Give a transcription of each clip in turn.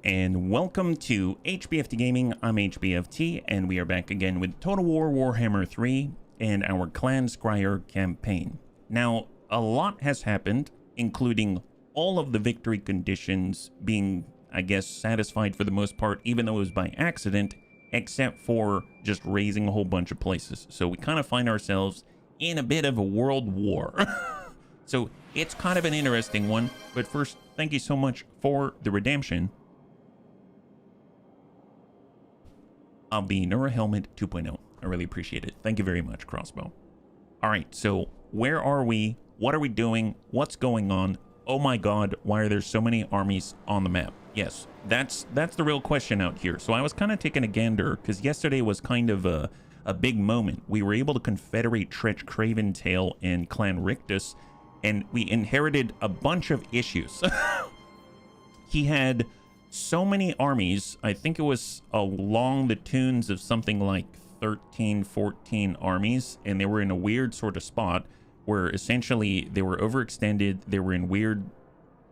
and welcome to HBFT Gaming. I'm HBFT, and we are back again with Total War Warhammer 3 and our Clan Skryre campaign. Now, a lot has happened, including all of the victory conditions being, I guess, satisfied for the most part, even though it was by accident, except for just raising a whole bunch of places. So we kind of find ourselves in a bit of a world war. So it's kind of an interesting one, but first, thank you so much for the redemption of the Neura Helmet 2.0. I really appreciate it. Thank you very much, Crossbow. All right, so where are we? What are we doing? What's going on? Oh my god, why are there so many armies on the map? Yes, that's the real question out here. So I was kind of taking a gander, because yesterday was kind of a big moment. We were able to confederate Tretch Craventail and Clan Rictus, and we inherited a bunch of issues. He had so many armies. I think it was along the tunes of something like 13, 14 armies, and they were in a weird sort of spot where essentially they were overextended. They were in weird,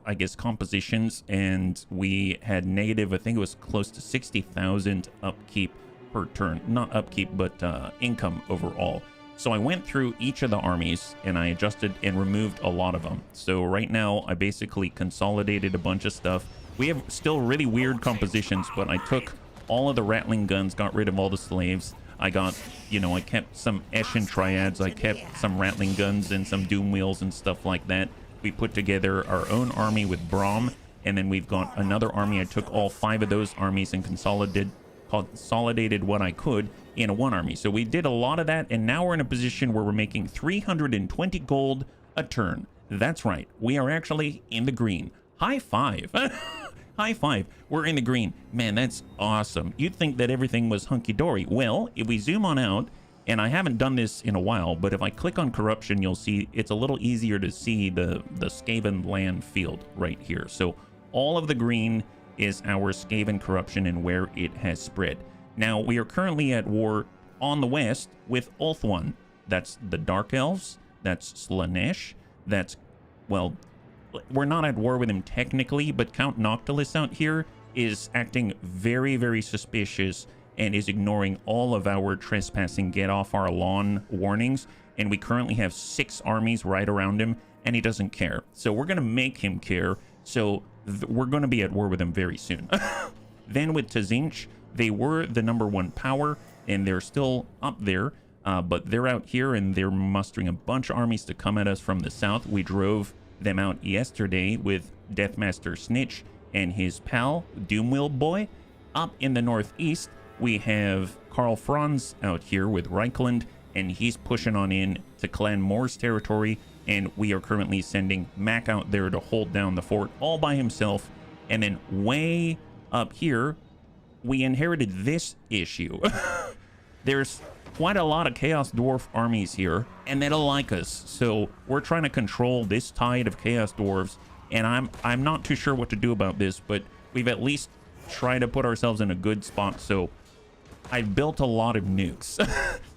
I guess, compositions, and we had negative, I think it was close to 60,000 upkeep per turn. Not upkeep, but income overall. So I went through each of the armies and I adjusted and removed a lot of them. So right now I basically consolidated a bunch of stuff. We have still really weird compositions, but I took all of the rattling guns, got rid of all the slaves. I got, you know, I kept some Eshin triads, I kept some rattling guns and some doom wheels and stuff like that. We put together our own army with Brahm, and then we've got another army. I took all 5 of those armies and consolidated what I could in one army. So we did a lot of that, and now we're in a position where we're making 320 gold a turn. That's right, we are actually in the green. High five. High five, we're in the green. Man, that's awesome. You'd think that everything was hunky-dory. Well, if we zoom on out, and I haven't done this in a while, but if I click on corruption, you'll see it's a little easier to see the Skaven land field right here. So all of the green is our Skaven corruption and where it has spread. Now, we are currently at war on the west with Ulthuan. That's the Dark Elves, that's Slaanesh, that's, well, we're not at war with him technically, but Count Noctilus out here is acting very, very suspicious and is ignoring all of our trespassing, get off our lawn warnings. And we currently have 6 armies right around him, and he doesn't care. So we're going to make him care. So we're going to be at war with him very soon. Then with Tzinch, they were the #1 power, and they're still up there. But they're out here, and they're mustering a bunch of armies to come at us from the south. We drove them out yesterday with Deathmaster Snitch and his pal Doomwheel Boy. Up in the northeast, we have Karl Franz out here with Reichland, and he's pushing on in to Clan Moore's territory, and we are currently sending Mac out there to hold down the fort all by himself. And then way up here, we inherited this issue. There's quite a lot of Chaos Dwarf armies here, and they don't like us. So we're trying to control this tide of Chaos Dwarves, and I'm not too sure what to do about this, but we've at least tried to put ourselves in a good spot. So I've built a lot of nukes,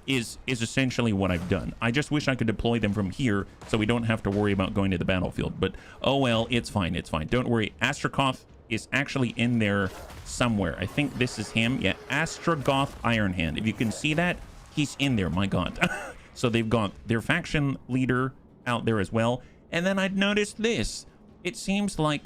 is essentially what I've done. I just wish I could deploy them from here so we don't have to worry about going to the battlefield. But oh well, it's fine, it's fine. Don't worry. Astragoth is actually in there somewhere. I think this is him. Yeah, Astragoth Ironhand. If you can see that, he's in there, my god. So they've got their faction leader out there as well. And then I'd noticed this. It seems like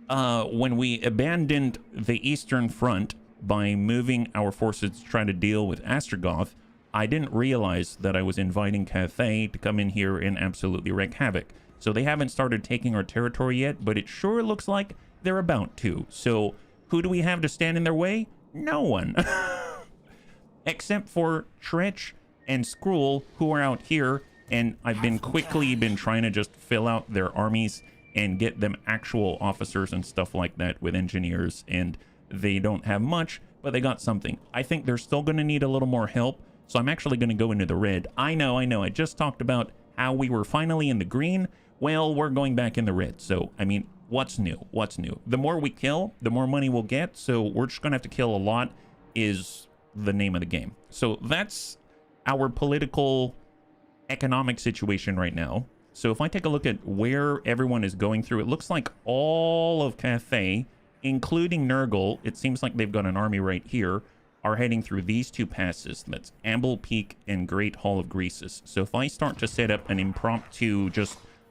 when we abandoned the Eastern Front by moving our forces to try to deal with Astragoth, I didn't realize that I was inviting Cathay to come in here and absolutely wreak havoc. So they haven't started taking our territory yet, but it sure looks like they're about to. So who do we have to stand in their way? No one. Except for Tretch and Skrull, who are out here, and I've been trying to just fill out their armies and get them actual officers and stuff like that with engineers, and they don't have much, but they got something. I think they're still going to need a little more help, so I'm actually going to go into the red. I know, I just talked about how we were finally in the green. Well, we're going back in the red, so, I mean, what's new? What's new? The more we kill, the more money we'll get, so we're just going to have to kill a lot, is the name of the game. So that's our political economic situation right now. So if I take a look at where everyone is going through, it looks like all of Cathay including Nurgle, it seems like they've got an army right here, are heading through these two passes. That's Amble Peak and Great Hall of Greases. So if I start to set up an impromptu,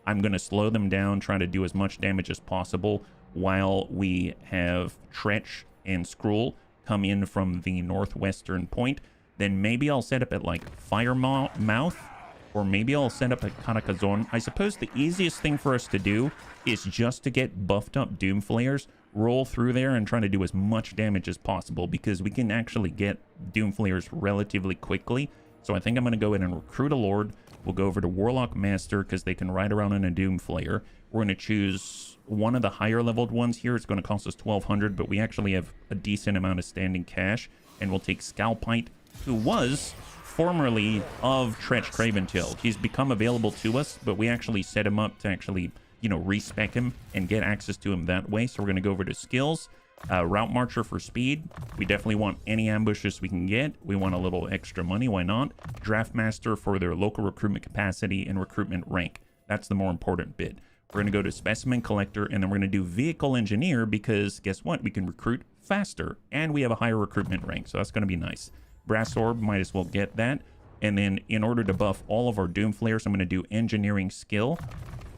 I'm going to slow them down, try to do as much damage as possible, while we have Tretch and Skrull come in from the northwestern point, then maybe I'll set up at like Firemouth, or maybe I'll set up at Karakazon. I suppose the easiest thing for us to do is just to get buffed up Doomflayers, roll through there and try to do as much damage as possible, because we can actually get Doomflayers relatively quickly. So I think I'm going to go ahead and recruit a Lord. We'll go over to Warlock Master because they can ride around in a Doomflayer. We're going to choose one of the higher leveled ones here. It's going to cost us 1,200, but we actually have a decent amount of standing cash. And we'll take Scalpite, who was formerly of Tretch Craventail. He's become available to us, but we actually set him up to actually, you know, respec him and get access to him that way. So we're going to go over to skills. Route Marcher for speed. We definitely want any ambushes we can get. We want a little extra money. Why not? Draft Master for their local recruitment capacity and recruitment rank. That's the more important bit. We're going to go to Specimen Collector, and then we're going to do Vehicle Engineer because guess what? We can recruit faster, and we have a higher recruitment rank, so that's going to be nice. Brass Orb, might as well get that. And then in order to buff all of our Doomflayers, I'm going to do Engineering Skill.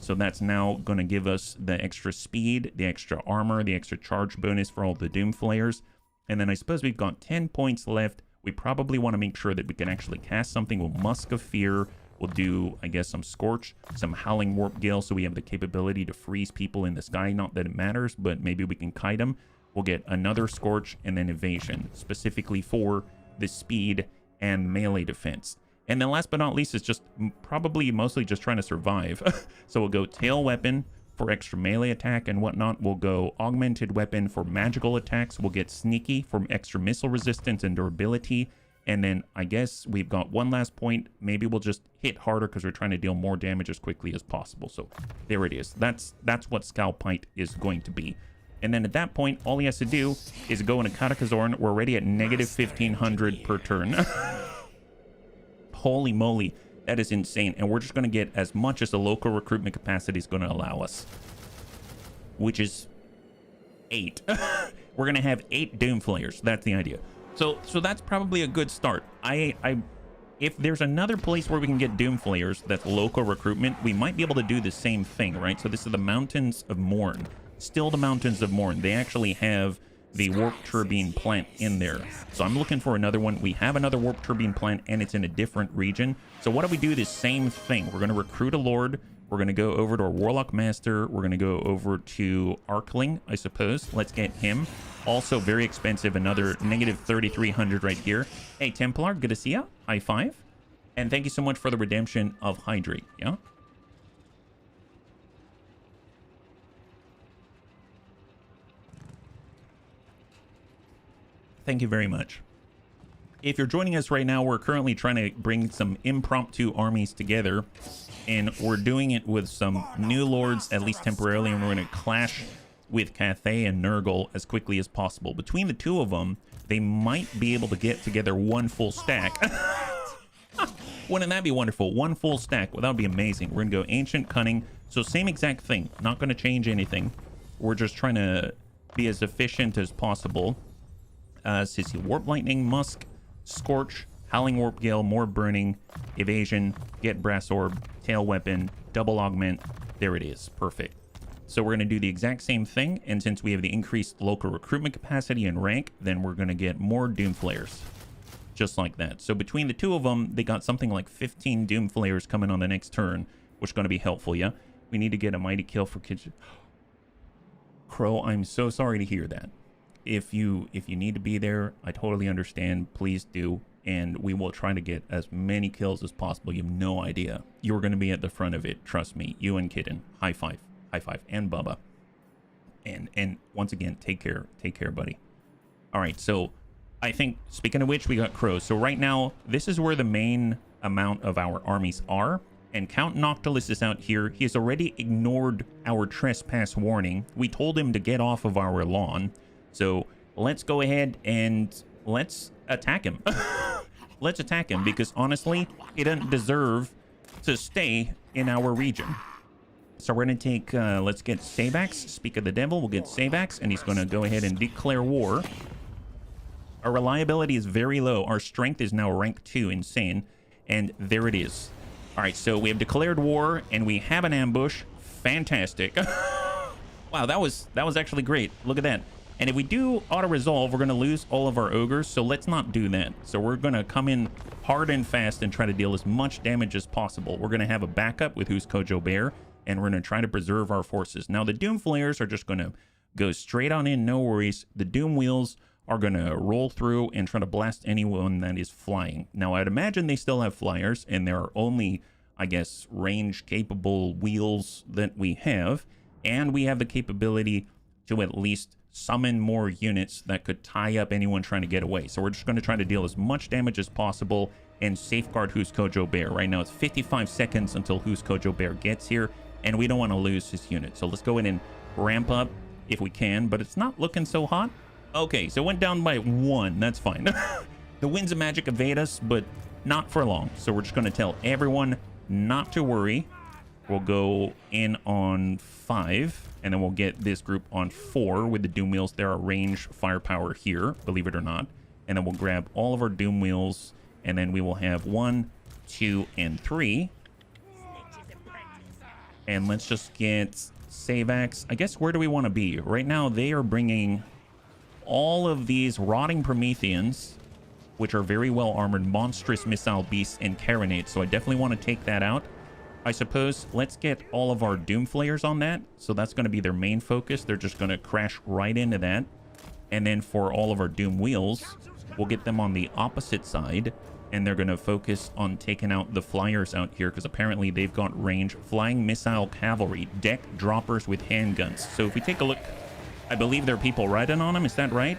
So that's now going to give us the extra speed, the extra armor, the extra charge bonus for all the Doomflayers. And then I suppose we've got 10 points left. We probably want to make sure that we can actually cast something. We'll Musk of Fear. We'll do, I guess, some Scorch, some Howling Warp Gale, so we have the capability to freeze people in the sky. Not that it matters, but maybe we can kite them. We'll get another Scorch and then Evasion, specifically for the speed and melee defense. And then last but not least is just probably mostly just trying to survive. So we'll go Tail Weapon for extra melee attack and whatnot. We'll go Augmented Weapon for magical attacks. We'll get Sneaky for extra missile resistance and durability. And then I guess we've got one last point. Maybe we'll just hit harder because we're trying to deal more damage as quickly as possible. So there it is. That's what Scalpite is going to be. And then at that point, all he has to do is go into Karakazorn. We're already at negative 1,500 per turn. Holy moly, that is insane. And we're just going to get as much as the local recruitment capacity is going to allow us, which is 8. We're going to have 8 Doomflayers. That's the idea. So that's probably a good start. If there's another place where we can get Doomflayers that's local recruitment, we might be able to do the same thing, right? So this is the Mountains of Morn. Still the Mountains of Morn. They actually have the Warp Turbine plant in there. So I'm looking for another one. We have another Warp Turbine plant, and it's in a different region. So what do we do? The same thing. We're going to recruit a Lord. We're going to go over to our Warlock Master. We're going to go over to Arkling, I suppose. Let's get him. Also very expensive. Another negative 3,300 right here. Hey, Templar, good to see ya. High five. And thank you so much for the redemption of Hydrate. Yeah? Thank you very much. If you're joining us right now, we're currently trying to bring some impromptu armies together, and we're doing it with some new lords, at least temporarily, and we're going to clash with Cathay and Nurgle as quickly as possible. Between the two of them, they might be able to get together one full stack. Wouldn't that be wonderful? One full stack. Well, that would be amazing. We're going to go Ancient Cunning. So same exact thing. Not going to change anything. We're just trying to be as efficient as possible. Sissy Warp Lightning, Musk, Scorch, Howling Warp Gale, more Burning, Evasion, get Brass Orb, Tail Weapon, Double Augment. There it is. Perfect. So we're going to do the exact same thing, and since we have the increased local recruitment capacity and rank, then we're going to get more Doomflayers. Just like that. So between the two of them, they got something like 15 Doomflayers coming on the next turn, which is going to be helpful, yeah? We need to get a Mighty Kill for Kitchen. Crow, I'm so sorry to hear that. If you need to be there, I totally understand. Please do, and we will try to get as many kills as possible. You have no idea. You're going to be at the front of it. Trust me. You and Kitten. High five. High five. And Bubba. And once again, take care. Take care, buddy. All right, so I think, speaking of which, we got Crows. So right now, this is where the main amount of our armies are. And Count Noctilus is out here. He has already ignored our trespass warning. We told him to get off of our lawn. So let's go ahead and let's attack him. Let's attack him because honestly, he doesn't deserve to stay in our region. So we're going to take, let's get Savax, Speak of the Devil. We'll get Savax, and he's going to go ahead and declare war. Our reliability is very low. Our strength is now rank 2, insane. And there it is. All right, so we have declared war, and we have an ambush. Fantastic. Wow, that was actually great. Look at that. And if we do auto-resolve, we're going to lose all of our ogres, so let's not do that. So we're going to come in hard and fast and try to deal as much damage as possible. We're going to have a backup with Who's Kojo Bear, and we're going to try to preserve our forces. Now, the Doom Flayers are just going to go straight on in, no worries. The Doom Wheels are going to roll through and try to blast anyone that is flying. Now, I'd imagine they still have flyers, and there are only, I guess, range-capable wheels that we have, and we have the capability to at least summon more units that could tie up anyone trying to get away. So we're just going to try to deal as much damage as possible and safeguard Who's Kojo Bear. Right now, it's 55 seconds until Who's Kojo Bear gets here, and we don't want to lose his unit. So let's go in and ramp up if we can, but it's not looking so hot. Okay, so it went down by 1. That's fine. The winds of magic evade us, but not for long. So we're just going to tell everyone not to worry. We'll go in on 5, and then we'll get this group on 4 with the Doom Wheels. There are range firepower here, believe it or not. And then we'll grab all of our Doom Wheels, and then we will have 1, 2, and 3. And let's just get Savax. I guess, where do we want to be? Right now, they are bringing all of these rotting Prometheans, which are very well armored, monstrous missile beasts, and carronades. So I definitely want to take that out. I suppose let's get all of our Doom Flayers on that. So that's going to be their main focus. They're just going to crash right into that. And then for all of our Doom Wheels, we'll get them on the opposite side. And they're going to focus on taking out the flyers out here, because apparently they've got range. Flying missile cavalry, deck droppers with handguns. So if we take a look, I believe there are people riding on him. Is that right?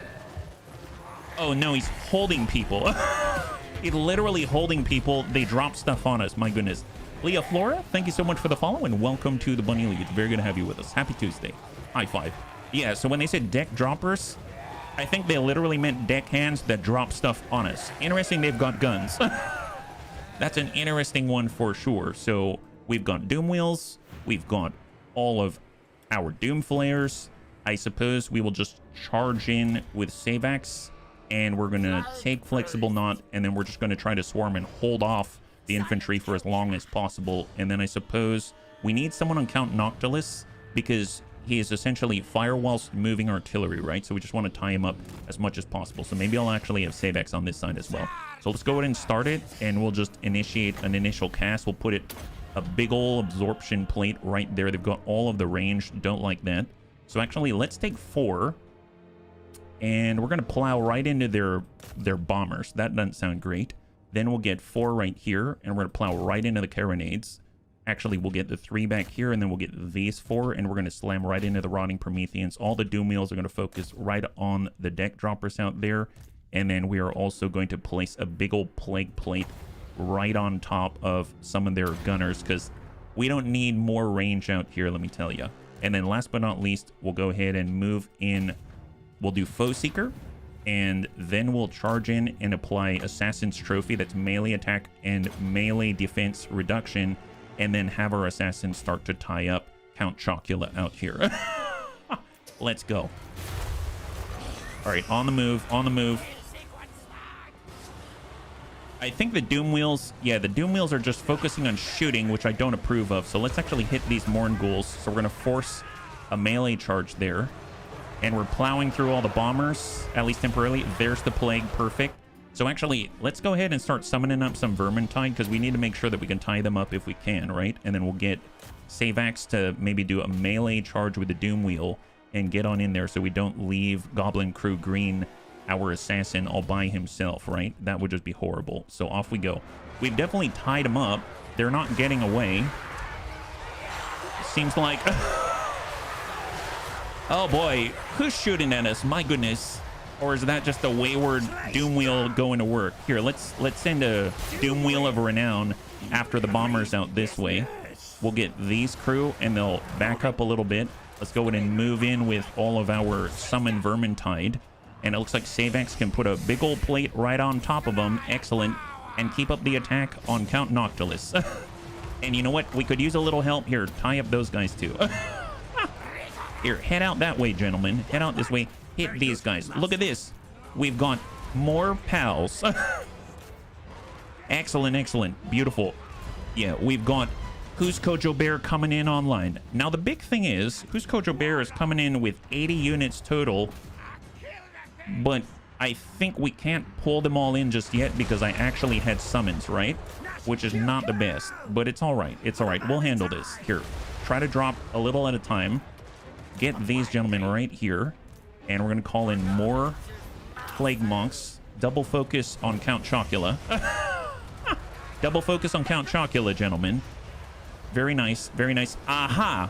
Oh, no, he's holding people. He's literally holding people. They drop stuff on us. My goodness. Leah Flora, thank you so much for the follow, and welcome to the Bunny League. It's very good to have you with us. Happy Tuesday. High five. Yeah, so when they said deck droppers, I think they literally meant deck hands that drop stuff on us. Interesting, they've got guns. That's an interesting one for sure. So we've got Doom Wheels. We've got all of our Doom Flayers. I suppose we will just charge in with Savax, and we're going to take Flexible Knot, and then we're just going to try to swarm and hold off the infantry for as long as possible. And then I suppose we need someone on Count Noctilus, because he is essentially fire whilst moving artillery, right? So we just want to tie him up as much as possible. So maybe I'll actually have Savax on this side as well. So let's go ahead and start it, and we'll just initiate an initial cast. We'll put it a big ol' absorption plate right there. They've got all of the range. Don't like that. So actually, let's take 4, and we're going to plow right into their bombers. That doesn't sound great. Then we'll get 4 right here, and we're going to plow right into the carronades. Actually, we'll get the 3 back here, and then we'll get these 4, and we're going to slam right into the rotting Prometheans. All the Doom Wheels are going to focus right on the deck droppers out there, and then we are also going to place a big old plague plate right on top of some of their gunners, because we don't need more range out here, let me tell you. And then last but not least, we'll go ahead and move in. We'll do Foe Seeker, and then we'll charge in and apply Assassin's Trophy. That's melee attack and melee defense reduction, and then have our assassins start to tie up Count Chocula out here. Let's go. All right, on the move, on the move. I think the Doom Wheels, yeah, the Doom Wheels are just focusing on shooting, which I don't approve of. So let's actually hit these Morn Ghouls. So we're going to force a melee charge there. And we're plowing through all the bombers, at least temporarily. There's the Plague, perfect. So actually, let's go ahead and start summoning up some Vermintide, because we need to make sure that we can tie them up if we can, right? And then we'll get Savax to maybe do a melee charge with the Doom Wheel and get on in there so we don't leave Goblin Crew Green, our assassin, all by himself, right? That would just be horrible. So off we go. We've definitely tied them up. They're not getting away. Seems like... Oh boy, who's shooting at us? My goodness. Or is that just a wayward Doom Wheel going to work? Here, let's send a Doom Wheel of Renown after the bombers out this way. We'll get these crew, and they'll back up a little bit. Let's go ahead and move in with all of our Summon Vermintide. And it looks like Savax can put a big old plate right on top of them. Excellent. And keep up the attack on Count Noctilus. And you know what? We could use a little help. Here, tie up those guys too. Here, head out that way, gentlemen. Head out this way. Hit these guys. Look at this. We've got more pals. Excellent, excellent. Beautiful. Yeah, we've got Who's Kojo Bear coming in online. Now, the big thing is, Who's Kojo Bear is coming in with 80 units total. But I think we can't pull them all in just yet because I actually had summons, right? Which is not the best, but it's all right. It's all right. We'll handle this. Here, try to drop a little at a time. Get these gentlemen right here. And we're going to call in more Plague Monks. Double focus on Count Chocula. Double focus on Count Chocula, gentlemen. Very nice. Very nice. Aha!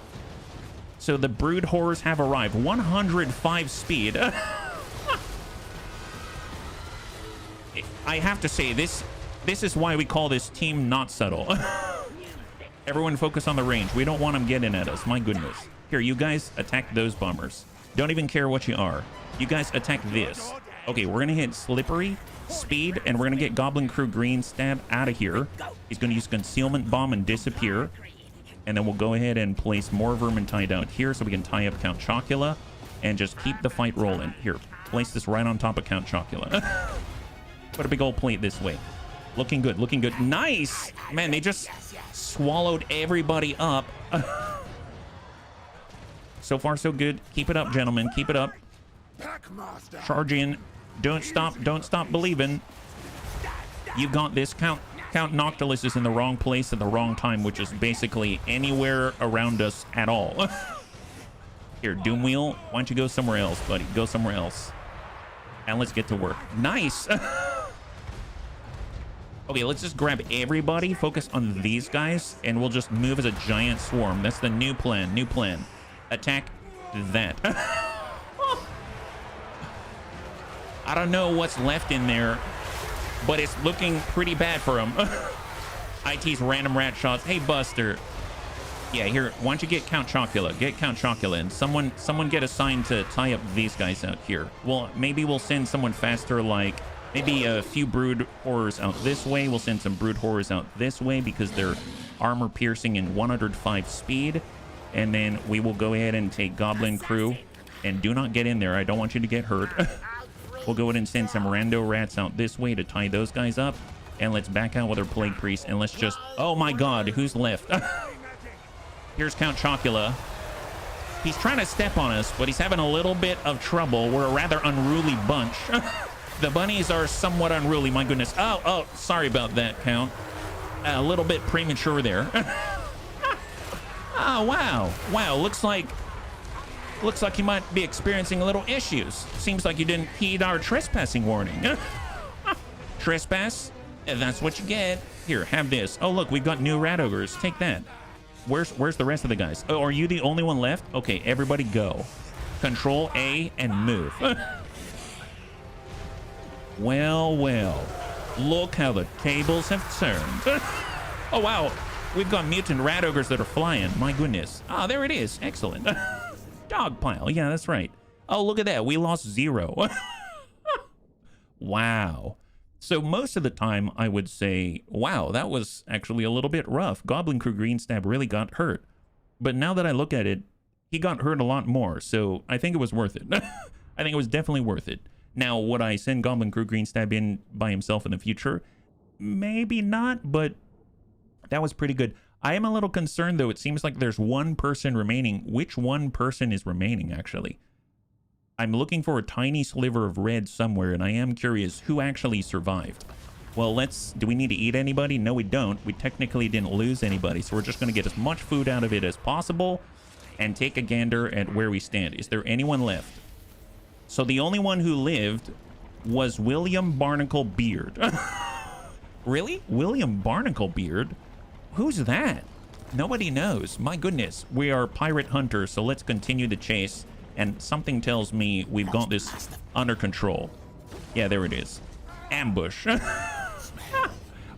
So the Brood Horrors have arrived. 105 speed. I have to say, this is why we call this team not subtle. Everyone focus on the range. We don't want them getting at us. My goodness. Here, you guys attack those bombers. Don't even care what you are. You guys attack this. Okay, we're going to hit Slippery, Speed, and we're going to get Goblin Crew Green Stab out of here. He's going to use Concealment Bomb and disappear. And then we'll go ahead and place more Vermintide out here so we can tie up Count Chocula and just keep the fight rolling. Here, place this right on top of Count Chocula. Put a big old plate this way. Looking good, looking good. Nice! Man, they just swallowed everybody up. So far, so good. Keep it up, gentlemen. Keep it up. Charge in. Don't stop believing. You got this. Count Noctilus is in the wrong place at the wrong time, which is basically anywhere around us at all. Here, Doomwheel, why don't you go somewhere else, buddy? Go somewhere else. And let's get to work. Nice! Okay, let's just grab everybody, focus on these guys, and we'll just move as a giant swarm. That's the new plan, new plan. Attack that. I don't know what's left in there, but it's looking pretty bad for him. IT's random rat shots. Hey, Buster. Yeah, here, why don't you get Count Chocula? Get Count Chocula, and someone get assigned to tie up these guys out here. Well, maybe we'll send someone faster, like maybe a few Brood Horrors out this way. We'll send some Brood Horrors out this way because they're armor piercing and 105 speed. And then we will go ahead and take Goblin Crew. And do not get in there. I don't want you to get hurt. We'll go ahead and send some rando rats out this way to tie those guys up. And let's back out with our Plague Priest. And let's just... Oh my god, who's left? Here's Count Chocula. He's trying to step on us, but he's having a little bit of trouble. We're a rather unruly bunch. The bunnies are somewhat unruly, my goodness. Oh, sorry about that, Count. A little bit premature there. Oh, wow. Wow, looks like you might be experiencing a little issues. Seems like you didn't heed our trespassing warning. Trespass? That's what you get. Here, have this. Oh, look, we've got new rat ogres. Take that. Where's the rest of the guys? Oh, are you the only one left? Okay, everybody go. Control A and move. Well. Look how the tables have turned. Oh, wow. We've got mutant rat ogres that are flying. My goodness. Ah, there it is. Excellent. Dog pile. Yeah, that's right. Oh, look at that. We lost 0. Wow. So most of the time, I would say, wow, that was actually a little bit rough. Goblin Crew Greenstab really got hurt. But now that I look at it, he got hurt a lot more. So I think it was worth it. I think it was definitely worth it. Now, would I send Goblin Crew Greenstab in by himself in the future? Maybe not, but that was pretty good. I am a little concerned, though. It seems like there's one person remaining. Which one person is remaining, actually? I'm looking for a tiny sliver of red somewhere, and I am curious who actually survived. Well, do we need to eat anybody? No, we don't. We technically didn't lose anybody, so we're just going to get as much food out of it as possible and take a gander at where we stand. Is there anyone left? So the only one who lived was William Barnacle Beard. Really? William Barnacle Beard? Who's that? Nobody knows. My goodness. We are pirate hunters, so let's continue the chase. And something tells me we've got this under control. Yeah, there it is. Ambush.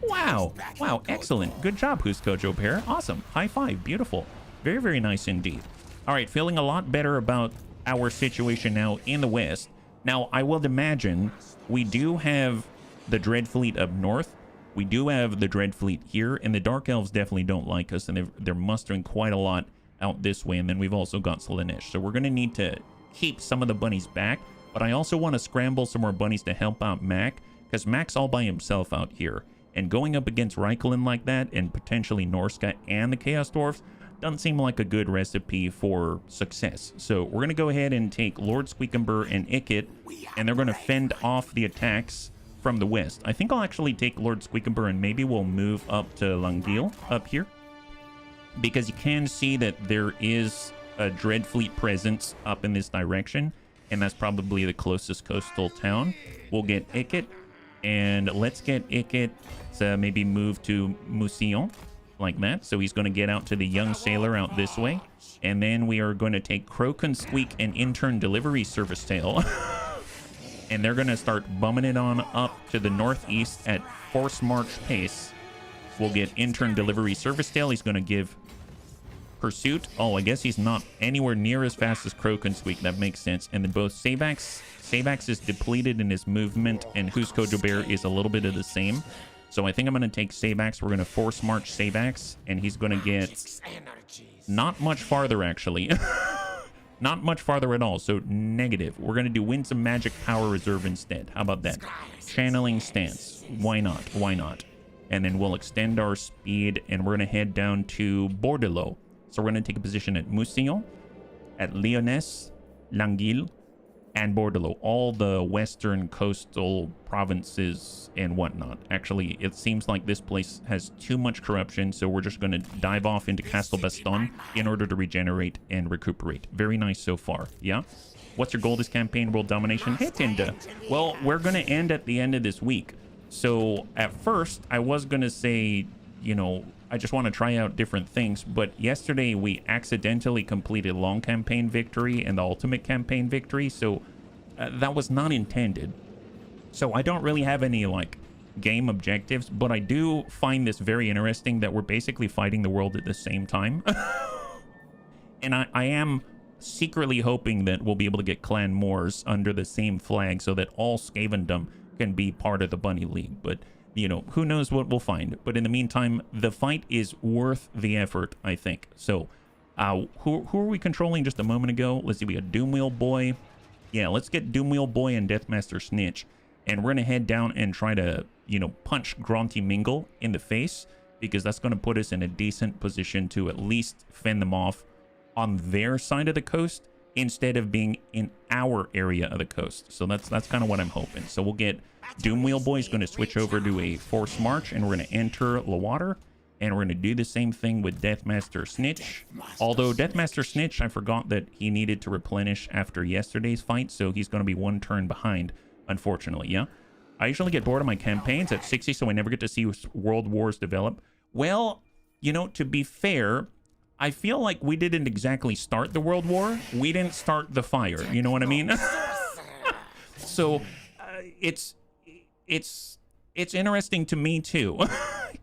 Wow. Wow, excellent. Good job, Who's Kojo Bear. Awesome. High five. Beautiful. Very, very nice indeed. All right, feeling a lot better about our situation now in the west. Now, I will imagine we do have the Dread Fleet up north, We do have the Dread Fleet here, and the Dark Elves definitely don't like us, and they're mustering quite a lot out this way. And then we've also got Slaanesh. So we're going to need to keep some of the bunnies back, but I also want to scramble some more bunnies to help out Mac, because Mac's all by himself out here. And going up against Reichelen like that, and potentially Norska and the Chaos Dwarves, doesn't seem like a good recipe for success. So we're going to go ahead and take Lord Squeakumber and Ikit, and they're going to fend off the attacks from the west. I think I'll actually take Lord Squeakumber, and maybe we'll move up to Langil up here, because you can see that there is a Dread Fleet presence up in this direction, and that's probably the closest coastal town. We'll get Ikit, and let's get Ikit to maybe move to Musillon like that. So he's going to get out to the Young Sailor out this way, and then we are going to take Croak Squeak and Intern Delivery Service Tail and they're going to start bumming it on up to the northeast at force march pace. We'll get Intern Delivery Service Tail. He's going to give Pursuit. Oh, I guess he's not anywhere near as fast as Croak Squeak. That makes sense. And then both Savax is depleted in his movement, and Husko Bear is a little bit of the same. So I think I'm going to take Savax. We're going to force march Savax, and he's going to get not much farther, actually. Not much farther at all, so negative. We're going to do Winds of Magic Power Reserve instead. How about that? Channeling Stance. Why not? Why not? And then we'll extend our speed, and we're going to head down to Bordelot. So we're going to take a position at Musillon, at Lyonesse, Langil, and Bordelot. All the western coastal provinces and whatnot. Actually, it seems like this place has too much corruption, so we're just going to dive off into Castle Baston in order to regenerate and recuperate. Very nice so far, yeah? What's your goal this campaign? World domination? Hey, Tinda. Well, we're going to end at the end of this week. So at first, I was going to say, you know, I just want to try out different things, but yesterday we accidentally completed long campaign victory and the ultimate campaign victory, so that was not intended. So I don't really have any like game objectives, but I do find this very interesting that we're basically fighting the world at the same time. And I am secretly hoping that we'll be able to get Clan Moors under the same flag so that all Scavendom can be part of the Bunny League, but you know, who knows what we'll find. But in the meantime, the fight is worth the effort, I think. So, who are we controlling just a moment ago? Let's see, we got Doomwheel Boy. Yeah, let's get Doomwheel Boy and Deathmaster Snitch. And we're going to head down and try to, you know, punch Grunty Mingle in the face, because that's going to put us in a decent position to at least fend them off on their side of the coast instead of being in our area of the coast. So that's kind of what I'm hoping. So we'll get Doomwheel Boy is going to switch over to a force march, and we're going to enter La Water, and we're going to do the same thing with Deathmaster Snitch. Although Deathmaster Snitch, I forgot that he needed to replenish after yesterday's fight, so he's going to be one turn behind, unfortunately, yeah? I usually get bored of my campaigns at 60, so I never get to see World Wars develop. Well, you know, to be fair, I feel like we didn't exactly start the World War. We didn't start the fire, you know what I mean? So, it's interesting to me too,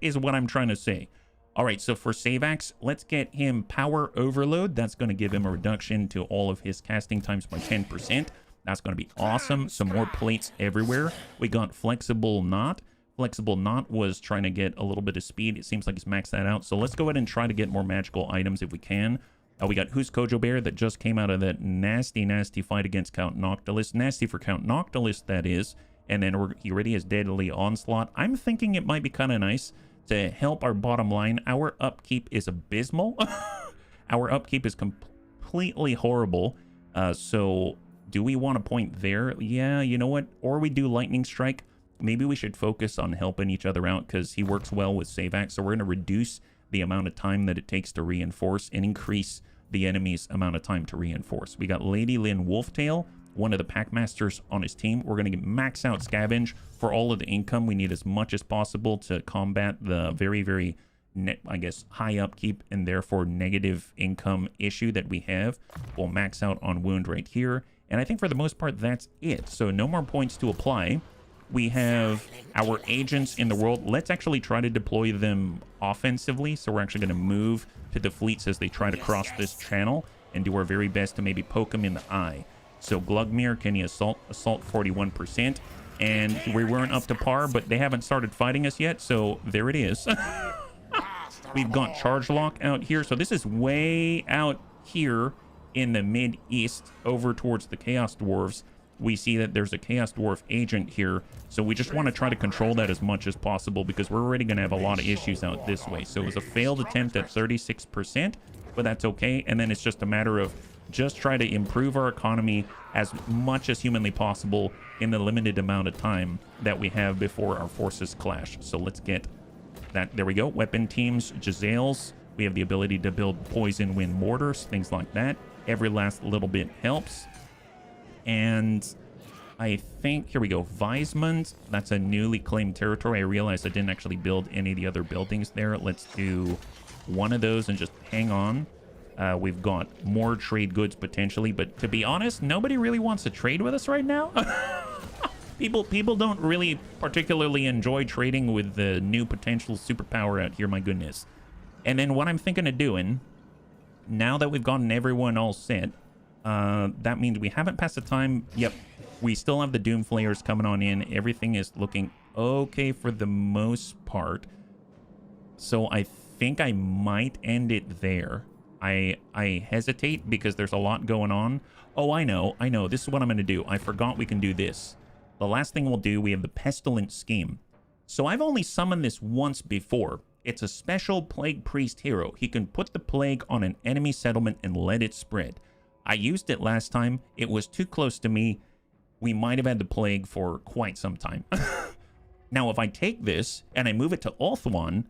is what I'm trying to say. All right, so for Savax, let's get him Power Overload. That's going to give him a reduction to all of his casting times by 10%. That's going to be awesome. Some more plates everywhere. We got Flexible Knot. Flexible Knot was trying to get a little bit of speed. It seems like he's maxed that out. So let's go ahead and try to get more magical items if we can. We got Who's Kojo Bear that just came out of that nasty, nasty fight against Count Noctilus. Nasty for Count Noctilus, that is. And then he already has Deadly Onslaught. I'm thinking it might be kind of nice to help our bottom line. Our upkeep is abysmal. Our upkeep is completely horrible. So do we want to point there? Yeah, you know what? Or we do Lightning Strike. Maybe we should focus on helping each other out because he works well with Savax. So we're going to reduce the amount of time that it takes to reinforce and increase the enemy's amount of time to reinforce. We got Lady Lynn Wolftail, one of the Packmasters on his team. We're going to max out Scavenge for all of the income. We need as much as possible to combat the very, very, I guess, high upkeep and therefore negative income issue that we have. We'll max out on Wound right here. And I think for the most part, that's it. So no more points to apply. We have our agents in the world. Let's actually try to deploy them offensively. So we're actually going to move to the fleets as they try to cross this channel and do our very best to maybe poke them in the eye. So Glugmir, can he assault 41%? and we weren't up to par, but they haven't started fighting us yet, so there it is. We've got Charge Lock out here, so this is way out here in the mid-east over towards the Chaos Dwarves. We see that there's a Chaos Dwarf agent here, so we just want to try to control that as much as possible because we're already going to have a lot of issues out this way. So it was a failed attempt at 36%, but that's okay. And then it's just a matter of just try to improve our economy as much as humanly possible in the limited amount of time that we have before our forces clash. So let's get that. There we go. Weapon teams, Giselles. We have the ability to build poison wind mortars, things like that. Every last little bit helps. And I think, here we go, Weismund, that's a newly claimed territory. I realized I didn't actually build any of the other buildings there. Let's do one of those and just hang on. We've got more trade goods potentially, but to be honest, nobody really wants to trade with us right now. People don't really particularly enjoy trading with the new potential superpower out here, my goodness. And then what I'm thinking of doing, now that we've gotten everyone all set, that means we haven't passed the time. Yep, we still have the Doom Flayers coming on in. Everything is looking okay for the most part. So I think I might end it there. I hesitate because there's a lot going on. Oh, I know. This is what I'm going to do. I forgot we can do this. The last thing we'll do, we have the Pestilent Scheme. So I've only summoned this once before. It's a special Plague Priest hero. He can put the plague on an enemy settlement and let it spread. I used it last time. It was too close to me. We might have had the plague for quite some time. Now, if I take this and I move it to Ulthuan,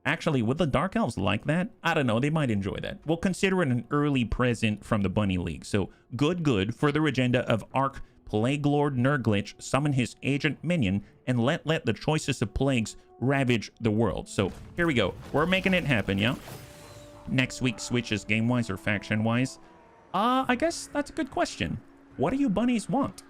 actually, would the Dark Elves like that? I don't know. They might enjoy that. We'll consider it an early present from the Bunny League. So, good. Further agenda of Arc Plague Lord Nurglitch summon his agent minion and let the choicest of plagues ravage the world. So, here we go. We're making it happen, yeah? Next week switches game-wise or faction-wise. I guess that's a good question. What do you bunnies want?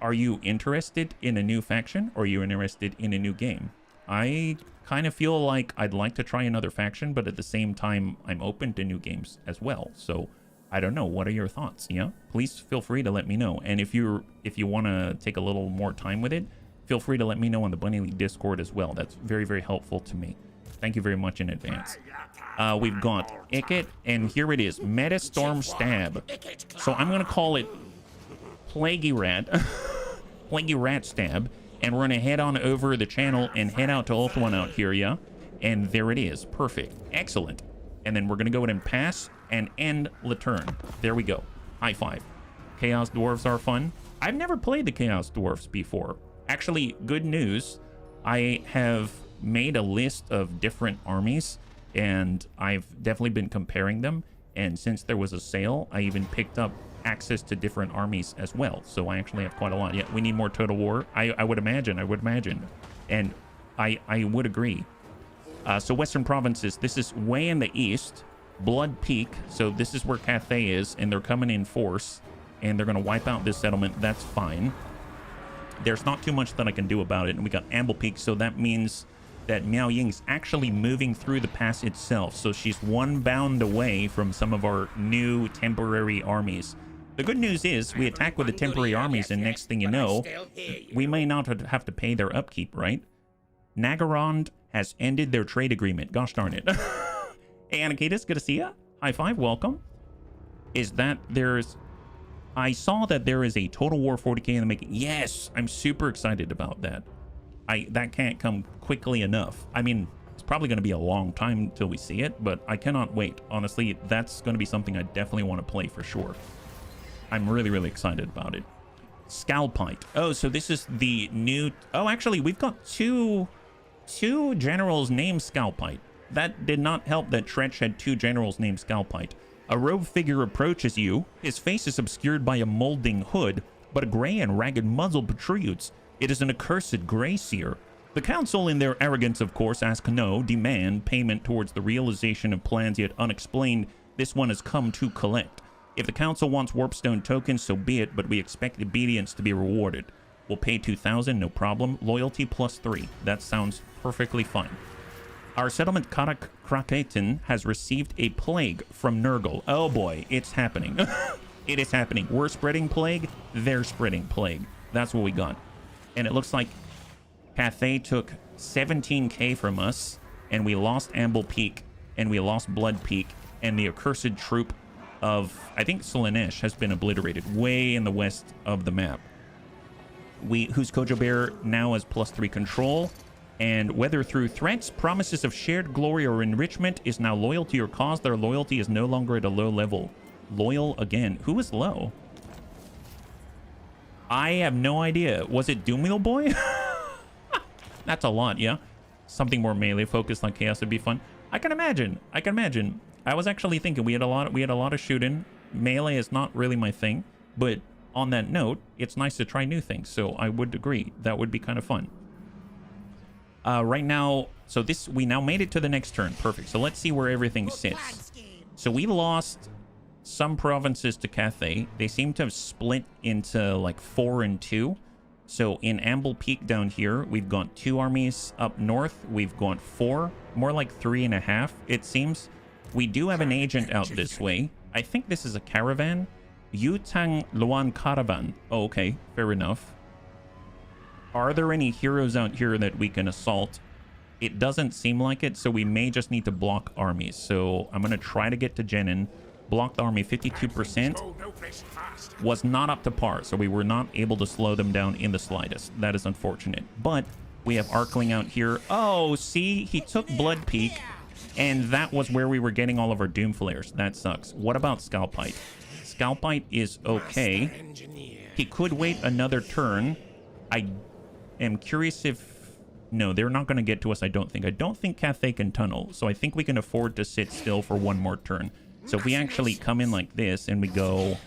Are you interested in a new faction or are you interested in a new game? I kind of feel like I'd like to try another faction, but at the same time, I'm open to new games as well. So I don't know. What are your thoughts? Yeah, please feel free to let me know. And if you want to take a little more time with it, feel free to let me know on the Bunny League Discord as well. That's very, very helpful to me. Thank you very much in advance. We've got Icket, and here it is, Meta Storm Stab. So I'm going to call it Plaguey Rat, Plaguey Rat Stab, and we're going to head on over the channel and head out to Ulthuan out here, yeah? And there it is. Perfect. Excellent. And then we're going to go ahead and pass and end the turn. There we go. High five. Chaos Dwarves are fun. I've never played the Chaos Dwarves before. Actually, good news. I have made a list of different armies, and I've definitely been comparing them. And since there was a sale, I even picked up access to different armies as well. So I actually have quite a lot. Yeah, we need more Total War. I would imagine. And I would agree. So Western Provinces, this is way in the east. Blood Peak. So this is where Cathay is, and they're coming in force, and they're going to wipe out this settlement. That's fine. There's not too much that I can do about it. And we got Amble Peak, so that means that Miao Ying's actually moving through the pass itself. So she's one bound away from some of our new temporary armies. The good news is we attack with the temporary armies, and next thing you know, we may not have to pay their upkeep, right? Nagarond has ended their trade agreement. Gosh darn it. Hey, Anakitis, good to see ya. High five, welcome. I saw that there is a Total War 40k in the making. Yes, I'm super excited about that. That can't come quickly enough. I mean, it's probably going to be a long time until we see it, but I cannot wait. Honestly, that's going to be something I definitely want to play for sure. I'm really, really excited about it. Scalpite. Oh, so this is the new... Oh, actually, we've got two generals named Scalpite. That did not help that Tretch had two generals named Scalpite. A robed figure approaches you. His face is obscured by a molding hood, but a gray and ragged muzzle protrudes. It is an accursed Grey Seer. The council, in their arrogance, of course, ask no, demand payment towards the realization of plans yet unexplained this one has come to collect. If the council wants Warpstone tokens, so be it, but we expect obedience to be rewarded. We'll pay 2,000, no problem. Loyalty +3. That sounds perfectly fine. Our settlement Karak Kraketan has received a plague from Nurgle. Oh boy, it's happening. It is happening. We're spreading plague, they're spreading plague. That's what we got. And it looks like Cathay took 17k from us, and we lost Amble Peak, and we lost Blood Peak, and the accursed troop of, I think, Slaanesh has been obliterated way in the west of the map. Whose Kojo Bear now has +3 control, and whether through threats, promises of shared glory, or enrichment, is now loyal to your cause. Their loyalty is no longer at a low level. Loyal again. Who is low? I have no idea. Was it Doomwheel Boy? That's a lot, yeah. Something more melee focused like Chaos would be fun. I can imagine. I can imagine. I was actually thinking we had a lot of shooting. Melee is not really my thing, but on that note, it's nice to try new things. So I would agree that would be kind of fun. Right now, so we now made it to the next turn. Perfect. So let's see where everything sits. So we lost some provinces to Cathay. They seem to have split into like 4 and 2. So in Amble Peak down here, we've got 2 armies. Up north, we've got 4, more like 3.5, it seems. We do have an agent out this way. I think this is a caravan. Yutang Luan Caravan. Oh, okay, fair enough. Are there any heroes out here that we can assault? It doesn't seem like it, so we may just need to block armies. So I'm going to try to get to Jenin. Blocked army 52%. Was not up to par, so we were not able to slow them down in the slightest. That is unfortunate. But we have Arkling out here. Oh, see? He took Blood Peak, and that was where we were getting all of our Doom Flares. That sucks. What about Scalpite? Scalpite is okay. He could wait another turn. I am curious if... No, they're not going to get to us, I don't think. I don't think Cathay can tunnel, so I think we can afford to sit still for one more turn. So if we actually come in like this and we go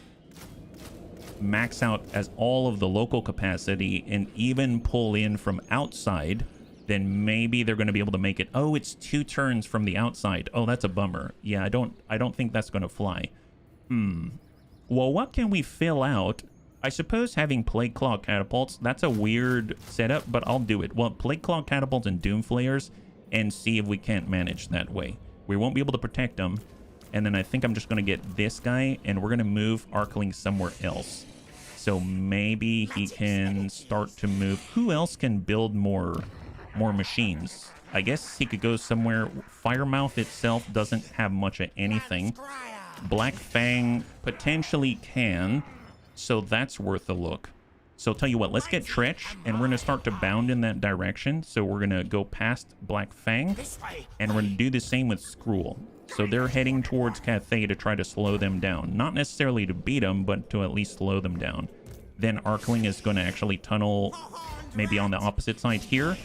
max out as all of the local capacity and even pull in from outside, then maybe they're going to be able to make it. Oh, it's 2 turns from the outside. Oh, that's a bummer. Yeah, I don't think that's going to fly. Well, what can we fill out? I suppose having Plague Claw catapults, that's a weird setup, but I'll do it. Well, Plague Claw catapults and Doom Flayers, and see if we can't manage that way. We won't be able to protect them. And then I think I'm just going to get this guy, and we're going to move Arkling somewhere else. So maybe he can start to move. Who else can build more machines? I guess he could go somewhere. Firemouth itself doesn't have much of anything. Black Fang potentially can, so that's worth a look. So tell you what, let's get Tretch, and we're going to start to bound in that direction. So we're going to go past Black Fang, and we're going to do the same with Skrull. So they're heading towards Cathay to try to slow them down. Not necessarily to beat them, but to at least slow them down. Then Arkling is going to actually tunnel maybe on the opposite side here,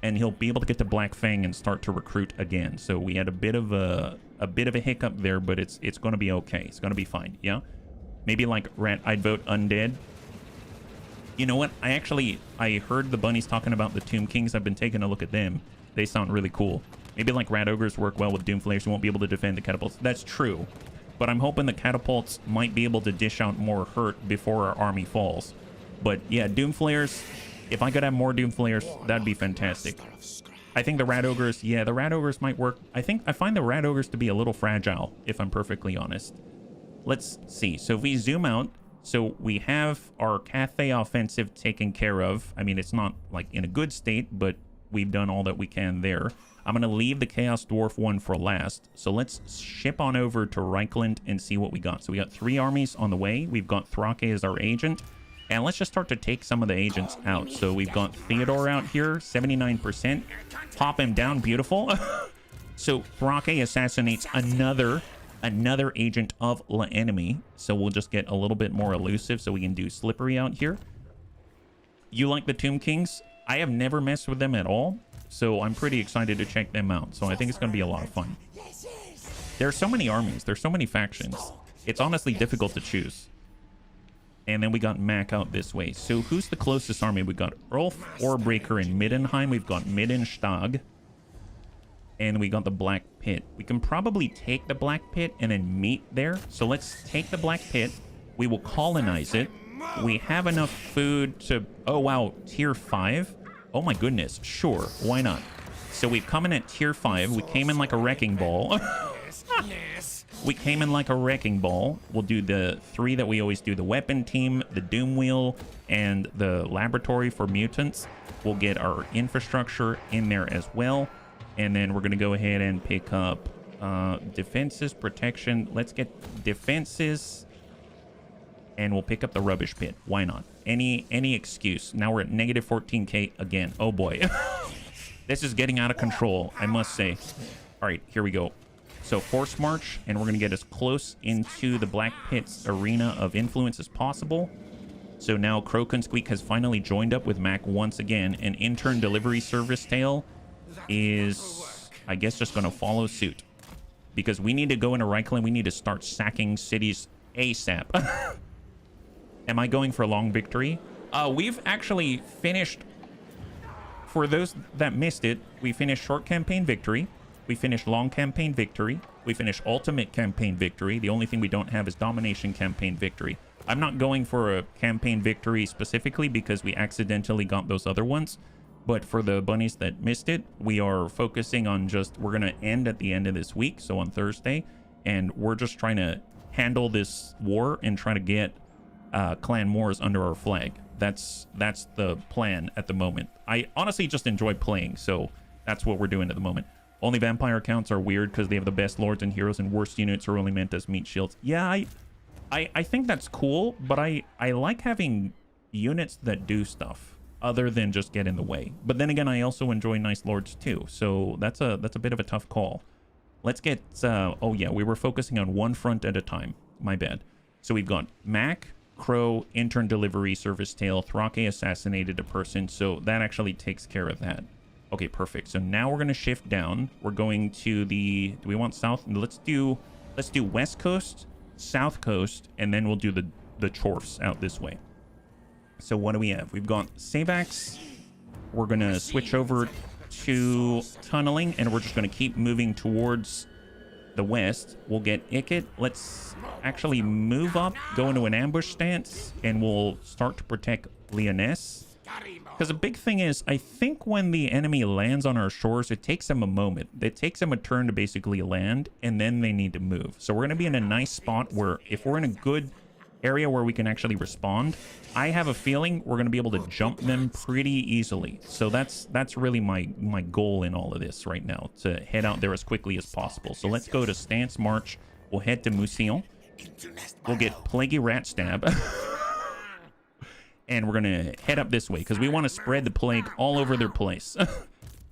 and he'll be able to get to Black Fang and start to recruit again. So we had a bit of a hiccup there, but it's going to be okay. It's going to be fine, yeah? Maybe like I'd vote Undead. You know what? I heard the bunnies talking about the Tomb Kings. I've been taking a look at them. They sound really cool. Maybe like Rat Ogres work well with Doom Flayers. You won't be able to defend the catapults. That's true. But I'm hoping the catapults might be able to dish out more hurt before our army falls. But yeah, Doom Flayers, if I could have more Doom Flayers, that'd be fantastic. I think the Rat Ogres, yeah, the Rat Ogres might work. I find the Rat Ogres to be a little fragile, if I'm perfectly honest. Let's see. So if we zoom out, so we have our Cathay offensive taken care of. I mean, it's not like in a good state, but we've done all that we can there. I'm going to leave the Chaos Dwarf one for last. So let's ship on over to Reichland and see what we got. So we got 3 armies on the way. We've got Thrake as our agent. And let's just start to take some of the agents out. So we've got Theodore out here, 79%. Pop him down, beautiful. So Thrake assassinates another agent of l'enemy. So we'll just get a little bit more elusive so we can do Slippery out here. You like the Tomb Kings? I have never messed with them at all. So I'm pretty excited to check them out. So I think it's going to be a lot of fun. There are so many armies. There's so many factions. It's honestly difficult to choose. And then we got Mac out this way. So who's the closest army? We got Ulf, Orbreaker, and Middenheim. We've got Middenstag. And we got the Black Pit. We can probably take the Black Pit and then meet there. So let's take the Black Pit. We will colonize it. We have enough food to... Oh, wow. Tier 5. Oh my goodness, sure, why not? So we've come in at tier 5. We came in like a wrecking ball. We came in like a wrecking ball. We'll do the 3 that we always do, the weapon team, the doom wheel, and the laboratory for mutants. We'll get our infrastructure in there as well. And then we're going to go ahead and pick up defenses, protection. Let's get defenses. And we'll pick up the rubbish pit. Why not? Any excuse. Now we're at negative 14k again. Oh boy. This is getting out of control, I must say. All right, here we go. So force march, and we're going to get as close into the Black Pit's arena of influence as possible. So now Clan Skryre has finally joined up with Mac once again, and intern delivery service tail is, I guess, just going to follow suit. Because we need to go into Reichland. We need to start sacking cities ASAP. Am I going for a long victory? We've actually finished, for those that missed it, we finished short campaign victory. We finished long campaign victory. We finished ultimate campaign victory. The only thing we don't have is domination campaign victory. I'm not going for a campaign victory specifically because we accidentally got those other ones. But for the bunnies that missed it, we are focusing on just, we're going to end at the end of this week, so on Thursday. And we're just trying to handle this war and try to get clan wars under our flag. That's the plan at the moment. I honestly just enjoy playing, so that's what we're doing at the moment. Only vampire accounts are weird because they have the best lords and heroes, and worst units are only meant as meat shields. Yeah, I think that's cool, but I like having units that do stuff other than just get in the way. But then again, I also enjoy nice lords too, so that's a bit of a tough call. Let's get oh yeah, we were focusing on one front at a time. My bad. So we've got Mac, Crow, intern delivery, service tail, Thrake assassinated a person, so that actually takes care of that. Okay, perfect. So now we're going to shift down. We're going to the, do we want south? Let's do west coast, south coast, and then we'll do the Chorfs out this way. So what do we have? We've got Savax. We're going to switch over to tunneling, and we're just going to keep moving towards the west. We'll get Ikit. Let's actually move up, go into an ambush stance, and we'll start to protect Lyonesse. Because the big thing is, I think when the enemy lands on our shores, it takes them a moment. It takes them a turn to basically land, and then they need to move. So we're going to be in a nice spot where if we're in a good area where we can actually respond, I have a feeling we're going to be able to jump them pretty easily. So that's really my goal in all of this right now, to head out there as quickly as possible. So let's go to stance march. We'll head to Mousillon. We'll get Plaguey Rat Stab. And we're going to head up this way because we want to spread the plague all over their place.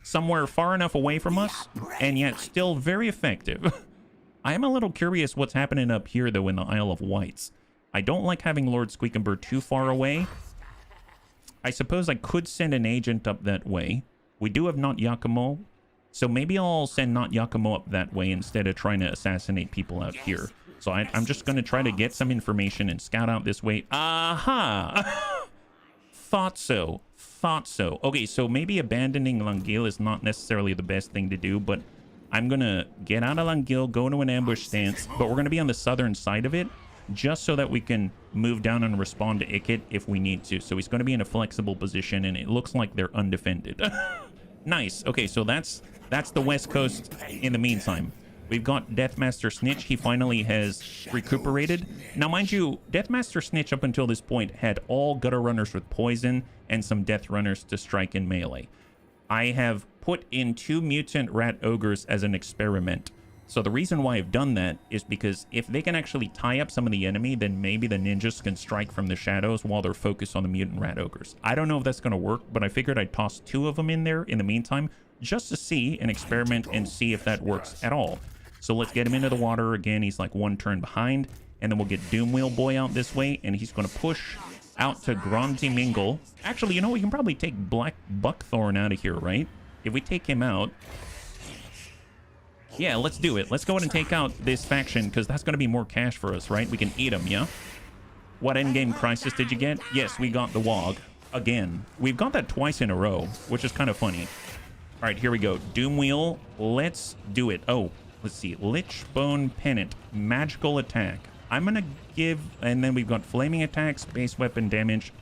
Somewhere far enough away from us, and yet still very effective. I am a little curious what's happening up here, though, in the Isle of Wights. I don't like having Lord Squeakenbird too far away. I suppose I could send an agent up that way. We do have Not Yakumo, so maybe I'll send Not Yakumo up that way instead of trying to assassinate people out here. So I'm just going to try to get some information and scout out this way. Aha! Thought so. Okay, so maybe abandoning Langil is not necessarily the best thing to do, but I'm going to get out of Langil, go to an ambush stance, but we're going to be on the southern side of it, just so that we can move down and respond to Ikit if we need to. So he's going to be in a flexible position, and it looks like they're undefended. Nice. Okay, so that's the west coast in the meantime. We've got Deathmaster Snitch. He finally has recuperated. Now, mind you, Deathmaster Snitch up until this point had all gutter runners with poison and some death runners to strike in melee. I have put in 2 mutant rat ogres as an experiment. So the reason why I've done that is because if they can actually tie up some of the enemy, then maybe the ninjas can strike from the shadows while they're focused on the mutant rat ogres. I don't know if that's going to work, but I figured I'd toss 2 of them in there in the meantime, just to see and experiment and see if that works at all. So let's get him into the water. Again, he's like 1 turn behind. And then we'll get Doomwheel Boy out this way. And he's going to push out to Gronti Mingle. Actually, you know, we can probably take Black Buckthorn out of here, right? If we take him out. Yeah, let's do it. Let's go ahead and take out this faction, because that's going to be more cash for us, right? We can eat them, yeah? What endgame crisis did you get? Yes, we got the Wog. Again. We've got that twice in a row, which is kind of funny. All right, here we go. Doomwheel. Let's do it. Oh. Let's see. Lichbone Pennant. Magical attack. I'm going to give... And then we've got flaming attack, space weapon damage.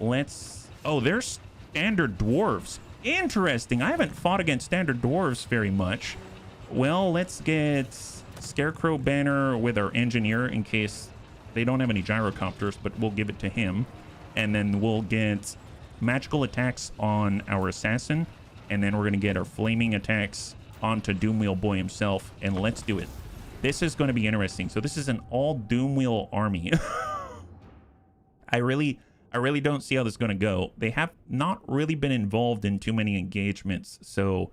Let's... Oh, there's standard dwarves. Interesting. I haven't fought against standard dwarves very much. Well, let's get Scarecrow banner with our engineer in case they don't have any gyrocopters, but we'll give it to him. And then we'll get magical attacks on our assassin. And then we're going to get our flaming attacks onto Doomwheel Boy himself. And let's do it. This is going to be interesting. So this is an all Doomwheel army. I really don't see how this is going to go. They have not really been involved in too many engagements. So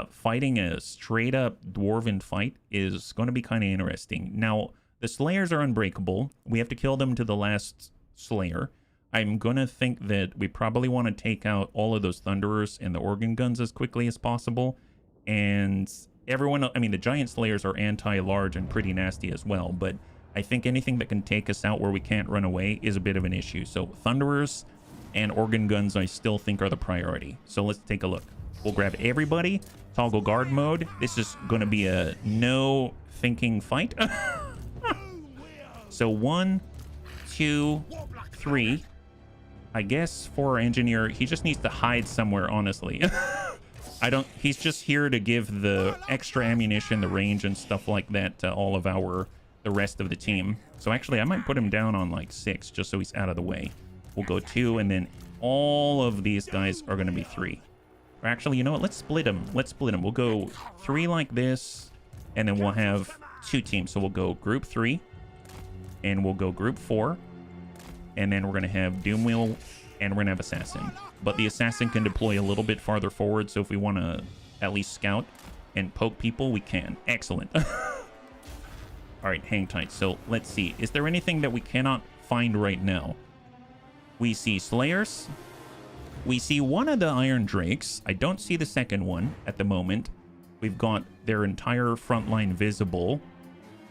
fighting a straight up dwarven fight is going to be kind of interesting. Now, the Slayers are unbreakable. We have to kill them to the last Slayer. I'm going to think that we probably want to take out all of those Thunderers and the organ guns as quickly as possible. And everyone, I mean, the Giant Slayers are anti-large and pretty nasty as well. But I think anything that can take us out where we can't run away is a bit of an issue. So Thunderers and organ guns I still think are the priority. So let's take a look. We'll grab everybody. Toggle guard mode. This is going to be a no thinking fight. So 1, 2, 3. I guess for our engineer, he just needs to hide somewhere, honestly. He's just here to give the extra ammunition, the range and stuff like that to all of the rest of the team. So actually, I might put him down on like 6 just so he's out of the way. We'll go 2, and then all of these guys are going to be 3. Or actually, you know what? Let's split them. We'll go 3 like this, and then we'll have 2 teams. So we'll go group 3, and we'll go group 4. And then we're going to have Doomwheel, and we're going to have Assassin. But the Assassin can deploy a little bit farther forward, so if we want to at least scout and poke people, we can. Excellent. All right, hang tight. So let's see. Is there anything that we cannot find right now? We see Slayers. We see one of the Iron Drakes. I don't see the second one at the moment. We've got their entire front line visible.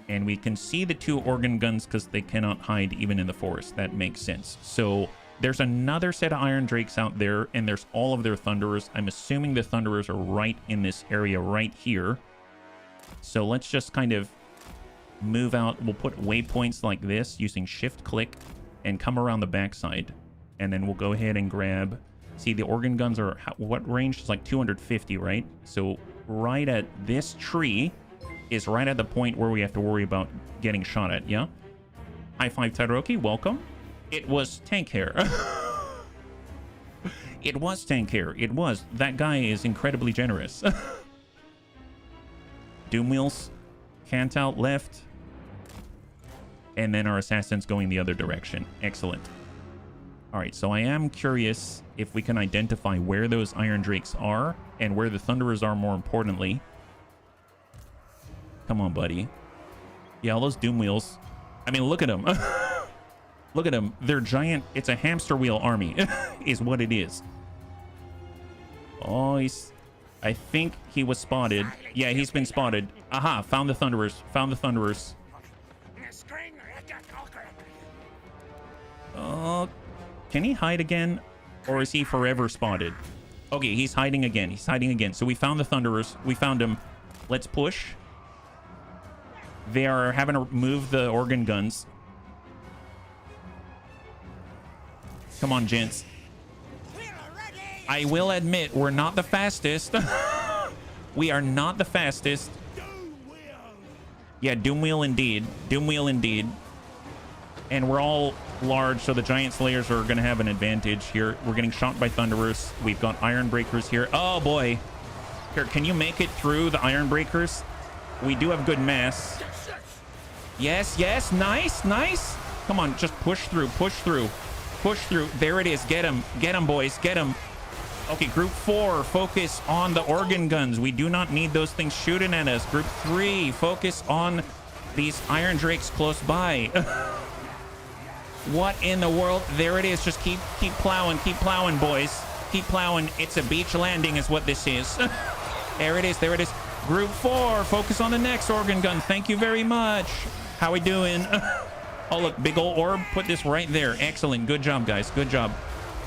And we can see the 2 organ guns because they cannot hide even in the forest. That makes sense. So there's another set of Iron Drakes out there, and there's all of their Thunderers. I'm assuming the Thunderers are right in this area right here. So let's just kind of move out. We'll put waypoints like this using shift-click and come around the backside. And then we'll go ahead and grab... See, the organ guns are... What range? It's like 250, right? So right at this tree... is right at the point where we have to worry about getting shot at, yeah? High five, Todoroki, welcome. It was tank hair. It was tank hair. It was. That guy is incredibly generous. Doomwheels, cant out left. And then our assassin's going the other direction. Excellent. All right, so I am curious if we can identify where those Iron Drakes are and where the Thunderers are, more importantly. Come on, buddy. Yeah, all those Doomwheels. I mean, look at them. Look at them. They're giant. It's a hamster wheel army, is what it is. Oh, I think he was spotted. Yeah, he's been spotted. Aha, found the Thunderers. Found the Thunderers. Can he hide again? Or is he forever spotted? Okay, he's hiding again. He's hiding again. So we found the Thunderers. We found him. Let's push. They are having to move the organ guns. Come on, gents. I will admit, we're not the fastest. We are not the fastest. Yeah, Doomwheel indeed. Doomwheel indeed. And we're all large, so the Giant Slayers are going to have an advantage here. We're getting shot by Thunderers. We've got Iron Breakers here. Oh, boy. Here, can you make it through the Iron Breakers? We do have good mass. Yes, yes. Nice, nice. Come on, just push through, push through, push through. There it is. Get him, boys. Get him. Okay, group 4, focus on the organ guns. We do not need those things shooting at us. Group 3, focus on these Iron Drakes close by. What in the world? There it is. Just keep plowing, boys. Keep plowing. It's a beach landing is what this is. There it is, there it is. Group 4, focus on the next organ gun. Thank you very much. How we doing? Oh, look, big old orb. Put this right there. Excellent. Good job, guys. Good job.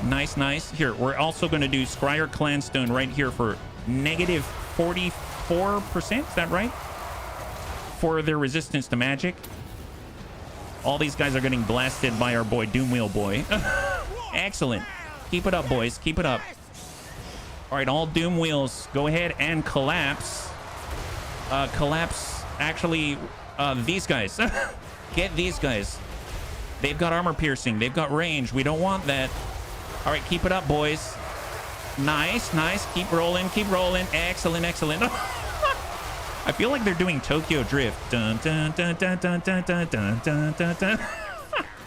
Nice, nice. Here, we're also going to do Skryre Clanstone right here for negative 44%. Is that right? For their resistance to magic. All these guys are getting blasted by our boy, Doomwheel Boy. Excellent. Keep it up, boys. Keep it up. All right, all Doomwheels, go ahead and collapse. Collapse actually, these guys. Get these guys. They've got armor piercing. They've got range. We don't want that. All right, keep it up, boys. Nice, nice. Keep rolling, keep rolling. Excellent, excellent. I feel like they're doing Tokyo Drift. Dun, dun, dun, dun, dun, dun, dun, dun, dun, dun, dun.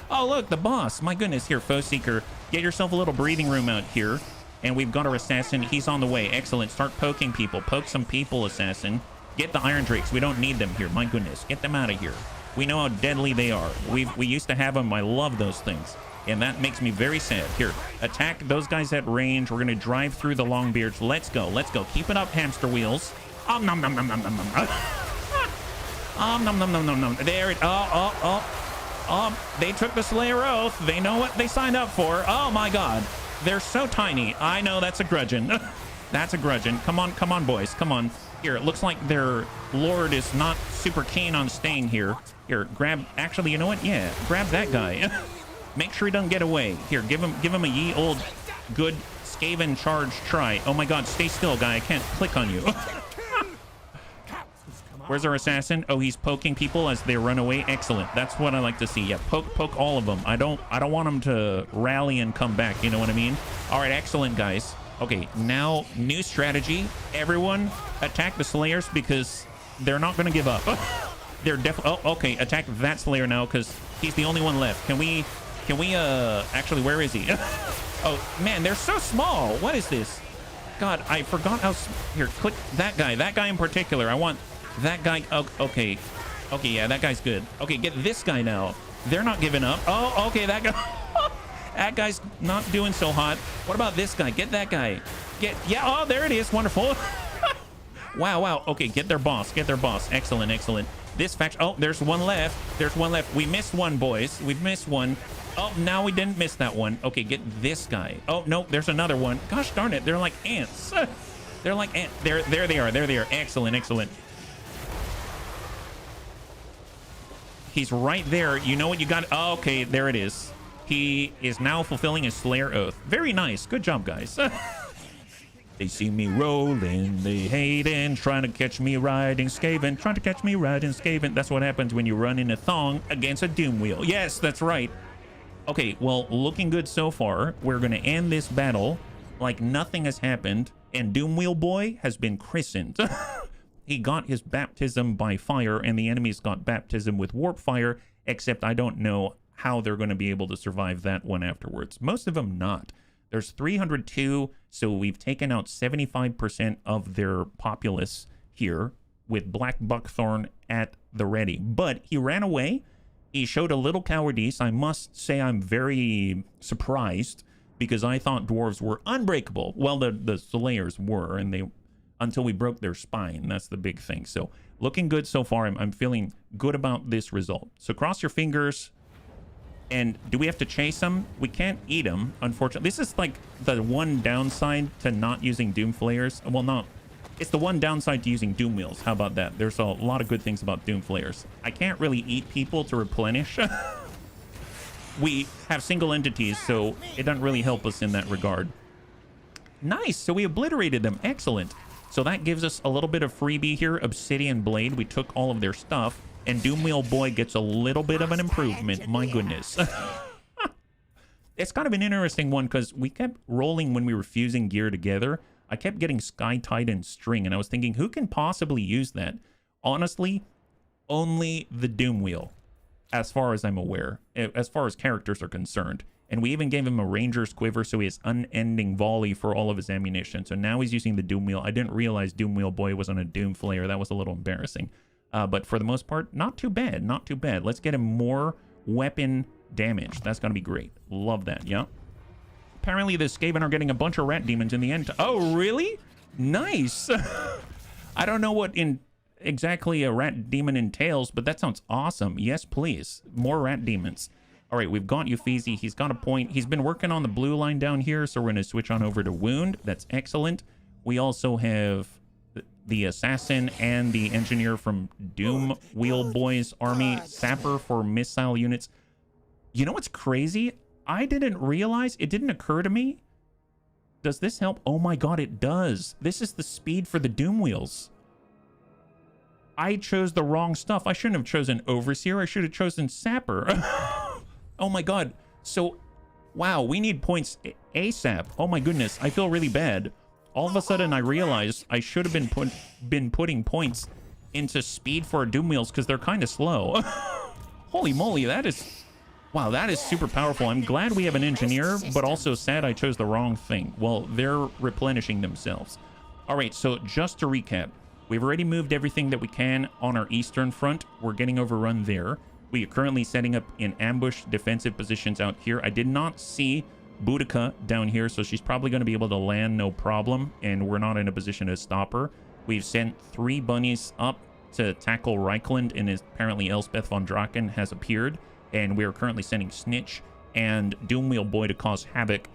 Oh, look, the boss. My goodness. Here, Foe Seeker. Get yourself a little breathing room out here. And we've got our assassin. He's on the way. Excellent. Start poking people. Poke some people, assassin. Get the Iron Drakes. We don't need them here. My goodness. Get them out of here. We know how deadly they are. We used to have them. I love those things. And that makes me very sad. Here, attack those guys at range. We're going to drive through the Longbeards. Let's go. Let's go. Keep it up, hamster wheels. Nom nom nom nom nom nom nom. Nom nom nom nom nom. There it. They took the Slayer Oath. They know what they signed up for. Oh my God. They're so tiny. I know that's a grudgeon. That's a grudgeon. Come on, boys. Come on. Here, it looks like their lord is not super keen on staying here. Here, grab. Actually, you know what? Yeah, grab that guy. Make sure he doesn't get away. Here, give him a ye old good Skaven charge try. Oh my God, stay still, guy. I can't click on you. Where's our assassin? Oh, he's poking people as they run away. Excellent. That's what I like to see. Yeah, poke all of them. I don't want them to rally and come back. You know what I mean? All right, excellent, guys. Okay, now new strategy. Everyone attack the Slayers because they're not going to give up. They're definitely. Oh, okay. Attack that Slayer now because he's the only one left. Can we? Actually, where is he? Oh man, they're so small. What is this? God, I forgot how. Here, click that guy. That guy in particular. I want that guy. Oh, okay. Okay, yeah, that guy's good. Okay, get this guy now. They're not giving up. Oh, okay, that guy. That guy's not doing so hot. What about this guy? Get that guy. Yeah, oh, there it is. Wonderful. Wow. Okay, get their boss. Excellent. This faction. Oh, there's one left. We missed one, boys. We've missed one. Oh, now we didn't miss that one. Okay, get this guy. Oh, no, there's another one. Gosh darn it. They're like ants. They're like ants. There they are. Excellent. He's right there. You know what you got? Oh, okay, there it is. He is now fulfilling his Slayer Oath. Very nice. Good job, guys. They see me rolling, they hating, trying to catch me riding Skaven. That's what happens when you run in a thong against a doom wheel. Yes, that's right. Okay, well, looking good so far. We're going to end this battle like nothing has happened, and Doom Wheel Boy has been christened. He got his baptism by fire, and the enemies got baptism with warp fire, except I don't know how they're going to be able to survive that one afterwards. Most of them not. There's 302, so we've taken out 75% of their populace here with Black Buckthorn at the ready. But he ran away. He showed a little cowardice. I must say I'm very surprised because I thought dwarves were unbreakable. Well, the Slayers were, and they until we broke their spine. That's the big thing. So looking good so far. I'm feeling good about this result. So cross your fingers. And do we have to chase them? We can't eat them, unfortunately. This is like the one downside to not using Doom Flayers. Well, not. It's the one downside to using Doom Wheels. How about that? There's a lot of good things about Doom Flayers. I can't really eat people to replenish. We have single entities, so it doesn't really help us in that regard. Nice. So we obliterated them. Excellent. So that gives us a little bit of freebie here. Obsidian Blade. We took all of their stuff. And Doomwheel Boy gets a little bit of an improvement. My goodness. It's kind of an interesting one because we kept rolling when we were fusing gear together. I kept getting Sky Titan String, and I was thinking, who can possibly use that? Honestly, only the Doomwheel, as far as I'm aware, as far as characters are concerned. And we even gave him a Ranger's Quiver, so he has unending volley for all of his ammunition. So now he's using the Doomwheel. I didn't realize Doomwheel Boy was on a Doom Flayer. That was a little embarrassing. But for the most part, not too bad. Not too bad. Let's get him more weapon damage. That's going to be great. Love that, yeah. Apparently the Skaven are getting a bunch of rat demons in the end. Oh, really? Nice. I don't know what exactly a rat demon entails, but that sounds awesome. Yes, please. More rat demons. All right, we've got Euphesi. He's got a point. He's been working on the blue line down here, so we're going to switch on over to Wound. That's excellent. We also have the assassin and the engineer from Doom Wheel Boy's army, sapper for missile units. You know what's crazy? I didn't realize, it didn't occur to me. Does this help? Oh my god, it does. This is the speed for the Doom Wheels. I chose the wrong stuff. I shouldn't have chosen overseer. I should have chosen sapper. Oh my god. So, wow, we need points ASAP. Oh my goodness, I feel really bad. All of a sudden, I realized I should have been putting points into speed for our doom wheels because they're kind of slow. Holy moly, that is... Wow, that is super powerful. I'm glad we have an engineer, but also sad I chose the wrong thing. Well, they're replenishing themselves. All right, so just to recap, we've already moved everything that we can on our eastern front. We're getting overrun there. We are currently setting up in ambush defensive positions out here. I did not see Boudica down here, so she's probably going to be able to land no problem, and we're not in a position to stop her. We've sent 3 bunnies up to tackle Reichland, and apparently Elspeth von Draken has appeared, and we are currently sending Snitch and Doomwheel Boy to cause havoc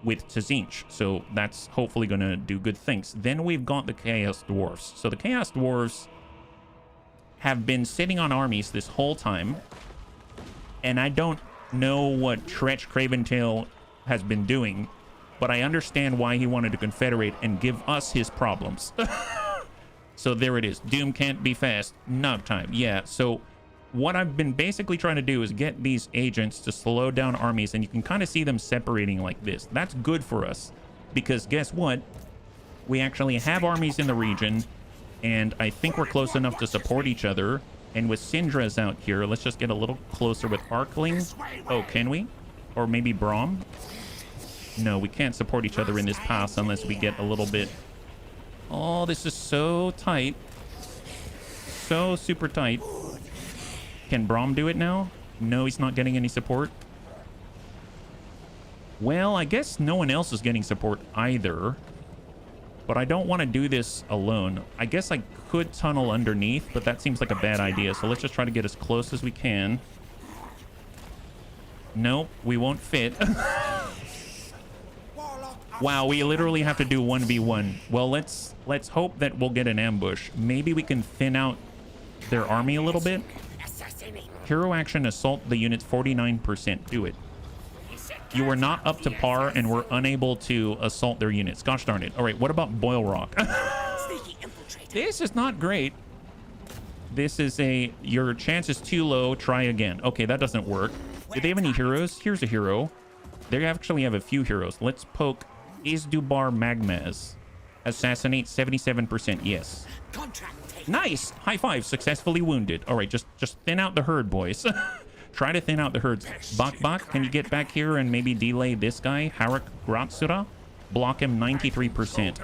with Tzinch, so that's hopefully going to do good things. Then we've got the Chaos Dwarves. So the Chaos Dwarves have been sitting on armies this whole time, and I don't know what Tretch Craventail has been doing, but I understand why he wanted to confederate and give us his problems. So there it is. Doom can't be fast. Knock time. Yeah, so what I've been basically trying to do is get these agents to slow down armies, and you can kind of see them separating like this. That's good for us, because guess what? We actually have armies in the region, and I think we're close enough to support each other. And with Syndra's out here, let's just get a little closer with Arkling. Oh, can we? Or maybe Braum? No, we can't support each other in this pass unless we get a little bit... Oh, this is so tight. So super tight. Can Braum do it now? No, he's not getting any support. Well, I guess no one else is getting support either. But I don't want to do this alone. I guess I could tunnel underneath, but that seems like a bad idea. So let's just try to get as close as we can. Nope, we won't fit. Wow, we literally have to do 1v1. Well, let's hope that we'll get an ambush. Maybe we can thin out their army a little bit. Hero action, assault the units 49%. Do it. You are not up to par and we're unable to assault their units. Gosh darn it. All right, what about Boil Rock? This is not great. This is your chance is too low. Try again. Okay, that doesn't work. Do they have any heroes? Here's a hero. They actually have a few heroes. Let's poke Isdubar Magmaz. Assassinate 77%. Yes. Nice. High five. Successfully wounded. All right, just thin out the herd, boys. Try to thin out the herds. Bak, can you get back here and maybe delay this guy? Harak Gratsura. Block him 93%.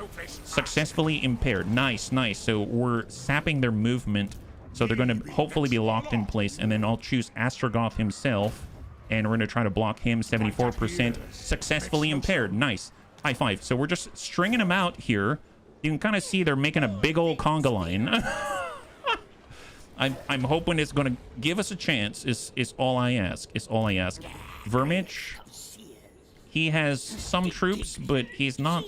Successfully impaired. Nice, nice. So we're sapping their movement. So they're going to hopefully be locked in place. And then I'll choose Astrogoth himself. And we're going to try to block him 74%. Successfully impaired. Nice. High five. So we're just stringing them out here. You can kind of see they're making a big old conga line. I'm hoping it's going to give us a chance. Is all I ask. Is all I ask. Vermich. He has some troops, but he's not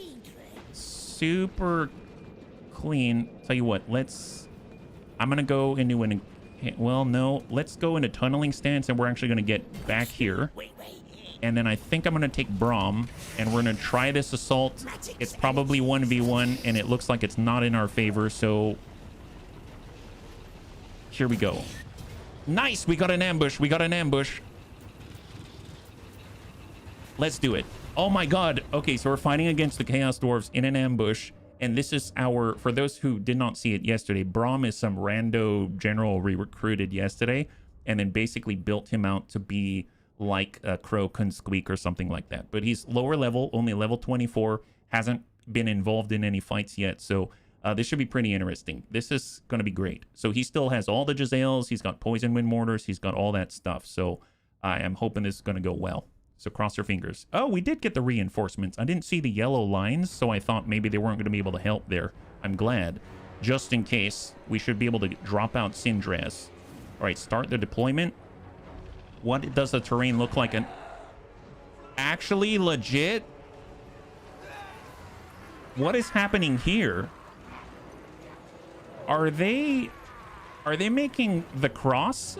super clean. Tell you what. I'm going to go into an... Well, no. Let's go into tunneling stance, and we're actually going to get back here. And then I think I'm going to take Braum, and we're going to try this assault. It's probably 1v1, and it looks like it's not in our favor, so... Here we go. Nice! We got an ambush. We got an ambush. Let's do it. Oh my god. Okay, so we're fighting against the Chaos Dwarves in an ambush. And this is our... For those who did not see it yesterday, Braum is some rando general we recruited yesterday. And then basically built him out to be like a Crow Kunsqueak or something like that. But he's lower level, only level 24. Hasn't been involved in any fights yet. So... this should be pretty interesting. This is going to be great. So he still has all the Giselles. He's got Poison Wind Mortars. He's got all that stuff. So I am hoping this is going to go well. So cross your fingers. Oh, we did get the reinforcements. I didn't see the yellow lines, so I thought maybe they weren't going to be able to help there. I'm glad. Just in case, we should be able to drop out Syndras. All right, start the deployment. What does the terrain look like? Actually, legit? What is happening here? Are they making the cross?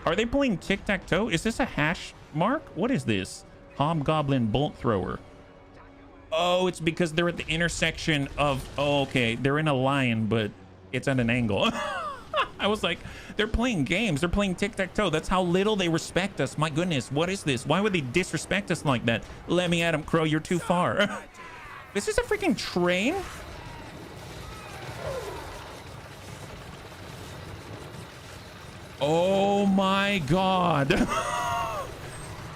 Are they playing tic-tac-toe? Is this a hash mark? What is this? Hobgoblin bolt thrower. Oh, it's because they're at the intersection of... Oh, okay. They're in a line, but it's at an angle. I was like, they're playing games. They're playing tic-tac-toe. That's how little they respect us. My goodness, what is this? Why would they disrespect us like that? Let me at him, Crow. You're too far. This is a freaking train? Oh my god.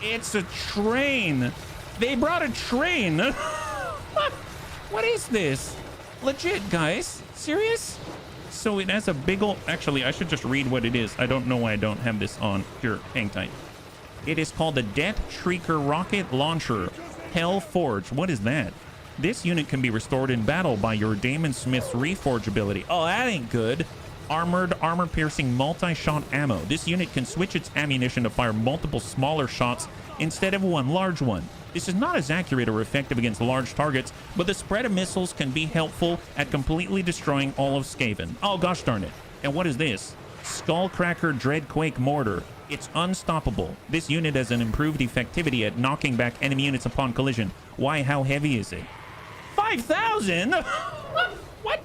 It's a train. They brought a train. What is this? Legit, guys. Serious? So it has a big old... Actually, I should just read what it is. I don't know why I don't have this on. Here, hang tight. It is called the Death Shrieker Rocket Launcher Hell Forge. What is that? This unit can be restored in battle by your Damon Smith's Reforge ability. Oh, that ain't good. Armored, armor-piercing, multi-shot ammo. This unit can switch its ammunition to fire multiple smaller shots instead of one large one. This is not as accurate or effective against large targets, but the spread of missiles can be helpful at completely destroying all of Skaven. Oh, gosh darn it. And what is this? Skullcracker Dreadquake Mortar. It's unstoppable. This unit has an improved effectivity at knocking back enemy units upon collision. Why? How heavy is it? 5,000? What?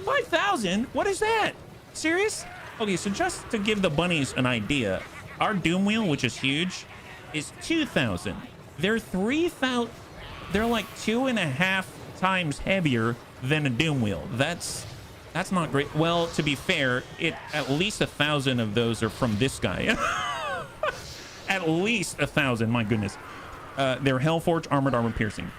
5,000? What is that? Serious? Okay, so just to give the bunnies an idea, our Doom Wheel, which is huge, is 2,000. They're 3,000. They're like 2.5 times heavier than a Doom Wheel. That's not great. Well, to be fair, at least 1,000 of those are from this guy. At least 1,000. My goodness. They're Hellforge, armored, armor piercing.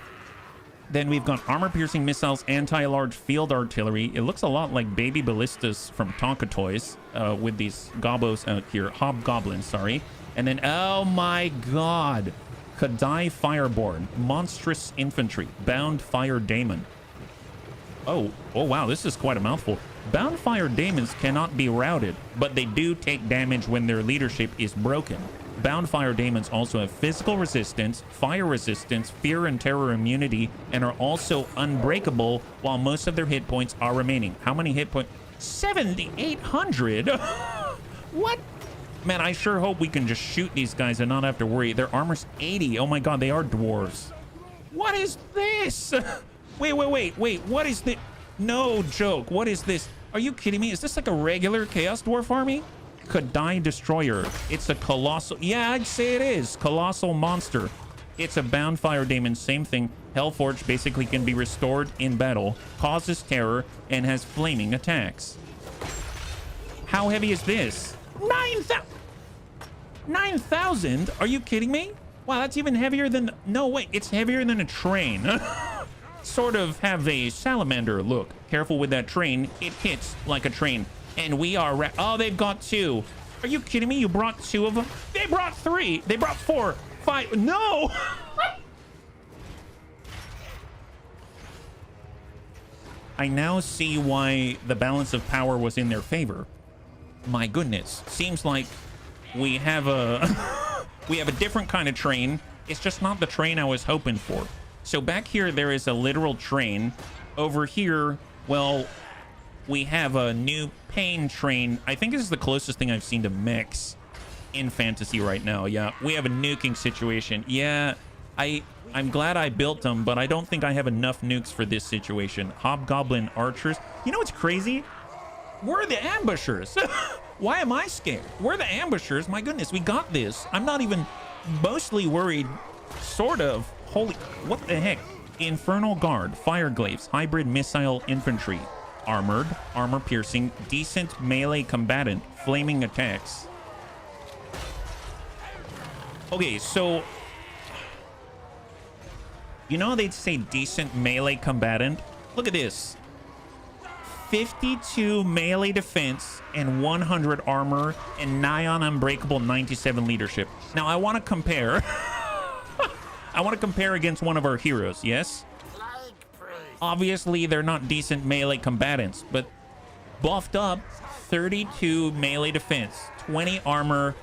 Then we've got armor-piercing missiles, anti-large field artillery. It looks a lot like baby ballistas from Tonka Toys with these gobos out here. Hobgoblins, sorry. And then, oh my god. Kadai Fireborn. Monstrous Infantry. Bound Fire Daemon. Oh wow, this is quite a mouthful. Bound Fire Daemons cannot be routed, but they do take damage when their leadership is broken. Bound Fire Daemons also have physical resistance, fire resistance, fear and terror immunity, and are also unbreakable while most of their hit points are remaining. How many hit points? 7,800? What? Man, I sure hope we can just shoot these guys and not have to worry. Their armor's 80. Oh my god, they are dwarves. What is this? Wait. What is this? No joke. What is this? Are you kidding me? Is this like a regular Chaos Dwarf army? Kadai Destroyer. It's a colossal... Yeah, I'd say it is. Colossal monster. It's a Bound Fire Daemon. Same thing. Hellforge basically can be restored in battle, causes terror, and has flaming attacks. How heavy is this? 9,000! 9,000? Are you kidding me? Wow, that's even heavier than... No, wait. It's heavier than a train. Sort of have a salamander look. Careful with that train. It hits like a train. And we are... Oh, they've got 2. Are you kidding me? You brought 2 of them? They brought 3. They brought 4, 5. No! I now see why the balance of power was in their favor. My goodness. Seems like we have a... we have a different kind of train. It's just not the train I was hoping for. So back here, there is a literal train. Over here, well... we have a new pain train. I think this is the closest thing I've seen to mechs in fantasy right now. Yeah, we have a nuking situation. Yeah, I'm glad I built them, but I don't think I have enough nukes for this situation. Hobgoblin archers. You know what's crazy? We're the ambushers. Why am I scared? We're the ambushers. My goodness, we got this. I'm not even mostly worried. Sort of. Holy, what the heck? Infernal Guard, Fire Glaives, Hybrid Missile Infantry. Armored, armor piercing, decent melee combatant, flaming attacks. Okay, so you know they'd say decent melee combatant? Look at this. 52 melee defense and 100 armor and nigh on unbreakable 97 leadership. Now I want to compare. I want to compare against one of our heroes, yes? Obviously, they're not decent melee combatants, but buffed up, 32 melee defense, 20 armor.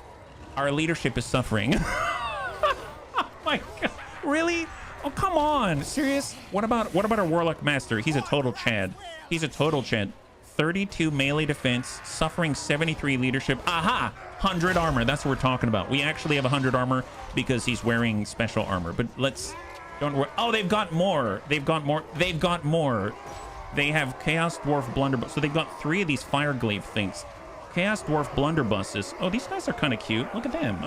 Our leadership is suffering. Oh my god. Really? Oh, come on. Serious? What about our Warlock Master? He's a total Chad. He's a total Chad. 32 melee defense, suffering 73 leadership. Aha! 100 armor. That's what we're talking about. We actually have 100 armor because he's wearing special armor. But let's... Don't worry. Oh, they've got more. They've got more. They've got more. They have Chaos Dwarf Blunderbuss. So they've got 3 of these Fire Glaive things. Chaos Dwarf blunderbusses. Oh, these guys are kind of cute. Look at them.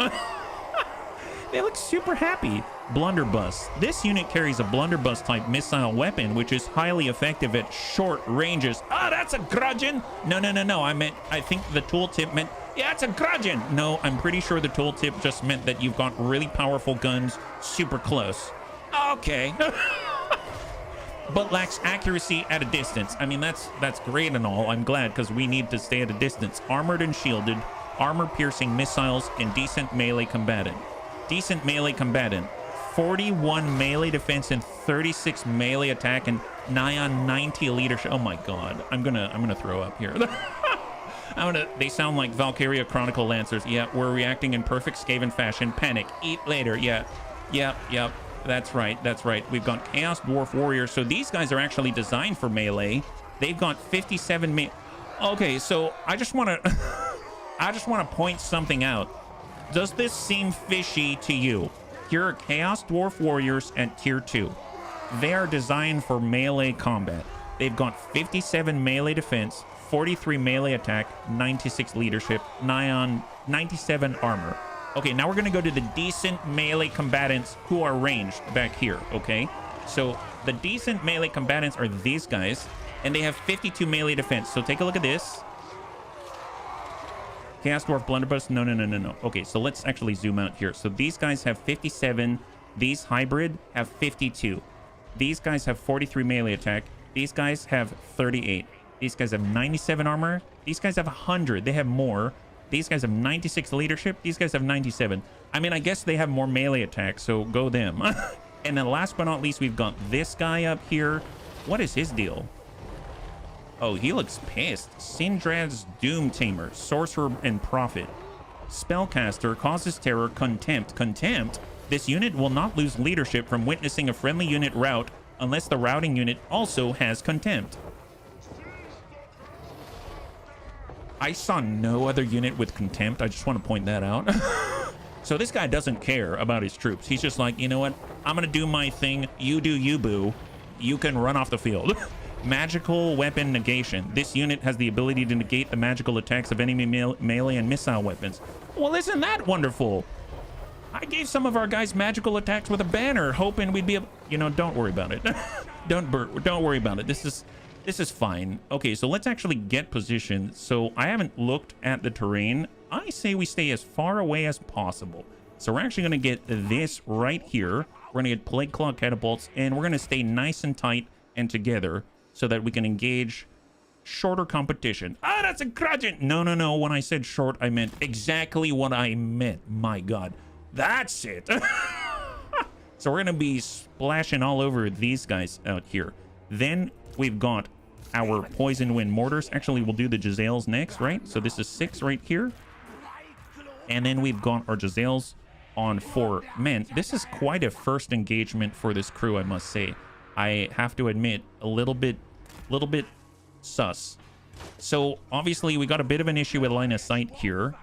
They look super happy. Blunderbuss. This unit carries a blunderbuss type missile weapon, which is highly effective at short ranges. Ah, that's a grudgeon. No. I think the tooltip meant, yeah, it's a grudgeon. No, I'm pretty sure the tooltip just meant that you've got really powerful guns super close. Okay. But lacks accuracy at a distance. I mean, that's great and all. I'm glad, because we need to stay at a distance. Armored and shielded, armor-piercing missiles, and decent melee combatant. Decent melee combatant. 41 melee defense and 36 melee attack and nigh on 90 leadership. Oh my god. I'm gonna throw up here. They sound like Valkyria Chronicle Lancers. Yeah, we're reacting in perfect Skaven fashion. Panic. Eat later. Yeah. Yep. That's right. We've got Chaos Dwarf Warriors. So these guys are actually designed for melee. They've got 57 Okay, so I just want to point something out. Does this seem fishy to you? Here are Chaos Dwarf Warriors at tier 2. They are designed for melee combat. They've got 57 melee defense, 43 melee attack, 96 leadership, nigh on 97 armor. Okay, now we're going to go to the decent melee combatants who are ranged back here, okay? So the decent melee combatants are these guys, and they have 52 melee defense. So take a look at this. Chaos Dwarf Blunderbuss. No. Okay, so let's actually zoom out here. So these guys have 57. These hybrid have 52. These guys have 43 melee attack. These guys have 38. These guys have 97 armor. These guys have 100. They have more. These guys have 96 leadership. These guys have 97. I mean, I guess they have more melee attack, so go them. And then last but not least, we've got this guy up here. What is his deal? Oh, he looks pissed. Sindrad's Doom Tamer, Sorcerer and Prophet. Spellcaster, causes terror, contempt. Contempt? This unit will not lose leadership from witnessing a friendly unit rout unless the routing unit also has contempt. I saw no other unit with contempt. I just want to point that out. So this guy doesn't care about his troops. He's just like, you know what? I'm going to do my thing. You do you, boo. You can run off the field. Magical weapon negation. This unit has the ability to negate the magical attacks of enemy melee and missile weapons. Well, isn't that wonderful? I gave some of our guys magical attacks with a banner, hoping we'd be able... You know, don't worry about it. Don't worry about it. This is fine. Okay, so let's actually get positioned. So I haven't looked at the terrain. I say we stay as far away as possible. So we're actually going to get this right here. We're going to get Plague Claw catapults, and we're going to stay nice and tight and together so that we can engage shorter competition. Ah, that's a grudgeon. No. When I said short, I meant exactly what I meant. My God. That's it. So we're going to be splashing all over these guys out here. Then we've got our Poison Wind Mortars. Actually, we'll do the Jezzails next, right? So this is 6 right here. And then we've got our Jezzails on 4. Man, this is quite a first engagement for this crew, I must say. I have to admit, a little bit sus. So obviously we got a bit of an issue with line of sight here.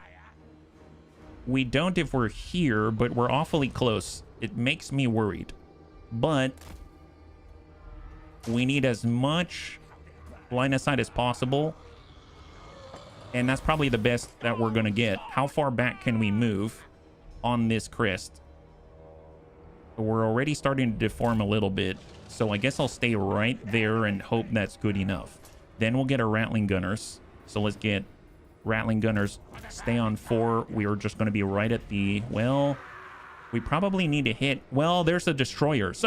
We don't if we're here, but we're awfully close. It makes me worried. But we need as much line of sight as possible. And that's probably the best that we're going to get. How far back can we move on this crest? We're already starting to deform a little bit. So I guess I'll stay right there and hope that's good enough. Then we'll get our Rattling Gunners. So let's get Rattling Gunners. Stay on 4. We are just going to be right at the... Well, we probably need to hit... Well, there's the Destroyers.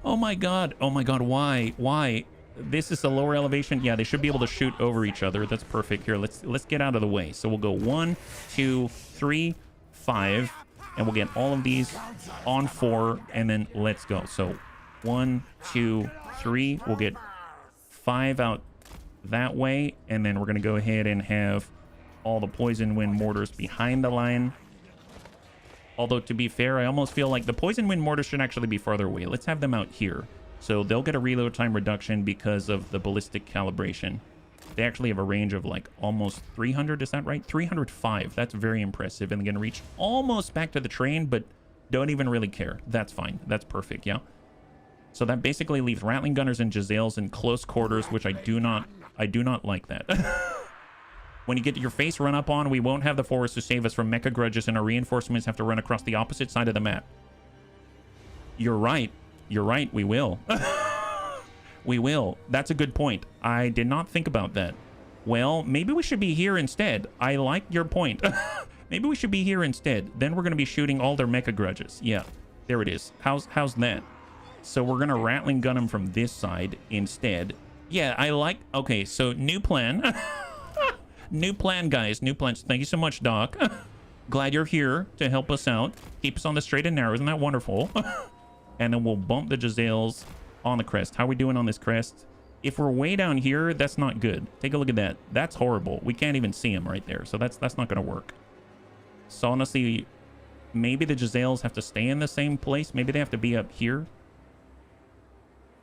Oh my God. Oh my God. Why? This is a lower elevation. Yeah, they should be able to shoot over each other. That's perfect. Here, let's get out of the way. So we'll go 1, 2, 3, 5, and we'll get all of these on 4, and then let's go. So 1, 2, 3. We'll get 5 out that way, and then we're going to go ahead and have all the Poison Wind Mortars behind the line. Although, to be fair, I almost feel like the Poison Wind Mortars should actually be farther away. Let's have them out here. So they'll get a reload time reduction because of the ballistic calibration. They actually have a range of like almost 300, is that right? 305. That's very impressive. And they're going to reach almost back to the train, but don't even really care. That's fine. That's perfect, yeah. So that basically leaves Rattling Gunners and Jezzails in close quarters, which I do not like that. When you get your face run up on, we won't have the forest to save us from mecha grudges, and our reinforcements have to run across the opposite side of the map. You're right. You're right. We will. We will. That's a good point. I did not think about that. Well, maybe we should be here instead. I like your point. Maybe we should be here instead. Then we're going to be shooting all their mecha grudges. Yeah, there it is. How's that? So we're going to rattling gun them from this side instead. Yeah, I like... Okay, so new plan. New plan, guys. New plans. Thank you so much, Doc. Glad you're here to help us out. Keep us on the straight and narrow. Isn't that wonderful? And then we'll bump the Giselles on the crest. How are we doing on this crest? If we're way down here, that's not good. Take a look at that. That's horrible. We can't even see him right there. So that's not going to work. So honestly, maybe the Giselles have to stay in the same place. Maybe they have to be up here.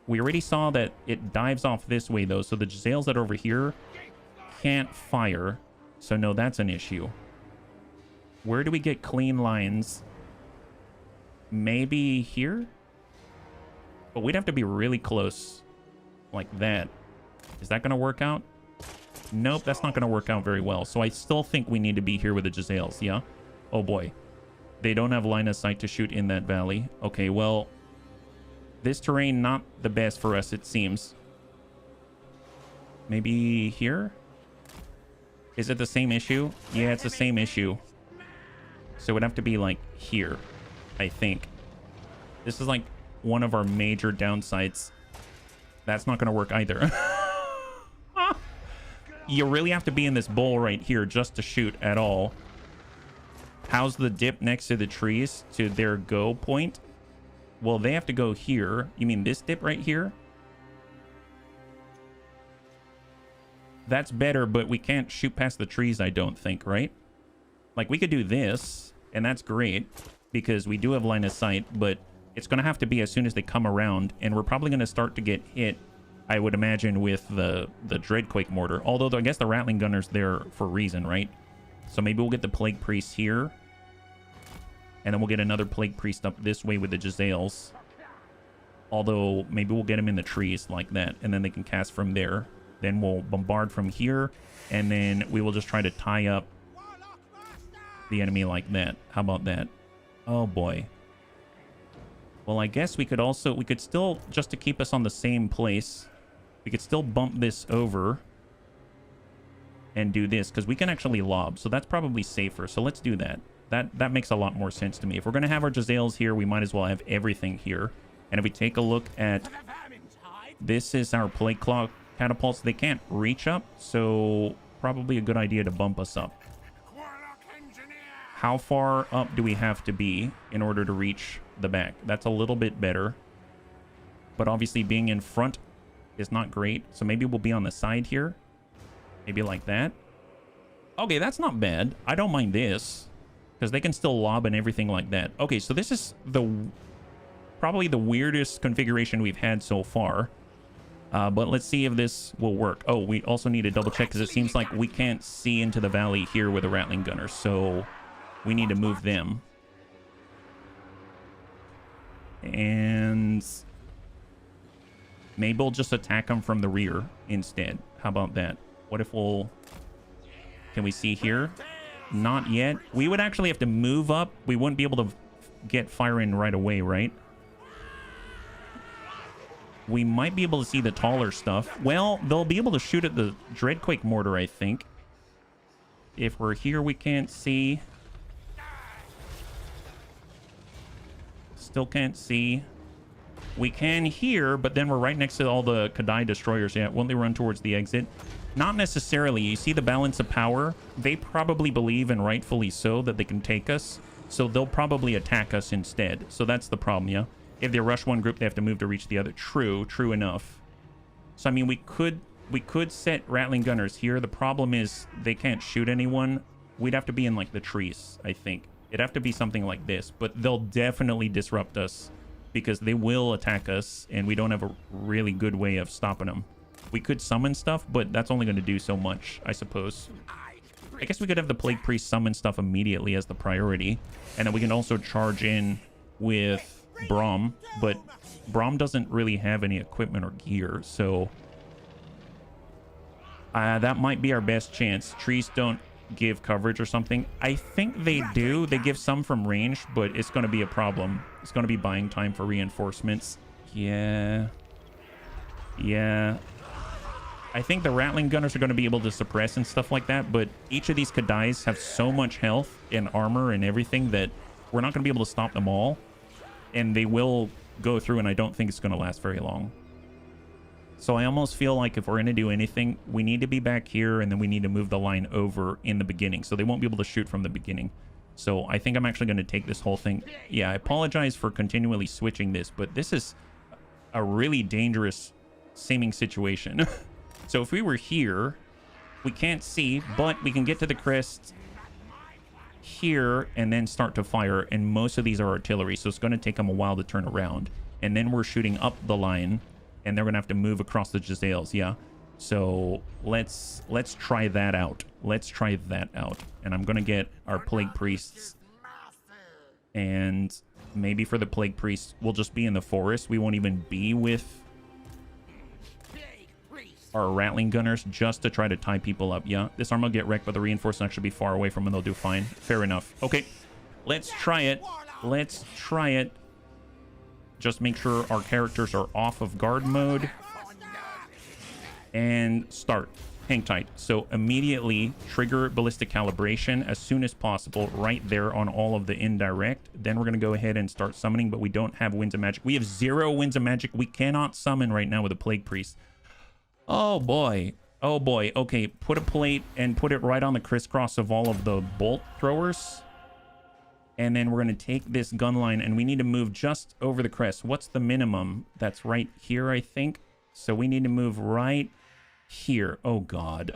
We already saw that it dives off this way, though. So the Giselles that are over here can't fire. So no, that's an issue. Where do we get clean lines? Maybe here? But we'd have to be really close like that. Is that going to work out? Nope, that's not going to work out very well. So I still think we need to be here with the Giselles, yeah? Oh boy. They don't have line of sight to shoot in that valley. Okay, well, this terrain not the best for us, it seems. Maybe here? Is it the same issue? Yeah, it's the same issue. So it would have to be like here, I think. This is like one of our major downsides. That's not going to work either. You really have to be in this bowl right here just to shoot at all. How's the dip next to the trees to their go point? Well, they have to go here. You mean this dip right here? That's better, but we can't shoot past the trees, I don't think, right? Like, we could do this, and that's great, because we do have line of sight, but it's going to have to be as soon as they come around, and we're probably going to start to get hit, I would imagine, with the Dreadquake mortar. Although, I guess the Rattling Gunner's there for a reason, right? So maybe we'll get the Plague Priest here, and then we'll get another Plague Priest up this way with the Giselles. Although, maybe we'll get them in the trees like that, and then they can cast from there. Then we'll bombard from here, and then we will just try to tie up the enemy like that. How about that? Oh boy. Well, I guess we could still, just to keep us on the same place, we could still bump this over and do this, because we can actually lob, so that's probably safer. So let's do that. That makes a lot more sense to me. If we're going to have our Giselles here, we might as well have everything here. And if we take a look at... This is our Plague Claw catapults. They can't reach up, so probably a good idea to bump us up. How far up do we have to be in order to reach the back? That's a little bit better. But obviously being in front is not great. So maybe we'll be on the side here. Maybe like that. Okay, that's not bad. I don't mind this, because they can still lob and everything like that. Okay, so this is probably the weirdest configuration we've had so far. But let's see if this will work. Oh, we also need to double check, because it seems like we can't see into the valley here with a Rattling Gunner. So we need to move them. And maybe we'll just attack them from the rear instead. How about that? What if we'll... Can we see here? Not yet. We would actually have to move up. We wouldn't be able to get fire in right away, right? We might be able to see the taller stuff. Well, they'll be able to shoot at the Dreadquake mortar, I think. If we're here, we can't see. Still can't see. We can here, but then we're right next to all the Kadai destroyers. Yeah, won't they run towards the exit? Not necessarily. You see the balance of power? They probably believe, and rightfully so, that they can take us. So they'll probably attack us instead. So that's the problem, yeah? If they rush one group, they have to move to reach the other. True enough. So, I mean, we could set Rattling Gunners here. The problem is they can't shoot anyone. We'd have to be in, like, the trees, I think. It'd have to be something like this. But they'll definitely disrupt us, because they will attack us, and we don't have a really good way of stopping them. We could summon stuff, but that's only going to do so much, I suppose. I guess we could have the Plague Priest summon stuff immediately as the priority. And then we can also charge in with Braum, but Braum doesn't really have any equipment or gear, so That might be our best chance. Trees don't give coverage or something. I think they do. They give some from range, but it's going to be a problem. It's going to be buying time for reinforcements. Yeah. I think the rattling gunners are going to be able to suppress and stuff like that, but each of these Kadais have so much health and armor and everything that we're not going to be able to stop them all. And they will go through, and I don't think it's going to last very long. So I almost feel like if we're going to do anything, we need to be back here, and then we need to move the line over in the beginning. So they won't be able to shoot from the beginning. So I think I'm actually going to take this whole thing. Yeah, I apologize for continually switching this, but this is a really dangerous seeming situation. So if we were here, we can't see, but we can get to the crest here and then start to fire. And most of these are artillery, so it's going to take them a while to turn around. And then we're shooting up the line, and they're going to have to move across the Giselles, yeah. So let's try that out. Let's try that out. And I'm going to get our Plague Priests. And maybe for the Plague Priests, we'll just be in the forest. We won't even be with our Rattling Gunners just to try to tie people up. Yeah, this arm will get wrecked, but the reinforcements should be far away from them. They'll do fine. Fair enough. Okay, let's try it. Let's try it. Just make sure our characters are off of guard mode. And start. Hang tight. So immediately trigger ballistic calibration as soon as possible right there on all of the indirect. Then we're going to go ahead and start summoning, but we don't have Winds of Magic. We have 0 Winds of Magic. We cannot summon right now with a Plague Priest. Oh boy. Oh boy. Okay, put a plate and put it right on the crisscross of all of the bolt throwers. And then we're going to take this gun line, and we need to move just over the crest. What's the minimum? That's right here, I think. So we need to move right here. Oh god.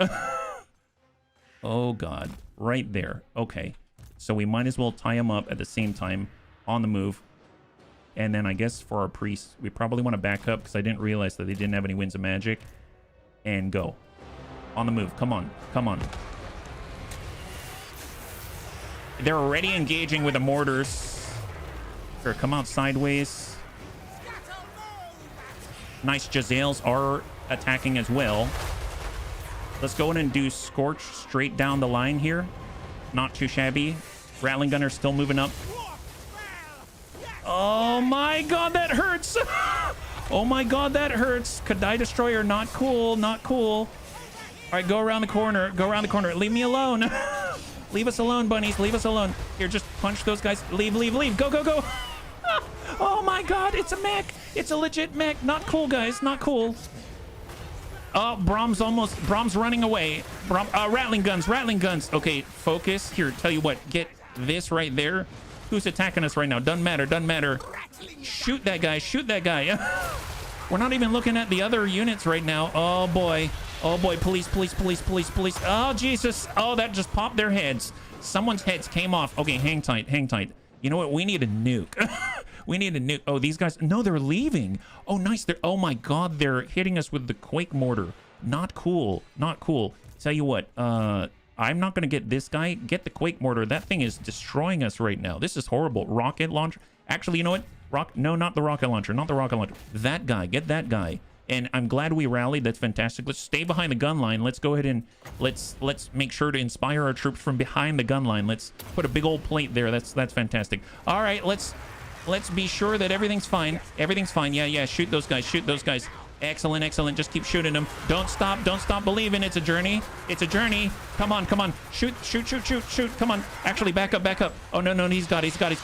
Oh god. Right there. Okay. So we might as well tie them up at the same time on the move. And then I guess for our priests, we probably want to back up because I didn't realize that they didn't have any Winds of Magic. And go. On the move. Come on. Come on. They're already engaging with the mortars. Sure, come out sideways. Nice. Giselles are attacking as well. Let's go in and do Scorch straight down the line here. Not too shabby. Rattling Gunner still moving up. Oh my god, that hurts. Oh my god, that hurts. Kadai Destroyer, not cool, not cool. All right, go around the corner. Go around the corner. Leave me alone. Leave us alone, bunnies. Leave us alone. Here, just punch those guys. Leave, leave, leave. Go, go, go. Oh my god, it's a mech. It's a legit mech. Not cool, guys. Not cool. Oh, Brom's running away. Rattling guns, rattling guns. Okay, focus. Here, tell you what. Get this right there. Who's attacking us right now? Doesn't matter, doesn't matter. Shoot that guy, shoot that guy. We're not even looking at the other units right now. Oh boy. Oh boy, police, police, police, police, police. Oh, Jesus. Oh, that just popped their heads. Someone's heads came off. Okay, hang tight, hang tight. You know what? We need a nuke. We need a nuke. Oh, these guys. No, they're leaving. Oh, nice. Oh my god, they're hitting us with the Quake Mortar. Not cool. Not cool. Tell you what, I'm not going to get this guy. Get the Quake Mortar. That thing is destroying us right now. This is horrible. Rocket launcher. Actually, you know what? No, not the rocket launcher. Not the rocket launcher. That guy. Get that guy. And I'm glad we rallied. That's fantastic. Let's stay behind the gun line. Let's go ahead and let's make sure to inspire our troops from behind the gun line. Let's put a big old plate there. That's fantastic. All right, let's be sure that everything's fine. Everything's fine. Yeah. Shoot those guys. Shoot those guys. Excellent, excellent. Just keep shooting them. Don't stop. Don't stop believing. It's a journey. It's a journey. Come on, come on. Shoot, shoot, shoot, shoot, shoot. Come on. Actually, back up, back up. Oh, no. He's got it. He's got it.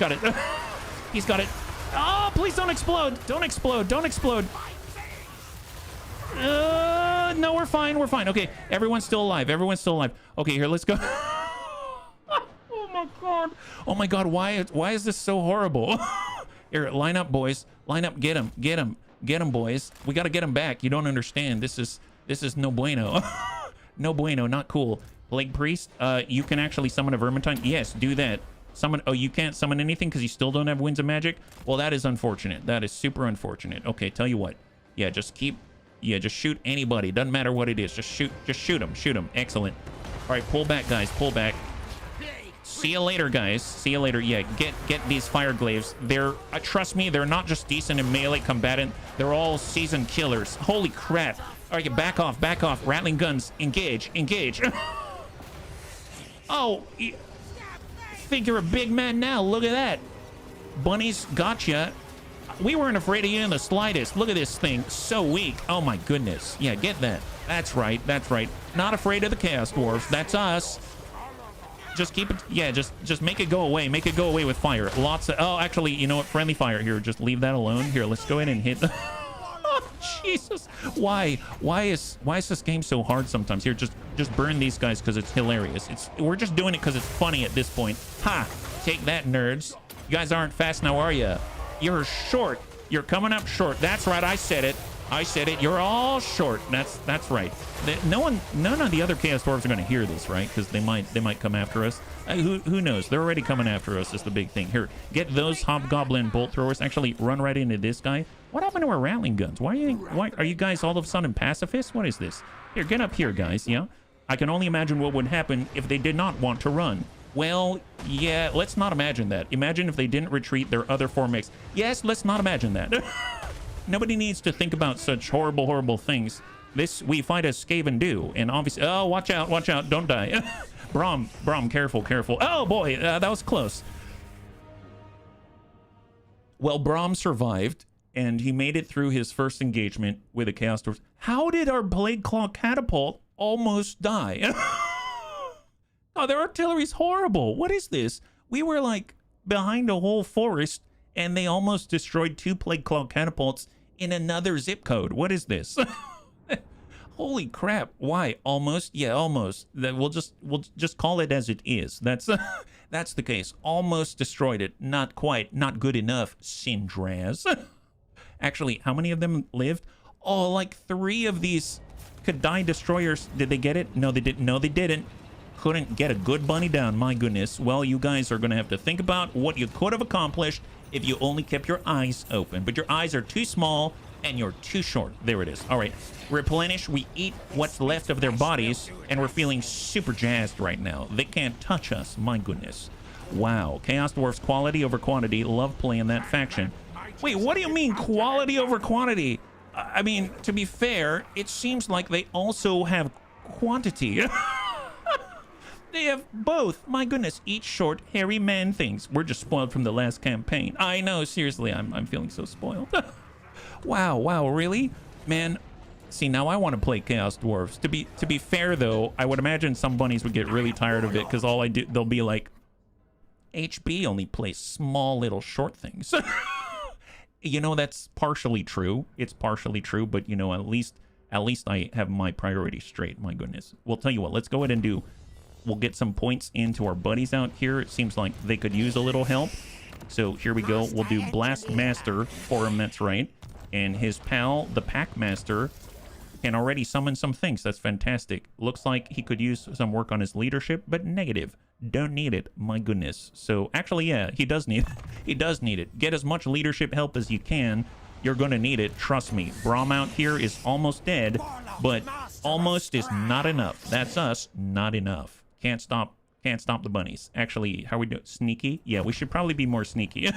He's got it. Oh, please don't explode. Don't explode. Don't explode. No, we're fine. We're fine. Okay, everyone's still alive. Everyone's still alive. Okay, here, let's go. Oh my god. Oh my god, why is this so horrible? Here, line up, boys. Line up. Get him. Get him. Get him, boys. We got to get him back. You don't understand. This is no bueno. No bueno. Not cool. Plague Priest, you can actually summon a Vermintide. Yes, do that. Summon. Oh, you can't summon anything because you still don't have Winds of Magic? Well, that is unfortunate. That is super unfortunate. Okay, tell you what. Yeah, just shoot anybody. Doesn't matter what it is. Just shoot them. Shoot them. Excellent. All right, pull back, guys. Pull back. See you later, guys. See you later. Yeah, get these fire glaives. They're trust me, they're not just decent in melee combatant. They're all seasoned killers. Holy crap! All right, back off, back off. Rattling guns, engage, engage. Oh, think you're a big man now. Look at that. Bunnies, gotcha. We weren't afraid of you in the slightest. Look at this thing, so weak. Oh my goodness. Yeah, get that. That's right, that's right. Not afraid of the Chaos Dwarves. That's us. Just keep it, yeah, just make it go away. Make it go away with fire. Lots of, oh, actually, you know what? Friendly fire here. Just leave that alone. Here, let's go ahead and hit the, oh, Jesus. Why is this game so hard sometimes? Here, just burn these guys because it's hilarious. We're just doing it because it's funny at this point. Ha! Take that, nerds. You guys aren't fast now, are you? You're short. You're coming up short. That's right. I said it. I said it. You're all short. That's right. None of the other Chaos Dwarves are going to hear this, right? Because they might come after us. Who knows? They're already coming after us. Is the big thing. Here, get those hobgoblin bolt throwers. Actually, run right into this guy. What happened to our rattling guns? Why are you guys all of a sudden pacifists? What is this? Here, get up here, guys. Yeah, I can only imagine what would happen if they did not want to run. Well, yeah, let's not imagine that. Imagine if they didn't retreat their other four mix. Yes, let's not imagine that. Nobody needs to think about such horrible, horrible things. This we fight as Skaven do, and obviously, oh, watch out, don't die. Brom, careful, careful. Oh boy, that was close. Well, Brom survived, and he made it through his first engagement with the Chaos Dwarves. How did our Blade Claw catapult almost die? Oh, their artillery's horrible. What is this? We were like behind a whole forest, and they almost destroyed 2 Plague Claw catapults in another zip code. What is this? Holy crap! Why almost? Yeah, almost. That we'll just call it as it is. That's that's the case. Almost destroyed it. Not quite. Not good enough. Sindraz. Actually, how many of them lived? Oh, like 3 of these Kadai destroyers. Did they get it? No, they didn't. No, they didn't. Couldn't get a good bunny down. My goodness. Well, you guys are gonna have to think about what you could have accomplished if you only kept your eyes open. But your eyes are too small and you're too short. There it is. All right, replenish. We eat what's left of their bodies, and we're feeling super jazzed right now. They can't touch us. My goodness. Wow. Chaos Dwarves quality over quantity. Love playing that faction. Wait, what do you mean quality over quantity? I mean, to be fair, it seems like they also have quantity. They have both. My goodness, each short, hairy man things. We're just spoiled from the last campaign. I know, seriously, I'm feeling so spoiled. Wow, really? Man, see, now I want to play Chaos Dwarves. To be fair, though, I would imagine some bunnies would get really tired of it, because they'll be like, HB only plays small little short things. You know, that's partially true. It's partially true, but, you know, at least I have my priorities straight. My goodness. We'll tell you what, let's go ahead and do... We'll get some points into our buddies out here. It seems like they could use a little help. So here we go. We'll do Blast Master for him. That's right. And his pal, the Pack Master, can already summon some things. That's fantastic. Looks like he could use some work on his leadership, but negative. Don't need it. My goodness. So actually, yeah, he does need it. He does need it. Get as much leadership help as you can. You're going to need it. Trust me. Brom out here is almost dead, but almost is not enough. That's us. Not enough. Can't stop the bunnies. Actually, how are we doing? Sneaky? Yeah, we should probably be more sneaky.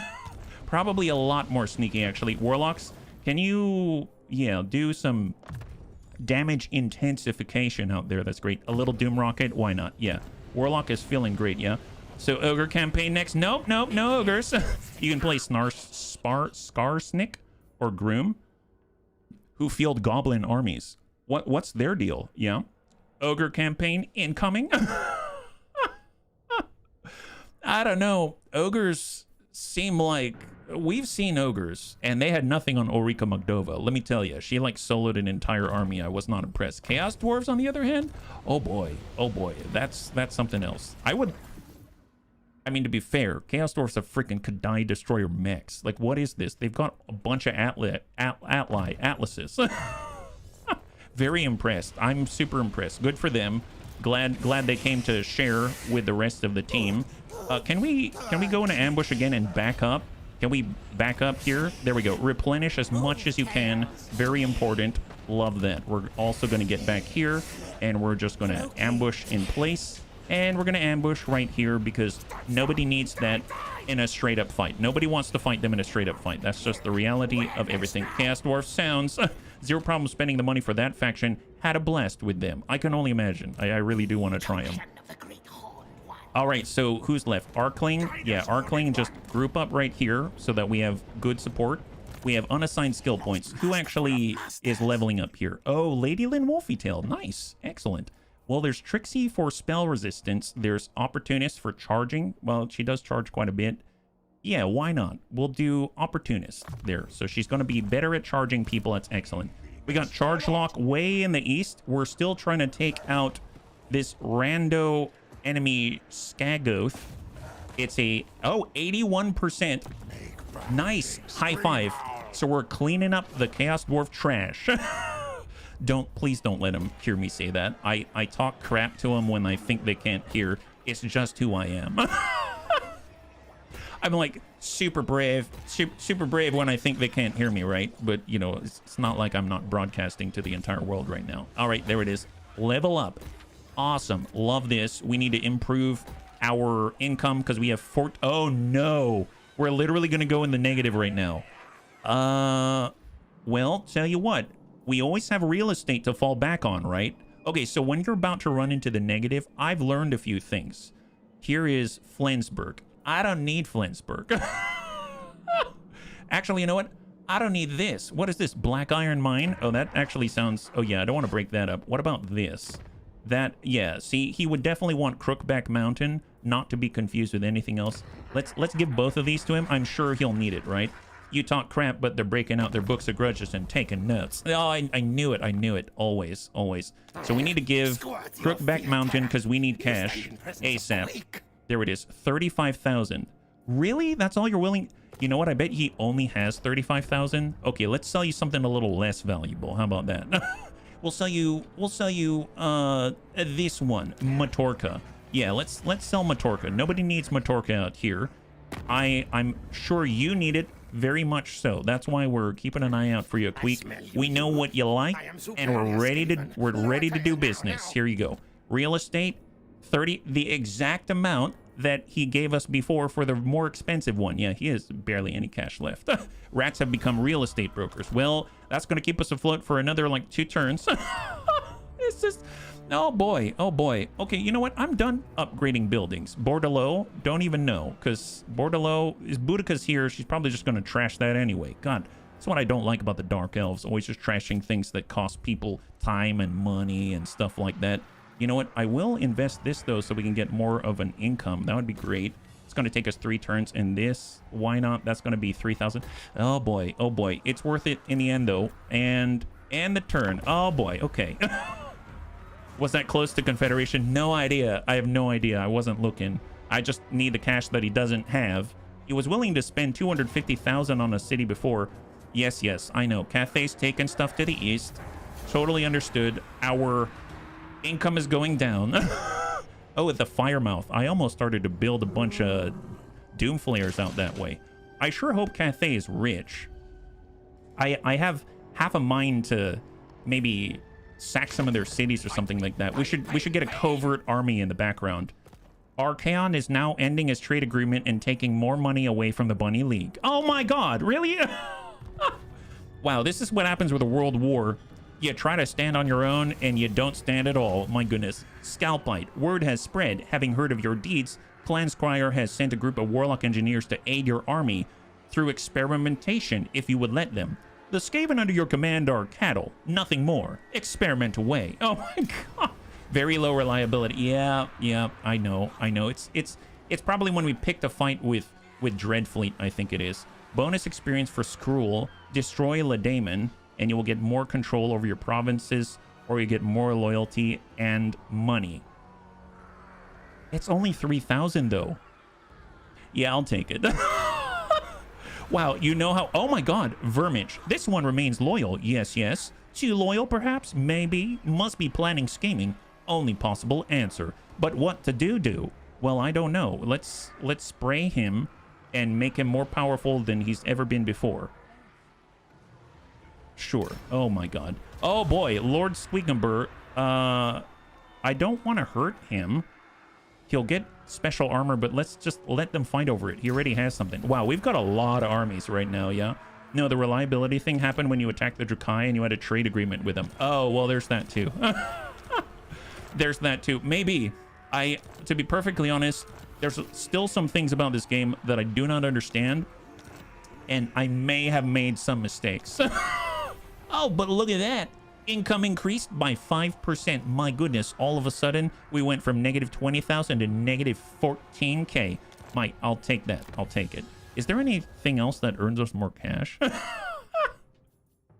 Probably a lot more sneaky, actually. Warlocks, can you, yeah, do some damage intensification out there? That's great. A little Doom Rocket? Why not? Yeah. Warlock is feeling great, yeah. So, Ogre campaign next? Nope, no Ogres. You can play Skarsnik or Groom, who field Goblin armies. What's their deal? Yeah. Ogre campaign incoming. I don't know. Ogres seem like... We've seen ogres, and they had nothing on Ulrika Moldova. Let me tell you, she like soloed an entire army. I was not impressed. Chaos Dwarves, on the other hand, oh boy, that's something else. I mean, to be fair, Chaos Dwarves are freaking Kadai Destroyer mechs. Like, what is this? They've got a bunch of atlases. Very impressed. I'm super impressed. Good for them. Glad they came to share with the rest of the team. Can we go into ambush again and back up? Can we back up here? There we go. Replenish as much as you can. Very important. Love that. We're also going to get back here, and we're just going to ambush in place. And we're going to ambush right here because nobody needs that in a straight up fight. Nobody wants to fight them in a straight up fight. That's just the reality of everything. Chaos Dwarf sounds zero problem spending the money for that faction. Had a blast with them. I can only imagine. I really do want to try them. All right, so who's left? Arkling? Yeah, Arkling, just group up right here so that we have good support. We have unassigned skill points. Who actually is leveling up here? Oh, Lady Lynn Wolfietail. Nice. Excellent. Well, there's Trixie for spell resistance. There's Opportunist for charging. Well, she does charge quite a bit. Yeah, why not? We'll do Opportunist there. So she's going to be better at charging people. That's excellent. We got Charge Lock way in the east. We're still trying to take out this rando enemy Skagoth. It's a 81%. Nice. High five. So we're cleaning up the Chaos Dwarf trash. Please don't let him hear me say that. I talk crap to him when I think they can't hear. It's just who I am. I'm like super brave when I think they can't hear me, right? But you know, it's not like I'm not broadcasting to the entire world right now. All right, there it is. Level up. Awesome. Love this. We need to improve our income because we have oh no, we're literally going to go in the negative right now. Well, tell you what, we always have real estate to fall back on, right? Okay, so when you're about to run into the negative, I've learned a few things. Here is Flensburg. I don't need Flensburg. Actually, you know what? I don't need this. What is this? Black Iron Mine? Oh, that actually sounds... Oh, yeah, I don't want to break that up. What about this? That, yeah, see, he would definitely want Crookback Mountain, not to be confused with anything else. Let's give both of these to him. I'm sure he'll need it, right? You talk crap, but they're breaking out their books of grudges and taking notes. Oh, I knew it. I knew it. Always, always. So we need to give Crookback Mountain because we need cash ASAP. There it is. 35,000. Really? That's all you're willing? You know what? I bet he only has 35,000. Okay, let's sell you something a little less valuable. How about that? We'll sell you this one, Matorka. Yeah, let's sell Matorka. Nobody needs Matorka out here. I'm sure you need it very much so. That's why we're keeping an eye out for you, Queek. We know what you like, and we're ready to do business. Here you go. Real estate, 30, the exact amount that he gave us before for the more expensive one. Yeah, he has barely any cash left. Rats have become real estate brokers. Well, that's going to keep us afloat for another, like, 2 turns. It's just... Oh, boy. Oh, boy. Okay, you know what? I'm done upgrading buildings. Bordelot, don't even know, because Bordelot... Is Boudica's here. She's probably just going to trash that anyway. God, that's what I don't like about the Dark Elves. Always just trashing things that cost people time and money and stuff like that. You know what? I will invest this, though, so we can get more of an income. That would be great. It's going to take us 3 turns. And this, why not? That's going to be 3,000. Oh, boy. Oh, boy. It's worth it in the end, though. And the turn. Oh, boy. Okay. Was that close to Confederation? No idea. I have no idea. I wasn't looking. I just need the cash that he doesn't have. He was willing to spend 250,000 on a city before. Yes, yes. I know. Cathay's taking stuff to the east. Totally understood. Our... income is going down. Oh, at the Firemouth. I almost started to build a bunch of Doom Flayers out that way. I sure hope Cathay is rich. I have half a mind to maybe sack some of their cities or something like that. We should get a covert army in the background. Archaon is now ending his trade agreement and taking more money away from the Bunny League. Oh my god, really? Wow, this is what happens with a world war. You try to stand on your own, and you don't stand at all. My goodness. Scalpite. Word has spread. Having heard of your deeds, Clan Skryre has sent a group of warlock engineers to aid your army through experimentation, if you would let them. The Skaven under your command are cattle, nothing more. Experiment away. Oh my god. Very low reliability. Yeah, I know. It's probably when we picked a fight with Dreadfleet, I think it is. Bonus experience for Skrull. Destroy Ledamon. And you will get more control over your provinces, or you get more loyalty and money. It's only 3,000, though. Yeah, I'll take it. Wow, you know how... Oh, my God. Vermich. This one remains loyal. Yes, yes. Too loyal, perhaps? Maybe. Must be planning scheming. Only possible answer. But what to do? Well, I don't know. Let's spray him and make him more powerful than he's ever been before. Sure. Oh my god. Oh boy, Lord Squeakumber. I don't want to hurt him. He'll get special armor, but let's just let them fight over it. He already has something. Wow, we've got a lot of armies right now, yeah? No, the reliability thing happened when you attacked the Drakai and you had a trade agreement with them. Oh, well, there's that too. There's that too. Maybe. To be perfectly honest, there's still some things about this game that I do not understand, and I may have made some mistakes. Oh, but look at that. Income increased by 5%. My goodness, all of a sudden, we went from negative 20,000 to negative 14K. I'll take that. I'll take it. Is there anything else that earns us more cash?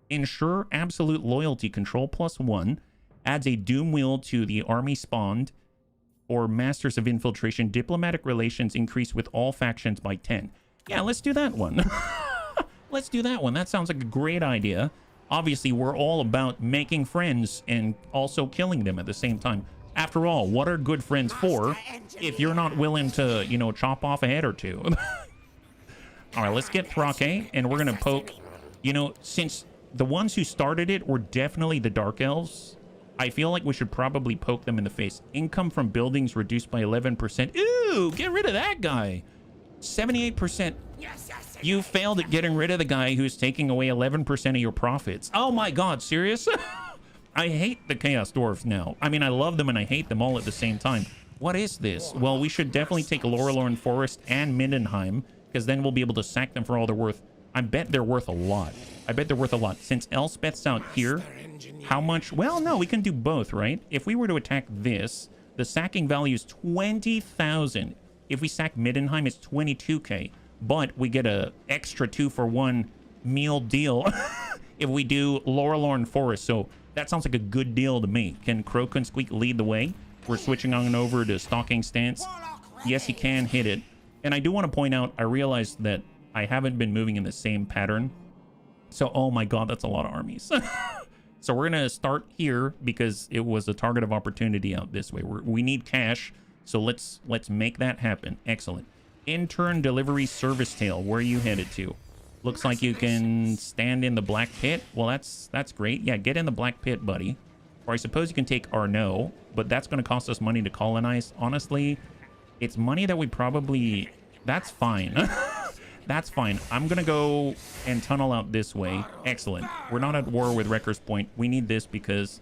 Ensure absolute loyalty control +1. Adds a doom wheel to the army spawned. Or Masters of Infiltration. Diplomatic relations increase with all factions by 10. Yeah, let's do that one. Let's do that one. That sounds like a great idea. Obviously, we're all about making friends and also killing them at the same time. After all, what are good friends for if you're not willing to, you know, chop off a head or two? All right, let's get Thrake, and we're going to poke. You know, since the ones who started it were definitely the Dark Elves, I feel like we should probably poke them in the face. Income from buildings reduced by 11%. Ooh, get rid of that guy. 78%. You failed at getting rid of the guy who's taking away 11% of your profits. Oh my god, serious? I hate the Chaos Dwarves now. I mean, I love them and I hate them all at the same time. What is this? Well, we should definitely take Lorelorn Forest and Mindenheim, because then we'll be able to sack them for all they're worth. I bet they're worth a lot. I bet they're worth a lot. Since Elspeth's out here, how much? Well, no, we can do both, right? If we were to attack this, the sacking value is 20,000. If we sack Mindenheim, it's 22K. But we get a extra 2-for-1 meal deal if we do Lorelorn Forest. So that sounds like a good deal to me. Can Croak and Squeak lead the way? We're switching on over to Stalking Stance. Yes, he can hit it. And I do want to point out, I realized that I haven't been moving in the same pattern. So, oh my god, that's a lot of armies. So we're going to start here because it was a target of opportunity out this way. We need cash, so let's make that happen. Excellent. Intern delivery service tail. Where are you headed to? Looks like you can stand in the black pit. Well, that's great. Yeah, get in the black pit, buddy. Or I suppose you can take Arnaud, but that's going to cost us money to colonize. Honestly, it's money that we probably... That's fine. That's fine. I'm going to go and tunnel out this way. Excellent. We're not at war with Wrecker's Point. We need this because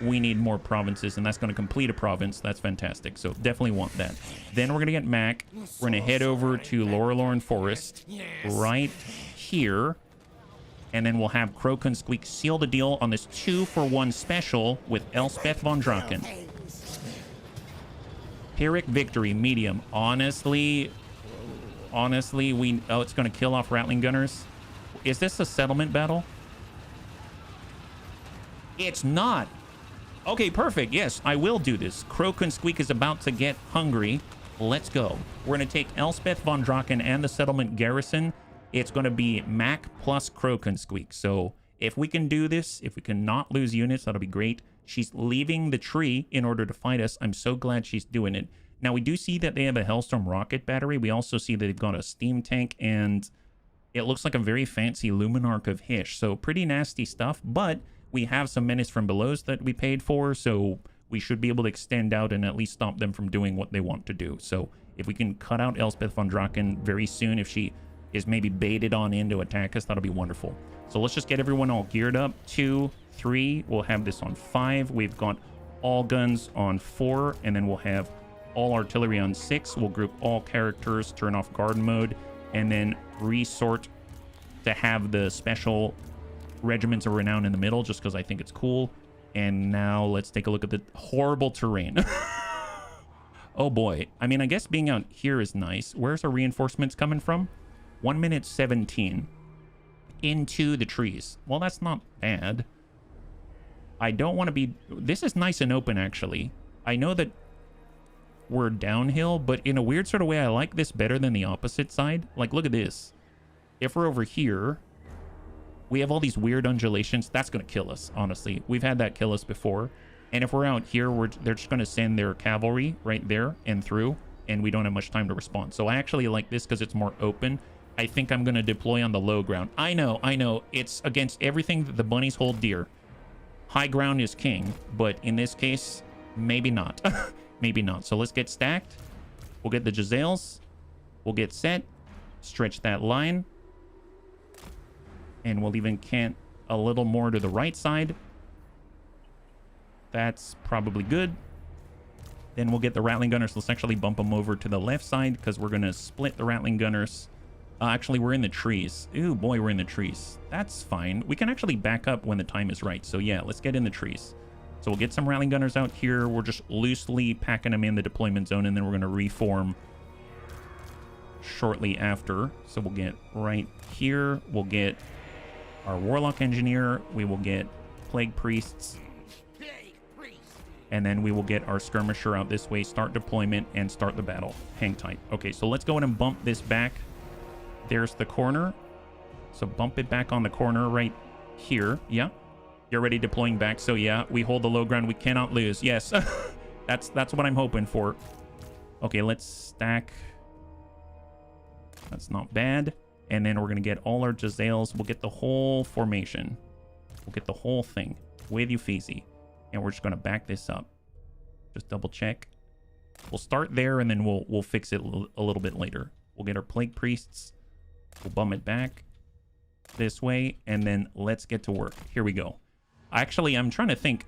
we need more provinces, and that's going to complete a province. That's fantastic. So definitely want that. Then we're going to get Mac. We're going to head over to Lorelorn Forest right here. And then we'll have Croak and Squeak seal the deal on this 2-for-1 special with Elspeth von Draken. Pyrrhic victory, medium. Honestly, we... Oh, it's going to kill off Rattling Gunners. Is this a settlement battle? It's not. Okay, perfect. Yes, I will do this. Croak and Squeak is about to get hungry. Let's go. We're going to take Elspeth von Draken and the settlement garrison. It's going to be Mac plus Croak and Squeak. So if we can do this, if we can not lose units, that'll be great. She's leaving the tree in order to fight us. I'm so glad she's doing it. Now, we do see that they have a Hellstorm rocket battery. We also see that they've got a steam tank, and it looks like a very fancy Luminarch of Hysh. So pretty nasty stuff, but we have some Menace from Belows that we paid for, so we should be able to extend out and at least stop them from doing what they want to do. So if we can cut out Elspeth von Draken very soon, if she is maybe baited on in to attack us, that'll be wonderful. So let's just get everyone all geared up. 2, 3, we'll have this on 5. We've got all guns on 4, and then we'll have all artillery on 6. We'll group all characters, turn off guard mode, and then resort to have the special regiments of renown in the middle, just because I think it's cool. And now let's take a look at the horrible terrain. Oh boy. I mean, I guess being out here is nice. Where's our reinforcements coming from? 1 minute 17 into the trees. Well, that's not bad. I don't want to be... This is nice and open, actually. I know that we're downhill, but in a weird sort of way, I like this better than the opposite side. Like, look at this. If we're over here, we have all these weird undulations. That's going to kill us, honestly. We've had that kill us before. And if we're out here, they're just going to send their cavalry right there and through, and we don't have much time to respond. So I actually like this because it's more open. I think I'm going to deploy on the low ground. I know. It's against everything that the bunnies hold dear. High ground is king, but in this case, maybe not. Maybe not. So let's get stacked. We'll get the Giselles. We'll get set. Stretch that line. And we'll even cant a little more to the right side. That's probably good. Then we'll get the Rattling Gunners. Let's actually bump them over to the left side because we're going to split the Rattling Gunners. Actually, we're in the trees. Ooh, boy, we're in the trees. That's fine. We can actually back up when the time is right. So, yeah, let's get in the trees. So, we'll get some Rattling Gunners out here. We're just loosely packing them in the deployment zone, and then we're going to reform shortly after. So, we'll get right here. We'll get our Warlock Engineer. We will get Plague Priests. And then we will get our Skirmisher out this way, start deployment, and start the battle. Hang tight. Okay, so let's go ahead and bump this back. There's the corner. So bump it back on the corner right here. Yeah. You're already deploying back. So yeah, we hold the low ground. We cannot lose. Yes. That's what I'm hoping for. Okay, let's stack. That's not bad. And then we're going to get all our Giselles. We'll get the whole formation. We'll get the whole thing with Uffizi. And we're just going to back this up. Just double check. We'll start there and then we'll fix it a little bit later. We'll get our Plague Priests. We'll bum it back this way. And then let's get to work. Here we go. Actually, I'm trying to think.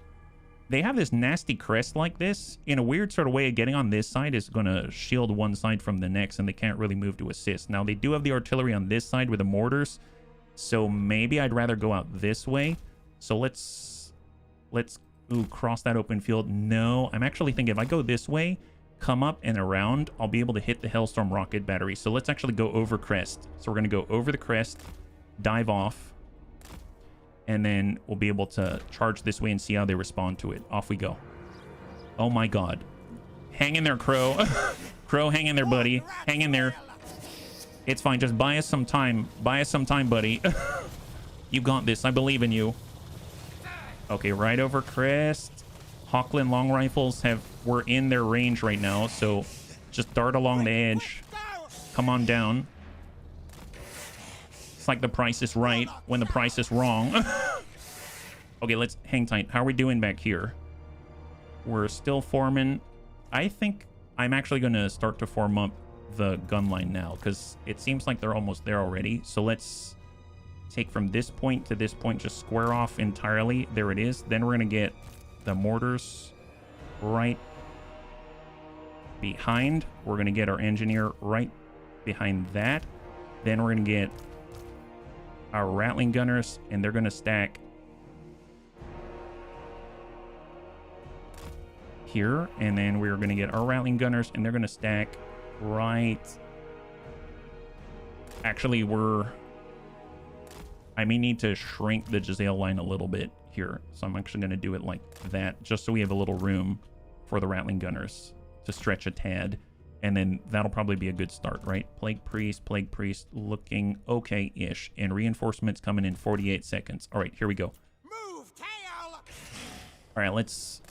They have this nasty crest like this. In a weird sort of way, getting on this side is going to shield one side from the next. And they can't really move to assist. Now, they do have the artillery on this side with the mortars. So maybe I'd rather go out this way. So let's ooh, cross that open field. No, I'm actually thinking if I go this way, come up and around, I'll be able to hit the Hellstorm rocket battery. So let's actually go over crest. So we're going to go over the crest, dive off, and then we'll be able to charge this way and see how they respond to it. Off we go. Oh my god. Hang in there, Crow. Crow, hang in there, buddy. Hang in there. It's fine. Just buy us some time. Buy us some time, buddy. You got this. I believe in you. Okay, right over crest. Hawkland long rifles we're in their range right now, so just dart along the edge. Come on down. It's like the price is right when the price is wrong. Okay, let's hang tight. How are we doing back here? We're still forming. I think I'm actually going to start to form up the gun line now because it seems like they're almost there already. So let's take from this point to this point, just square off entirely. There it is. Then we're going to get the mortars right behind. We're going to get our engineer right behind that. Then we're going to get our Rattling Gunners, and they're going to stack here. And then we're going to get our Rattling Gunners, and they're going to stack right. Actually, I may need to shrink the Giselle line a little bit here. So I'm actually going to do it like that, just so we have a little room for the Rattling Gunners to stretch a tad. And then that'll probably be a good start, right? Plague Priest looking okay-ish. And reinforcements coming in 48 seconds. All right, here we go. Move, tail! All right, let's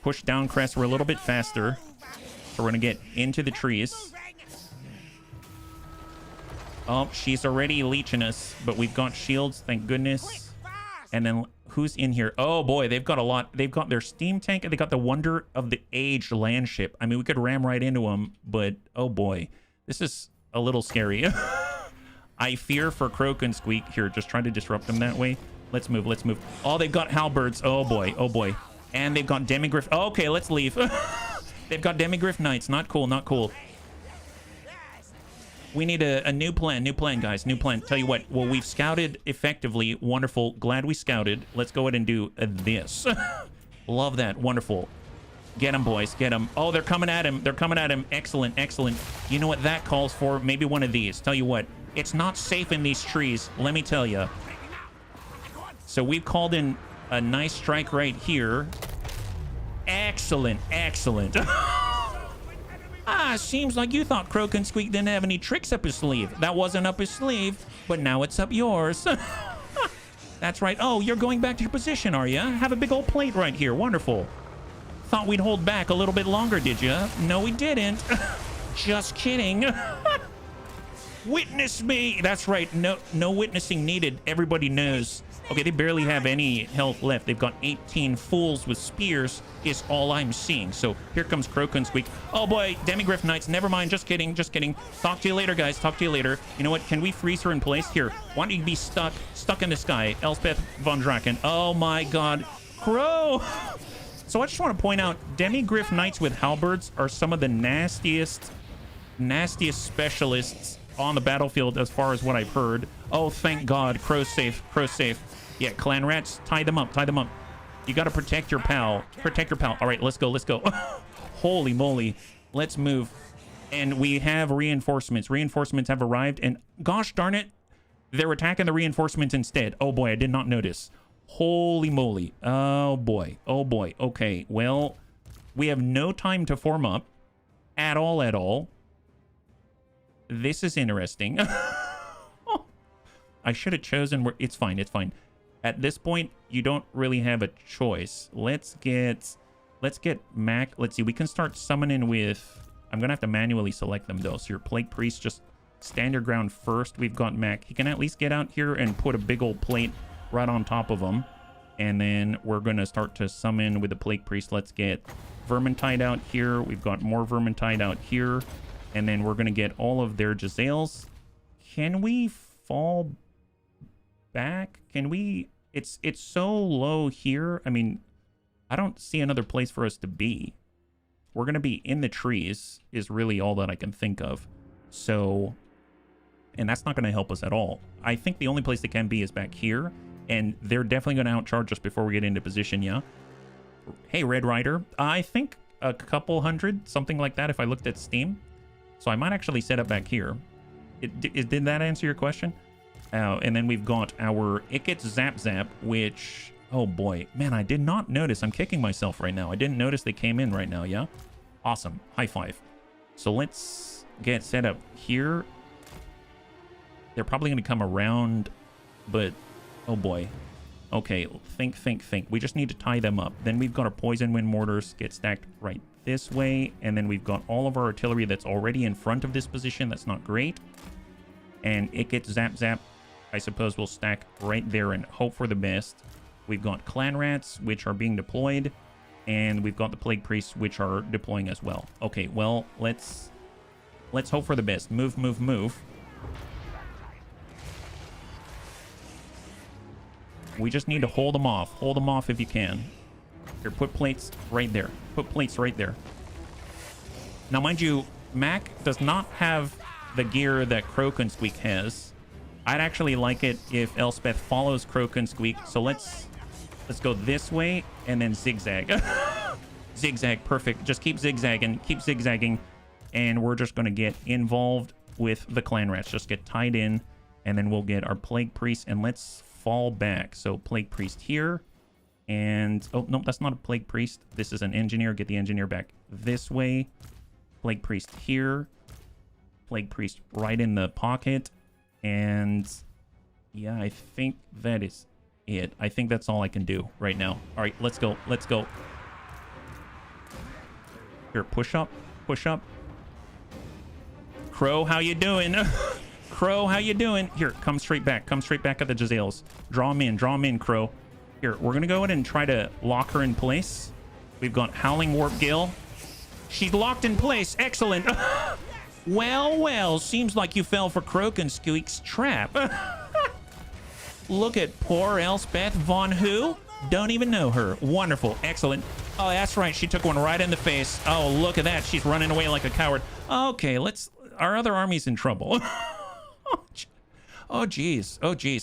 push down crest. We're a little bit faster. So we're going to get into the trees. Oh, she's already leeching us, but we've got shields, thank goodness. And then who's in here? Oh boy, they've got a lot. They've got their steam tank, and they got the Wonder of the Age land ship. I mean, we could ram right into them, but oh boy, this is a little scary. I fear for Croak and Squeak here. Just trying to disrupt them that way. Let's move. Let's move. Oh, they've got halberds. Oh boy. Oh boy. And they've got demigriff. Oh, okay, let's leave. They've got demigriff knights. Not cool. Not cool. We need a new plan. New plan, guys. New plan. Tell you what. Well, we've scouted effectively. Wonderful. Glad we scouted. Let's go ahead and do this. Love that. Wonderful. Get them, boys. Get them. Oh, they're coming at him. They're coming at him. Excellent. Excellent. You know what that calls for? Maybe one of these. Tell you what. It's not safe in these trees. Let me tell you. So we've called in a nice strike right here. Excellent. Excellent. Ah, seems like you thought Croak and Squeak didn't have any tricks up his sleeve. That wasn't up his sleeve, but now it's up yours. That's right. Oh, you're going back to your position, are you? Have a big old plate right here. Wonderful. Thought we'd hold back a little bit longer, did you? No, we didn't. Just kidding. Witness me. That's right. No witnessing needed. Everybody knows Okay, they barely have any health left. They've got 18 fools with spears is all I'm seeing. So here comes Clan Skryre. Oh boy, Demigryph Knights. Never mind. Just kidding. Just kidding. Talk to you later, guys. Talk to you later. You know what? Can we freeze her in place? Here. Why don't you be stuck in the sky? Elspeth von Draken. Oh my god. Crow! So I just want to point out, Demigryph Knights with halberds are some of the nastiest specialists on the battlefield as far as what I've heard. Oh, thank God. Crow's safe. Crow's safe. Yeah, clan rats, tie them up. Tie them up. You got to protect your pal. Protect your pal. All right, let's go. Let's go. Holy moly. Let's move. And we have reinforcements. Reinforcements have arrived. And gosh darn it, they're attacking the reinforcements instead. Oh, boy, I did not notice. Holy moly. Oh, boy. Oh, boy. Okay, well, we have no time to form up at all, at all. This is interesting. I should have chosen where it's fine. It's fine. At this point, you don't really have a choice. Let's get Mac. Let's see. We can start summoning with. I'm gonna have to manually select them though. So your Plague Priest, just stand your ground first. We've got Mac. He can at least get out here and put a big old plate right on top of him. And then we're gonna start to summon with the Plague Priest. Let's get Vermintide out here. We've got more Vermintide out here. And then we're gonna get all of their Jezzails. Can we fall back? Can we? It's so low here. I mean, I don't see another place for us to be. We're gonna be in the trees is really all that I can think of. So, and that's not gonna help us at all. I think the only place they can be is back here, and they're definitely gonna outcharge us before we get into position. Yeah. Hey, Red Rider. I think a couple hundred, something like that. If I looked at Steam, so I might actually set up back here. Did that answer your question? And then we've got our Ikit Zap Zap, which, oh boy, man, I did not notice. I'm kicking myself right now. I didn't notice they came in right now, yeah? Awesome. High five. So let's get set up here. They're probably going to come around, but, oh boy. Okay, think. We just need to tie them up. Then we've got our Poison Wind Mortars get stacked right this way, and then we've got all of our artillery that's already in front of this position. That's not great. And Ikit Zap Zap, I suppose we'll stack right there and hope for the best. We've got Clan Rats, which are being deployed, and we've got the Plague Priests, which are deploying as well. Okay, well, let's hope for the best. Move. We just need to hold them off. Hold them off if you can. Here, put plates right there. Put plates right there. Now, mind you, Mac does not have the gear that Clan Skryre has. I'd actually like it if Elspeth follows Clan Skryre. So let's go this way and then zigzag. Zigzag, perfect. Just keep zigzagging, and we're just going to get involved with the clan rats. Just get tied in, and then we'll get our Plague Priest, and let's fall back. So Plague Priest here, and oh no, that's not a Plague Priest. This is an engineer. Get the engineer back this way. Plague Priest here. Plague Priest right in the pocket. And yeah, I think that is it. I think that's all I can do right now. All right, let's go. Here, push up. Crow, how you doing? Crow, how you doing? Here, come straight back at the Jezzails. Draw them in, Crow. Here, we're gonna go ahead and try to lock her in place. We've got Howling Warp Gale. She's locked in place. Excellent. Well, seems like you fell for Clan Skryre's trap. Look at poor Elspeth von who? Don't even know her. Wonderful. Excellent. Oh, that's right. She took one right in the face. Oh, look at that. She's running away like a coward. Okay, our other army's in trouble. Oh, geez.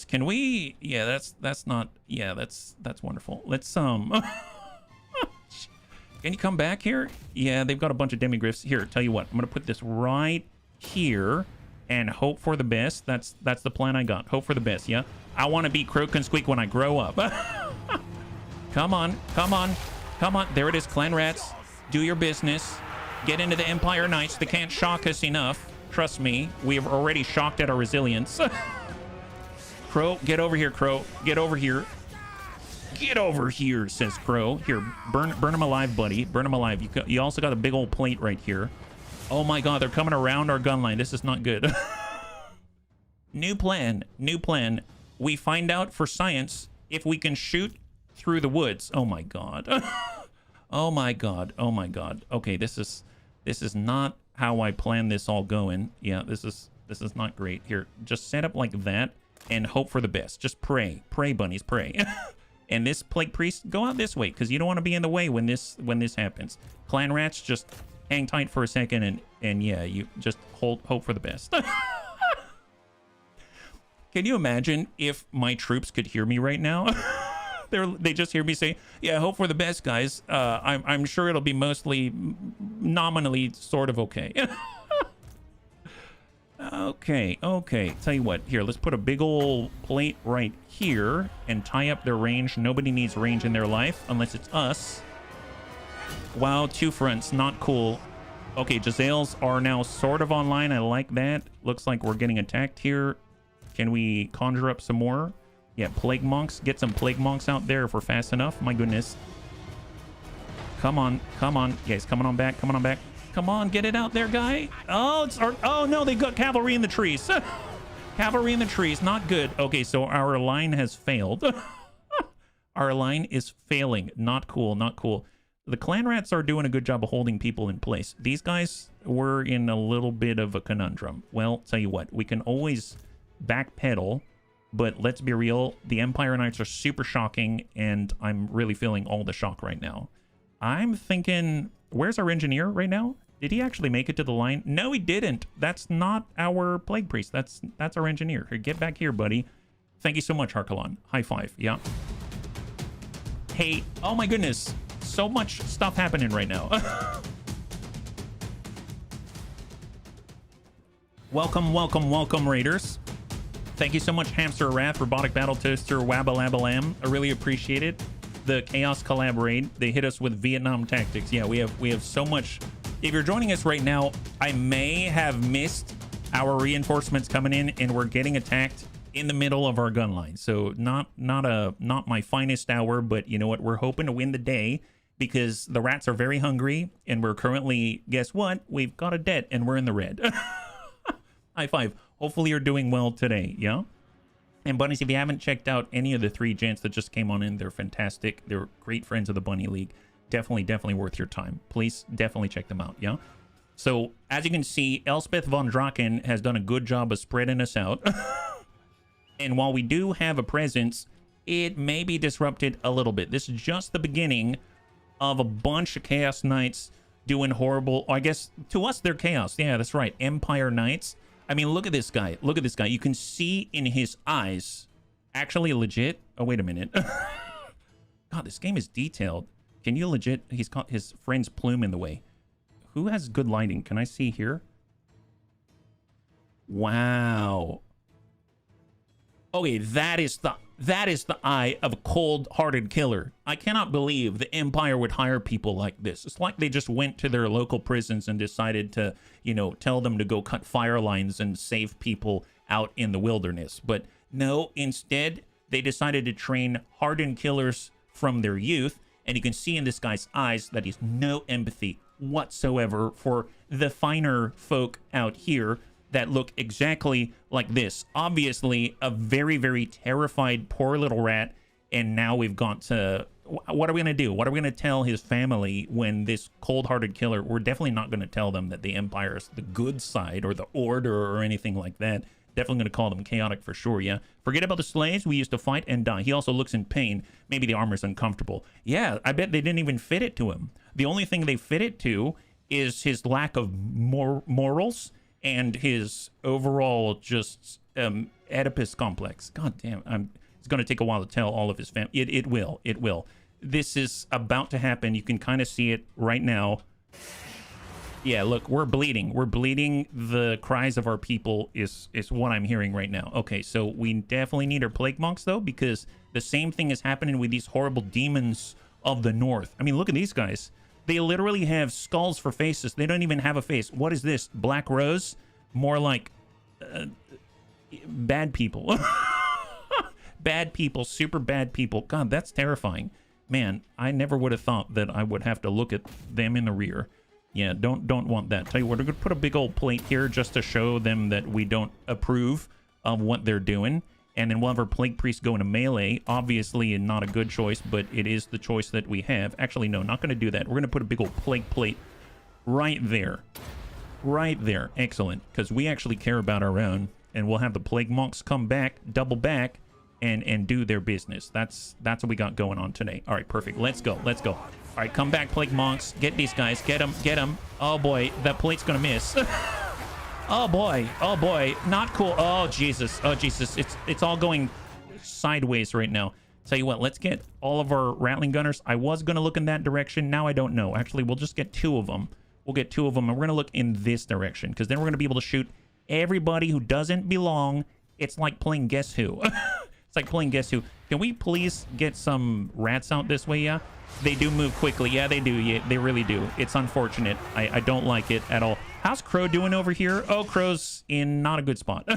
Can we? Yeah, that's not. Yeah, that's wonderful. Let's, Can you come back here? Yeah, they've got a bunch of demigryphs. Here, tell you what. I'm going to put this right here and hope for the best. That's the plan I got. Hope for the best, yeah? I want to be Clan Skryre when I grow up. Come on. There it is, Clan Rats. Do your business. Get into the Empire Knights. They can't shock us enough. Trust me. We have already shocked at our resilience. Crow, get over here, Crow. Get over here. Get over here, says Crow. Here, burn him alive, buddy. Burn him alive. You also got a big old plate right here. Oh my god, they're coming around our gun line. This is not good. New plan. We find out for science if we can shoot through the woods. Oh my god. Oh my god. Oh my god. Okay, this is not how I planned this all going. Yeah, this is not great. Here, just set up like that and hope for the best. Just pray. Pray, bunnies, pray. And this plague priest, go out this way, because you don't want to be in the way when this happens. Clan rats, just hang tight for a second and yeah, you just hope for the best. Can you imagine if my troops could hear me right now? They just hear me say, yeah, hope for the best, guys. I'm sure it'll be mostly nominally sort of okay. Okay. Tell you what, here, let's put a big old plate right here and tie up their range. Nobody needs range in their life unless it's us. Wow, 2 fronts, not cool. Okay, Giselles are now sort of online. I like that. Looks like we're getting attacked here. Can we conjure up some more? Yeah, plague monks. Get some plague monks out there if we're fast enough. My goodness. Come on. Guys, come on back. Come on, get it out there, guy. Oh no, they got cavalry in the trees. Cavalry in the trees, not good. Okay, so our line has failed. Our line is failing. Not cool. The clan rats are doing a good job of holding people in place. These guys were in a little bit of a conundrum. Well, tell you what, we can always backpedal, but let's be real, the Empire Knights are super shocking, and I'm really feeling all the shock right now. I'm thinking, where's our engineer right now? Did he actually make it to the line? No, he didn't. That's not our plague priest. That's our engineer. Here, get back here, buddy. Thank you so much, Harkalon. High five. Yeah. Hey, oh my goodness. So much stuff happening right now. Welcome, Raiders. Thank you so much, Hamster Wrath, Robotic Battle Toaster, Wabba-labba-lamb. I really appreciate it. The Chaos Collab raid, they hit us with Vietnam tactics. Yeah, we have so much. If you're joining us right now, I may have missed our reinforcements coming in, and we're getting attacked in the middle of our gun line. So not my finest hour, but you know what? We're hoping to win the day because the rats are very hungry, and we're currently, guess what? We've got a debt, and we're in the red. High five. Hopefully you're doing well today, yeah? And bunnies, if you haven't checked out any of the 3 gents that just came on in, they're fantastic. They're great friends of the Bunny League. Definitely worth your time. Please definitely check them out, yeah? So, as you can see, Elspeth von Draken has done a good job of spreading us out. And while we do have a presence, it may be disrupted a little bit. This is just the beginning of a bunch of Chaos Knights doing horrible... I guess, to us, they're Chaos. Yeah, that's right. Empire Knights. I mean, look at this guy. Look at this guy. You can see in his eyes. Actually, legit. Oh, wait a minute. God, this game is detailed. Can you legit... He's got his friend's plume in the way. Who has good lighting? Can I see here? Wow. Okay, that is the eye of a cold-hearted killer. I cannot believe the Empire would hire people like this. It's like they just went to their local prisons and decided to, you know, tell them to go cut fire lines and save people out in the wilderness. But no, instead, they decided to train hardened killers from their youth. And you can see in this guy's eyes that he's no empathy whatsoever for the finer folk out here that look exactly like this. Obviously, a very, very terrified poor little rat. And now we've got to... What are we going to do? What are we going to tell his family when this cold-hearted killer... We're definitely not going to tell them that the Empire is the good side or the Order or anything like that. Definitely going to call them chaotic for sure, yeah? Forget about the slaves. We used to fight and die. He also looks in pain. Maybe the armor's uncomfortable. Yeah, I bet they didn't even fit it to him. The only thing they fit it to is his lack of morals and his overall just Oedipus complex. God damn, it's going to take a while to tell all of his family. It will. This is about to happen. You can kind of see it right now. Yeah, look, we're bleeding. The cries of our people is what I'm hearing right now. Okay, so we definitely need our plague monks, though, because the same thing is happening with these horrible demons of the north. I mean, look at these guys. They literally have skulls for faces. They don't even have a face. What is this? Black Rose? More like bad people. Bad people. Super bad people. God, that's terrifying. Man, I never would have thought that I would have to look at them in the rear. Yeah, don't want that. Tell you what, we're going to put a big old plate here just to show them that we don't approve of what they're doing. And then we'll have our Plague Priest go into melee. Obviously, not a good choice, but it is the choice that we have. Actually, no, not going to do that. We're going to put a big old Plague Plate right there. Right there. Excellent. Because we actually care about our own. And we'll have the Plague Monks come back, double back, and do their business. That's what we got going on today. All right, perfect. Let's go. Let's go. All right, come back, Plague Monks. Get these guys. Get them. Get them. Oh, boy. That plate's going to miss. Oh boy, oh boy, not cool. Oh Jesus, it's all going sideways right now. Tell you what, let's get all of our Rattling Gunners. I was gonna look in that direction, now I don't know. Actually, we'll just get 2 of them. We'll get 2 of them, and we're gonna look in this direction, because then we're gonna be able to shoot everybody who doesn't belong. It's like playing Guess Who. It's like playing Guess Who. Can we please get some rats out this way? Yeah, they do move quickly. Yeah, they do. Yeah, they really do. It's unfortunate. I don't like it at all. How's Crow doing over here? Oh, Crow's in not a good spot.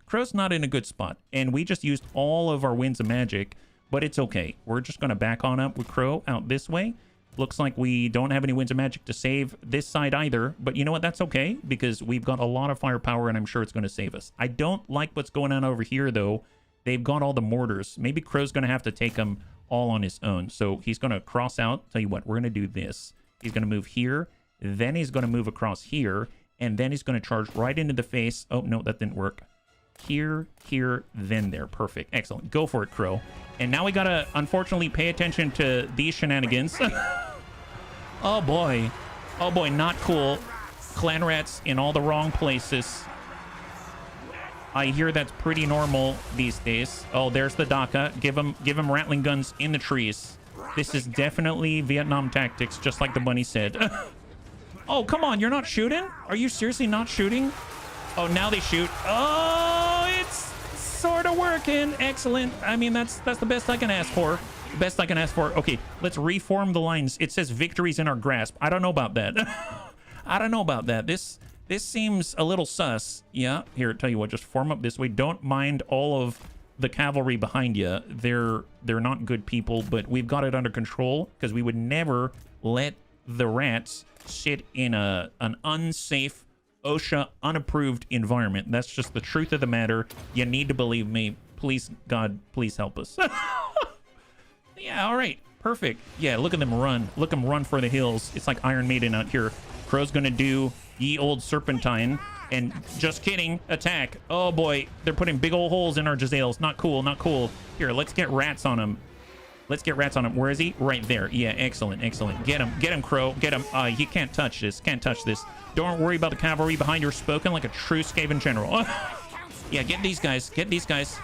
Crow's not in a good spot. And we just used all of our Winds of Magic, but it's okay. We're just going to back on up with Crow out this way. Looks like we don't have any Winds of Magic to save this side either. But you know what? That's okay, because we've got a lot of firepower, and I'm sure it's going to save us. I don't like what's going on over here, though. They've got all the mortars. Maybe Crow's going to have to take them all on his own. So he's going to cross out. Tell you what, we're going to do this. He's going to move here. Then he's going to move across here, and then he's going to charge right into the face. Oh, no, that didn't work. Here, here, then there. Perfect. Excellent. Go for it, Crow. And now we got to, unfortunately, pay attention to these shenanigans. Oh, boy. Oh, boy, not cool. Clan rats in all the wrong places. I hear that's pretty normal these days. Oh, there's the Daka. Give him Rattling guns in the trees. This is definitely Vietnam tactics, just like the bunny said. Oh, come on, you're not shooting? Are you seriously not shooting? Oh, now they shoot. Oh, it's sort of working. Excellent. I mean, that's the best I can ask for. The best I can ask for. Okay, let's reform the lines. It says victories in our grasp. I don't know about that. I don't know about that. This seems a little sus. Yeah, here, tell you what, just form up this way. Don't mind all of the cavalry behind you. They're not good people, but we've got it under control, because we would never let the rats sit in an unsafe, OSHA unapproved environment. That's just the truth of the matter. You need to believe me. Please, God, please help us. Yeah, all right, perfect. Yeah, look at them run. Look at them run for the hills. It's like Iron Maiden out here. Crow's gonna do ye old serpentine, and just kidding, attack. Oh boy, they're putting big old holes in our Jezzails. Not cool, not cool. Here, let's get rats on him. Let's get rats on him. Where is he? Right there. Yeah, excellent, excellent. Get him, Crow. Get him. You can't touch this. Can't touch this. Don't worry about the cavalry behind you. Spoken like a true Skaven general. Yeah, get these guys. Get these guys.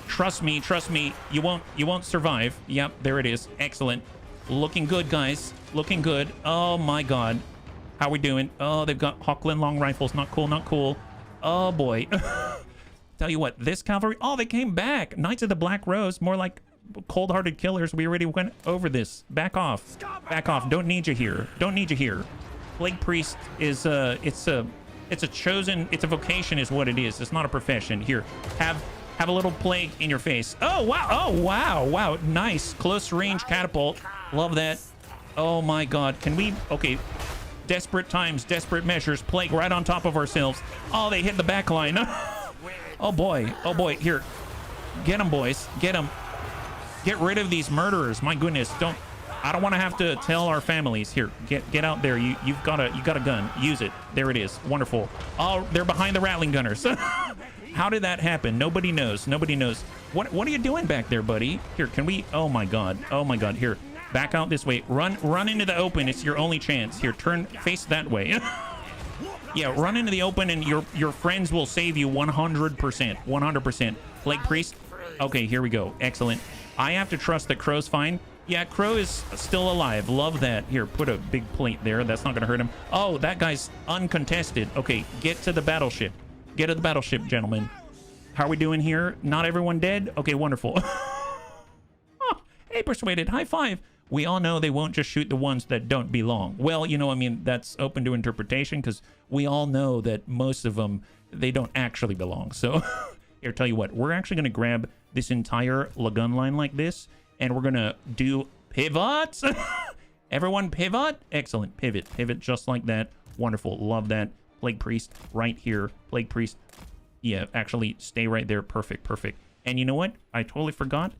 Trust me. Trust me. You won't survive. Yep, there it is. Excellent. Looking good, guys. Looking good. Oh my God. How we doing? Oh, they've got Hochland long rifles. Not cool. Not cool. Oh boy. Tell you what, this cavalry. Oh, they came back. Knights of the Black Rose. More like cold-hearted killers. We already went over this. Back off. Back off. Don't need you here. Don't need you here. Plague Priest is it's a chosen, it's a vocation is what it is. It's not a profession. Here, have a little plague in your face. Oh wow. Oh wow. Wow. Nice. Close range catapult. Love that. Oh my God. Can we? Okay. Desperate times, desperate measures. Plague right on top of ourselves. Oh, they hit the back line. Oh boy. Oh boy. Here. Get them, boys. Get them. Get rid of these murderers. My goodness. I don't want to have to tell our families. Here, get out there. You got a gun. Use it. There it is. Wonderful. Oh, they're behind the Rattling Gunners. How did that happen? Nobody knows. Nobody knows. What are you doing back there, buddy? Here, can we? Oh my God. Oh my God. Here, back out this way. Run into the open. It's your only chance. Here, face that way. Yeah, run into the open, and your friends will save you 100%. 100%. Plague Priest. Okay, here we go. Excellent. I have to trust that Crow's fine. Yeah, Crow is still alive. Love that. Here, put a big plate there. That's not going to hurt him. Oh, that guy's uncontested. Okay, get to the battleship. Get to the battleship, gentlemen. How are we doing here? Not everyone dead? Okay, wonderful. Oh, hey, Persuaded. High five. We all know they won't just shoot the ones that don't belong. Well, you know, I mean, that's open to interpretation, because we all know that most of them, they don't actually belong. So, here, tell you what. We're actually going to grab this entire Lagun line like this, and we're gonna do pivots. Everyone pivot. Excellent. Pivot just like that. Wonderful. Love that. Plague Priest right here. Plague Priest. Yeah, actually, stay right there. Perfect, perfect. And you know what? I totally forgot.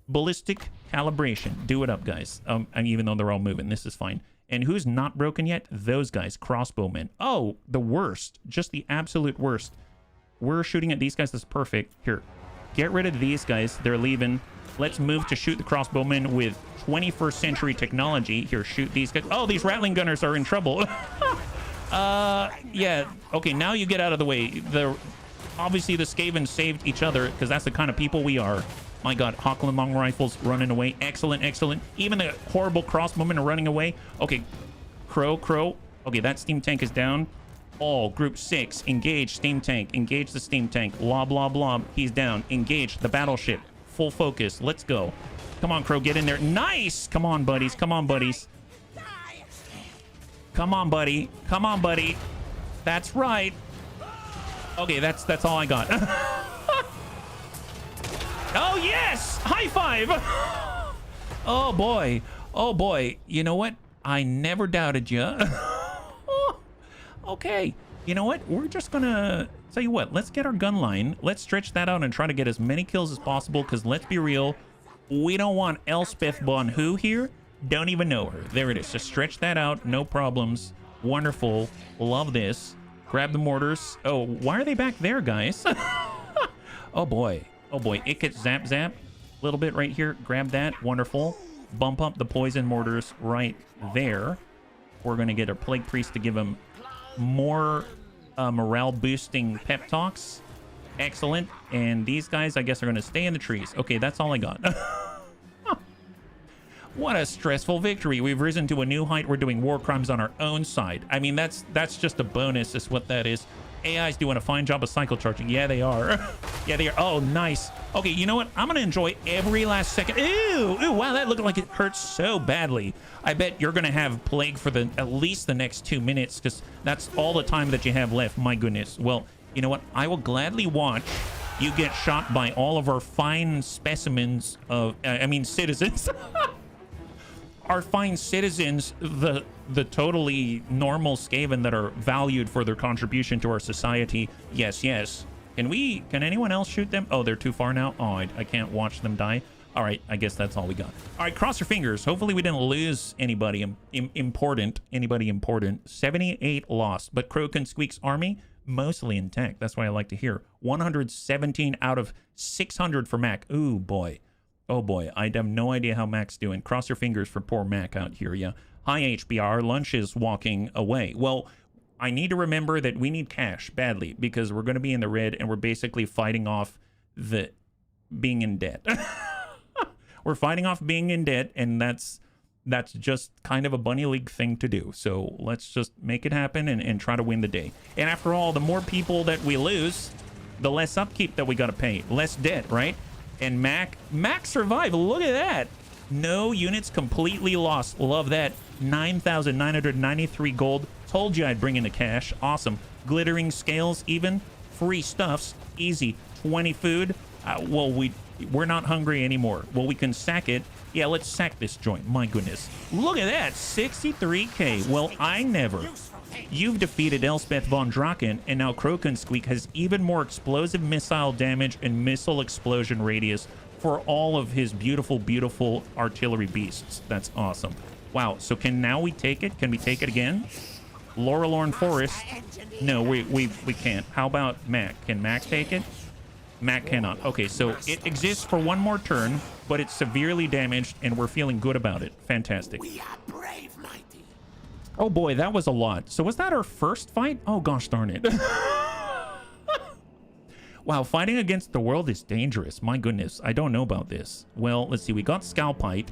Ballistic calibration. Do it up, guys. And even though they're all moving, this is fine. And who's not broken yet? Those guys, crossbowmen. Oh, the worst. Just the absolute worst. We're shooting at these guys. That's perfect. Here, get rid of these guys. They're leaving. Let's move to shoot the crossbowmen with 21st century technology. Here, shoot these guys. Oh, these rattling gunners are in trouble. Yeah. Okay, now you get out of the way. Obviously, the Skaven saved each other because that's the kind of people we are. My God, Hockland long rifles running away. Excellent, excellent. Even the horrible crossbowmen are running away. Okay, Crow. Okay, that steam tank is down. All group 6, engage steam tank. Engage the steam tank. Lob. He's down. Engage the battleship. Full focus. Let's go. Come on, Crow, get in there. Nice. Come on, buddies. Come on, buddy. That's right. Okay, that's all I got. Oh, yes! High five! Oh, boy. You know what? I never doubted you. Okay. You know what? We're just gonna... Tell you what, let's get our gun line. Let's stretch that out and try to get as many kills as possible, because let's be real, we don't want Elspeth Bon Who here. Don't even know her. There it is. Just stretch that out. No problems. Wonderful. Love this. Grab the mortars. Oh, why are they back there, guys? Oh, boy. It gets zap. A little bit right here. Grab that. Wonderful. Bump up the poison mortars right there. We're going to get our Plague Priest to give him more morale boosting pep talks. Excellent. And these guys, I guess, are going to stay in the trees. Okay, that's all I got. What a stressful victory. We've risen to a new height. We're doing war crimes on our own side. I mean, that's just a bonus is what that is. AI's doing a fine job of cycle charging. Yeah, they are. Yeah, they are. Oh, nice. Okay, you know what? I'm going to enjoy every last second. Ew, wow, that looked like it hurts so badly. I bet you're going to have plague for at least the next 2 minutes, because that's all the time that you have left. My goodness. Well, you know what? I will gladly watch you get shot by all of our fine specimens of, citizens. Our fine citizens, the totally normal Skaven that are valued for their contribution to our society. Yes. Can anyone else shoot them? Oh, they're too far now. Oh, I can't watch them die. All right, I guess that's all we got. All right, cross your fingers. Hopefully we didn't lose anybody important. 78 lost, but Croak and Squeak's army mostly intact. That's why I like to hear. 117 out of 600 for Mac. Ooh, boy. Oh boy, I have no idea how Mac's doing. Cross your fingers for poor Mac out here, yeah. Hi, HBR. Lunch is walking away. Well, I need to remember that we need cash badly, because we're going to be in the red and we're basically fighting off the being in debt. We're fighting off being in debt, and that's just kind of a bunny league thing to do. So let's just make it happen and try to win the day. And after all, the more people that we lose, the less upkeep that we got to pay. Less debt, right? And Mac survived. Look at that. No units completely lost. Love that. 9,993 gold. Told you I'd bring in the cash. Awesome. Glittering scales even. Free stuffs. Easy. 20 food. Well, we're not hungry anymore. Well, we can sack it. Yeah, let's sack this joint. My goodness. Look at that. 63k. Well, I never. You've defeated Elspeth von Draken, and now Krokensqueak has even more explosive missile damage and missile explosion radius for all of his beautiful artillery beasts. That's awesome. Wow, so now we take it? Can we take it again? Laurelorn Forest. No, we can't. How about Mac? Can Mac take it? Mac cannot. Okay, so it exists for one more turn, but it's severely damaged, and we're feeling good about it. Fantastic. We are brave, mighty. Oh boy, that was a lot. So was that our first fight? Oh gosh darn it. Wow, fighting against the world is dangerous. My goodness, I don't know about this. Well, let's see. We got Scalpite.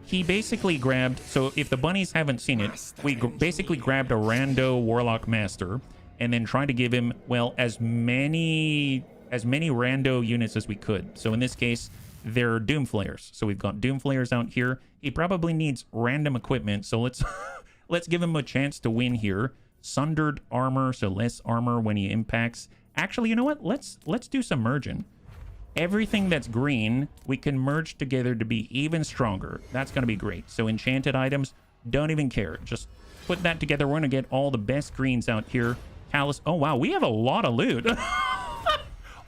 He basically grabbed... So if the bunnies haven't seen it, we basically grabbed a rando Warlock Master and then tried to give him, well, as many rando units as we could. So in this case, they're Doomflayers. So we've got Doomflayers out here. He probably needs random equipment. So let's... Let's give him a chance to win here. Sundered armor, so less armor when he impacts. Actually, you know what? Let's do some merging. Everything that's green, we can merge together to be even stronger. That's going to be great. So enchanted items, don't even care. Just put that together. We're going to get all the best greens out here. Callus. Oh, wow. We have a lot of loot.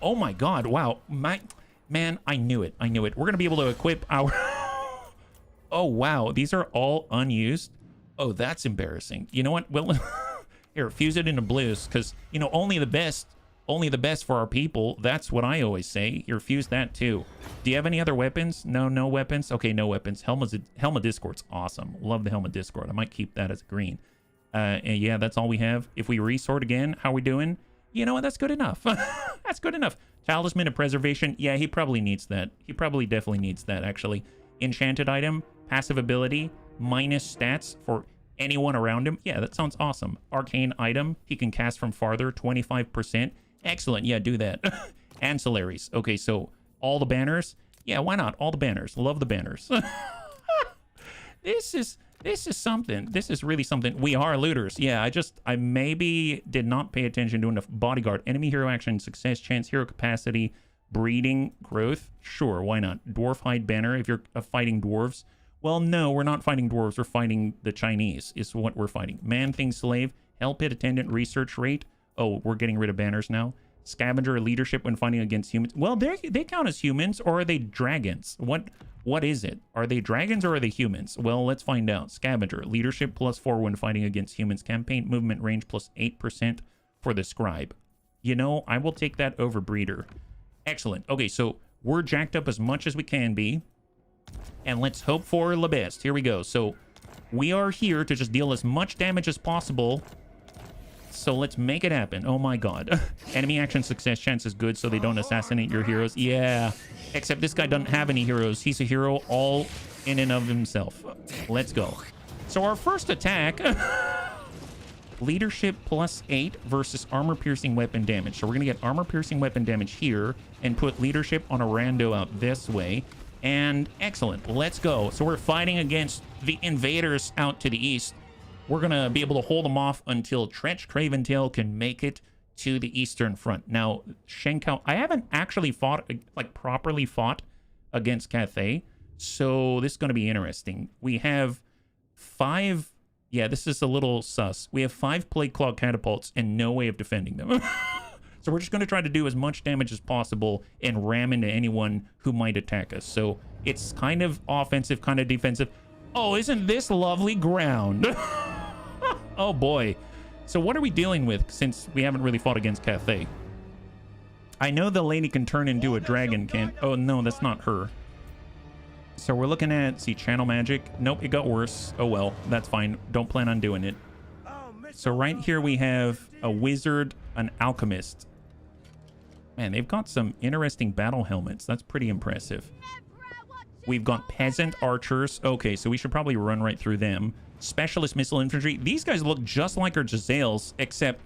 Oh my god, wow. Man, I knew it. I knew it. We're going to be able to equip our... Oh, wow. These are all unused. Oh, that's embarrassing. You know what? Well, here, fuse it into blues, because, you know, only the best for our people. That's what I always say. Here, fuse that too. Do you have any other weapons? No weapons? Okay, no weapons. Helmet Discord's awesome. Love the Helmet Discord. I might keep that as a green. And yeah, that's all we have. If we resort again, how we doing? You know what? That's good enough. That's good enough. Talisman of Preservation. Yeah, he probably needs that. He probably definitely needs that, actually. Enchanted item. Passive ability. Minus stats for anyone around him. Yeah, that sounds awesome. Arcane item. He can cast from farther. 25%. Excellent. Yeah, do that. Ancillaries. Okay, so all the banners. Yeah, why not? All the banners. Love the banners. This is something. This is really something. We are looters. Yeah, I maybe did not pay attention to enough. Bodyguard. Enemy hero action. Success chance. Hero capacity. Breeding. Growth. Sure, why not? Dwarf hide banner if you're fighting dwarves. Well, no, we're not fighting dwarves. We're fighting the Chinese is what we're fighting. Man thing slave. Hell pit attendant research rate. Oh, we're getting rid of banners now. Scavenger leadership when fighting against humans. Well, they count as humans, or are they dragons? What is it? Are they dragons or are they humans? Well, let's find out. Scavenger leadership +4 when fighting against humans. Campaign movement range +8% for the scribe. You know, I will take that over breeder. Excellent. Okay, so we're jacked up as much as we can be, and let's hope for the best. Here we go. So we are here to just deal as much damage as possible. So let's make it happen. Oh my god. Enemy action success chance is good so they don't assassinate your heroes. Yeah. Except this guy doesn't have any heroes. He's a hero all in and of himself. Let's go. So our first attack... Leadership +8 versus armor piercing weapon damage. So we're going to get armor piercing weapon damage here and put leadership on a rando out this way. And excellent. Let's go. So we're fighting against the invaders out to the east. We're going to be able to hold them off until Tretch Craventail can make it to the eastern front. Now, Shenkao, I haven't actually fought, like properly fought against Cathay. So this is going to be interesting. We have 5... Yeah, this is a little sus. We have 5 Plague Claw catapults and no way of defending them. So we're just going to try to do as much damage as possible and ram into anyone who might attack us. So it's kind of offensive, kind of defensive. Oh, isn't this lovely ground? Oh, boy. So what are we dealing with since we haven't really fought against Cathay? I know the lady can turn into a dragon, can't... Oh, no, that's not her. So we're looking at, see, channel magic. Nope, it got worse. Oh, well, that's fine. Don't plan on doing it. So right here we have a wizard, an alchemist. Man, they've got some interesting battle helmets. That's pretty impressive. We've got peasant archers. Okay, so we should probably run right through them. Specialist missile infantry. These guys look just like our Giselles, except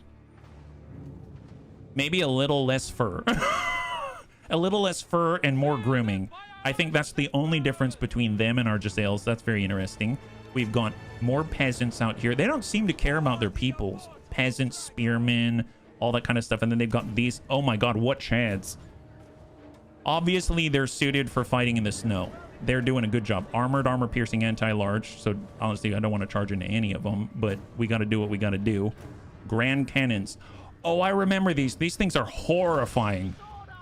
maybe a little less fur. A little less fur and more grooming. I think that's the only difference between them and our Giselles. That's very interesting. We've got more peasants out here. They don't seem to care about their peoples. Peasants, spearmen, all that kind of stuff. And then they've got these. Oh my god, what chads. Obviously, they're suited for fighting in the snow. They're doing a good job. Armored, armor-piercing, anti-large. So, honestly, I don't want to charge into any of them. But we got to do what we got to do. Grand cannons. Oh, I remember these. These things are horrifying.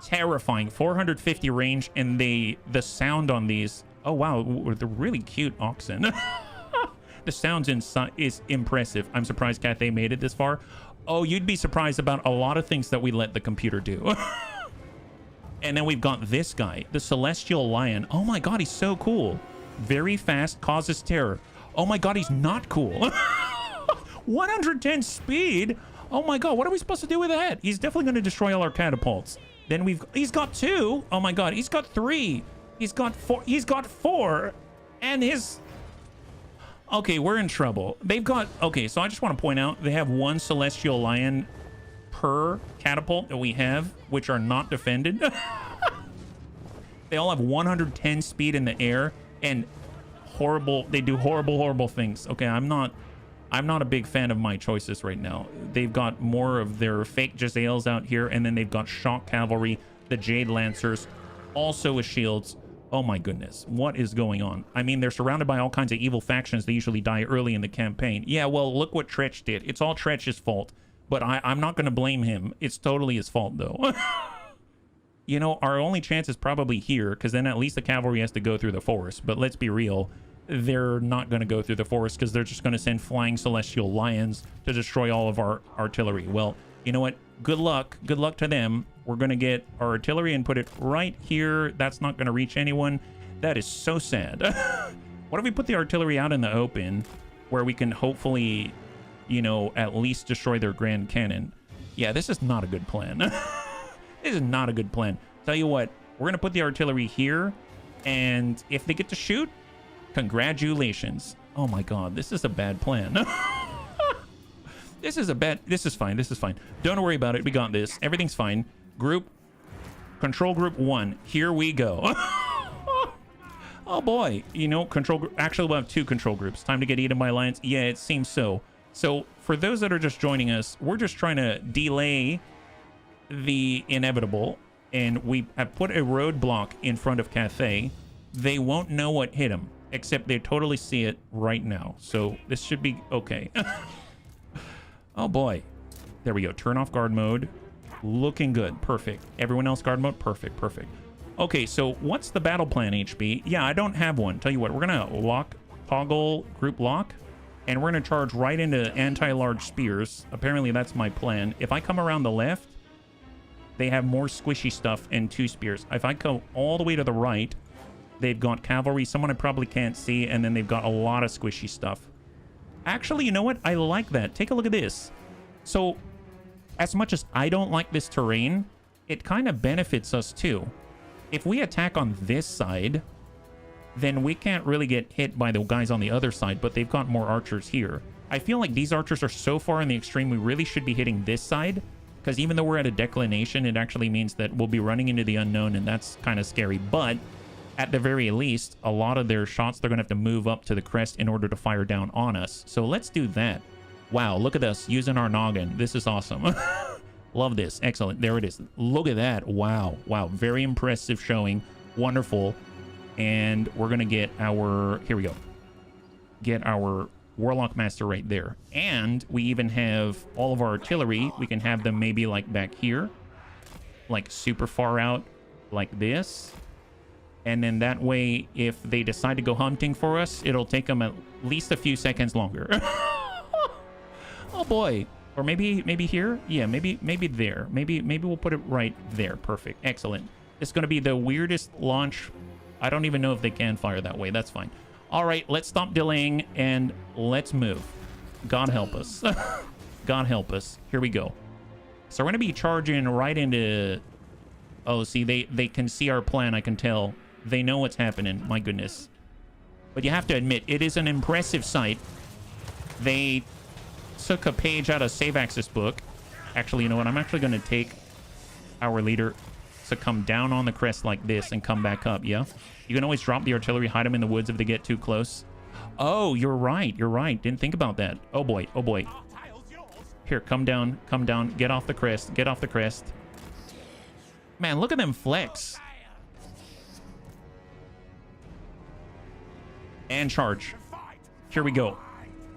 Terrifying. 450 range. And the sound on these... Oh, wow. They're really cute oxen. The sound is impressive. I'm surprised Cathay made it this far. Oh, you'd be surprised about a lot of things that we let the computer do. And then we've got this guy, the Celestial Lion. Oh my god, he's so cool. Very fast, causes terror. Oh my god, he's not cool. 110 speed? Oh my god, what are we supposed to do with that? He's definitely going to destroy all our catapults. Then he's got 2. Oh my god, he's got 3. He's got 4. He's got 4. And his... Okay, we're in trouble. They've got... Okay, so I just want to point out, they have 1 Celestial Lion per catapult that we have, which are not defended. They all have 110 speed in the air and horrible... They do horrible things. Okay, I'm not a big fan of my choices right now. They've got more of their fake Giselles out here, and then they've got shock cavalry, the Jade Lancers, also with shields. Oh my goodness, what is going on? I mean, they're surrounded by all kinds of evil factions. They usually die early in the campaign. Yeah, well, look what Tretch did. It's all Tretch's fault, but I'm not going to blame him. It's totally his fault, though. you know, our only chance is probably here, because then at least the cavalry has to go through the forest. But let's be real, they're not going to go through the forest because they're just going to send flying celestial lions to destroy all of our artillery. Well, you know what? Good luck. Good luck to them. We're going to get our artillery and put it right here. That's not going to reach anyone. That is so sad. What if we put the artillery out in the open where we can hopefully, you know, at least destroy their grand cannon? Yeah, this is not a good plan. This is not a good plan. Tell you what, we're going to put the artillery here, and if they get to shoot, congratulations. Oh my god, this is a bad plan. This is fine. This is fine. Don't worry about it. We got this. Everything's fine. Control group 1. Here we go. Oh boy. You know, actually we'll have 2 control groups. Time to get eaten by lions. Yeah, it seems so. So for those that are just joining us, we're just trying to delay the inevitable, and we have put a roadblock in front of Cathay. They won't know what hit them, except they totally see it right now. So this should be okay. Oh boy. There we go. Turn off guard mode. Looking good. Perfect. Everyone else guard mode. Perfect. Perfect. Okay, so what's the battle plan, HB? Yeah, I don't have one. Tell you what, we're gonna toggle group lock, and we're gonna charge right into anti-large spears. Apparently that's my plan. If I come around the left, they have more squishy stuff and 2 spears. If I go all the way to the right, they've got cavalry, someone I probably can't see, and then they've got a lot of squishy stuff. Actually, you know what? I like that. Take a look at this. So, as much as I don't like this terrain, it kind of benefits us too. If we attack on this side, then we can't really get hit by the guys on the other side, but they've got more archers here. I feel like these archers are so far in the extreme, we really should be hitting this side, because even though we're at a declination, it actually means that we'll be running into the unknown, and that's kind of scary. But at the very least, a lot of their shots, they're going to have to move up to the crest in order to fire down on us. So let's do that. Wow, look at us using our noggin. This is awesome. Love this. Excellent. There it is. Look at that. Wow. Wow. Very impressive showing. Wonderful. And we're going to get our... Here we go. Get our Warlock Master right there. And we even have all of our artillery. We can have them maybe like back here. Like super far out like this. And then that way, if they decide to go hunting for us, it'll take them at least a few seconds longer. Oh boy. Or maybe here? Yeah, maybe there. Maybe we'll put it right there. Perfect. Excellent. It's going to be the weirdest launch. I don't even know if they can fire that way. That's fine. All right, let's stop delaying and let's move. God help us. God help us. Here we go. So we're going to be charging right into... Oh, see, they can see our plan, I can tell. They know what's happening. My goodness. But you have to admit, it is an impressive sight. They took a page out of Savax's book. Actually, you know what? I'm actually going to take our leader to come down on the crest like this and come back up, yeah? You can always drop the artillery, hide them in the woods if they get too close. Oh, you're right. You're right. Didn't think about that. Oh, boy. Oh, boy. Here, come down. Come down. Get off the crest. Get off the crest. Man, look at them flex. And charge. Here we go.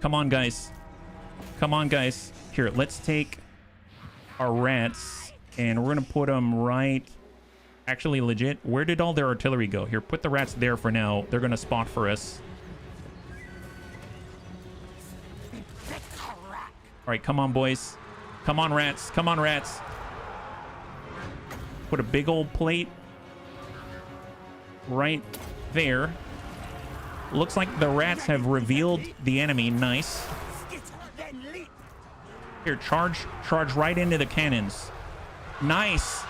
Come on, guys. Come on, guys. Here, let's take our rats, and we're going to put them right... Actually, legit, where did all their artillery go? Here, put the rats there for now. They're going to spot for us. All right, come on, boys. Come on, rats. Come on, rats. Put a big old plate right there. Looks like the rats have revealed the enemy. Nice. Here, charge right into the cannons. Nice.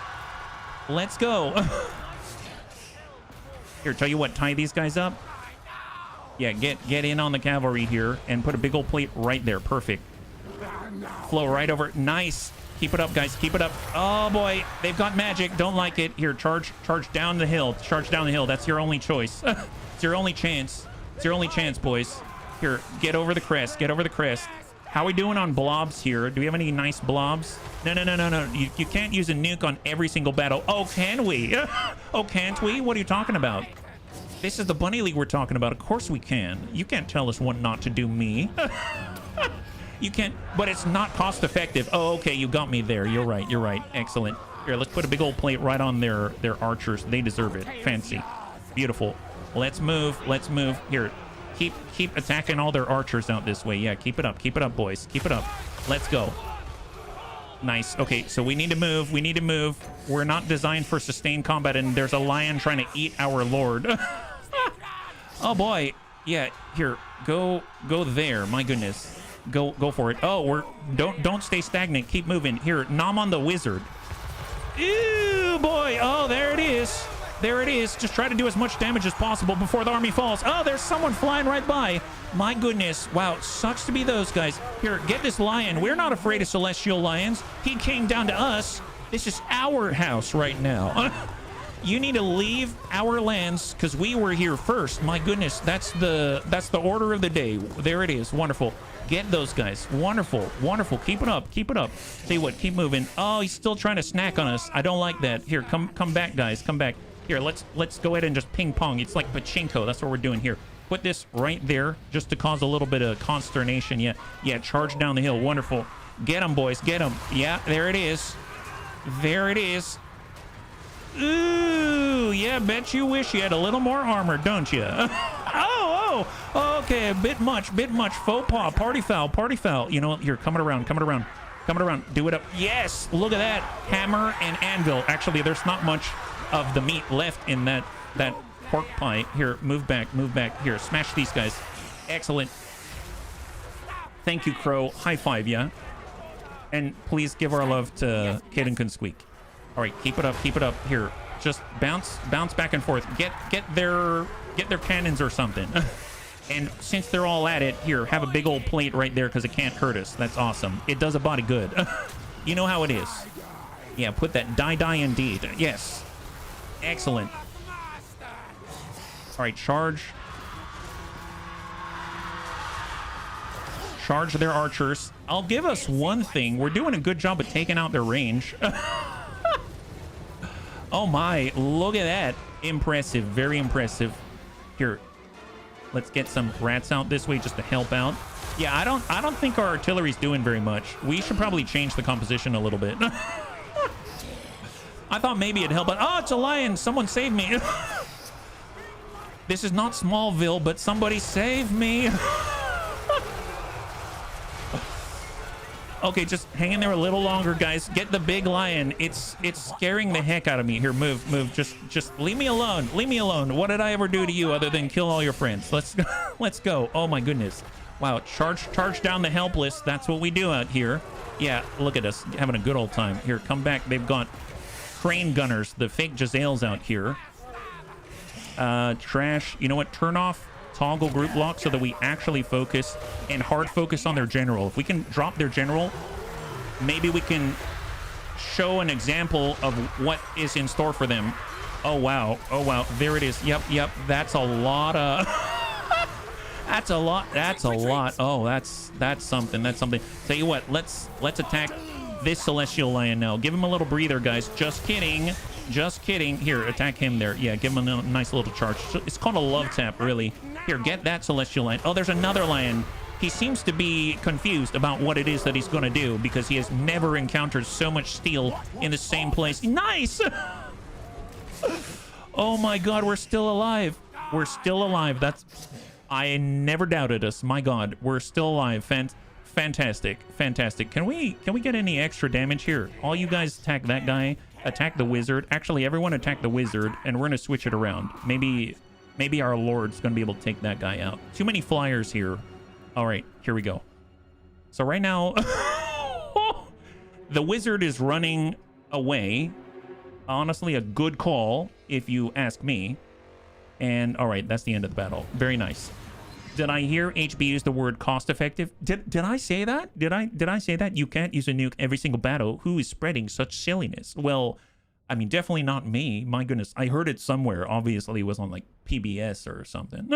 Let's go. Here, tell you what, tie these guys up. Yeah, get in on the cavalry here and put a big old plate right there. Perfect. Flow right over. Nice. Keep it up, guys. Keep it up. Oh, boy. They've got magic. Don't like it. Here, charge down the hill. Charge down the hill. That's your only choice. It's your only chance. It's your only chance, boys. Here, get over the crest. Get over the crest. How are we doing on blobs here? Do we have any nice blobs? No. You can't use a nuke on every single battle. Oh, can we? Oh, can't we? What are you talking about? This is the Bunny League we're talking about. Of course we can. You can't tell us what not to do, me. You can't, but it's not cost effective. Oh, okay, you got me there. You're right. You're right. Excellent. Here, let's put a big old plate right on their archers. They deserve it. Fancy. Beautiful. Let's move. Let's move. Here, keep attacking all their archers out this way. Yeah, keep it up. Keep it up, boys. Keep it up. Let's go. Nice. Okay, so we need to move. We need to move. We're not designed for sustained combat, and there's a lion trying to eat our lord. Oh boy. Yeah. Here, go there. My goodness. Go for it. Oh, don't stay stagnant. Keep moving. Here, nom on the wizard. Ew, boy. Oh, there it is. There it is. Just try to do as much damage as possible before the army falls. Oh, there's someone flying right by. My goodness. Wow, sucks to be those guys. Here, get this lion. We're not afraid of celestial lions. He came down to us. This is our house right now. You need to leave our lands because we were here first. My goodness, that's the order of the day. There it is. Wonderful. Get those guys. Wonderful. Wonderful. Keep it up. Keep it up. Tell you what, keep moving. Oh, he's still trying to snack on us. I don't like that. Here, come back, guys. Come back. Here, let's go ahead and just ping pong. It's like pachinko. That's what we're doing here. Put this right there just to cause a little bit of consternation. Yeah, charge down the hill. Wonderful. Get them, boys. Get them. Yeah, there it is. There it is. Ooh, yeah, bet you wish you had a little more armor, don't you? Oh, okay, a bit much. Faux pas, party foul. You know what? You're coming around. Do it up. Yes, look at that. Hammer and anvil. Actually, there's not much of the meat left in that pork pie. Here, move back. Here, smash these guys. Excellent. Thank you, Crow. High five, yeah. And please give our love to Kid and Can Squeak. All right, keep it up. Here, just bounce back and forth. Get their cannons or something. And since they're all at it, here, have a big old plate right there because it can't hurt us. That's awesome. It does a body good. You know how it is. Yeah, put that die indeed. Yes. Excellent. All right, charge their archers. I'll give us one thing. We're doing a good job of taking out their range. Oh my, look at that. Impressive, very impressive. Here, let's get some rats out this way just to help out. Yeah, I don't think our artillery's doing very much. We should probably change the composition a little bit. I thought maybe it'd help out. Oh, it's a lion. Someone save me. This is not Smallville, but somebody save me. Okay, just hang in there a little longer, guys. Get the big lion. It's scaring the heck out of me. Here, move. Just leave me alone. Leave me alone. What did I ever do to you other than kill all your friends? Let's go. Oh my goodness. Wow, charge down the helpless. That's what we do out here. Yeah, look at us having a good old time. Here, come back. They've got crane gunners, the fake Giselles out here. Trash. You know what? Turn off toggle group lock so that we actually focus and hard focus on their general. If we can drop their general, maybe we can show an example of what is in store for them. Oh wow, there it is. Yep, that's a lot of that's a lot. Oh, that's something. Tell you what, let's attack this celestial lion now. Give him a little breather, guys. Just kidding. Here, attack him there. Yeah, give him a nice little charge. It's called a love tap, really. Here, get that celestial lion. Oh, there's another lion. He seems to be confused about what it is that he's going to do because he has never encountered so much steel in the same place. Nice! Oh my god, we're still alive. I never doubted us. My god, we're still alive. Fantastic. Can we get any extra damage here? All you guys attack that guy. Attack the wizard. Actually, everyone attack the wizard, and we're gonna switch it around. Maybe our lord's gonna be able to take that guy out. Too many flyers here. All right, here we go. So right now, the wizard is running away. Honestly, a good call, if you ask me. And all right, that's the end of the battle. Very nice. Did I hear HB use the word cost effective? Did I say that? Did I say that? You can't use a nuke every single battle. Who is spreading such silliness? Well, I mean, definitely not me. My goodness, I heard it somewhere. Obviously, it was on like PBS or something.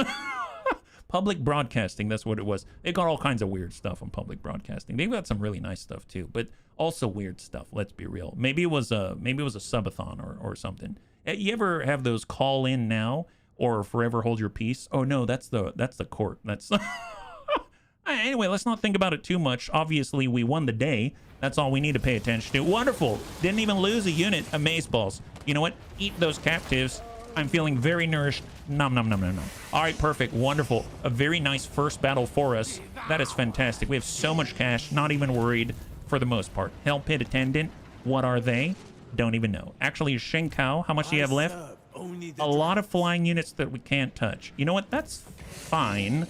Public broadcasting, that's what it was. They got all kinds of weird stuff on public broadcasting. They've got some really nice stuff too, but also weird stuff. Let's be real. Maybe it was a subathon or something. You ever have those call in now? Or forever hold your peace? Oh no, that's the court. That's Anyway, let's not think about it too much. Obviously, we won the day. That's all we need to pay attention to. Wonderful. Didn't even lose a unit. Amazeballs. You know what? Eat those captives. I'm feeling very nourished. Nom, nom, nom, nom, nom. All right, perfect. Wonderful. A very nice first battle for us. That is fantastic. We have so much cash. Not even worried for the most part. Hell Pit Attendant. What are they? Don't even know. Actually, Shenkao, how much do you have left? A lot of flying units that we can't touch. You know what? That's fine.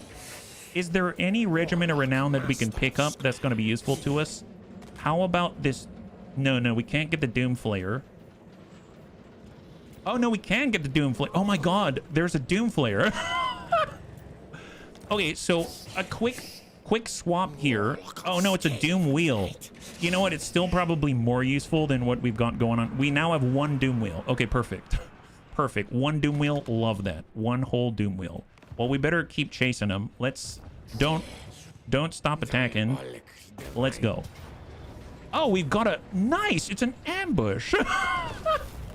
Is there any regiment of renown that we can pick up that's going to be useful to us? How about this? No, we can't get the Doomflayer. Oh, no, we can get the Doomflayer. Oh, my God. There's a Doomflayer. Okay, so a quick swap here. Oh, no, it's a Doom Wheel. You know what? It's still probably more useful than what we've got going on. We now have one Doom Wheel. Okay, perfect. Perfect. One Doom Wheel. Love that. One whole Doom Wheel. Well, we better keep chasing them. Let's... Don't stop attacking. Let's go. Oh, we've got a... Nice! It's an ambush!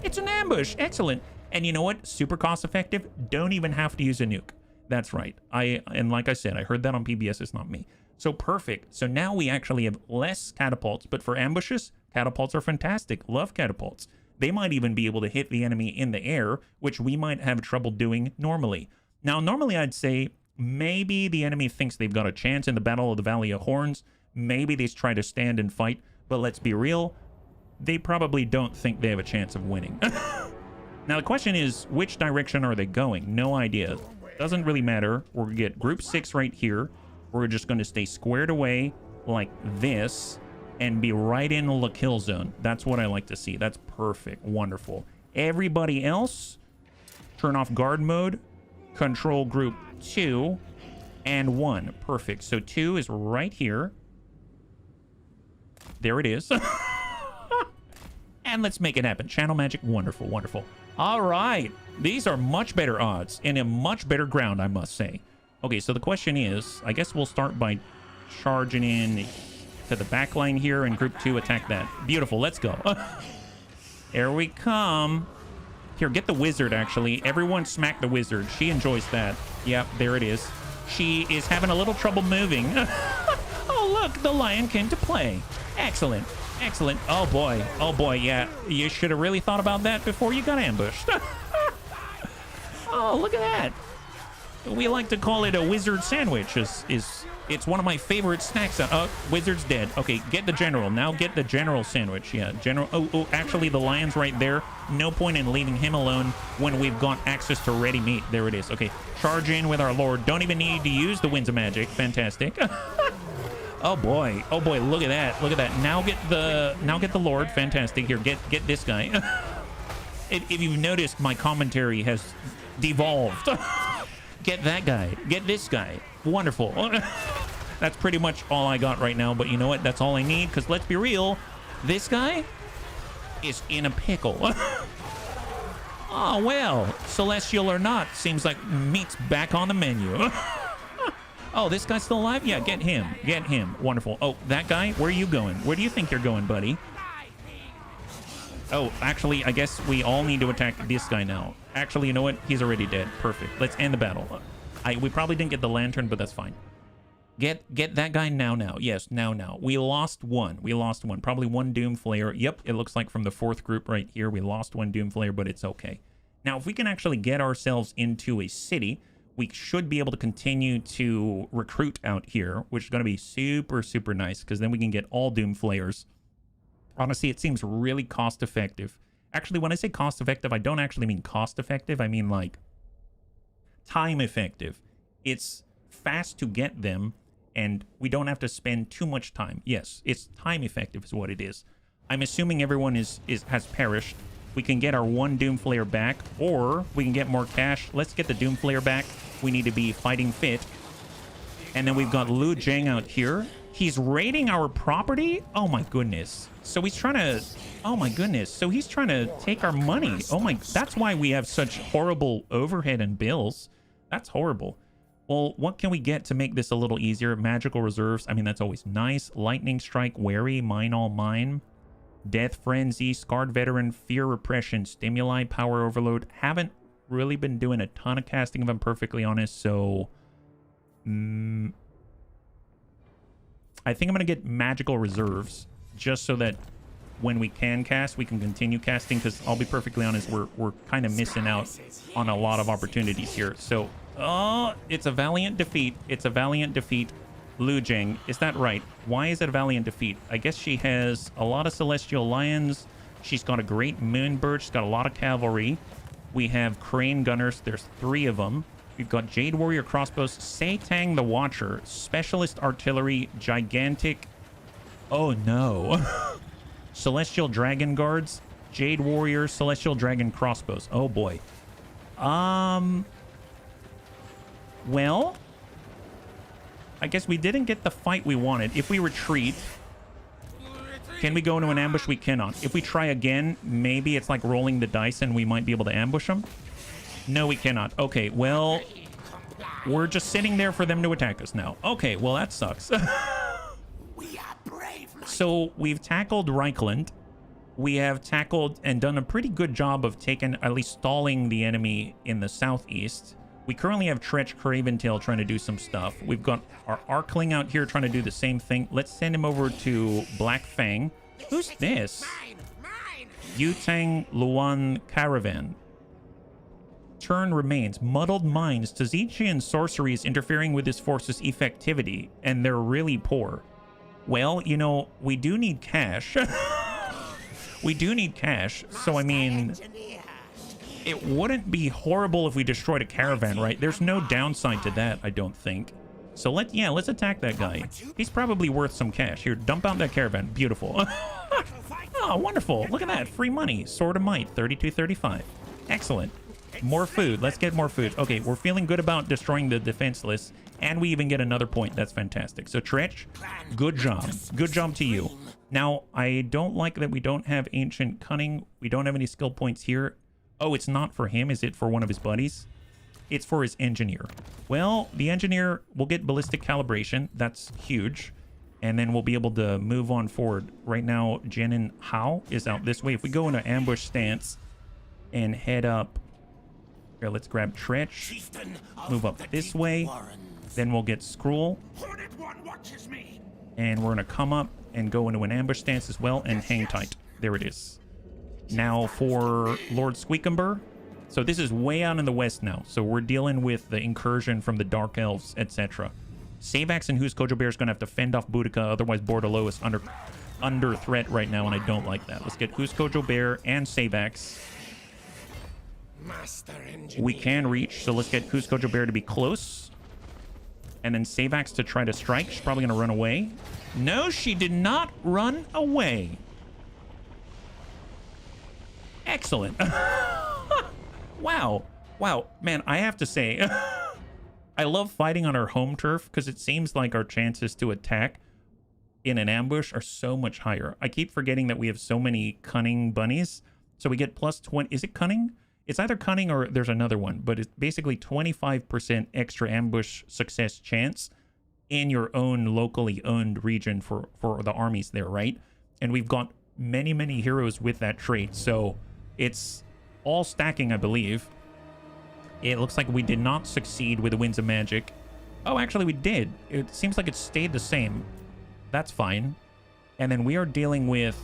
It's an ambush! Excellent! And you know what? Super cost effective. Don't even have to use a nuke. That's right. And like I said, I heard that on PBS. It's not me. So perfect. So now we actually have less catapults. But for ambushes, catapults are fantastic. Love catapults. They might even be able to hit the enemy in the air, which we might have trouble doing normally. Now, normally I'd say maybe the enemy thinks they've got a chance in the Battle of the Valley of Horns. Maybe they try to stand and fight. But let's be real, they probably don't think they have a chance of winning. Now, the question is, which direction are they going? No idea. Doesn't really matter. We're going to get Group 6 right here. We're just going to stay squared away like this and be right in the kill zone. That's what I like to see. That's perfect. Wonderful. Everybody else, turn off guard mode. Control Group 2 and 1. Perfect. So 2 is right here. There it is. And let's make it happen. Channel magic. Wonderful, wonderful. All right. These are much better odds and a much better ground, I must say. Okay, so the question is, I guess we'll start by charging in to the back line here and Group 2 attack that. Beautiful. Let's go. Here we come. Here, get the wizard, actually. Everyone smack the wizard. She enjoys that. Yep, there it is. She is having a little trouble moving. Oh, look, the lion came to play. Excellent. Excellent. Oh, boy, yeah. You should have really thought about that before you got ambushed. Oh, look at that. We like to call it a wizard sandwich. It's one of my favorite snacks. Oh, wizard's dead. Okay, get the general. Now get the general sandwich. Yeah, general. Oh, actually, the lion's right there. No point in leaving him alone when we've got access to ready meat. There it is. Okay, charge in with our lord. Don't even need to use the winds of magic. Fantastic. Oh boy, look at that. Look at that. Now get the lord. Fantastic. Here, get this guy. If you've noticed, my commentary has devolved. Get that guy. Get this guy. Wonderful. That's pretty much all I got right now, but you know what? That's all I need, because let's be real, this guy is in a pickle. Oh, well, celestial or not, seems like meat's back on the menu. Oh, this guy's still alive? Yeah, get him. Get him. Wonderful. Oh, that guy? Where are you going? Where do you think you're going, buddy? Oh, actually, I guess we all need to attack this guy now. Actually, you know what? He's already dead. Perfect. Let's end the battle. We probably didn't get the lantern, but that's fine. Get that guy now. Yes, now. We lost one. Probably one Doomflayer. Yep, it looks like from the 4th group right here, we lost one Doomflayer, but it's okay. Now, if we can actually get ourselves into a city, we should be able to continue to recruit out here, which is going to be super, super nice, because then we can get all Doomflayers. Honestly, it seems really cost-effective. Actually, when I say cost-effective, I don't actually mean cost-effective. I mean, like, time-effective. It's fast to get them, and we don't have to spend too much time. Yes, it's time-effective is what it is. I'm assuming everyone has perished. We can get our one Doomflayer back, or we can get more cash. Let's get the Doomflayer back. We need to be fighting fit. And then we've got Lu Jeng out here. He's raiding our property? Oh my goodness. So he's trying to... Oh my goodness. So he's trying to take our money. Oh my... That's why we have such horrible overhead and bills. That's horrible. Well, what can we get to make this a little easier? Magical reserves. I mean, that's always nice. Lightning Strike, Wary, Mine All Mine. Death Frenzy, Scarred Veteran, Fear Repression, Stimuli, Power Overload. Haven't really been doing a ton of casting, if I'm perfectly honest, so... I think I'm going to get magical reserves just so that when we can cast, we can continue casting, because I'll be perfectly honest, we're kind of missing out on a lot of opportunities here. So, it's a valiant defeat. It's a valiant defeat. Lu Jing, is that right? Why is it a valiant defeat? I guess she has a lot of Celestial Lions. She's got a great Moonbird. She's got a lot of cavalry. We have Crane Gunners. There's 3 of them. We've got Jade Warrior Crossbows, Setang the Watcher, Specialist Artillery, Gigantic... Oh, no. Celestial Dragon Guards, Jade Warrior, Celestial Dragon Crossbows. Oh, boy. Well... I guess we didn't get the fight we wanted. If we retreat, can we go into an ambush? We cannot. If we try again, maybe it's like rolling the dice and we might be able to ambush them. No, we cannot. Okay, well, we're just sitting there for them to attack us now. Okay, well, that sucks. So we've tackled Reichland. We have tackled and done a pretty good job of taking, at least stalling the enemy in the southeast. We currently have Tretch Craventail trying to do some stuff. We've got our Arkling out here trying to do the same thing. Let's send him over to Black Fang. Who's this? Yutang Luan Caravan. Turn remains. Muddled Minds. Tazichian sorcery is interfering with his force's effectivity, and they're really poor. Well, you know, we do need cash. We do need cash, so I mean... It wouldn't be horrible if we destroyed a caravan, right? There's no downside to that, I don't think. So let's attack that guy. He's probably worth some cash. Here, dump out that caravan. Beautiful. Oh, wonderful. Look at that. Free money. Sword of Might, 32.35. Excellent. More food. Let's get more food. Okay, we're feeling good about destroying the defenseless, and we even get another point. That's fantastic. So, Tretch, good job. Good job to you. Now, I don't like that we don't have Ancient Cunning. We don't have any skill points here. Oh, it's not for him. Is it for one of his buddies? It's for his engineer. Well, the engineer will get ballistic calibration. That's huge. And then we'll be able to move on forward. Right now, Jenin Hao is out this way. If we go into ambush stance and head up... Here, let's grab Tretch. Move up this way. Then we'll get Skrull. And we're going to come up and go into an ambush stance as well and hang tight. There it is. Now for Lord Squeakumber. So this is way out in the west now. So we're dealing with the incursion from the Dark Elves, etc. Savax and Who's Kojo Bear is going to have to fend off Boudica. Otherwise, Bordalo is under threat right now, and I don't like that. Let's get Who's Kojo Bear and Savax. We can reach, so let's get Who's Kojo Bear to be close. And then Savax to try to strike. She's probably going to run away. No, she did not run away. Excellent. Wow. Wow. Man, I have to say, I love fighting on our home turf because it seems like our chances to attack in an ambush are so much higher. I keep forgetting that we have so many cunning bunnies. So we get plus 20. Is it cunning? It's either cunning or there's another one, but it's basically 25% extra ambush success chance in your own locally owned region for the armies there, right? And we've got many, many heroes with that trait. So it's all stacking, I believe. It looks like we did not succeed with the Winds of Magic. Oh, actually we did. It seems like it stayed the same. That's fine. And then we are dealing with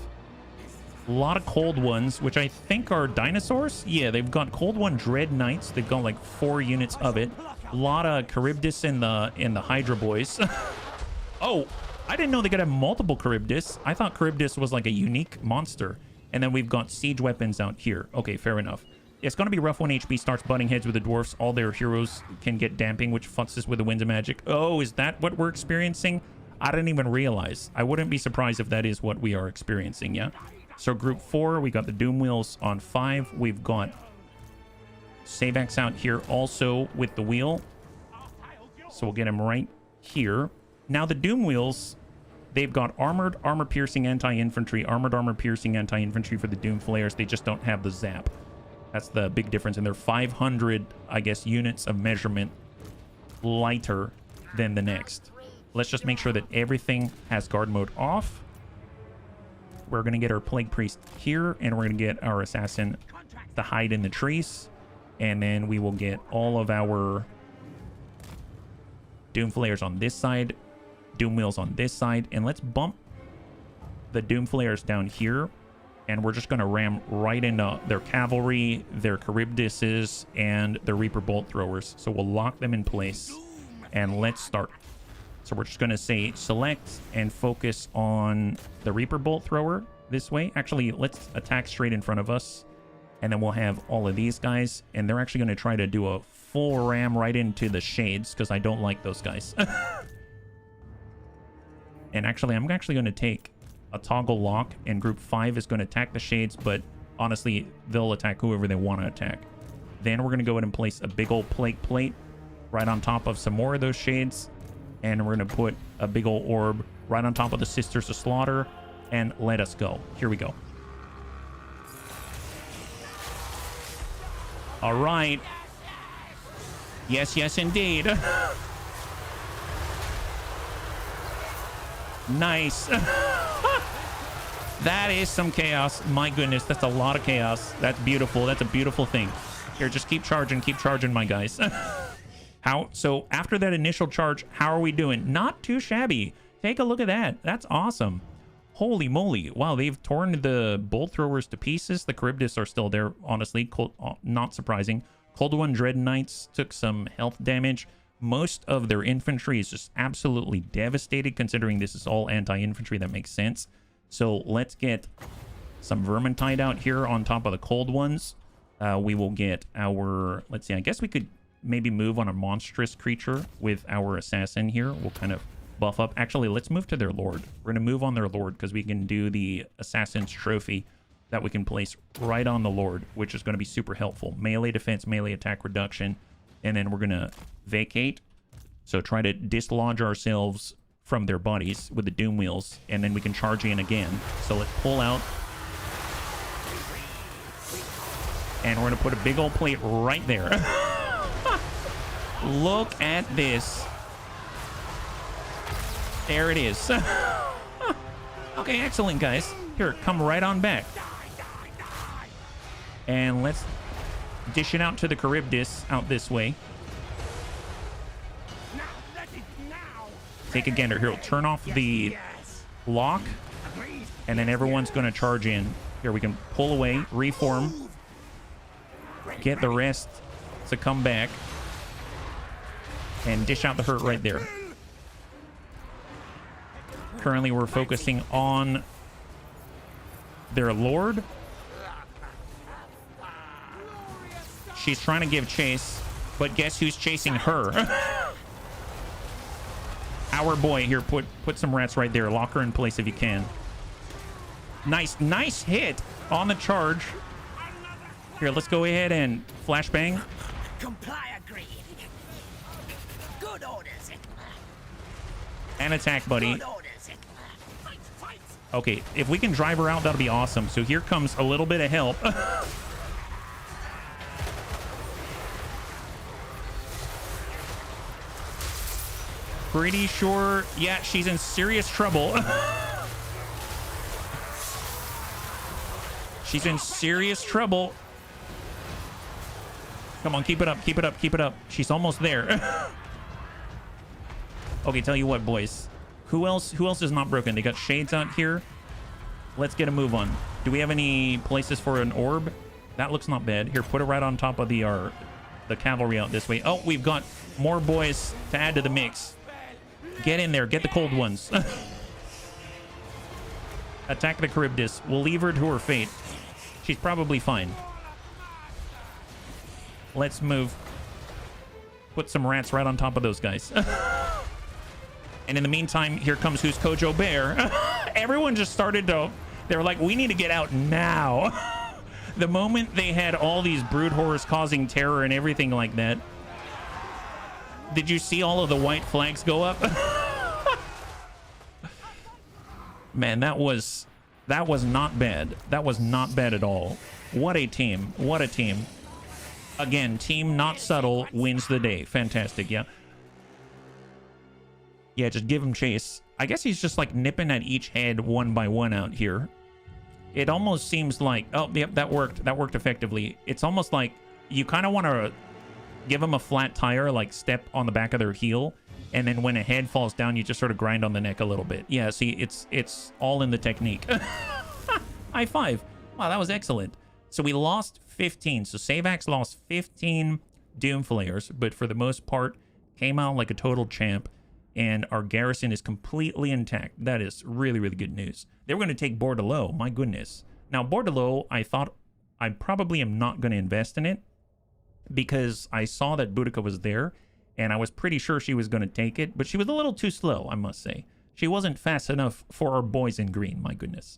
a lot of Cold Ones, which I think are dinosaurs. Yeah, they've got Cold One Dread Knights. They've got like 4 units of it. A lot of Charybdis in the Hydra boys. Oh, I didn't know they could have multiple Charybdis. I thought Charybdis was like a unique monster. And then we've got siege weapons out here. Okay, fair enough. It's going to be rough when HB starts butting heads with the dwarfs. All their heroes can get damping, which fucks us with the Winds of Magic. Oh, is that what we're experiencing? I didn't even realize. I wouldn't be surprised if that is what we are experiencing, yeah? So group 4, we got the Doom Wheels on 5. We've got Savax out here also with the wheel. So we'll get him right here. Now the Doom Wheels, they've got armored, armor-piercing, anti-infantry, armored, armor-piercing, anti-infantry for the Doom Flayers. They just don't have the zap. That's the big difference. And they're 500, I guess, units of measurement lighter than the next. Let's just make sure that everything has guard mode off. We're going to get our Plague Priest here, and we're going to get our Assassin to hide in the trees. And then we will get all of our Doom Flayers on this side. Doom Wheels on this side. And let's bump the Doom Flayers down here. And we're just going to ram right into their cavalry, their Charybdises, and their Reaper Bolt Throwers. So we'll lock them in place. And let's start. So we're just going to say select and focus on the Reaper Bolt Thrower this way. Actually, let's attack straight in front of us. And then we'll have all of these guys. And they're actually going to try to do a full ram right into the Shades because I don't like those guys. And actually, I'm actually going to take a toggle lock, and group 5 is going to attack the Shades, but honestly, they'll attack whoever they want to attack. Then we're going to go ahead and place a big old plague plate right on top of some more of those Shades, and we're going to put a big old orb right on top of the Sisters of Slaughter, and let us go. Here we go. All right. Yes, yes, indeed. Nice. That is some chaos. My goodness, that's a lot of chaos. That's beautiful. That's a beautiful thing. Here, just keep charging, my guys. So after that initial charge, how are we doing? Not too shabby. Take a look at that. That's awesome. Holy moly. Wow, they've torn the bolt throwers to pieces. The Charybdis are still there, honestly. Not surprising. Cold One Dread Knights took some health damage. Most of their infantry is just absolutely devastated, considering this is all anti-infantry. That makes sense. So let's get some Vermintide out here on top of the Cold Ones. We will get our... Let's see, I guess we could maybe move on a monstrous creature with our assassin here. We'll kind of buff up. Actually, let's move to their Lord. We're going to move on their Lord because we can do the Assassin's Trophy that we can place right on the Lord, which is going to be super helpful. Melee defense, melee attack reduction. And then we're going to vacate. So try to dislodge ourselves from their bodies with the Doom Wheels. And then we can charge in again. So let's pull out. And we're going to put a big old plate right there. Look at this. There it is. Okay, excellent, guys. Here, come right on back. And let's dish it out to the Charybdis out this way. Take a gander. Here, we'll turn off the lock. And then everyone's going to charge in. Here, we can pull away, reform. Get the rest to come back. And dish out the hurt right there. Currently, we're focusing on their Lord. She's trying to give chase, but guess who's chasing her? Our boy here. Put some rats right there. Lock her in place if you can. Nice hit on the charge. Here, let's go ahead and flashbang. Comply agreed. Good orders. And attack, buddy. Okay, if we can drive her out, that'll be awesome. So here comes a little bit of help. Pretty sure, yeah, she's in serious trouble. She's in serious trouble. Come on, keep it up, keep it up, keep it up. She's almost there. Okay, tell you what, boys. Who else is not broken? They got Shades out here. Let's get a move on. Do we have any places for an orb? That looks not bad. Here, put it right on top of the cavalry out this way. Oh, we've got more boys to add to the mix. Get in there. Get the Cold Ones. Attack the Charybdis. We'll leave her to her fate. She's probably fine. Let's move. Put some rats right on top of those guys. And in the meantime, here comes Who's Kojo Bear. Everyone just started to... They were like, we need to get out now. The moment they had all these brood horrors causing terror and everything like that. Did you see all of the white flags go up? Man, that was not bad. That was not bad at all. What a team. What a team. Again, team not subtle wins the day. Fantastic, yeah. Yeah, just give him chase. I guess he's just like nipping at each head one by one out here. It almost seems like... Oh, yep, that worked. That worked effectively. It's almost like you kind of want to give them a flat tire, like step on the back of their heel, And then when a head falls down, you just sort of grind on the neck a little bit. Yeah, see, it's all in the technique. High five. Wow, that was excellent. So we lost 15. So Savax lost 15 Doomflayers, but for the most part, came out like a total champ. And our garrison is completely intact. That is really, really good news. They were going to take Bordelot. My goodness. Now, Bordelot, I thought I probably am not going to invest in it because I saw that Boudica was there, and I was pretty sure she was going to take it, but she was a little too slow, I must say. She wasn't fast enough for our boys in green, my goodness.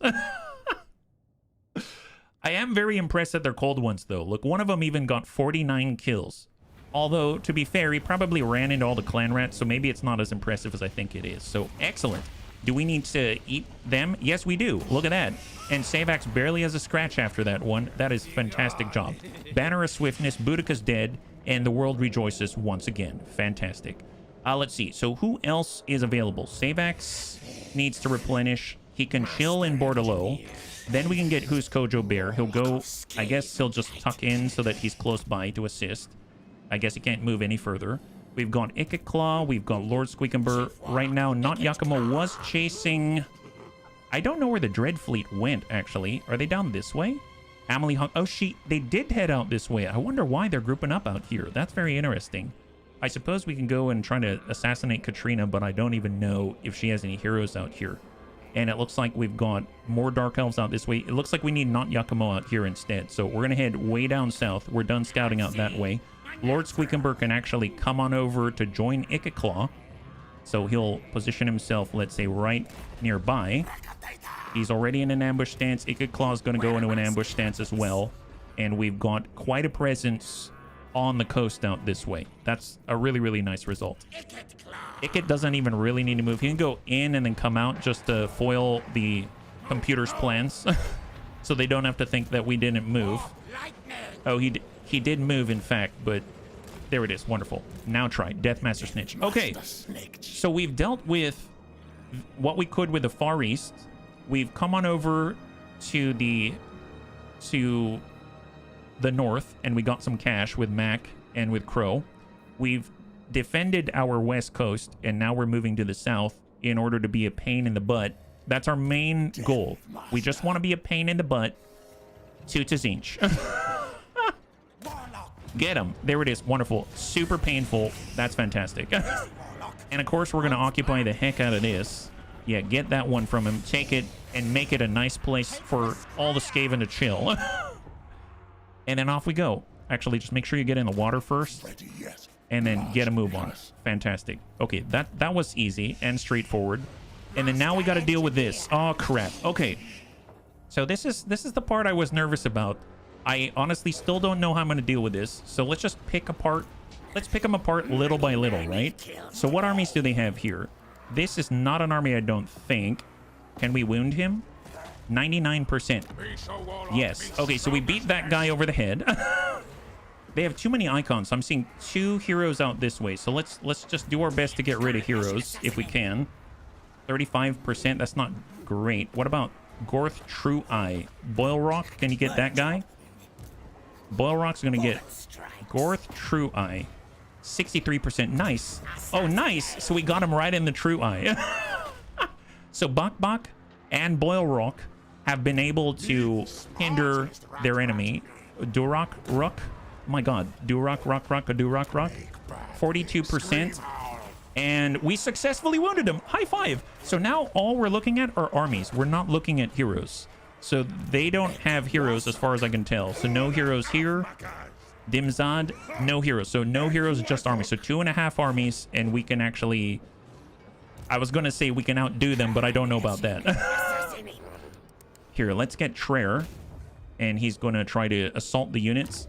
I am very impressed at their cold ones, though. Look, one of them even got 49 kills. Although, to be fair, he probably ran into all the clan rats, so maybe it's not as impressive as I think it is. So, excellent. Do we need to eat them? Yes, we do. Look at that. And Savax barely has a scratch after that one. That is fantastic job. Banner of Swiftness, Boudica's dead, and the world rejoices once again. Fantastic. Let's see. So who else is available? Savax needs to replenish. He can chill in Bordelot. Then we can get Who's Kojo Bear. He'll go, I guess he'll just tuck in so that he's close by to assist. I guess he can't move any further. We've got Ikiclaw. We've got Lord Squeakumber. Right now, Not Yakumo was chasing... I don't know where the Dread Fleet went, actually. Are they down this way? Amelie Hawk... Oh, they did head out this way. I wonder why they're grouping up out here. That's very interesting. I suppose we can go and try to assassinate Katrina, but I don't even know if she has any heroes out here. And it looks like we've got more Dark Elves out this way. It looks like we need Not Yakumo out here instead. So we're going to head way down south. We're done scouting out that way. Lord Squeakumber can actually come on over to join Ikiclaw. So he'll position himself, let's say, right nearby. He's already in an ambush stance. Ikiclaw is going to go into an ambush stance as well. And we've got quite a presence on the coast out this way. That's a really, really nice result. Ikit doesn't even really need to move. He can go in and then come out just to foil the computer's plans. So they don't have to think that we didn't move. Oh, he did move, in fact, but there it is. Wonderful. Now try Deathmaster Snitch. Okay, so we've dealt with what we could with the Far East. We've come on over to the north, and we got some cash with Mac and with Crow. We've defended our west coast, and now we're moving to the south in order to be a pain in the butt. That's our main goal. We just want to be a pain in the butt to Tzinch. Get him. There it is. Wonderful. Super painful. That's fantastic. And of course, we're going to occupy the heck out of this. Yeah, get that one from him. Take it and make it a nice place for all the Skaven to chill. And then off we go. Actually, just make sure you get in the water first. And then get a move on. Fantastic. Okay, that was easy and straightforward. And then now we got to deal with this. Oh, crap. Okay. So this is the part I was nervous about. I honestly still don't know how I'm going to deal with this. So let's just pick apart. Let's pick them apart little by little, right? So what armies do they have here? This is not an army, I don't think. Can we wound him? 99%. Yes. Okay, so we beat that guy over the head. They have too many icons. So I'm seeing 2 heroes out this way. So let's just do our best to get rid of heroes if we can. 35%. That's not great. What about Gorth True Eye? Boil Rock, can you get that guy? Boil Rock's going to get Gorth True Eye. 63%. Nice. Oh, nice. So we got him right in the True Eye. So Bak and Boil Rock have been able to hinder their enemy. Durak Rock. Oh my god. Durak Rock. 42%. And we successfully wounded him. High five. So now all we're looking at are armies. We're not looking at heroes. So they don't have heroes as far as I can tell. So no heroes here. Dimzad, no heroes. So no heroes, just armies. So 2.5 armies, and we can actually... I was going to say we can outdo them, but I don't know about that. Here, let's get Treyr. And he's going to try to assault the units.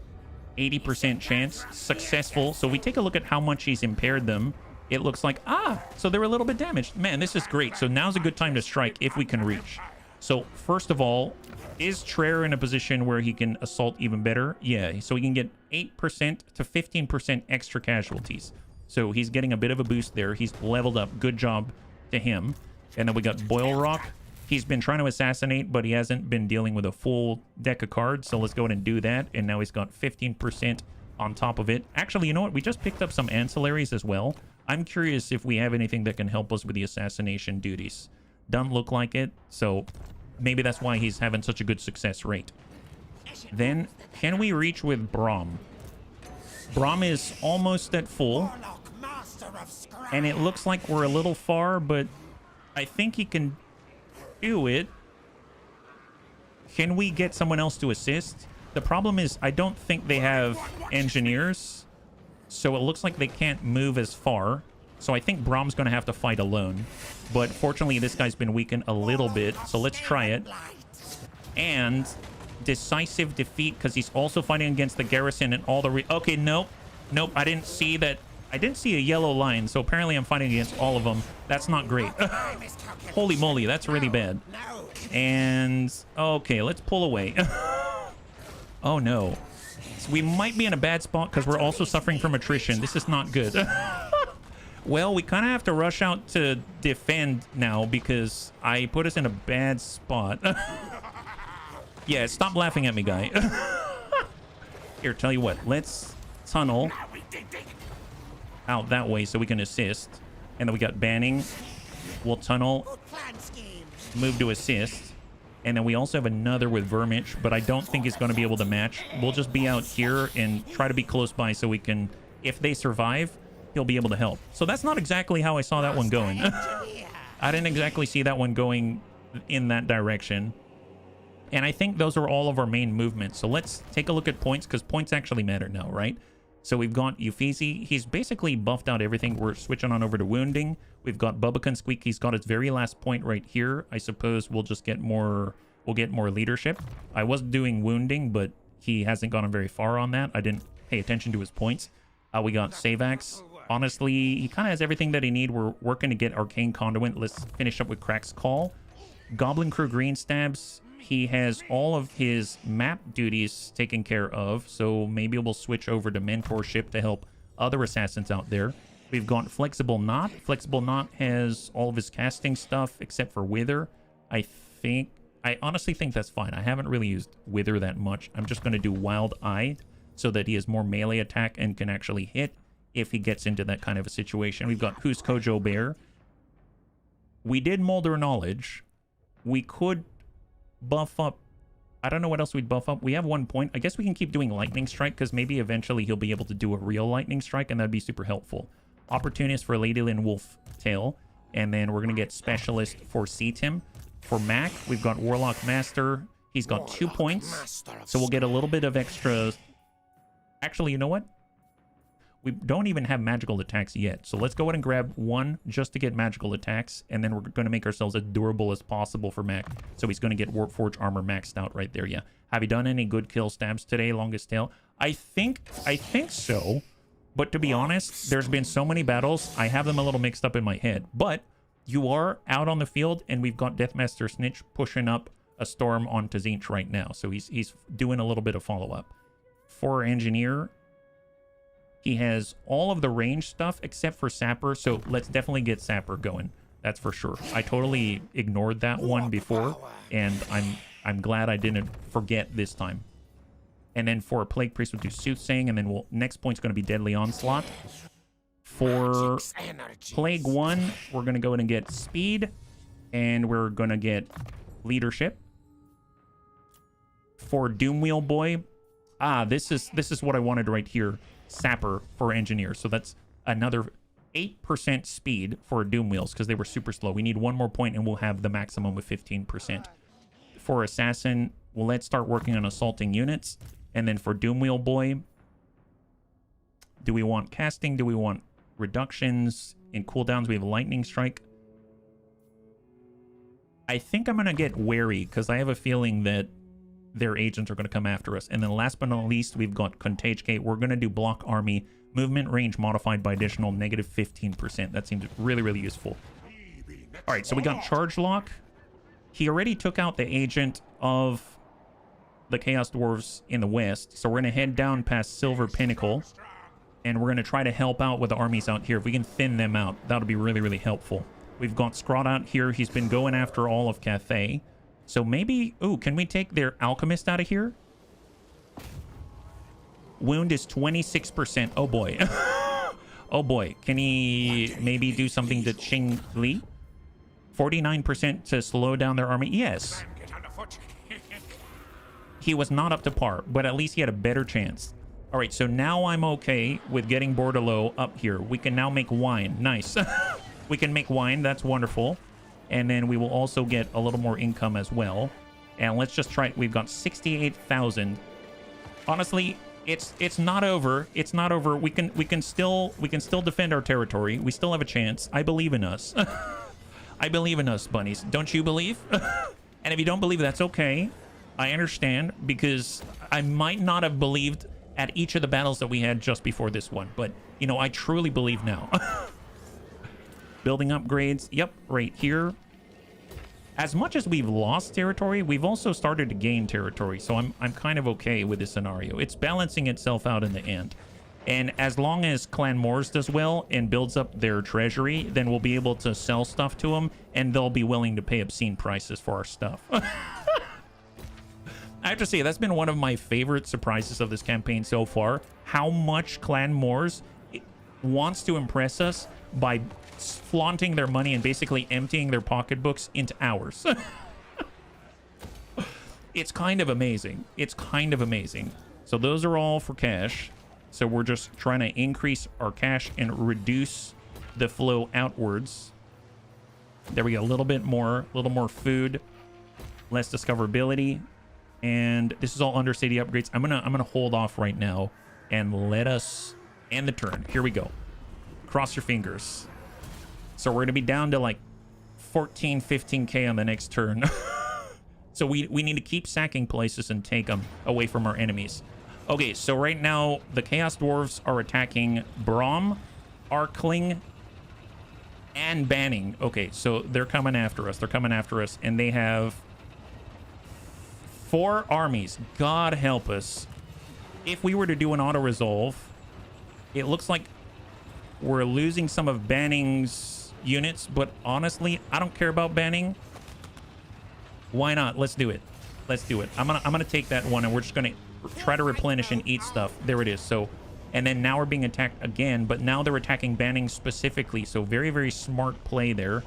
80% chance. Successful. So we take a look at how much he's impaired them. It looks like, so they're a little bit damaged. Man, this is great. So now's a good time to strike if we can reach. So first of all, is Treyr in a position where he can assault even better? Yeah, so he can get 8% to 15% extra casualties. So he's getting a bit of a boost there. He's leveled up. Good job to him. And then we got Boil Rock. He's been trying to assassinate, but he hasn't been dealing with a full deck of cards. So let's go ahead and do that. And now he's got 15% on top of it. Actually, you know what? We just picked up some ancillaries as well. I'm curious if we have anything that can help us with the assassination duties. Doesn't look like it, so maybe that's why he's having such a good success rate. Then, can we reach with Braum? Braum is almost at full. And it looks like we're a little far, but I think he can do it. Can we get someone else to assist? The problem is I don't think they have engineers, so it looks like they can't move as far. So I think Braum's going to have to fight alone. But fortunately, this guy's been weakened a little bit, so let's try it. And decisive defeat, because he's also fighting against the garrison and all the... Okay, nope. Nope, I didn't see that. I didn't see a yellow line, so apparently I'm fighting against all of them. That's not great. Holy moly, that's really bad. And... okay, let's pull away. Oh, no. So we might be in a bad spot because we're also suffering from attrition. This is not good. Well, we kind of have to rush out to defend now because I put us in a bad spot. Yeah, stop laughing at me, guy. Here, tell you what. Let's tunnel out that way so we can assist. And then we got banning. We'll tunnel. Move to assist. And then we also have another with Vermich, but I don't think it's going to be able to match. We'll just be out here and try to be close by so we can... if they survive, he'll be able to help. So that's not exactly how I saw that one going. I didn't exactly see that one going in that direction. And I think those are all of our main movements. So let's take a look at points, because points actually matter now, right? So we've got Uffizi. He's basically buffed out everything. We're switching on over to wounding. We've got Bubbacan Squeak. He's got his very last point right here. I suppose we'll just get more... we'll get more leadership. I was doing wounding, but he hasn't gone very far on that. I didn't pay attention to his points. We got Savax. Honestly, he kind of has everything that he need. We're working to get Arcane Conduit. Let's finish up with Crack's Call. Goblin Crew Green Stabs. He has all of his map duties taken care of, so maybe we'll switch over to Mentorship to help other assassins out there. We've got Flexible Knot. Flexible Knot has all of his casting stuff except for Wither. I honestly think that's fine. I haven't really used Wither that much. I'm just going to do Wild Eye so that he has more melee attack and can actually hit if he gets into that kind of a situation. We've got Who's Kojo Bear. We did Molder Knowledge. We could buff up. I don't know what else we'd buff up. We have 1 point. I guess we can keep doing Lightning Strike because maybe eventually he'll be able to do a real Lightning Strike and that'd be super helpful. Opportunist for Ladylin Wolf Tail. And then we're going to get Specialist for Seatim. For Mac, we've got Warlock Master. He's got 2 points. So we'll get a little bit of extra... Actually, you know what? We don't even have magical attacks yet. So let's go ahead and grab 1 just to get magical attacks. And then we're going to make ourselves as durable as possible for Mac. So he's going to get Warforged Armor maxed out right there. Yeah. Have you done any good kill stabs today, Longest Tail? I think so. But to be honest, there's been so many battles. I have them a little mixed up in my head. But you are out on the field, and we've got Deathmaster Snitch pushing up a storm onto Tzeentch right now. So he's doing a little bit of follow-up. For Engineer, he has all of the range stuff except for Sapper, so let's definitely get Sapper going. That's for sure. I totally ignored that one before, and I'm glad I didn't forget this time. And then for Plague Priest, we'll do Soothsaying, and then next point's going to be Deadly Onslaught. For Plague 1, we're going to go ahead and get Speed, and we're going to get Leadership. For Doomwheel Boy, this is what I wanted right here. Sapper for Engineer. So that's another 8% speed for Doomwheels because they were super slow. We need 1 more point and we'll have the maximum of 15%. For Assassin, well, let's start working on assaulting units. And then for Doomwheel Boy, do we want casting? Do we want reductions? In cooldowns, we have Lightning Strike. I think I'm going to get wary because I have a feeling that their agents are going to come after us. And then last but not least, we've got Contage Gate. We're going to do Block Army. Movement range modified by additional negative 15%. That seems really, really useful. All right, so we got Charge Lock. He already took out the agent of the Chaos Dwarves in the west. So we're going to head down past Silver Pinnacle. And we're going to try to help out with the armies out here. If we can thin them out, that'll be really, really helpful. We've got Scrot out here. He's been going after all of Cathay. So maybe... ooh, can we take their Alchemist out of here? Wound is 26%. Oh, boy. Oh boy, can he maybe do something to Qing Li? 49% to slow down their army. Yes. He was not up to par, but at least he had a better chance. All right, so now I'm okay with getting Bordelot up here. We can now make wine. Nice. We can make wine. That's wonderful. And then we will also get a little more income as well. And let's just try it. We've got 68,000. Honestly, it's not over. It's not over. We can still defend our territory. We still have a chance. I believe in us. I believe in us, bunnies. Don't you believe? And if you don't believe, that's okay. I understand, because I might not have believed at each of the battles that we had just before this one, but you know, I truly believe now. Building upgrades. Yep, right here. As much as we've lost territory, we've also started to gain territory, so I'm kind of okay with this scenario. It's balancing itself out in the end. And as long as Clan Moors does well and builds up their treasury, then we'll be able to sell stuff to them, and they'll be willing to pay obscene prices for our stuff. I have to say, that's been one of my favorite surprises of this campaign so far. How much Clan Moors wants to impress us by flaunting their money and basically emptying their pocketbooks into ours. It's kind of amazing. It's kind of amazing. So those are all for cash. So we're just trying to increase our cash and reduce the flow outwards. There we go. A little more food, less discoverability. And this is all undercity upgrades. I'm gonna hold off right now and let us end the turn. Here we go. Cross your fingers. So we're gonna be down to like 14, 15k on the next turn. So we need to keep sacking places and take them away from our enemies. Okay, so right now the Chaos Dwarves are attacking Brom, Arkling, and Banning. Okay, so they're coming after us. They're coming after us, and they have 4 armies. God help us. If we were to do an auto-resolve, it looks like we're losing some of Banning's units, but honestly, I don't care about Banning. Why not? Let's do it. Let's do it. I'm gonna take that one, and we're just gonna try to replenish and eat stuff. There it is. So, and then now we're being attacked again, but now they're attacking Banning specifically. So very, very smart play there.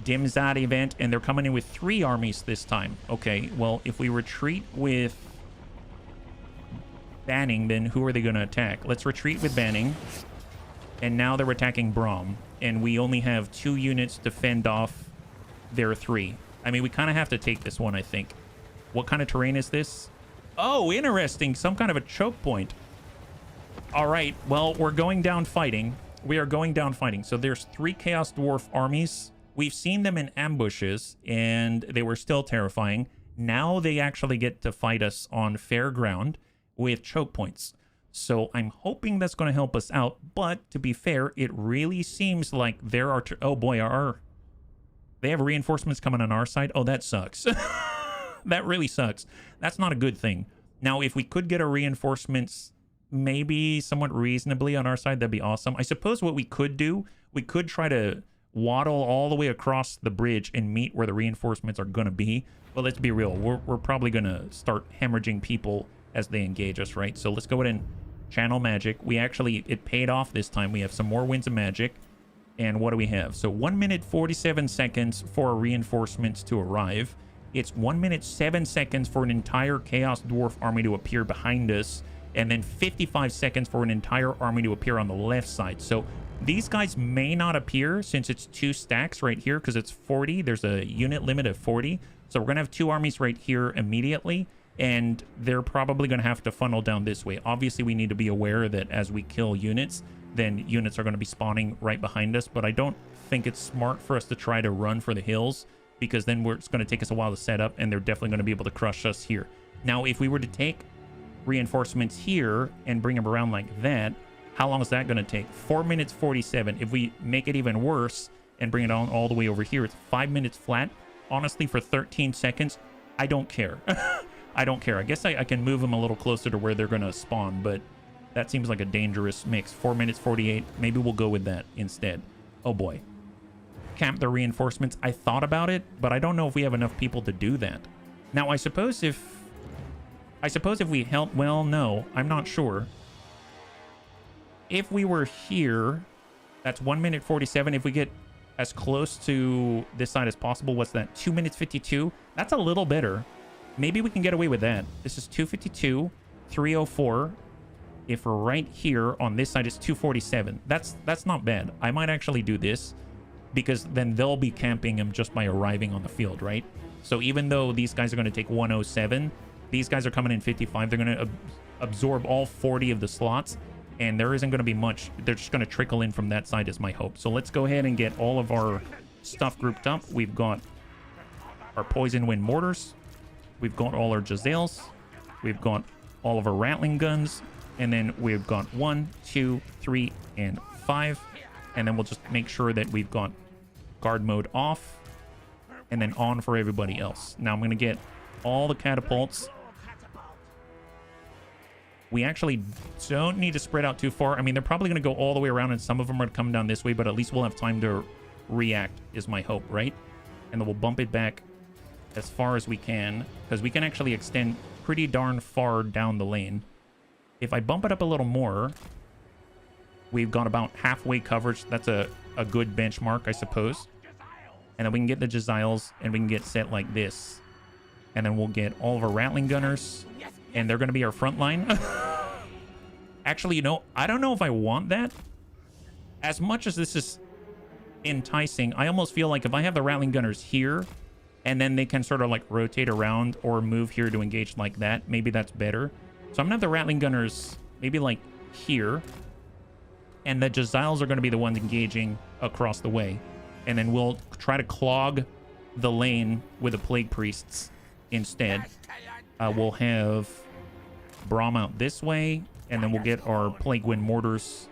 Dimzad event, and they're coming in with 3 armies this time. Okay, well, if we retreat with Banning, then who are they going to attack? Let's retreat with Banning. And now they're attacking Brom, and we only have 2 units to fend off their 3. I mean, we kind of have to take this one, I think. What kind of terrain is this? Oh, interesting. Some kind of a choke point. All right, well, we're going down fighting. We are going down fighting. So there's 3 Chaos Dwarf armies. We've seen them in ambushes, and they were still terrifying. Now they actually get to fight us on fair ground with choke points. So I'm hoping that's going to help us out. But to be fair, it really seems like there are... Oh boy, they have reinforcements coming on our side. Oh, that sucks. That really sucks. That's not a good thing. Now, if we could get our reinforcements maybe somewhat reasonably on our side, that'd be awesome. I suppose what we could do, we could try to waddle all the way across the bridge and meet where the reinforcements are going to be. But let's be real, we're probably going to start hemorrhaging people as they engage us, right? So let's go ahead and channel magic. It paid off this time. We have some more winds of magic. And what do we have? So 1 minute 47 seconds for reinforcements to arrive. It's 1 minute 7 seconds for an entire Chaos Dwarf army to appear behind us, and then 55 seconds for an entire army to appear on the left side. So these guys may not appear since it's 2 stacks right here, because it's 40. There's a unit limit of 40. So we're going to have 2 armies right here immediately, and they're probably going to have to funnel down this way. Obviously, we need to be aware that as we kill units, then units are going to be spawning right behind us. But I don't think it's smart for us to try to run for the hills, because then it's going to take us a while to set up, and they're definitely going to be able to crush us here. Now, if we were to take reinforcements here and bring them around like that, how long is that going to take? 4 minutes 47. If we make it even worse and bring it on all the way over here, it's 5 minutes flat. Honestly, for 13 seconds, I don't care. I don't care. I guess I can move them a little closer to where they're going to spawn, but that seems like a dangerous mix. 4 minutes 48. Maybe we'll go with that instead. Oh boy. Camp the reinforcements. I thought about it, but I don't know if we have enough people to do that. Now, I suppose if we help... Well, no, I'm not sure. if we were here, that's 1 minute 47. If we get as close to this side as possible, what's that? 2 minutes 52. That's a little better. Maybe we can get away with that. This is 252, 304. If we're right here on this side, it's 247. That's not bad. I might actually do this because then they'll be camping him just by arriving on the field, right? So even though these guys are going to take 107, these guys are coming in 55. They're going to absorb all 40 of the slots, and there isn't going to be much. They're just going to trickle in from that side is my hope. So let's go ahead and get all of our stuff grouped up. We've got our poison wind mortars. We've got all our Jezzails. We've got all of our rattling guns. And then we've got 1, 2, 3, and 5. And then we'll just make sure that we've got guard mode off and then on for everybody else. Now I'm going to get all the catapults. We actually don't need to spread out too far. I mean, they're probably going to go all the way around, and some of them are coming down this way, but at least we'll have time to react, is my hope, right? And then we'll bump it back as far as we can, because we can actually extend pretty darn far down the lane. If I bump it up a little more, we've got about halfway coverage. That's a good benchmark, I suppose. And then we can get the Jezzails, and we can get set like this. And then we'll get all of our rattling gunners, and they're going to be our front line. Actually, you know, I don't know if I want that. As much as this is enticing, I almost feel like if I have the rattling gunners here, and then they can sort of like rotate around or move here to engage like that, maybe that's better. So I'm going to have the rattling gunners maybe like here, and the Jezzails are going to be the ones engaging across the way. And then we'll try to clog the lane with the plague priests instead. We'll have Braum out this way, and then we'll get our plague wind mortars,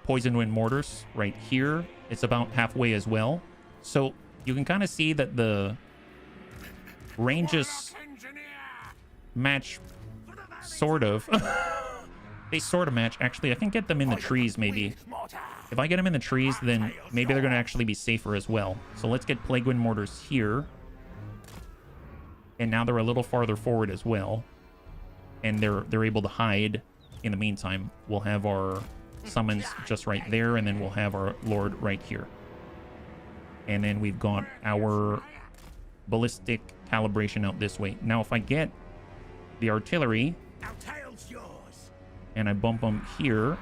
poison wind mortars right here. It's about halfway as well. So you can kind of see that the ranges match sort of. They sort of match. Actually, I can get them in the trees maybe. If I get them in the trees, then maybe they're going to actually be safer as well. So let's get plague wind mortars here. And now they're a little farther forward as well. And they're able to hide in the meantime. We'll have our summons just right there, and then we'll have our lord right here. And then we've got our ballistic calibration out this way. Now, if I get the artillery and I bump them here,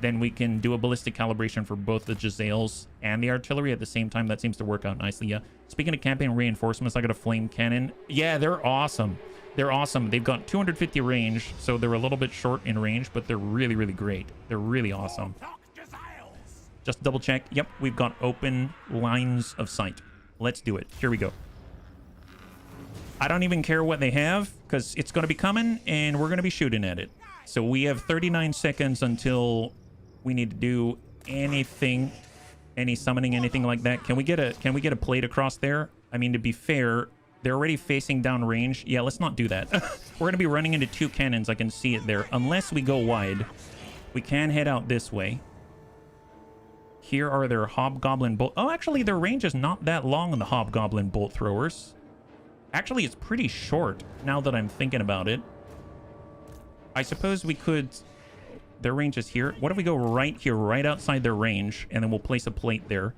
then we can do a ballistic calibration for both the Jezzails and the artillery at the same time. That seems to work out nicely. Yeah. Speaking of campaign reinforcements, I got a flame cannon. Yeah, they're awesome. They're awesome. They've got 250 range, so they're a little bit short in range, but they're really, really great. They're really awesome. Just double check. Yep, we've got open lines of sight. Let's do it. Here we go. I don't even care what they have, because it's going to be coming, and we're going to be shooting at it. So we have 39 seconds until we need to do anything, any summoning, anything like that. Can we get a plate across there? I mean, to be fair, they're already facing down range. Yeah, let's not do that. We're going to be running into two cannons. I can see it there. Unless we go wide, we can head out this way. Here are their hobgoblin bolt. Oh, actually, their range is not that long on the hobgoblin bolt throwers. Actually, it's pretty short now that I'm thinking about it. I suppose we could... Their range is here. What if we go right here, right outside their range, and then we'll place a plate there.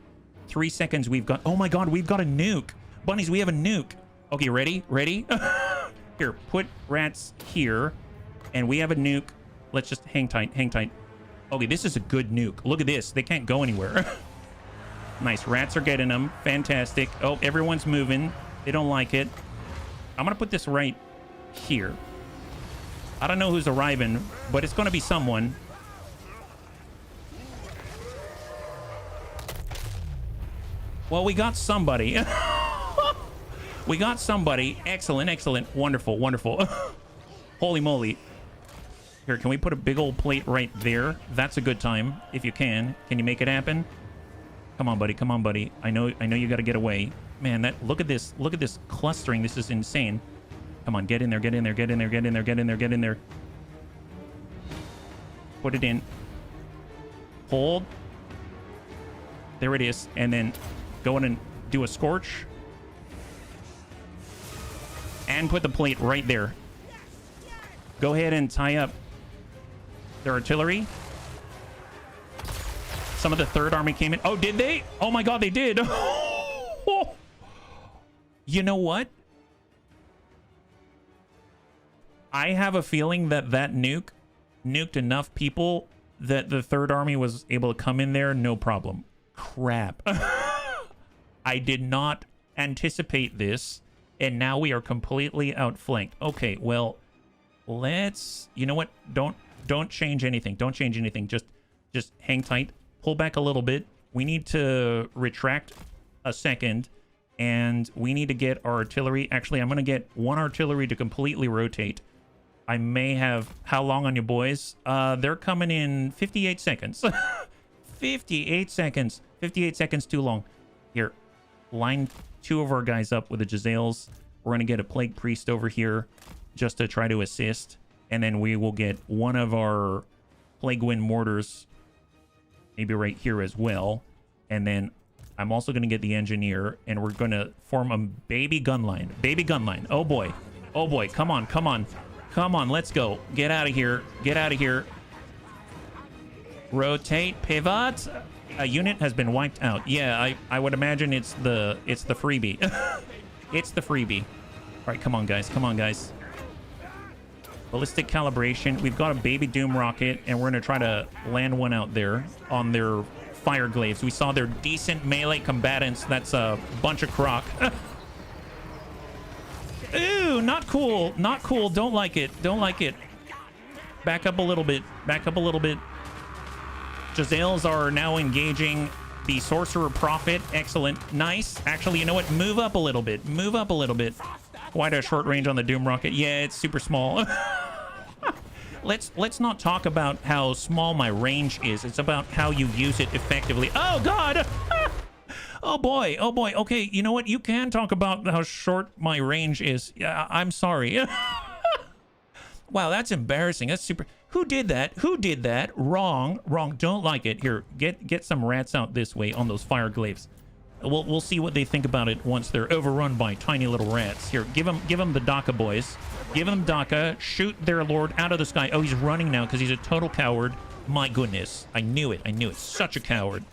3 seconds, we've got... Oh my god, we've got a nuke. Bunnies, we have a nuke. Okay, ready? Ready? Here, put rats here, and we have a nuke. Let's just hang tight, hang tight. Okay, this is a good nuke. Look at this. They can't go anywhere. Nice. Rats are getting them. Fantastic. Oh, everyone's moving. They don't like it. I'm going to put this right here. I don't know who's arriving, but it's going to be someone. Well, we got somebody. We got somebody. Excellent, excellent. Wonderful, wonderful. Holy moly. Here, can we put a big old plate right there? That's a good time, if you can. Can you make it happen? Come on, buddy. Come on, buddy. I know you got to get away. Man, look at this. Look at this clustering. This is insane. Come on, get in there, get in there, get in there, get in there, get in there, get in there. Put it in. Hold. There it is. And then go in and do a scorch. And put the plate right there. Go ahead and tie up Their artillery. Some of the third army came in. Oh, did they? Oh my god, they did. You know what? I have a feeling that that nuke nuked enough people that the third army was able to come in there no problem. Crap. I did not anticipate this, and now we are completely outflanked. Okay, well, let's... You know what? Don't change anything. Don't change anything. Just hang tight. Pull back a little bit. We need to retract a second, and we need to get our artillery. Actually, I'm going to get one artillery to completely rotate. I may have... How long on you, boys? They're coming in 58 seconds. 58 seconds. 58 seconds too long. Here, line two of our guys up with the Jezzails. We're going to get a Plague Priest over here just to try to assist. And then we will get one of our Plague Wind Mortars maybe right here as well. And then I'm also going to get the Engineer, and we're going to form a baby gun line. Baby gun line. Oh, boy. Oh, boy. Come on. Come on. Come on. Let's go. Get out of here. Get out of here. Rotate. Pivot. A unit has been wiped out. Yeah, I would imagine it's the freebie. It's the freebie. All right, come on, guys. Come on, guys. Ballistic calibration. We've got a baby Doom rocket, and we're going to try to land one out there on their fire glaives. We saw they're decent melee combatants. That's a bunch of crock. Ooh, not cool. Not cool. Don't like it. Don't like it. Back up a little bit. Back up a little bit. Jezzails are now engaging the Sorcerer Prophet. Excellent. Nice. Actually, you know what? Move up a little bit. Move up a little bit. Quite a short range on the Doom Rocket. Yeah, it's super small. Let's not talk about how small my range is. It's about how you use it effectively. Oh, God! Oh, boy. Oh, boy. Okay, you know what? You can talk about how short my range is. I'm sorry. Wow, that's embarrassing. That's super... Who did that? Who did that? Wrong. Wrong. Don't like it. Here, get some rats out this way on those fire glaives. We'll see what they think about it once they're overrun by tiny little rats. Here, give them the DACA, boys. Give them DACA. Shoot their lord out of the sky. Oh, he's running now because he's a total coward. My goodness. I knew it. I knew it. Such a coward.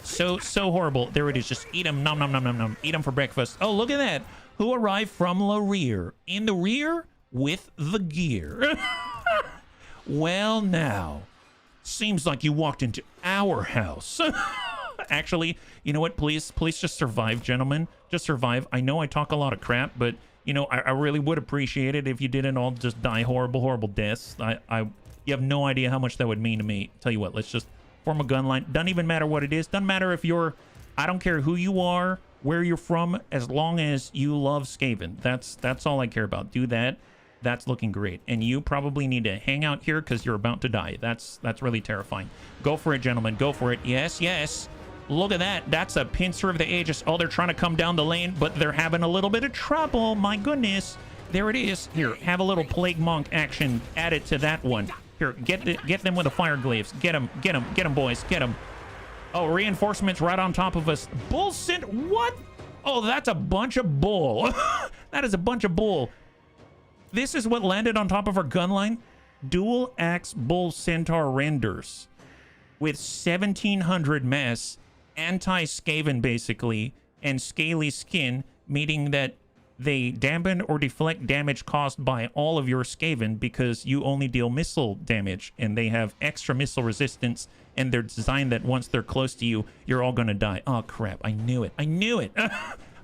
So horrible. There it is. Just eat him. Nom, nom, nom, nom, nom. Eat him for breakfast. Oh, look at that. Who arrived from the rear? In the rear with the gear. Well, now. Seems like you walked into our house. Actually, you know what? Please just survive, gentlemen. Just survive. I know I talk a lot of crap, but, you know, I really would appreciate it if you didn't all just die horrible deaths. You have no idea how much that would mean to me. Tell you what, let's just form a gun line. Doesn't even matter what it is. Doesn't matter if you're... I don't care who you are, where you're from, as long as you love Skaven. That's all I care about. Do that. That's looking great. And you probably need to hang out here because you're about to die. That's really terrifying. Go for it, gentlemen. Go for it. Yes, yes. Look at that. That's a pincer of the Aegis. Oh, they're trying to come down the lane, but they're having a little bit of trouble. My goodness. There it is. Here, have a little Plague Monk action added to that one. Here, get them with the fire glaives. Get them, boys. Get them. Oh, reinforcements right on top of us. Bull sent... What? Oh, that's a bunch of bull. That is a bunch of bull. This is what landed on top of our gun line. Dual axe bull centaur renders with 1700 mass, anti-Skaven basically, and scaly skin, meaning that they dampen or deflect damage caused by all of your Skaven because you only deal missile damage, and they have extra missile resistance, and they're designed that once they're close to you, you're all gonna die. Oh crap, I knew it. I knew it.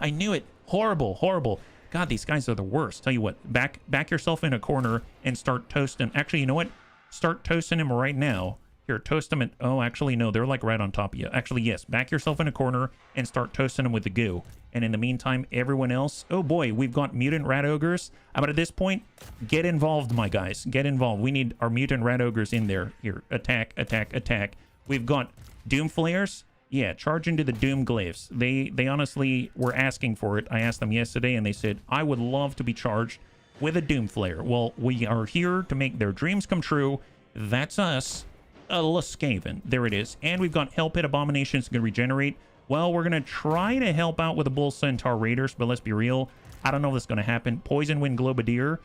I knew it. Horrible, horrible. God, these guys are the worst. Tell you what, back yourself in a corner and start toasting. Actually, you know what? Start toasting him right now. Here, toast them. Oh, actually, no, they're like right on top of you. Actually, yes, back yourself in a corner and start toasting them with the goo. And in the meantime, everyone else, oh boy, we've got mutant rat ogres. But at this point, get involved, my guys. Get involved. We need our mutant rat ogres in there. Here, attack, attack, attack. We've got doom flares. Yeah, charge into the doom glaives. They honestly were asking for it. I asked them yesterday, and they said, I would love to be charged with a doom flare. Well, we are here to make their dreams come true. That's us. Skaven. There it is. And we've got Hell Pit Abominations going to regenerate. Well, we're going to try to help out with the Bull Centaur Raiders, but let's be real. I don't know if that's going to happen. Poison Wind Globadier.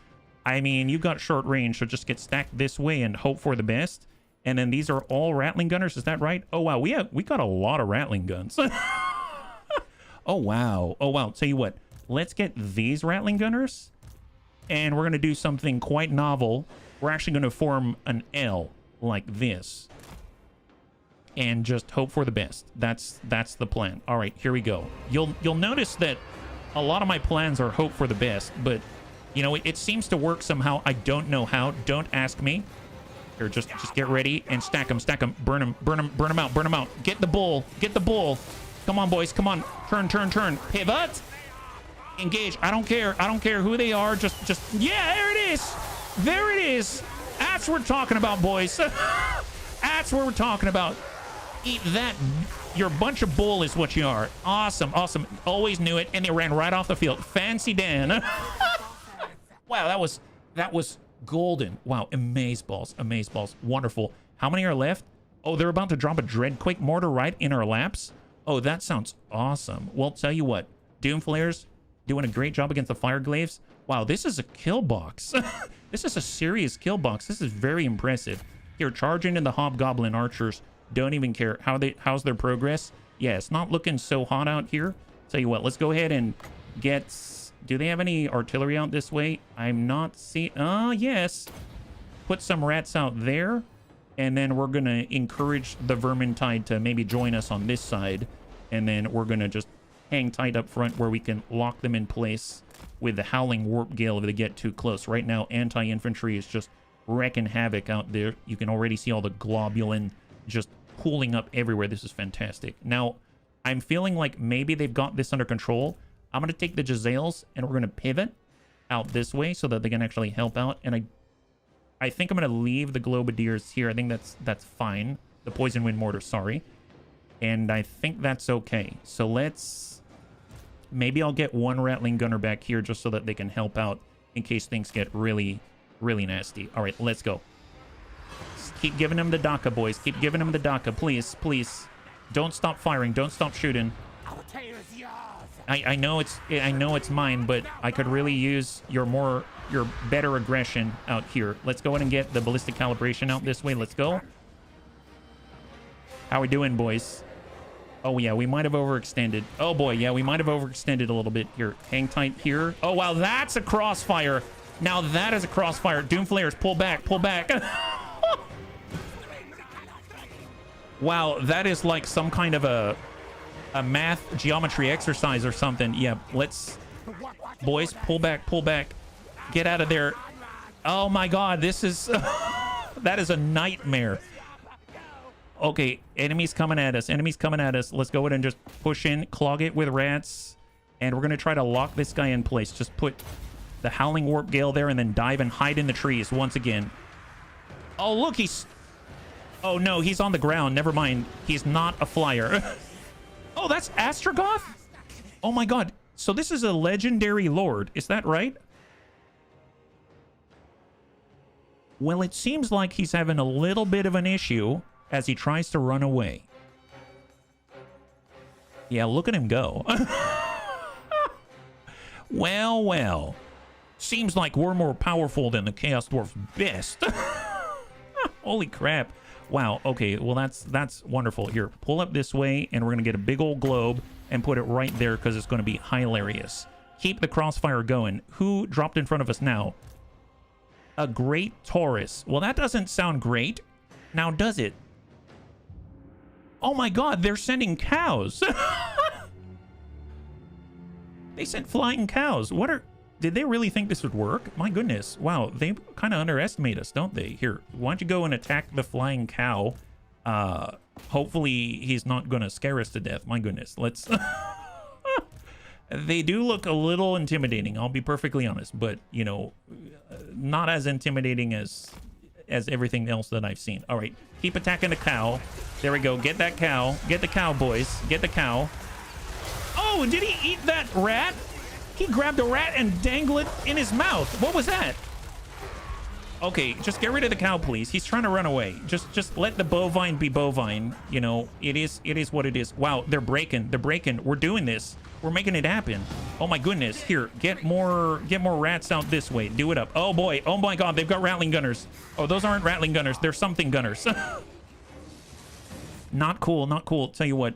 I mean, you've got short range, so just get stacked this way and hope for the best. And then these are all Rattling gunners. Is that right? Oh, wow. We got a lot of Rattling guns. Oh, wow. Oh, wow. Tell you what. Let's get these Rattling gunners. And we're going to do something quite novel. We're actually going to form an L like this. And just hope for the best. That's the plan. All right, here we go. You'll notice that a lot of my plans are hope for the best, but you know, it seems to work somehow. I don't know how. Don't ask me. Here, just get ready and stack them, burn them out. Get the bull. Come on, boys. Come on. Turn. Pivot. Engage. I don't care who they are. Just yeah, there it is. That's what we're talking about, boys. That's what we're talking about. Eat that. You're a bunch of bull is what you are. Awesome. Always knew it. And they ran right off the field. Fancy Dan. Wow, that was golden. Wow, amazeballs. Wonderful. How many are left? Oh, they're about to drop a Dreadquake mortar right in our laps. Oh, that sounds awesome. Well, tell you what, Doomflayers doing a great job against the Fireglaves. Wow, this is a kill box. This is a serious kill box. This is very impressive. Here, charge into the Hobgoblin archers. Don't even care how's their progress. Yeah, it's not looking so hot out here. Tell you what, let's go ahead and get. Do they have any artillery out this way? I'm not seeing. Yes. Put some rats out there. And then we're going to encourage the Vermintide to maybe join us on this side. And then we're going to just hang tight up front where we can lock them in place with the Howling Warp Gale if they get too close. Right now, anti-infantry is just wrecking havoc out there. You can already see all the globulin just pooling up everywhere. This is fantastic. Now, I'm feeling like maybe they've got this under control. I'm going to take the Jezzails and we're going to pivot out this way so that they can actually help out. And I think I'm going to leave the Globadiers here. I think that's fine. The Poison Wind Mortar, sorry. And I think that's okay. So maybe I'll get one Rattling Gunner back here just so that they can help out in case things get really, really nasty. All right, let's go. Just keep giving them the DACA, boys. Keep giving them the DACA, please. Don't stop firing. Don't stop shooting. I know it's mine, but I could really use your better aggression out here. Let's go ahead and get the ballistic calibration out this way. Let's go. How we doing, boys? Oh yeah, we might have overextended. Oh boy, yeah, we might have overextended a little bit here. Hang tight here. Oh wow, that's a crossfire. Now that is a crossfire. Doomflayers, pull back. Wow, that is like some kind of a math geometry exercise or something. Yeah, boys, pull back. Get out of there. Oh my god, this is that is a nightmare. Okay, enemies coming at us. Let's go ahead and just push in, clog it with rats, and we're gonna try to lock this guy in place. Just put the Howling Warp Gale there and then dive and hide in the trees once again. Oh look, oh no, he's on the ground. Never mind, he's not a flyer. Oh, that's Astrogoth? Oh my god. So this is a legendary lord. Is that right? Well, it seems like he's having a little bit of an issue as he tries to run away. Yeah, look at him go. Well. Seems like we're more powerful than the Chaos Dwarves best. Holy crap. Wow, okay, well that's wonderful. Here, pull up this way, and we're gonna get a big old globe and put it right there because it's gonna be hilarious. Keep the crossfire going. Who dropped in front of us now? A Great Taurus. Well, that doesn't sound great. Now, does it? Oh my god, they're sending cows. They sent flying cows. Did they really think this would work? My goodness. Wow, they kind of underestimate us, don't they? Here, why don't you go and attack the flying cow? Hopefully he's not going to scare us to death. My goodness. Let's... They do look a little intimidating, I'll be perfectly honest. But, you know, not as intimidating as everything else that I've seen. All right, keep attacking the cow. There we go. Get that cow. Get the cow, boys. Get the cow. Oh, did he eat that rat? He grabbed a rat and dangled it in his mouth. What was that? Okay, just get rid of the cow, please. He's trying to run away. Just let the bovine be bovine. You know, it is what it is. Wow, they're breaking. They're breaking. We're doing this. We're making it happen. Oh my goodness. Here, get more rats out this way. Do it up. Oh boy. Oh my god, they've got rattling gunners. Oh, those aren't rattling gunners. They're something gunners. Not cool, not cool. Tell you what,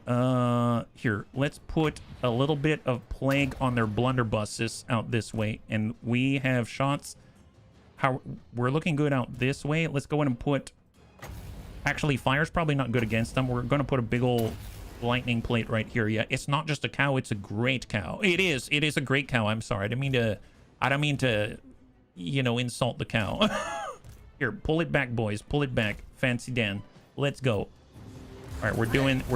here, let's put a little bit of plague on their blunderbusses out this way. And we have shots. How we're looking good out this way. Let's go in and put, actually, fire's probably not good against them. We're going to put a big old lightning plate right here. Yeah, it's not just a cow, it's a great cow. It is a great cow. I'm sorry. I don't mean to, you know, insult the cow. Here, pull it back, boys. Pull it back. Fancy Dan. Let's go. All right, we're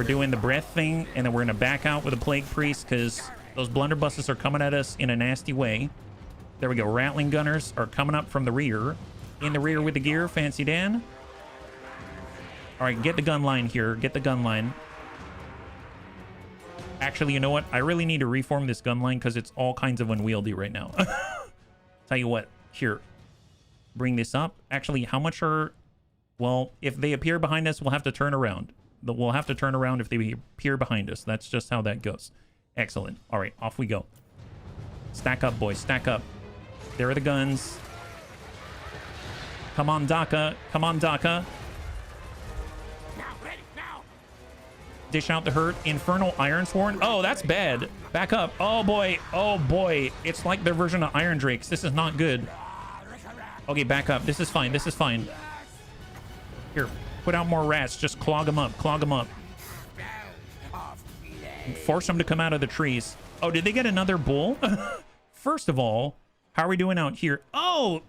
doing the breath thing, and then we're gonna back out with a plague priest because those blunderbusses are coming at us in a nasty way. There we go. Rattling gunners are coming up from the rear. In the rear with the gear. Fancy Dan. All right, get the gun line here. Get the gun line. Actually, you know what? I really need to reform this gun line because it's all kinds of unwieldy right now. Tell you what. Here. Bring this up. Actually, how much are... Well, if they appear behind us, we'll have to turn around. We'll have to turn around if they appear behind us. That's just how that goes. Excellent. All right, off we go. Stack up, boys. Stack up. There are the guns. Come on, Daka. Come on, Daka. Now, ready, now. Dish out the hurt. Infernal Ironsworn. Oh, that's bad. Back up. Oh, boy. Oh, boy. It's like their version of Iron Drakes. This is not good. Okay, back up. This is fine. This is fine. Here, put out more rats. Just clog them up. Clog them up. Force them to come out of the trees. Oh, did they get another bull? First of all, how are we doing out here? Oh,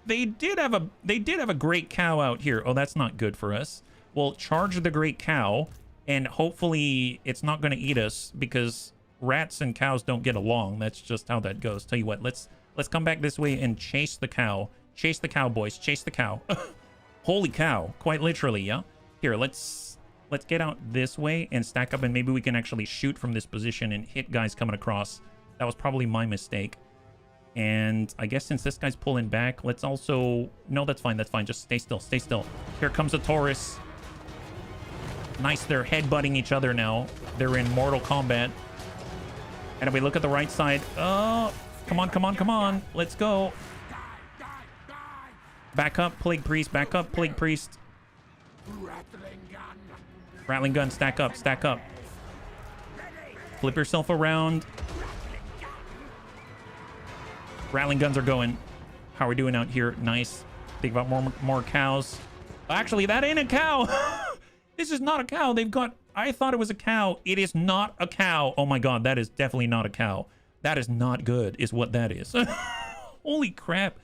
they did have a great cow out here. Oh, that's not good for us. Well, charge the great cow, and hopefully it's not going to eat us because rats and cows don't get along. That's just how that goes. Tell you what, let's come back this way and chase the cow. Chase the cow, boys. Chase the cow. Holy cow. Quite literally, yeah? Here, let's get out this way and stack up, and maybe we can actually shoot from this position and hit guys coming across. That was probably my mistake. And I guess since this guy's pulling back, let's also... No, that's fine. That's fine. Just stay still. Stay still. Here comes a Taurus. Nice. They're headbutting each other now. They're in Mortal Kombat. And if we look at the right side... Oh, come on, come on, come on. Let's go. Back up, Plague Priest. Back up, Plague Priest. Rattling gun. Stack up. Stack up. Flip yourself around. Rattling guns are going. How are we doing out here? Nice. Think about more cows. Actually, that ain't a cow. This is not a cow. They've got... I thought it was a cow. It is not a cow. Oh my god, that is definitely not a cow. That is not good, is what that is. Holy crap.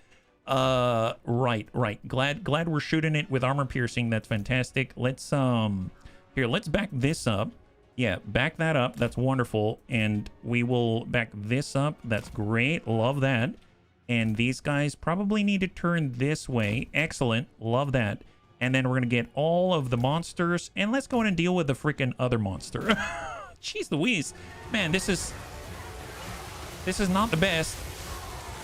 Right. Glad we're shooting it with armor piercing. That's fantastic. Let's here, let's back this up. Yeah, back that up. That's wonderful. And we will back this up. That's great. Love that. And these guys probably need to turn this way. Excellent. Love that. And then we're going to get all of the monsters. And let's go in and deal with the freaking other monster. Jeez Louise. Man, this is not the best.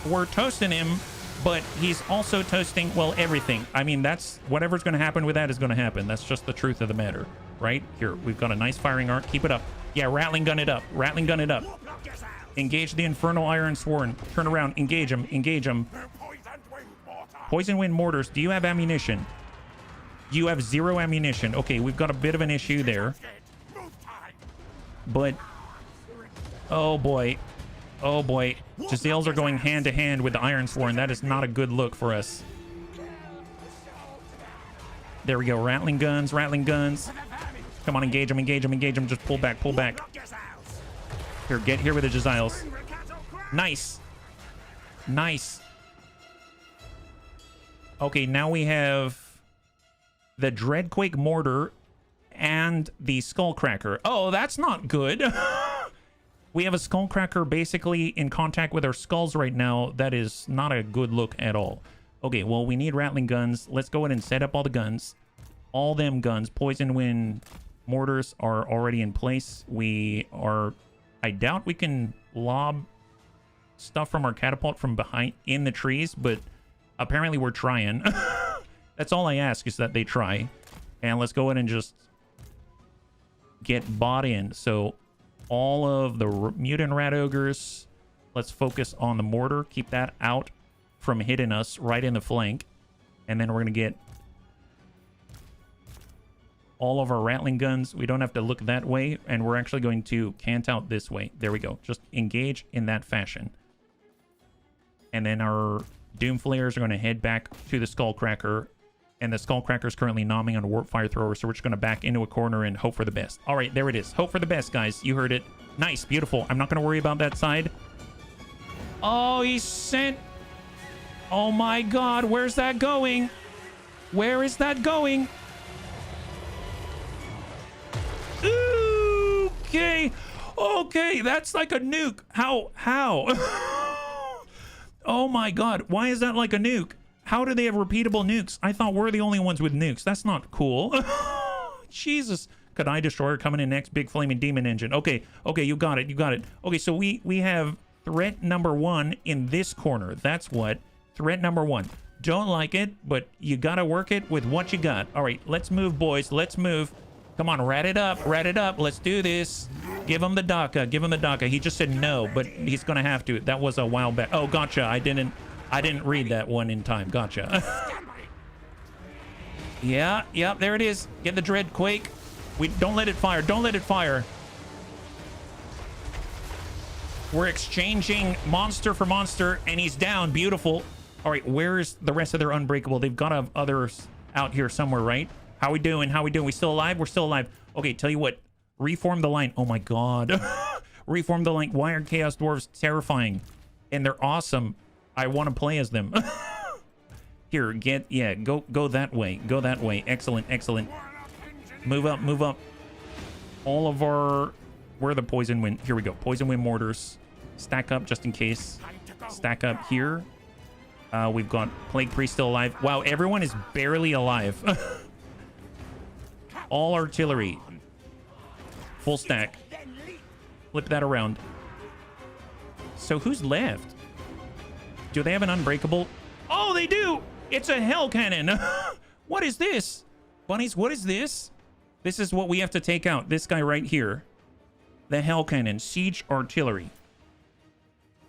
We're toasting him, but he's also toasting, well, everything. I mean, that's... Whatever's going to happen with that is going to happen. That's just the truth of the matter. Right? Here, we've got a nice firing arc. Keep it up. Yeah, rattling gun it up. Rattling gun it up. Engage the Infernal Ironsworn. Turn around. Engage him. Engage him. Poison wind mortars. Do you have ammunition? You have 0 ammunition. Okay, we've got a bit of an issue there. But... Oh, boy. Oh, boy. Giselles are going hand to hand with the Ironsworn. That is not a good look for us. There we go. Rattling guns. Rattling guns. Come on, engage them, engage them, engage them. Just pull back, pull back. Here, get here with the Giselles. Nice. Nice. Okay, now we have the Dreadquake Mortar and the Skullcracker. Oh, that's not good. We have a Skullcracker basically in contact with our skulls right now. That is not a good look at all. Okay, well, we need rattling guns. Let's go ahead and set up all the guns. All them guns. Poison wind mortars are already in place. We are... I doubt we can lob stuff from our catapult from behind in the trees, but Apparently we're trying. That's all I ask, is that they try. And let's go ahead and just get bought in. So all of the mutant rat ogres, let's focus on the mortar. Keep that out from hitting us right in the flank. And then we're going to get all of our rattling guns. We don't have to look that way. And we're actually going to cant out this way. There we go. Just engage in that fashion. And then our Doom Flayers are going to head back to the Skullcracker. And the Skullcracker is currently nomming on a Warp Fire Thrower. So we're just going to back into a corner and hope for the best. All right, there it is. Hope for the best, guys. You heard it. Nice. Beautiful. I'm not going to worry about that side. Oh, he sent... Oh my god. Where's that going? Where is that going? Okay. Okay. That's like a nuke. How? Oh my god. Why is that like a nuke? How do they have repeatable nukes? I thought we're the only ones with nukes. That's not cool. Jesus. Could I Destroyer coming in next? Big flaming demon engine. Okay. Okay, you got it. You got it. Okay, so we have threat number 1 in this corner. That's what. Threat number 1. Don't like it, but you gotta work it with what you got. All right, let's move, boys. Let's move. Come on, rat it up. Rat it up. Let's do this. Give him the DACA. Give him the DACA. He just said no, but he's gonna have to. That was a while back. Oh, gotcha. I didn't read that one in time. Gotcha. Yeah, there it is. Get the Dread Quake. Don't let it fire. Don't let it fire. We're exchanging monster for monster, and he's down. Beautiful. All right, where is the rest of their Unbreakable? They've got to have others out here somewhere, right? How we doing? How we doing? We still alive? We're still alive. Okay, tell you what. Reform the line. Oh my god. Reform the line. Why are Chaos Dwarves terrifying? And they're awesome. I want to play as them. Here, go that way. Go that way. Excellent, excellent. Move up, move up. All of our... Where are the Poison Wind? Here we go. Poison Wind mortars. Stack up just in case. Stack up here. We've got Plague Priest still alive. Wow, everyone is barely alive. All artillery. Full stack. Flip that around. So who's left? Do they have an Unbreakable? Oh, they do! It's a Hell Cannon! What is this? Bunnies, what is this? This is what we have to take out. This guy right here. The Hell Cannon. Siege Artillery.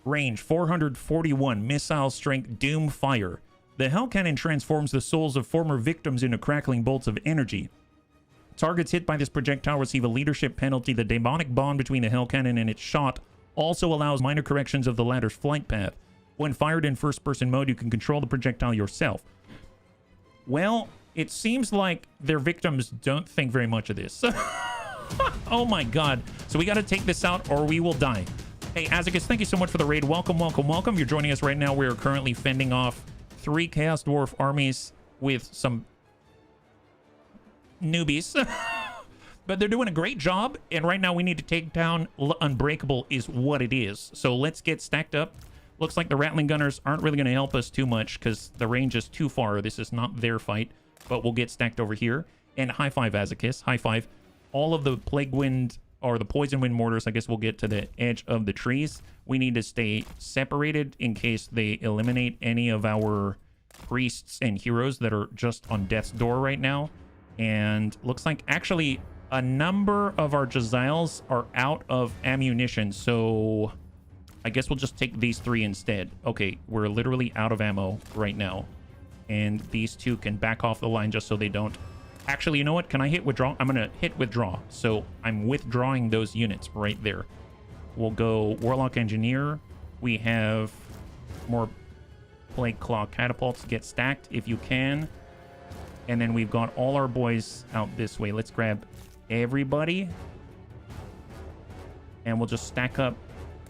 Range 441. Missile Strength. Doom Fire. The Hell Cannon transforms the souls of former victims into crackling bolts of energy. Targets hit by this projectile receive a leadership penalty. The demonic bond between the Hell Cannon and its shot also allows minor corrections of the latter's flight path. When fired in first-person mode, you can control the projectile yourself. Well, it seems like their victims don't think very much of this. Oh my god. So we got to take this out or we will die. Hey, Azicus, thank you so much for the raid. Welcome, welcome, welcome. You're joining us right now. We are currently fending off 3 Chaos Dwarf armies with some newbies. But they're doing a great job. And right now we need to take down Unbreakable is what it is. So let's get stacked up. Looks like the Rattling Gunners aren't really going to help us too much because the range is too far. This is not their fight. But we'll get stacked over here. And high five, Azicus. High five. All of the Plague Wind or the Poison Wind mortars, I guess we'll get to the edge of the trees. We need to stay separated in case they eliminate any of our priests and heroes that are just on death's door right now. And looks like actually a number of our Jaziles are out of ammunition. So I guess we'll just take these 3 instead. Okay, we're literally out of ammo right now. And these 2 can back off the line just so they don't... Actually, you know what? Can I hit withdraw? I'm going to hit withdraw. So I'm withdrawing those units right there. We'll go Warlock Engineer. We have more Plague Claw Catapults. Get stacked if you can. And then we've got all our boys out this way. Let's grab everybody. And we'll just stack up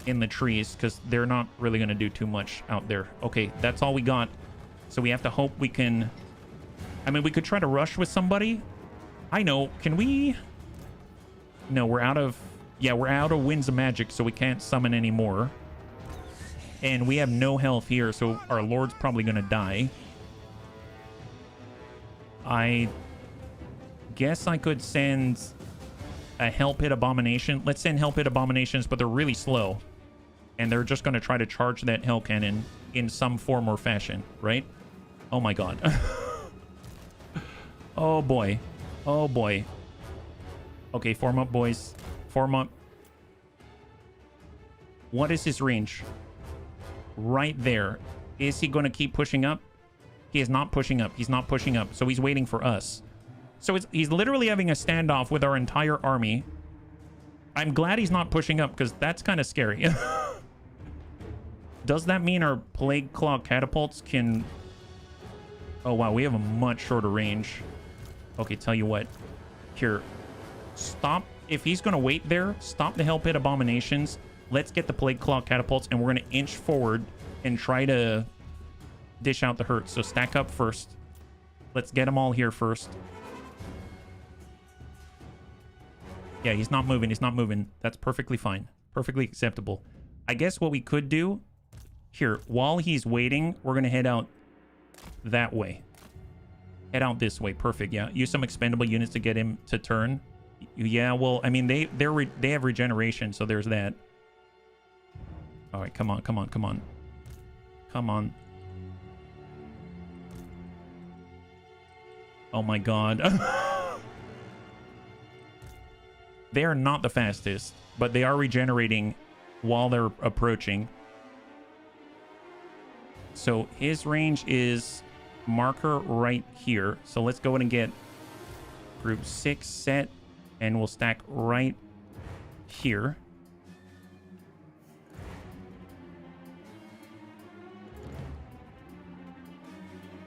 in the trees because they're not really going to do too much out there. Okay, that's all we got. So we have to hope we can... I mean, we could try to rush with somebody. I know. Can we... No, we're out of... Yeah, we're out of Winds of Magic, so we can't summon anymore. And we have no health here, so our Lord's probably going to die. I guess I could send a Hell Pit Abomination. Let's send Hell Pit Abominations, but they're really slow. And they're just going to try to charge that Hell Cannon in some form or fashion, right? Oh my god. Oh boy. Oh boy. Okay, form up, boys. Form up. What is his range? Right there. Is he going to keep pushing up? He is not pushing up. He's not pushing up. So he's waiting for us. So he's literally having a standoff with our entire army. I'm glad he's not pushing up because that's kind of scary. Does that mean our Plague Claw catapults can... Oh, wow. We have a much shorter range. Okay, tell you what. Here. Stop. If he's going to wait there, stop the Hell Pit Abominations. Let's get the Plague Claw catapults, and we're going to inch forward and try to dish out the hurt. So stack up first. Let's get them all here first. Yeah, he's not moving. He's not moving. That's perfectly fine. Perfectly acceptable. I guess what we could do here, while he's waiting, we're going to head out that way. Head out this way. Perfect. Yeah. Use some expendable units to get him to turn. Yeah, well, I mean, they have regeneration, so there's that. All right, come on, come on, come on. Come on. Oh my god. They are not the fastest, but they are regenerating while they're approaching. So his range is marker right here. So let's go in and get group 6 set, and we'll stack right here.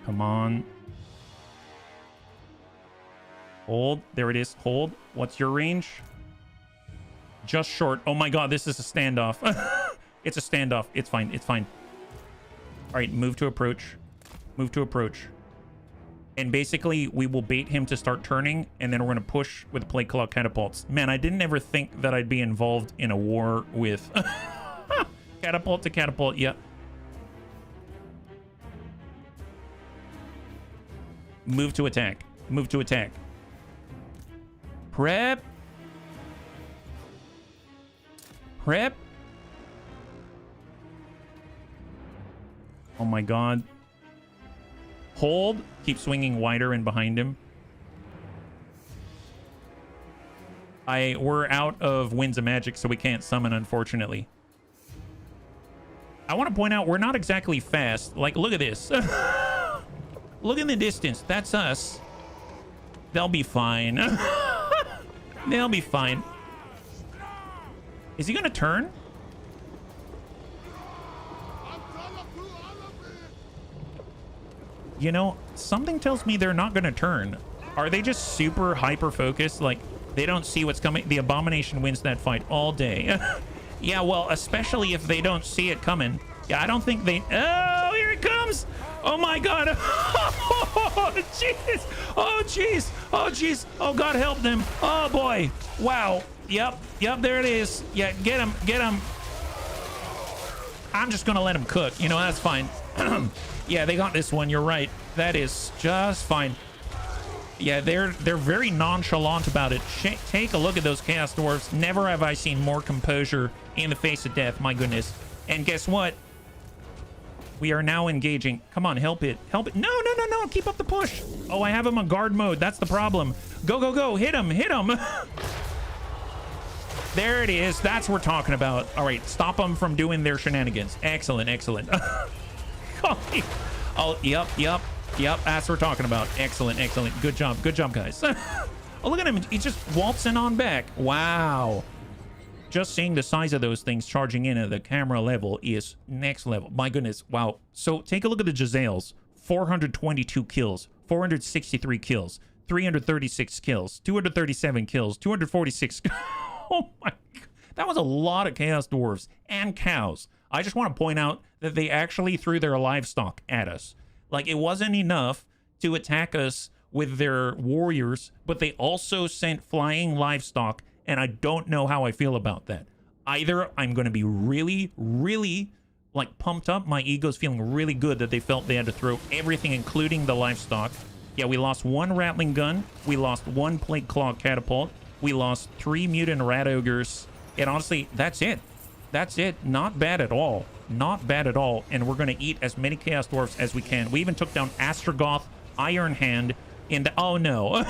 Come on. Hold. There it is. Hold. What's your range? Just short. Oh my god, this is a standoff. It's a standoff. It's fine. It's fine. All right, move to approach. Move to approach. And basically, we will bait him to start turning, and then we're going to push with the Plague Claw catapults. Man, I didn't ever think that I'd be involved in a war with... catapult to catapult, yeah. Move to attack. Move to attack. Prep. Prep. Oh my god. Hold. Keep swinging wider and behind him. We're out of Winds of Magic, so we can't summon, unfortunately. I want to point out, we're not exactly fast. Like, look at this. Look in the distance. That's us. They'll be fine. They'll be fine. Is he going to turn? You know, something tells me they're not going to turn. Are they just super hyper-focused? Like, they don't see what's coming? The Abomination wins that fight all day. Yeah, well, especially if they don't see it coming. Yeah, I don't think they... Oh, here it comes! Oh, my God! Oh, jeez! Oh, jeez! Oh, jeez! Oh, God help them! Oh, boy! Wow! Yep, yep, there it is. Yeah, get him, get him. I'm just gonna let him cook. You know, that's fine. Yeah, they got this one. You're right. That is just fine. Yeah, they're very nonchalant about it. Take a look at those Chaos Dwarves. Never have I seen more composure in the face of death. My goodness. And guess what? We are now engaging. Come on, help it. Help it. No, no, no, no. Keep up the push. Oh, I have him on guard mode. That's the problem. Go, go, go. Hit him. Hit him. There it is. That's what we're talking about. All right. Stop them from doing their shenanigans. Excellent. Excellent. Oh, yep, yep, yep. That's what we're talking about. Excellent. Excellent. Good job. Good job, guys. Oh, look at him. He's just waltzing on back. Wow. Just seeing the size of those things charging in at the camera level is next level. My goodness. Wow. So take a look at the Jezzails. 422 kills, 463 kills, 336 kills, 237 kills, 246. Oh my God. That was a lot of Chaos Dwarves and cows. I just want to point out that they actually threw their livestock at us. Like, it wasn't enough to attack us with their warriors, but they also sent flying livestock, and I don't know how I feel about that. Either I'm going to be really, really, like, pumped up. My ego's feeling really good that they felt they had to throw everything, including the livestock. Yeah, we lost 1 rattling gun. We lost 1 Plague Claw catapult. We lost 3 mutant rat ogres. And honestly, that's it. That's it. Not bad at all. Not bad at all. And we're going to eat as many Chaos Dwarves as we can. We even took down Astrogoth, Iron Hand, into... Oh, no.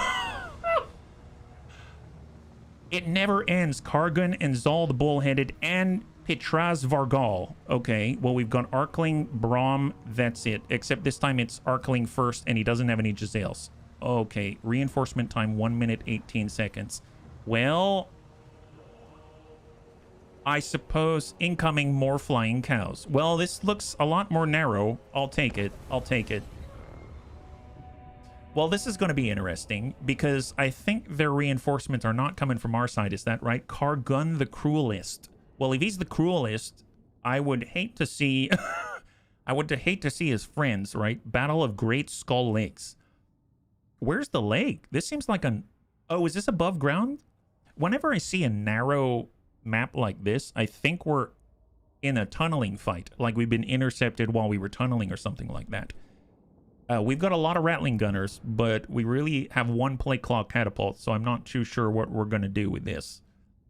It never ends. Kargun and Zal the Bullheaded and Pitraz Vargal. Okay, well, we've got Arkling, Braum. That's it. Except this time it's Arkling first, and he doesn't have any Giselles. Okay, reinforcement time 1 minute 18 seconds. Well... I suppose incoming more flying cows. Well, this looks a lot more narrow. I'll take it. I'll take it. Well, this is going to be interesting because I think their reinforcements are not coming from our side. Is that right? Kargun the Cruelest. Well, if he's the cruelest, I would hate to see... I would hate to see his friends, right? Battle of Great Skull Lakes. Where's the lake? This seems like an... Oh, is this above ground? Whenever I see a narrow... map like this, I think we're in a tunneling fight, like we've been intercepted while we were tunneling or something like that. We've got a lot of Rattling Gunners, but we really have one plate claw catapult, so I'm not too sure what we're going to do with this.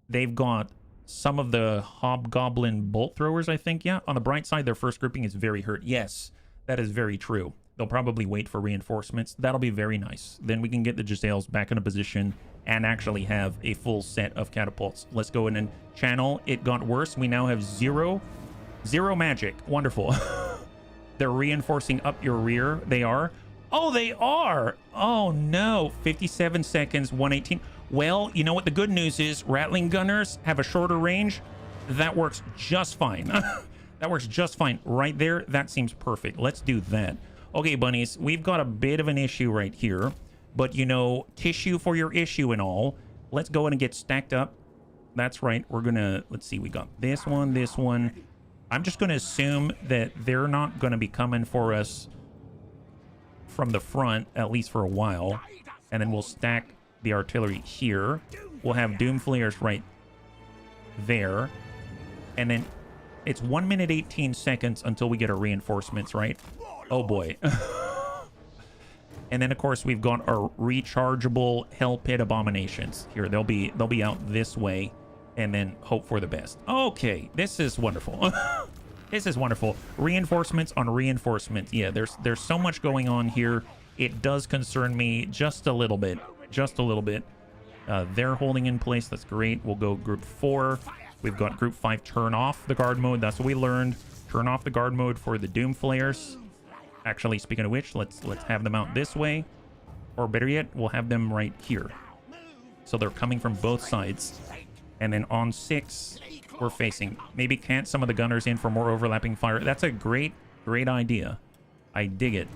They've got some of the Hobgoblin Bolt Throwers, I think. Yeah, on the bright side, their first grouping is very hurt. Yes, that is very true. They'll probably wait for reinforcements. That'll be very nice. Then we can get the Giselles back in a position and actually have a full set of catapults. Let's go in and channel. It got worse. We now have zero magic. Wonderful. They're reinforcing up your rear. They are. Oh, they are. Oh, no. 57 seconds, 118. Well, you know what the good news is? Rattling Gunners have a shorter range. That works just fine. That works just fine. Right there, that seems perfect. Let's do that. Okay, bunnies, we've got a bit of an issue right here. But, you know, tissue for your issue and all. Let's go in and get stacked up. That's right. We're going to... Let's see. We got this one, this one. I'm just going to assume that they're not going to be coming for us from the front, at least for a while. And then we'll stack the artillery here. We'll have Doom Flares right there. And then it's 1 minute 18 seconds until we get our reinforcements, right? Oh, boy. And then, of course, we've got our rechargeable Hell Pit Abominations. Here, they'll be out this way, and then hope for the best. Okay, this is wonderful. This is wonderful. Reinforcements on reinforcements. Yeah, there's so much going on here. It does concern me just a little bit. Just a little bit. They're holding in place. That's great. We'll go Group 4. We've got Group 5. Turn off the guard mode. That's what we learned. Turn off the guard mode for the Doom Flares. Actually, speaking of which, let's have them out this way. Or better yet, we'll have them right here. So they're coming from both sides. And then on 6, we're facing. Maybe cant some of the gunners in for more overlapping fire. That's a great idea. I dig it.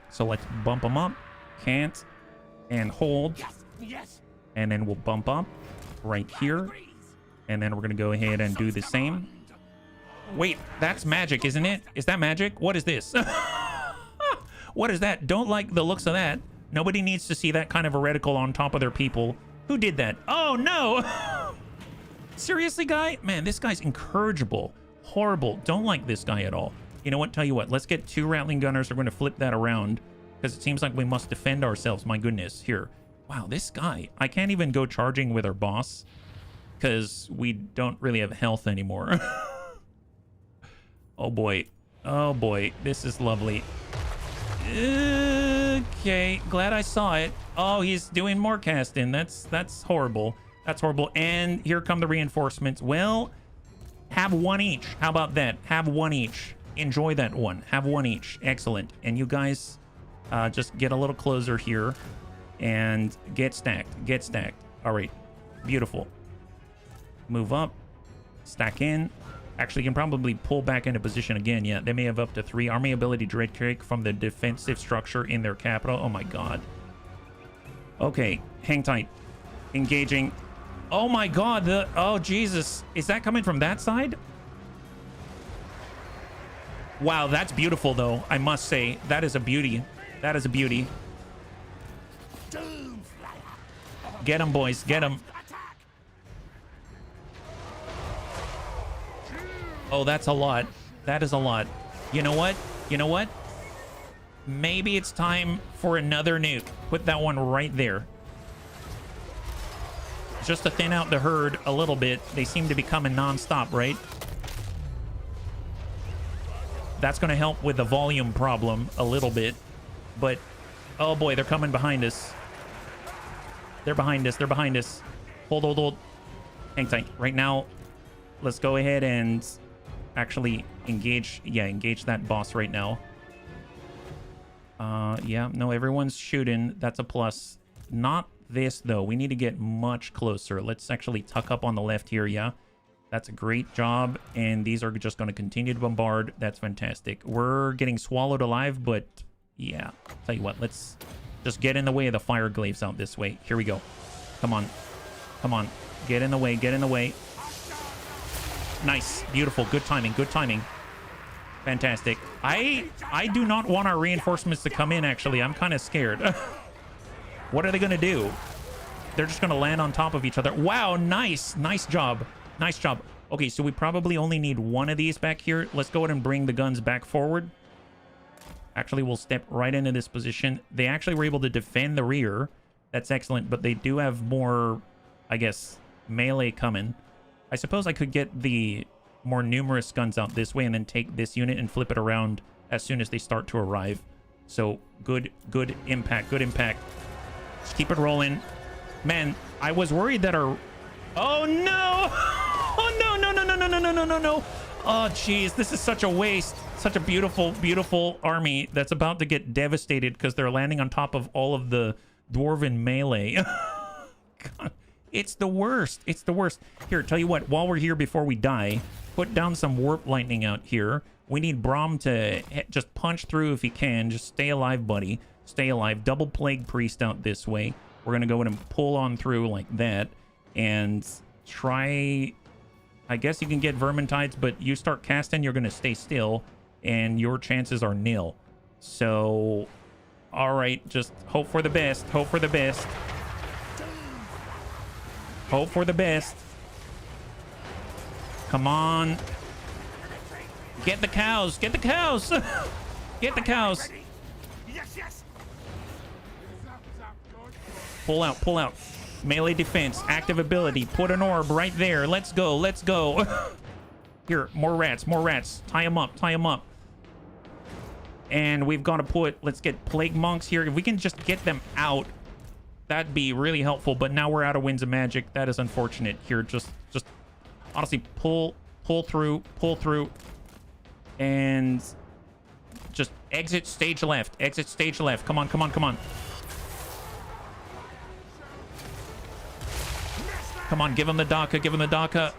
So let's bump them up. Cant. And hold. And then we'll bump up right here. And then we're going to go ahead and do the same. Wait, that's magic, isn't it? Is that magic? What is this? What is that? Don't like the looks of that. Nobody needs to see that kind of a reticle on top of their people. Who did that? Oh, no. Seriously, guy? Man, this guy's incorrigible. Horrible. Don't like this guy at all. You know what? Tell you what. Let's get 2 Rattling Gunners. We're going to flip that around because it seems like we must defend ourselves. My goodness. Here. Wow, this guy. I can't even go charging with our boss because we don't really have health anymore. Oh boy. Oh boy. This is lovely. Okay. Glad I saw it. Oh, he's doing more casting. That's horrible. That's horrible. And here come the reinforcements. Well, have 1 each. How about that? Have 1 each. Enjoy that one. Have 1 each. Excellent. And you guys just get a little closer here and get stacked. Get stacked. All right. Beautiful. Move up. Stack in. Actually, you can probably pull back into position again. Yeah, they may have up to 3. Army ability Dread Kick from the defensive structure in their capital. Oh my god. Okay, hang tight. Engaging. Oh my god, oh Jesus. Is that coming from that side? Wow, that's beautiful though, I must say. That is a beauty. That is a beauty. Get him, boys, get him. Oh, that's a lot. That is a lot. You know what? You know what? Maybe it's time for another nuke. Put that one right there. Just to thin out the herd a little bit. They seem to be coming non-stop, right? That's going to help with the volume problem a little bit. But, oh boy, they're coming behind us. They're behind us. They're behind us. Hold. Hang tight. Right now, let's go ahead and actually engage. Yeah, engage that boss right now. Yeah, no, everyone's shooting. That's a plus. Not this, though. We need to get much closer. Let's actually tuck up on the left here, yeah. That's a great job, and these are just going to continue to bombard. That's fantastic. We're getting swallowed alive, but yeah. Tell you what, let's just get in the way of the fire glaives out this way. Here we go. Come on. Come on. Get in the way. Get in the way. Nice. Beautiful. Good timing. Good timing. Fantastic. I do not want our reinforcements to come in, actually. I'm kind of scared. What are they going to do? They're just going to land on top of each other. Wow, nice. Nice job. Nice job. Okay, so we probably only need one of these back here. Let's go ahead and bring the guns back forward. Actually, we'll step right into this position. They actually were able to defend the rear. That's excellent, but they do have more, I guess, melee coming. I suppose I could get the more numerous guns out this way and then take this unit and flip it around as soon as they start to arrive. So, good impact, good impact. Just keep it rolling. Man, I was worried that our... Oh, no! Oh, no. Oh, jeez, this is such a waste. Such a beautiful army that's about to get devastated because they're landing on top of all of the dwarven melee. God, it's the worst. It's the worst. Here, tell you what, while we're here before we die, put down some warp lightning out here. We need Brahm to just punch through if he can. Just stay alive, buddy. Stay alive. Double plague priest out this way. We're going to go in and pull on through like that. And try... I guess you can get Vermintides, but you start casting, you're going to stay still. And your chances are nil. So... Alright, just hope for the best. Hope for the best. Hope for the best. Come on. Get the cows. Get the cows. Get the cows. Pull out. Pull out. Melee defense. Active ability. Put an orb right there. Let's go. Let's go. Here. More rats. More rats. Tie them up. Tie them up. And we've got to put... Let's get plague monks here. If we can just get them out, that'd be really helpful. But now we're out of Winds of Magic. That is unfortunate. Here, just honestly pull through, and just exit stage left. Exit stage left. Come on. Come on, give him the Daka. Give him the Daka.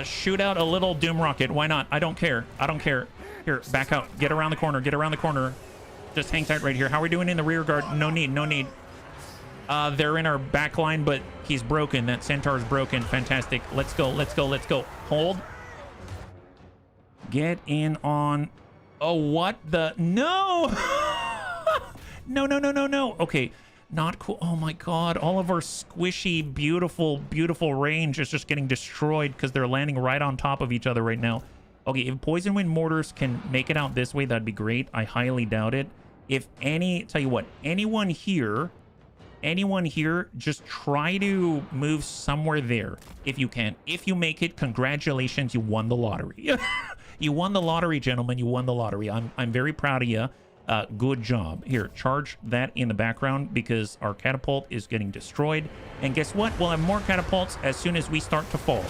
Shoot out a little Doom Rocket. Why not? I don't care. Here, back out. Get around the corner. Just hang tight right here. How are we doing in the rear guard? No need. They're in our back line, but he's broken. That centaur's broken. Fantastic. Let's go. Hold. Get in on... Oh, what the... No! No. Okay. Not cool. Oh, my God. All of our squishy, beautiful range is just getting destroyed because they're landing right on top of each other right now. Okay, if Poison Wind Mortars can make it out this way, that'd be great. I highly doubt it. If any... Tell you what. Anyone here, just try to move somewhere there if you can. If you make it, congratulations, you won the lottery. You won the lottery, gentlemen. You won the lottery. I'm very proud of you. Good job. Here, charge that in the background because our catapult is getting destroyed. And guess what? We'll have more catapults as soon as we start to fall.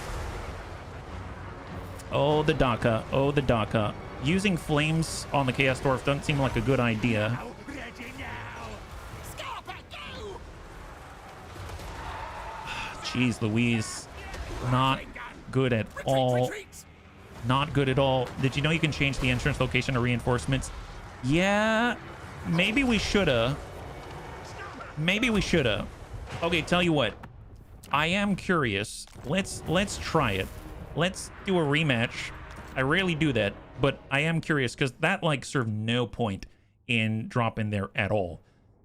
Oh, the Daka. Using flames on the Chaos Dwarf doesn't seem like a good idea. Jeez Louise. Not good at all. Not good at all. Did you know you can change the entrance location to reinforcements? Yeah, maybe we shoulda. Okay, tell you what. I am curious. Let's try it. Let's do a rematch. I rarely do that, but I am curious because that like served no point in dropping there at all.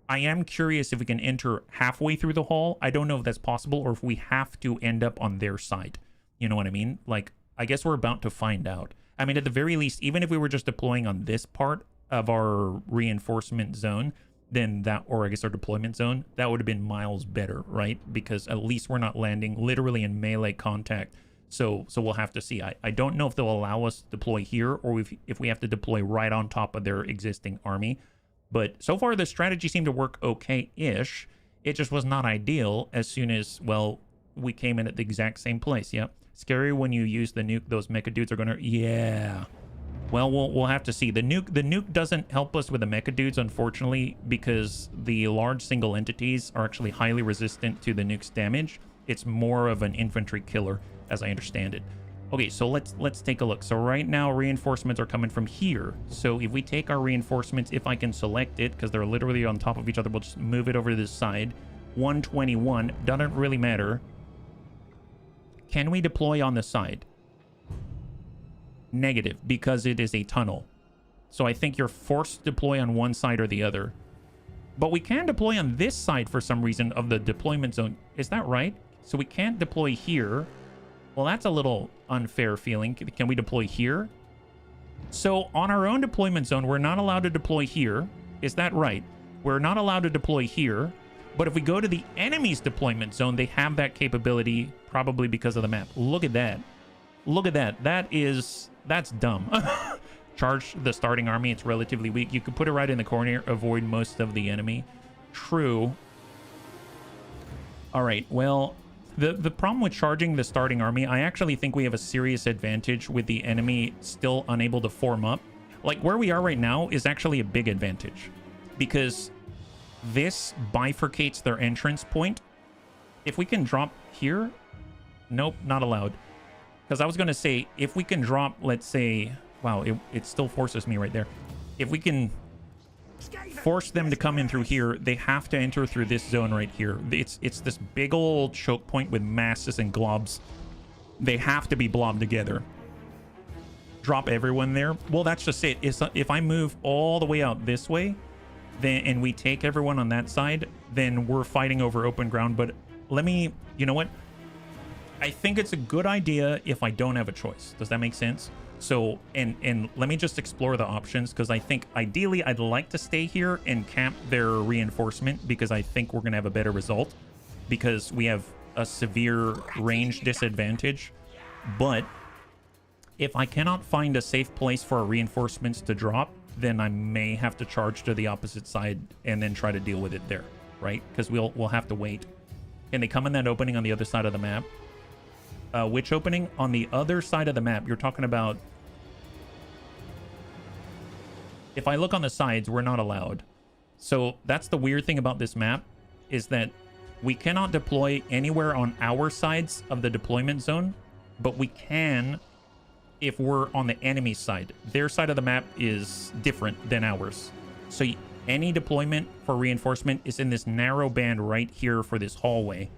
I am curious if we can enter halfway through the hall. I don't know if that's possible or if we have to end up on their side. You know what I mean? Like, I guess we're about to find out. I mean, at the very least, even if we were just deploying on this part of our reinforcement zone, then that, or I guess our deployment zone, that would have been miles better, right? Because at least we're not landing literally in melee contact. So we'll have to see. I don't know if they'll allow us to deploy here or if we have to deploy right on top of their existing army. But so far, the strategy seemed to work okay-ish. It just was not ideal as soon as, well, we came in at the exact same place. Yep. Scary when you use the nuke. Those mecha dudes are going to... Yeah. Well, we'll have to see. The nuke doesn't help us with the mecha dudes, unfortunately, because the large single entities are actually highly resistant to the nuke's damage. It's more of an infantry killer, as I understand it. Okay, so let's take a look. So right now, reinforcements are coming from here. So if we take our reinforcements, if I can select it, because they're literally on top of each other, we'll just move it over to this side. 121, doesn't really matter. Can we deploy on the side? Negative, because it is a tunnel. So I think you're forced to deploy on one side or the other. But we can deploy on this side for some reason of the deployment zone. Is that right? So we can't deploy here. Well, that's a little unfair feeling. Can we deploy here? So on our own deployment zone, we're not allowed to deploy here. Is that right? We're not allowed to deploy here. But if we go to the enemy's deployment zone, they have that capability, probably because of the map. Look at that. Look at that. That's dumb. Charge the starting army. It's relatively weak. You could put it right in the corner, avoid most of the enemy. True. All right, well, the problem with charging the starting army, I actually think we have a serious advantage with the enemy still unable to form up. Like, where we are right now is actually a big advantage, because this bifurcates their entrance point. If we can drop here... Nope, not allowed. Because I was going to say, if we can drop, let's say... Wow, it still forces me right there. If we can force them to come in through here, they have to enter through this zone right here. It's this big old choke point with masses and globs. They have to be blobbed together. Drop everyone there. Well, that's just it. If I move all the way out this way, then and we take everyone on that side, then we're fighting over open ground. But let me... You know what? I think it's a good idea if I don't have a choice. Does that make sense? So, and let me just explore the options, because I think ideally I'd like to stay here and camp their reinforcement, because I think we're going to have a better result, because we have a severe range disadvantage. But if I cannot find a safe place for our reinforcements to drop, then I may have to charge to the opposite side and then try to deal with it there, right? Because we'll have to wait. Can they come in that opening on the other side of the map? Which opening? On the other side of the map. You're talking about... If I look on the sides, we're not allowed. So that's the weird thing about this map, is that we cannot deploy anywhere on our sides of the deployment zone, but we can if we're on the enemy side. Their side of the map is different than ours. So any deployment for reinforcement is in this narrow band right here for this hallway.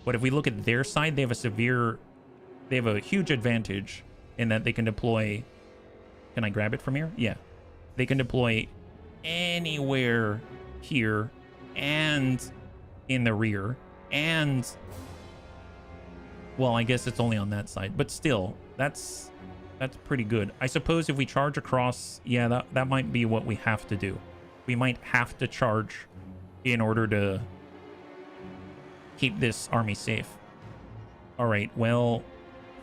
But if we look at their side, they have a huge advantage in that they can deploy... Can I grab it from here? Yeah. They can deploy anywhere here and in the rear. And... Well, I guess it's only on that side. But still, that's pretty good. I suppose if we charge across... Yeah, that might be what we have to do. We might have to charge in order to keep this army safe. All right, well...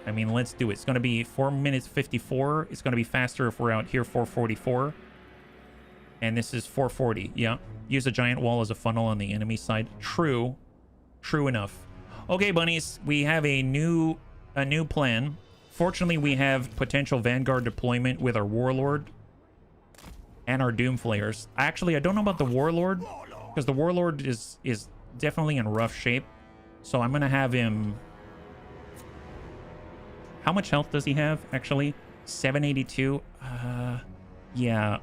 I mean, let's do it. It's going to be 4 minutes 54. It's going to be faster if we're out here 4:44. And this is 4:40. Yeah. Use a giant wall as a funnel on the enemy side. True. True enough. Okay, bunnies. We have a new plan. Fortunately, we have potential Vanguard deployment with our Warlord and our Doomflayers. Actually, I don't know about the Warlord, because the Warlord is definitely in rough shape. So I'm going to have him... How much health does he have, actually? 782? Yeah.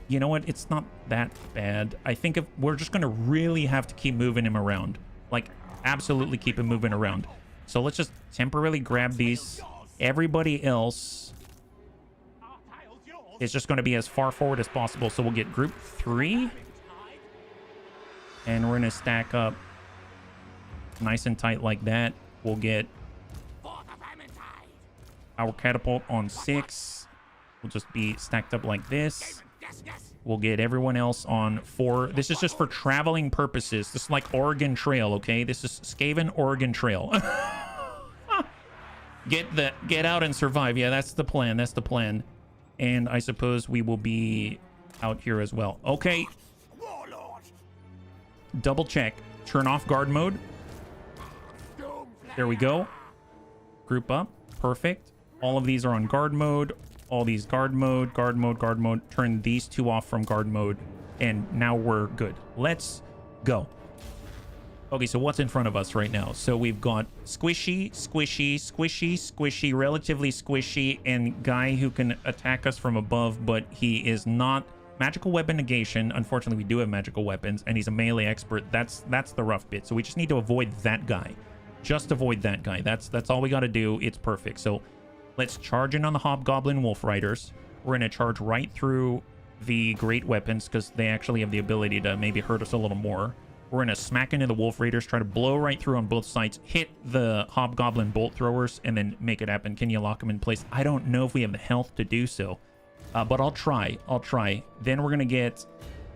You know what? It's not that bad. I think we're just going to really have to keep moving him around. Like, absolutely keep him moving around. So let's just temporarily grab these. Everybody else is just going to be as far forward as possible. So we'll get group 3. And we're going to stack up nice and tight like that. We'll get our catapult on 6. We'll just be stacked up like this. We'll get everyone else on 4. This is just for traveling purposes. This is like Oregon Trail, okay? This is Skaven Oregon Trail. Get out and survive. Yeah, that's the plan. That's the plan. And I suppose we will be out here as well. Okay. Double check. Turn off guard mode. There we go. Group up. Perfect. All of these are on guard mode. All these guard mode, guard mode, guard mode. Turn these two off from guard mode. And now we're good. Let's go. Okay, so what's in front of us right now? So we've got squishy, squishy, squishy, squishy, relatively squishy, and guy who can attack us from above, but he is not magical weapon negation. Unfortunately, we do have magical weapons, and he's a melee expert. That's the rough bit. So we just need to avoid that guy. Just avoid that guy. That's all we got to do. It's perfect. So let's charge in on the Hobgoblin Wolf Riders. We're going to charge right through the great weapons because they actually have the ability to maybe hurt us a little more. We're going to smack into the Wolf Raiders, try to blow right through on both sides, hit the Hobgoblin Bolt Throwers, and then make it happen. Can you lock them in place? I don't know if we have the health to do so, but I'll try. I'll try. Then we're going to get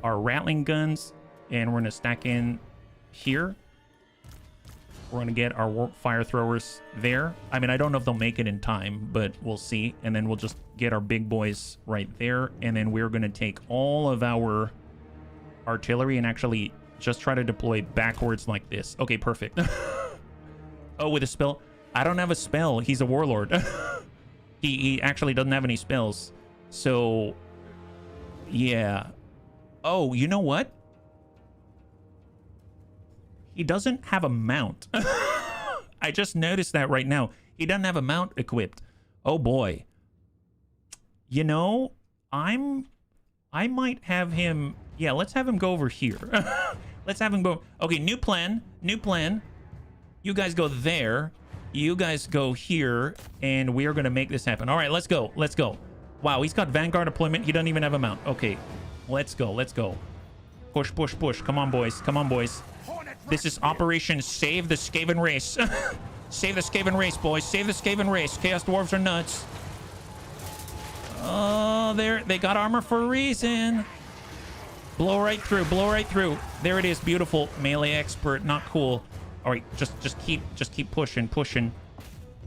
our Rattling Guns, and we're going to stack in here. We're going to get our Fire Throwers there. I mean, I don't know if they'll make it in time, but we'll see. And then we'll just get our big boys right there, and then we're going to take all of our artillery and actually just try to deploy backwards like this. Okay, perfect. Oh, with a spell? I don't have a spell. He's a warlord. He actually doesn't have any spells. So, yeah. Oh, you know what? He doesn't have a mount. I just noticed that right now. He doesn't have a mount equipped. Oh, boy. You know, I might have him... Yeah, let's have him go over here. Let's have him go. Okay, new plan. New plan. You guys go there. You guys go here. And we are going to make this happen. All right, let's go. Let's go. Wow, he's got Vanguard deployment. He doesn't even have a mount. Okay, let's go. Let's go. Push, push, push. Come on, boys. Come on, boys. This is Operation Save the Skaven Race. Save the Skaven Race, boys. Save the Skaven Race. Chaos Dwarves are nuts. Oh, they got armor for a reason. Blow right through, blow right through. There it is, beautiful. Melee expert, not cool. All right, just keep pushing.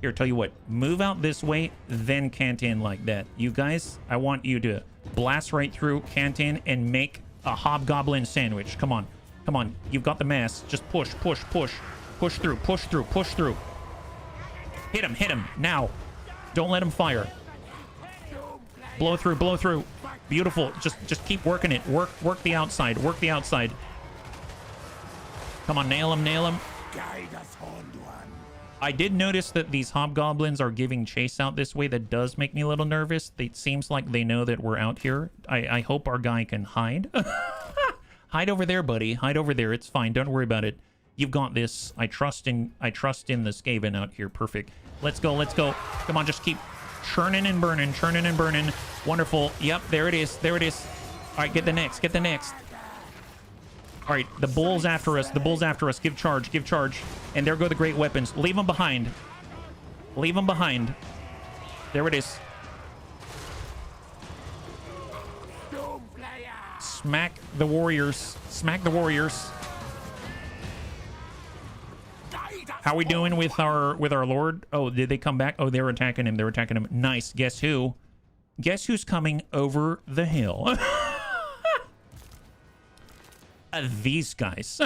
Here, tell you what, move out this way, then cant in like that. You guys, I want you to blast right through, cant in, and make a Hobgoblin sandwich. Come on, you've got the mass. Just push through. Hit him, now. Don't let him fire. Blow through. Beautiful. Just keep working it. Work the outside. Come on, nail him. I did notice that these hobgoblins are giving chase out this way. That does make me a little nervous. It seems like they know that we're out here. I hope our guy can hide. Hide over there, buddy. Hide over there. It's fine. Don't worry about it. You've got this. I trust in the Skaven out here. Perfect. Let's go. Come on, just keep churning and burning. Wonderful. Yep, there it is. All right, get the next. All right, the bull's after us. Give charge. And there go the great weapons. Leave them behind. There it is. Smack the warriors. How we doing with our lord? Oh, did they come back? Oh, they're attacking him. Nice. Guess who? Guess who's coming over the hill? These guys.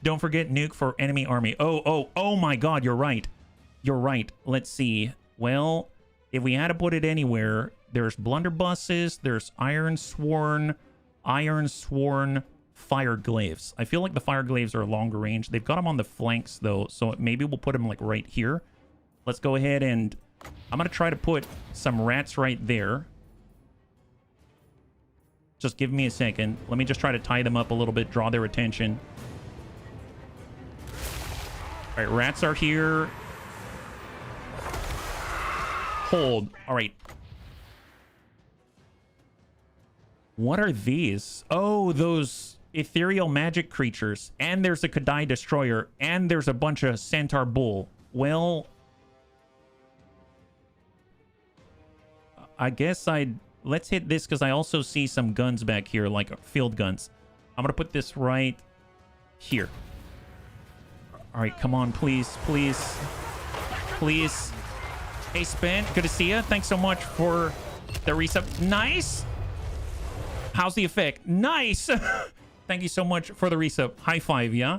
Don't forget nuke for enemy army. Oh my god, you're right. Let's see. Well, if we had to put it anywhere, there's blunderbusses, there's iron sworn fire glaives. I feel like the fire glaives are longer range. They've got them on the flanks though, so maybe we'll put them like right here. Let's go ahead and I'm gonna try to put some rats right there. Just give me a second. Let me just try to tie them up a little bit, draw their attention. All right, rats are here. Hold. All right. What are these? Oh, those ethereal magic creatures. And there's a Kadai Destroyer. And there's a bunch of Centaur Bull. Well, I guess let's hit this because I also see some guns back here, like field guns. I'm going to put this right here. All right, come on, please. please. Hey, Spin, good to see you. Thanks so much for the resub. Nice. How's the effect? Nice. Thank you so much for the resub. High five, yeah?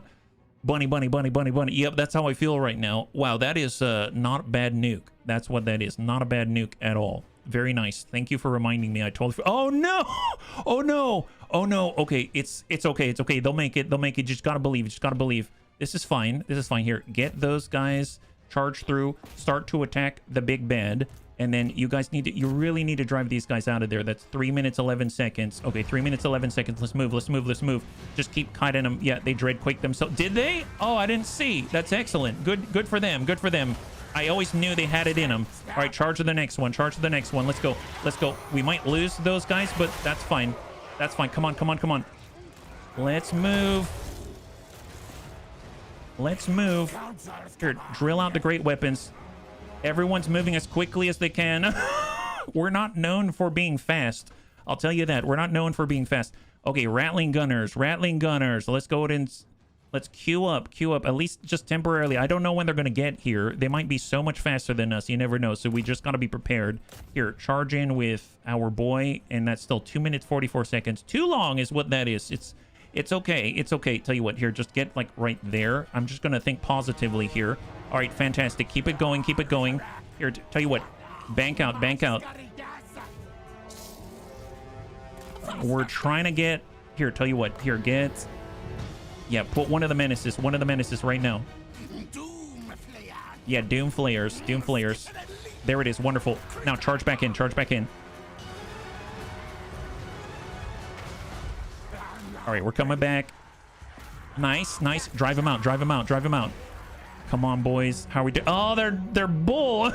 Bunny, bunny, bunny, bunny, bunny. Yep, that's how I feel right now. Wow, that is not a bad nuke. That's what that is. Not a bad nuke at all. Very nice. Thank you for reminding me. I totally... Oh, no! Oh, no! Oh, no. Okay, it's okay. It's okay. They'll make it. They'll make it. Just gotta believe. Just gotta believe. This is fine. This is fine. Here, get those guys. Charge through. Start to attack the big bed. And then you guys need to... You really need to drive these guys out of there. That's 3 minutes, 11 seconds. Okay, 3 minutes, 11 seconds. Let's move. Let's move. Let's move. Just keep kiting them. Yeah, they dreadquake themselves. Did they? Oh, I didn't see. That's excellent. Good for them. Good for them. I always knew they had it in them. All right, charge to the next one. Charge to the next one. Let's go. Let's go. We might lose those guys, but that's fine. That's fine. Come on, come on, come on. Let's move. Let's move. Here, drill out the great weapons. Everyone's moving as quickly as they can. We're not known for being fast. I'll tell you that. We're not known for being fast. Okay, rattling gunners. Rattling gunners. Let's go ahead and... Let's queue up, at least just temporarily. I don't know when they're going to get here. They might be so much faster than us. You never know. So we just got to be prepared. Here, charge in with our boy. And that's still 2 minutes, 44 seconds. Too long is what that is. It's okay. It's okay. Tell you what, here, just get like right there. I'm just going to think positively here. All right, fantastic. Keep it going. Keep it going. Here, tell you what, bank out, bank out. We're trying to get... Here, tell you what, here, get... Yeah, put one of the menaces right now. Yeah, Doom Flayers. Doom Flayers. There it is. Wonderful. Now charge back in. Charge back in. All right, we're coming back. Nice, nice. Drive him out. Drive him out. Drive him out. Come on, boys. How are we doing? Oh, they're bull.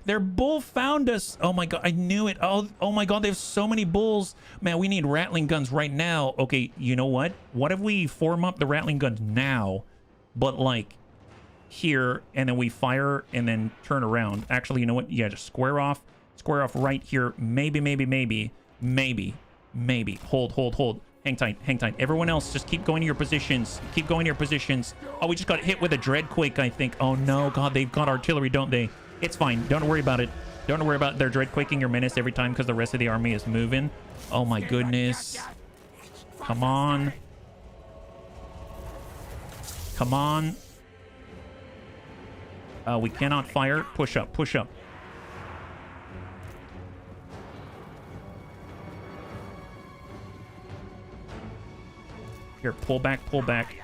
Their bull found us. Oh my god, I knew it. Oh my god, they have so many bulls. Man, we need rattling guns right now. Okay, you know what? What if we form up the rattling guns now, but like here, and then we fire and then turn around? Actually, you know what? Yeah, just square off right here. Maybe. Hold. Hang tight. Everyone else, just keep going to your positions. Keep going to your positions. Oh, we just got hit with a dreadquake, I think. Oh no, god, they've got artillery, don't they? It's fine. Don't worry about it. Don't worry about it. They're dreadquaking your menace every time because the rest of the army is moving. Oh my goodness. Come on. Come on. We cannot fire. Push up. Push up. Here, pull back. Pull back.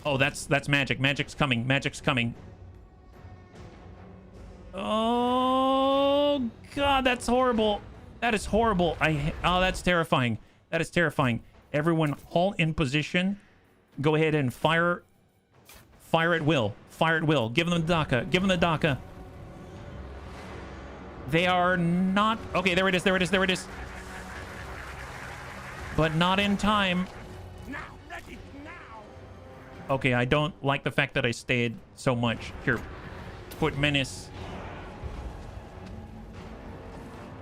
Oh, that's magic. Magic's coming. Magic's coming. Oh god, that's horrible. That is horrible. Oh, that's terrifying. That is terrifying. Everyone halt in position. Go ahead and fire at will. Fire at will. Give them the DACA. Give them the DACA. They are not... Okay, there it is. But not in time. Okay, I don't like the fact that I stayed so much. Here, put menace.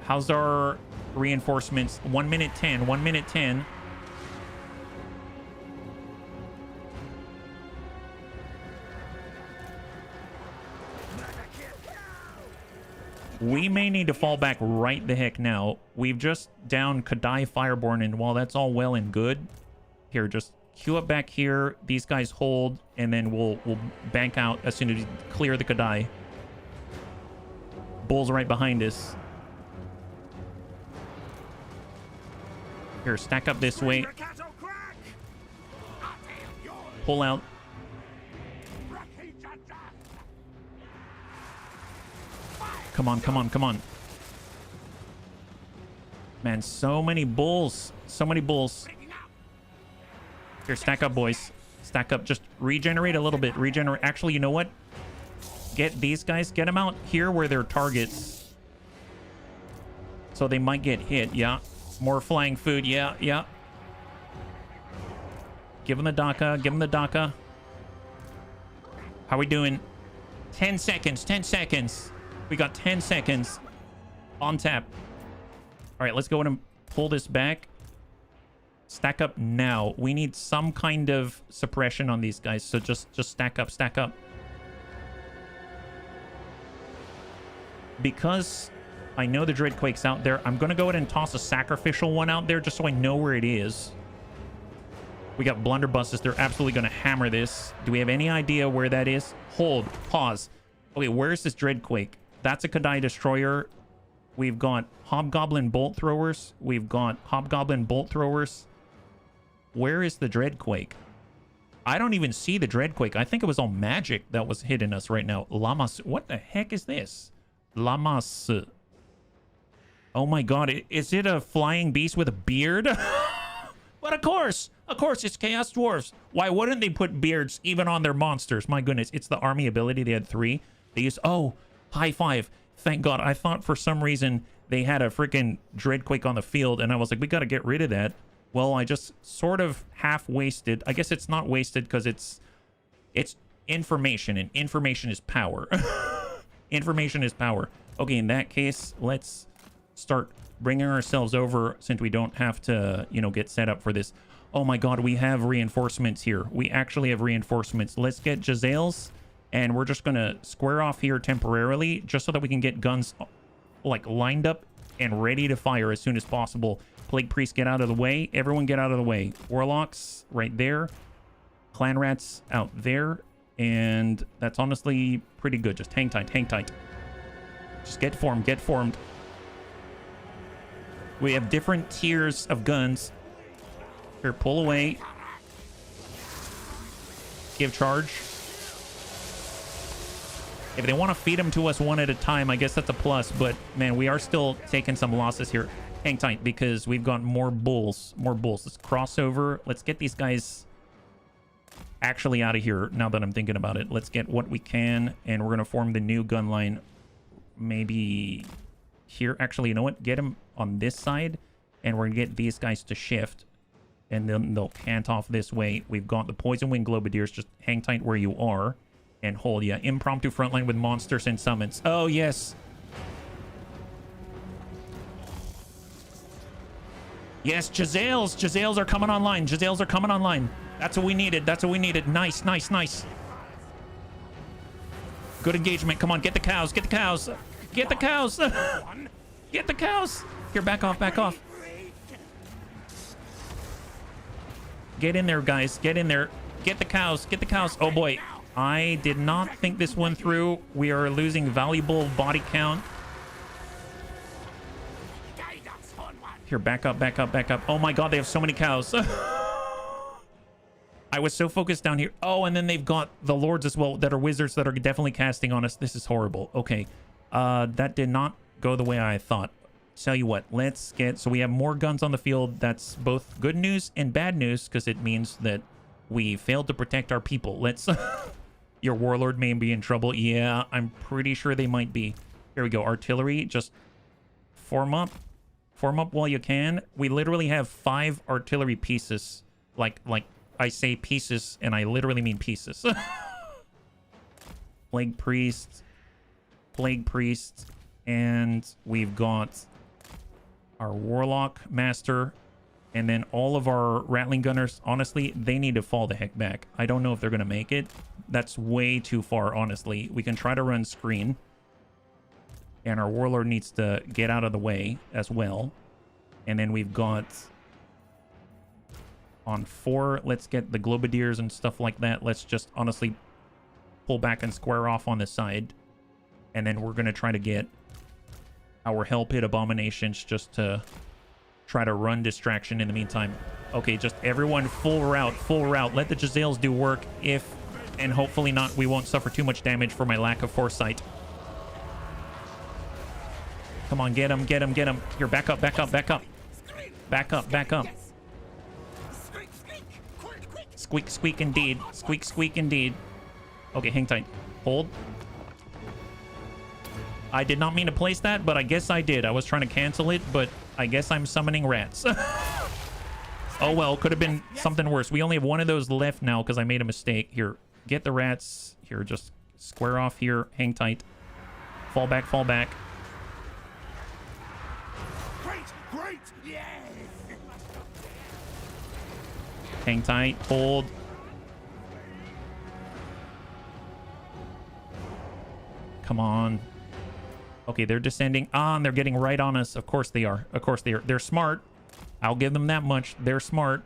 How's our reinforcements? 1 minute 10. 1 minute 10. We may need to fall back right the heck now. We've just downed Kadai Fireborn, and while that's all well and good, here, just queue up back here. These guys hold, and then we'll bank out as soon as we clear the Kadai. Bull's right behind us. Here, stack up this way. Pull out. Come on. Man, so many bulls. Here, stack up, boys. Stack up. Just regenerate a little bit. Actually, you know what? Get these guys. Get them out here where they're targets. So they might get hit. Yeah. More flying food. Yeah. Give them the DACA. How we doing? 10 seconds. We got 10 seconds on tap. All right, let's go in and pull this back. Stack up now. We need some kind of suppression on these guys. So just stack up. because I know the Dreadquake's out there, I'm going to go ahead and toss a sacrificial one out there just so I know where it is. We got blunderbusses. They're absolutely going to hammer this. Do we have any idea where that is? Hold. Pause. Okay, where's this Dreadquake? That's a Kadai Destroyer. We've got Hobgoblin Bolt Throwers. We've got Hobgoblin Bolt Throwers. Where is the Dreadquake? I don't even see the Dreadquake. I think it was all magic that was hitting us right now. Lamas. What the heck is this? Lamas. Oh my god. Is it a flying beast with a beard? But of course, it's Chaos Dwarves. Why wouldn't they put beards even on their monsters? My goodness, it's the army ability. They had 3. They used, oh, high five. Thank God. I thought for some reason they had a freaking Dreadquake on the field, and I was like, we got to get rid of that. Well, I just sort of half wasted. I guess it's not wasted because it's information, and information is power. Information is power. Okay, in that case, let's start bringing ourselves over since we don't have to, you know, get set up for this. Oh my god, we have reinforcements here. We actually have reinforcements. Let's get Jezzail's, and we're just gonna square off here temporarily just so that we can get guns like lined up and ready to fire as soon as possible. Plague Priest, get out of the way. Everyone get out of the way. Warlocks right there. Clan Rats out there. And that's honestly pretty good. Just hang tight, hang tight. Just get formed, get formed. We have different tiers of guns. Here, pull away. Give charge. If they want to feed them to us one at a time, I guess that's a plus. But, man, we are still taking some losses here. Hang tight, because we've got more bulls. More bulls. Let's cross over. Let's get these guys actually out of here, now that I'm thinking about it. Let's get what we can, and we're going to form the new gun line. Maybe here. Actually, you know what? Get them on this side, and we're going to get these guys to shift, and then they'll cant off this way. We've got the Poison Wing Globadiers. Just hang tight where you are and hold. Yeah, impromptu frontline with monsters and summons. Oh, yes. Yes, Jezzail's. Jezzail's are coming online. Jezzail's are coming online. That's what we needed. That's what we needed. Nice, nice, nice. Good engagement. Come on, get the cows. Get the cows. Get the cows. Get the cows. Here, back off, back off. Get in there, guys. Get in there. Get the cows. Get the cows. Oh, boy. I did not think this one through. We are losing valuable body count. Here, back up, back up, back up. Oh, my God. They have so many cows. I was so focused down here. Oh, and then they've got the lords as well that are wizards that are definitely casting on us. This is horrible. Okay. That did not go the way I thought. Tell you what, let's get... So we have more guns on the field. That's both good news and bad news because it means that we failed to protect our people. Let's... Your warlord may be in trouble. Yeah, I'm pretty sure they might be. Here we go. Artillery, just form up. Form up while you can. We literally have 5 artillery pieces. Like I say pieces, and I literally mean pieces. Plague Priest. Plague Priest. And we've got our Warlock Master. And then all of our Rattling Gunners. Honestly, they need to fall the heck back. I don't know if they're going to make it. That's way too far, honestly. We can try to run screen. And our Warlord needs to get out of the way as well. And then we've got... On 4, let's get the Globadiers and stuff like that. Let's just honestly pull back and square off on the side. And then we're going to try to get our Hell Pit Abominations just to try to run distraction in the meantime. Okay, just everyone full route, full route. Let the Jezzail's do work if, and hopefully not, we won't suffer too much damage for my lack of foresight. Come on, get him, get him, get him. Here, back up, back up, back up. Back up, back up. Squeak, squeak, indeed. Squeak, squeak, indeed. Okay, hang tight. Hold. I did not mean to place that, but I guess I did. I was trying to cancel it, but I guess I'm summoning rats. Oh, well, could have been something worse. We only have one of those left now because I made a mistake. Here, get the rats. Here, just square off here. Hang tight. Fall back, fall back. Great, yes. Hang tight. Hold. Come on. Okay, they're descending. Ah, and they're getting right on us. Of course they are. Of course they are. They're smart. I'll give them that much. They're smart.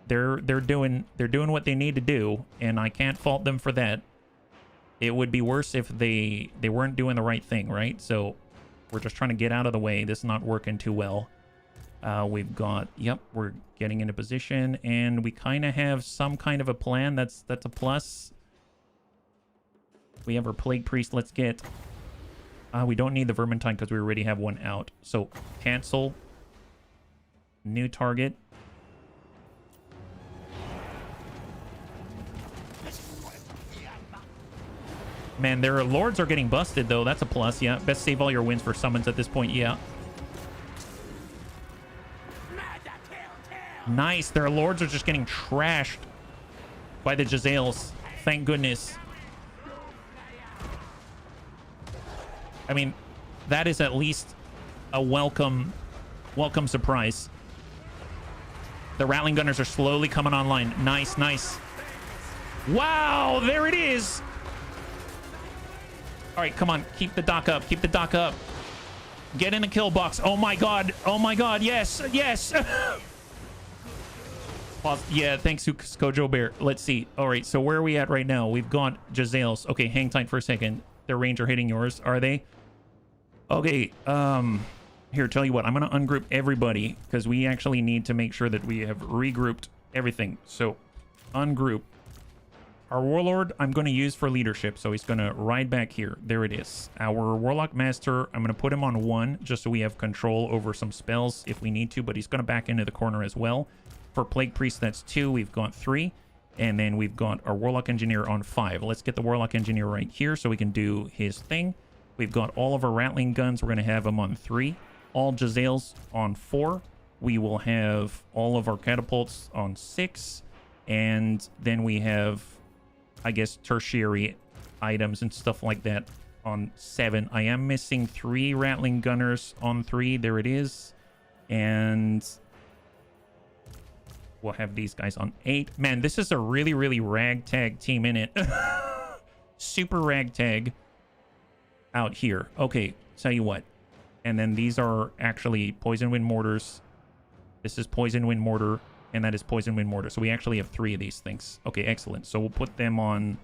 They're doing what they need to do, and I can't fault them for that. It would be worse if they weren't doing the right thing, right? So we're just trying to get out of the way. This is not working too well. We've got, yep, we're getting into position, and we kind of have some kind of a plan. That's a plus. We have our Plague Priest. Let's get... we don't need the Vermintide because we already have one out. So cancel. New target. Man, their lords are getting busted, though. That's a plus, yeah. Best save all your wins for summons at this point, yeah. Nice. Their lords are just getting trashed by the Jezzails. Thank goodness. I mean, that is at least a welcome surprise. The Rattling Gunners are slowly coming online. Nice, nice. Wow, there it is. All right, come on. Keep the dock up. Keep the dock up. Get in the kill box. Oh, my God. Oh, my God. Yes. Yes. Yeah, thanks, Kojo Bear. Let's see. All right, so where are we at right now? We've got Jezzails. Okay, hang tight for a second. Their range are hitting yours. Are they? Okay, here, tell you what. I'm going to ungroup everybody because we actually need to make sure that we have regrouped everything. So, ungroup. Our Warlord, I'm going to use for leadership, so he's going to ride back here. There it is. Our Warlock Master, I'm going to put him on 1, just so we have control over some spells if we need to, but he's going to back into the corner as well. For Plague Priest, that's 2. We've got 3. And then we've got our Warlock Engineer on 5. Let's get the Warlock Engineer right here so we can do his thing. We've got all of our Rattling Guns. We're going to have them on 3. All Jezzails on 4. We will have all of our Catapults on 6. And then we have... I guess tertiary items and stuff like that on 7. I am missing 3 Rattling Gunners on 3. There it is. And we'll have these guys on 8. Man, this is a really, really ragtag team in it. Super ragtag out here. Okay, tell you what. And then these are actually Poison Wind Mortars. This is Poison Wind Mortar. And that is Poison Wind Mortar. So we actually have 3 of these things. Okay, excellent. So we'll put them on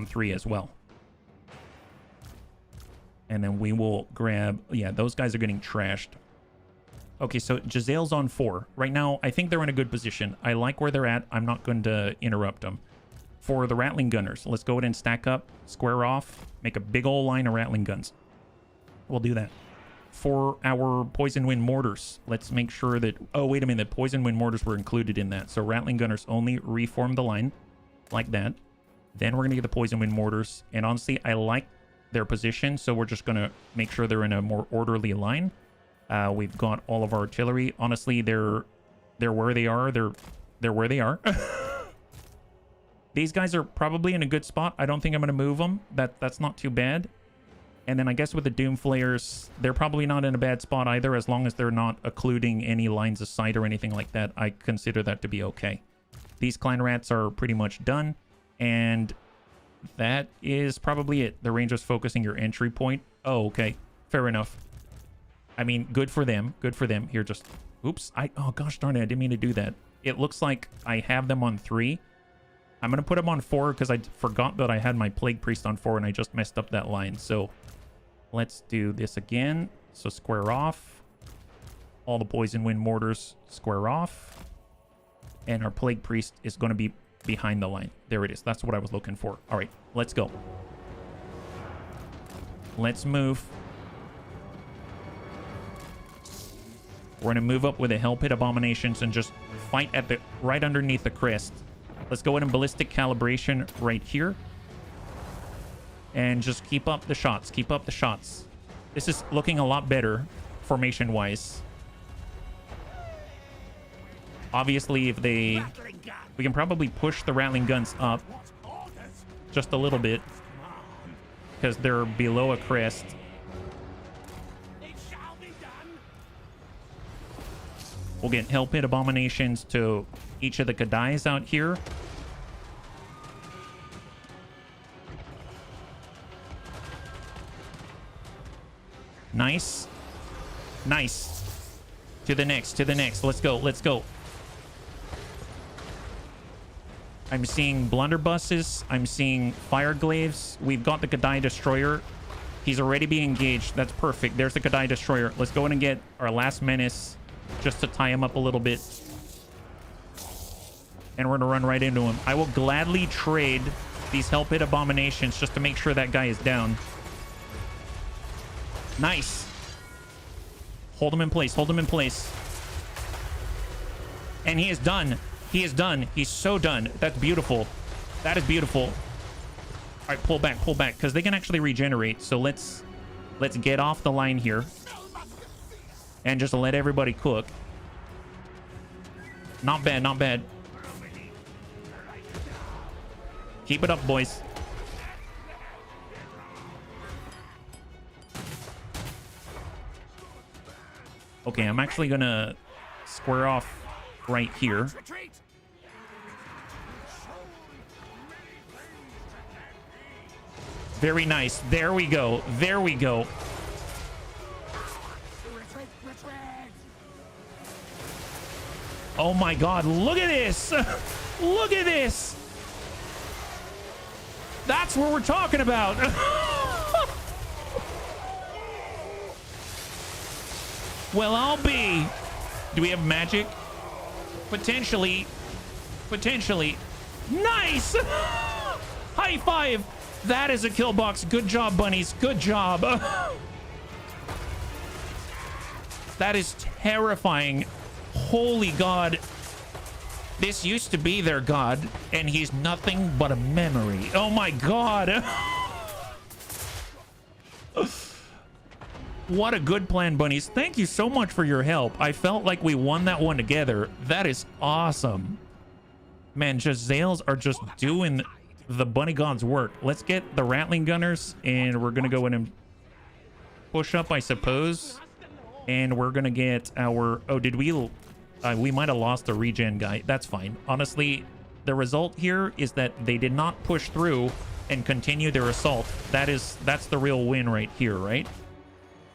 3 as well. And then we will grab... Yeah, those guys are getting trashed. Okay, so Jezzail's on 4. Right now, I think they're in a good position. I like where they're at. I'm not going to interrupt them. For the Rattling Gunners, let's go ahead and stack up, square off, make a big old line of Rattling Guns. We'll do that. For our Poison Wind Mortars, let's make sure that... Oh, wait a minute. Poison Wind Mortars were included in that. So Rattling Gunners only reform the line like that. Then we're going to get the Poison Wind Mortars. And honestly, I like their position, so we're just going to make sure they're in a more orderly line. We've got all of our artillery. Honestly, they're where they are. They're where they are. These guys are probably in a good spot. I don't think I'm going to move them. That's not too bad. And then I guess with the Doom Flayers, they're probably not in a bad spot either, as long as they're not occluding any lines of sight or anything like that. I consider that to be okay. These Clan Rats are pretty much done, and that is probably it. The Ranger's focusing your entry point. Oh, okay. Fair enough. I mean, good for them. Good for them. Here, just... Oops. Oh, gosh darn it. I didn't mean to do that. It looks like I have them on 3. I'm going to put them on 4 because I forgot that I had my Plague Priest on 4 and I just messed up that line. So... Let's do this again. So square off. All the Poison Wind Mortars square off. And our Plague Priest is going to be behind the line. There it is. That's what I was looking for. All right, let's go. Let's move. We're going to move up with the Hell Pit Abominations and just fight at the right underneath the crest. Let's go ahead and Ballistic Calibration right here. And just keep up the shots. Keep up the shots. This is looking a lot better formation-wise. Obviously, if they... We can probably push the Rattling Guns up just a little bit because they're below a crest. We'll get Hell Pit Abominations to each of the Kadais out here. Nice. Nice. To the next, to the next. Let's go, let's go. I'm seeing blunderbusses. I'm seeing fire glaives. We've got the Kadai Destroyer. He's already being engaged. That's perfect. There's the Kadai Destroyer. Let's go in and get our last menace just to tie him up a little bit. And we're going to run right into him. I will gladly trade these Hell Pit Abominations just to make sure that guy is down. Nice. Hold him in place. Hold him in place. And he is done. He is done. He's so done. That's beautiful. That is beautiful. All right, pull back, because they can actually regenerate. So let's get off the line here and just let everybody cook. Not bad, not bad. Keep it up, boys. Okay, I'm actually gonna square off right here. Very nice. There we go. There we go. Oh my god, look at this. Look at this. That's what we're talking about. Well, I'll be. Do we have magic? Potentially. Potentially. Nice. High five. That is a kill box. Good job, bunnies. Good job. That is terrifying. Holy god. This used to be their god, and he's nothing but a memory. Oh my god. What a good plan, bunnies. Thank you so much for your help. I felt like we won that one together. That is awesome. Man, Jezzails are just doing the bunny god's work. Let's get the Rattling Gunners, and we're going to go in and push up, I suppose. And we're going to get our... Oh, did we... we might have lost the regen guy. That's fine. Honestly, the result here is that they did not push through and continue their assault. That's the real win right here, right?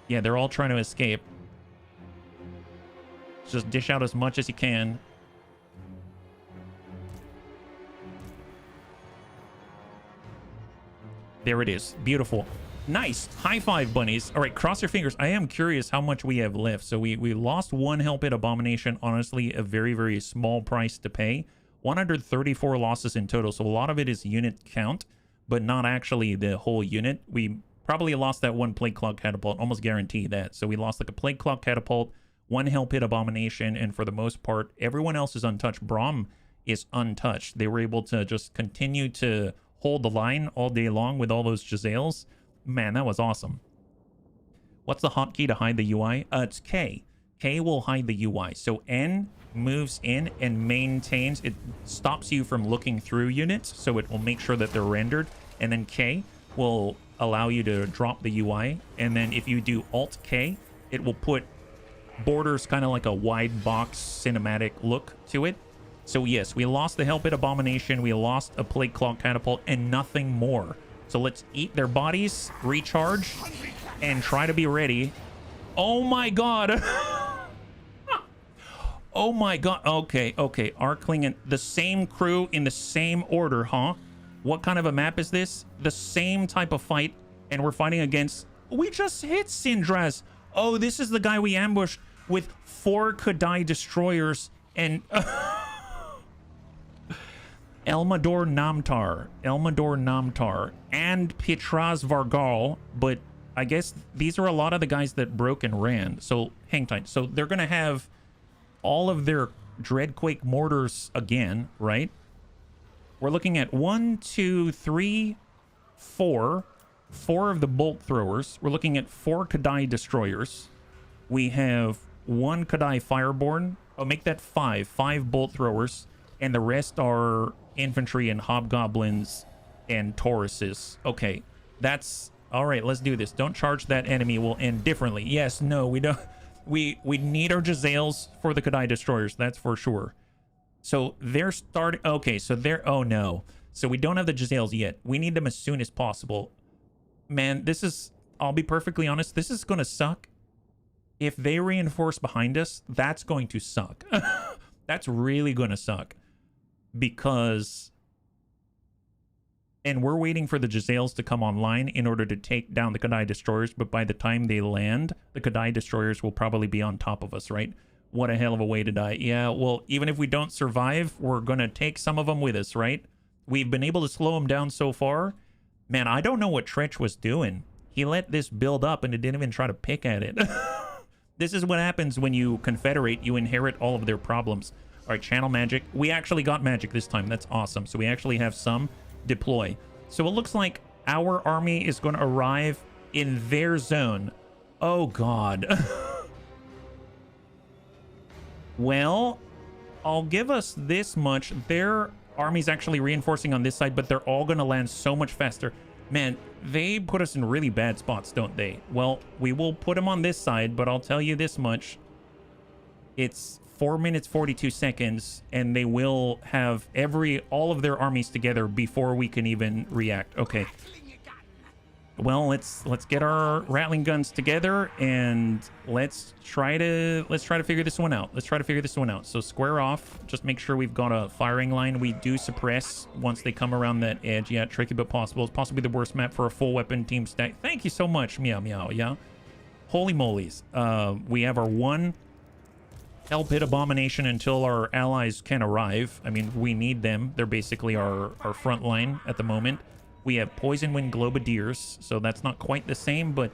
Yeah, they're all trying to escape. Just dish out as much as you can. There it is. Beautiful. Nice. High five, bunnies. All right, cross your fingers. I am curious how much we have left. So we lost one Hell Pit Abomination. Honestly, a very, very small price to pay. 134 losses in total. So a lot of it is unit count, but not actually the whole unit. We probably lost that one Plague Clock Catapult. Almost guarantee that. So we lost like a Plague Clock Catapult, one Hell Pit Abomination, and for the most part, everyone else is untouched. Braum is untouched. They were able to just continue to hold the line all day long with all those Jezzails. Man, that was awesome. What's the hotkey to hide the UI? It's K. K will hide the UI. So N moves in and maintains. It stops you from looking through units, so it will make sure that they're rendered. And then K will allow you to drop the UI. And then if you do Alt K, it will put borders, kind of like a wide box cinematic look to it. So yes, we lost the Hell Pit Abomination, we lost a Plague Clock Catapult, and nothing more. So let's eat their bodies, recharge, and try to be ready. Oh my god. Oh my god. Okay, okay. Arcling, the same crew in the same order, huh? What kind of a map is this? The same type of fight, and we're fighting against... We just hit Syndraz. Oh, this is the guy we ambushed with 4 Kadai Destroyers and... Elmador Namtar, and Pitraz Vargal, but I guess these are a lot of the guys that broke and ran, so hang tight. So they're going to have all of their Dreadquake mortars again, right? We're looking at 1, 2, 3, 4 of the bolt throwers. We're looking at 4 Kadai Destroyers. We have 1 Kadai Fireborn. Oh, make that 5 bolt throwers, and the rest are infantry and hobgoblins and Tauruses. Okay, that's all right. Let's do this. Don't charge that enemy. Will end differently. Yes, no, we don't. We need our Jezzails for the Kadai Destroyers. That's for sure. So they're starting. Okay, so they're. Oh no. So we don't have the Jezzails yet. We need them as soon as possible. Man, this is I'll be perfectly honest, this is going to suck. If they reinforce behind us, that's going to suck. That's really going to suck. Because... And we're waiting for the Giselles to come online in order to take down the Kadai destroyers, but by the time they land, the Kadai destroyers will probably be on top of us, right? What a hell of a way to die. Yeah, well, even if we don't survive, we're going to take some of them with us, right? We've been able to slow them down so far. Man, I don't know what Tretch was doing. He let this build up and it didn't even try to pick at it. This is what happens when you confederate. You inherit all of their problems. All right, channel magic. We actually got magic this time. That's awesome. So we actually have some deploy. So it looks like our army is going to arrive in their zone. Oh, God. Well, I'll give us this much. Their army's actually reinforcing on this side, but they're all going to land so much faster. Man, they put us in really bad spots, don't they? Well, we will put them on this side, but I'll tell you this much. It's 4 minutes, 42 seconds, and they will have all of their armies together before we can even react. Okay. Well, let's get our rattling guns together and let's try to figure this one out. So square off. Just make sure we've got a firing line. We do suppress once they come around that edge. Yeah, tricky but possible. It's possibly the worst map for a full weapon team stack. Thank you so much, meow meow. Yeah. Holy molies. We have our one hell pit abomination until our allies can arrive. I mean, we need them. They're basically our front line at the moment. We have Poison Wind Globadiers, so that's not quite the same, but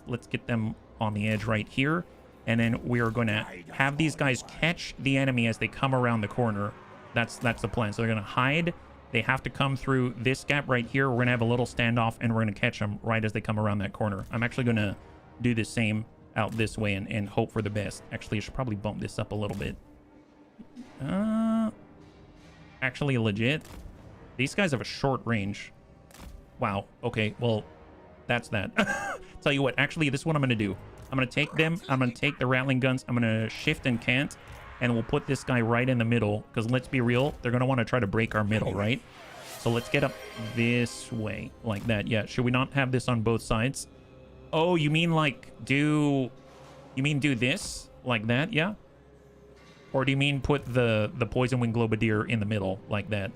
let's get them on the edge right here. And then we are going to have these guys catch the enemy as they come around the corner. That's the plan. So they're going to hide. They have to come through this gap right here. We're going to have a little standoff, and we're going to catch them right as they come around that corner. I'm actually going to do the same out this way and hope for the best. Actually, I should probably bump this up a little bit. Actually, legit. These guys have a short range. Wow. Okay. Well, that's that. Tell you what. Actually, this is what I'm going to do. I'm going to take them. I'm going to take the rattling guns. I'm going to shift and cant. And we'll put this guy right in the middle. Because let's be real. They're going to want to try to break our middle, right? So let's get up this way. Like that. Yeah. Should we not have this on both sides? Oh, you mean like do... You mean do this? Like that? Yeah? Or do you mean put the Poison Wing Globadier in the middle? Like that?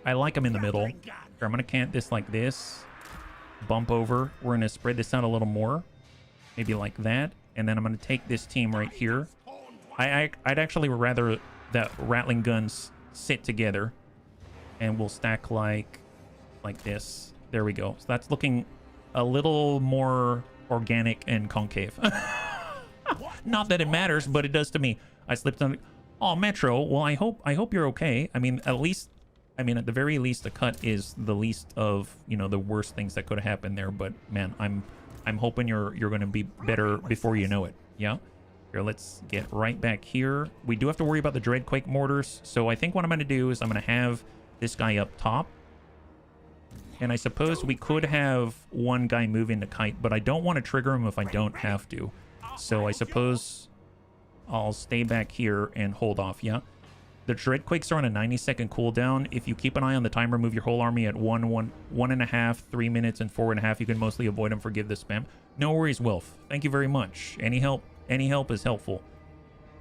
I like them in the middle. Here, I'm going to cant this like this. Bump over. We're going to spread this out a little more. Maybe like that. And then I'm going to take this team right here. I'd actually rather that rattling guns sit together. And we'll stack like this. There we go. So that's looking a little more organic and concave. Not that it matters, but it does to me. I slipped on... Oh, Metro. Well, I hope you're okay. I mean, at the very least, a cut is the least of, you know, the worst things that could have happened there. But man, I'm hoping you're going to be better before you know it. Yeah. Here, let's get right back here. We do have to worry about the Dreadquake mortars. So I think what I'm going to do is I'm going to have this guy up top. And I suppose we could have one guy move into kite, but I don't want to trigger him if I don't have to. So I suppose I'll stay back here and hold off. Yeah. The Dreadquakes are on a 90-second cooldown. If you keep an eye on the timer, move your whole army at 1.5, 3 minutes, and 4.5. You can mostly avoid them. Forgive the spam. No worries, Wilf. Thank you very much. Any help is helpful.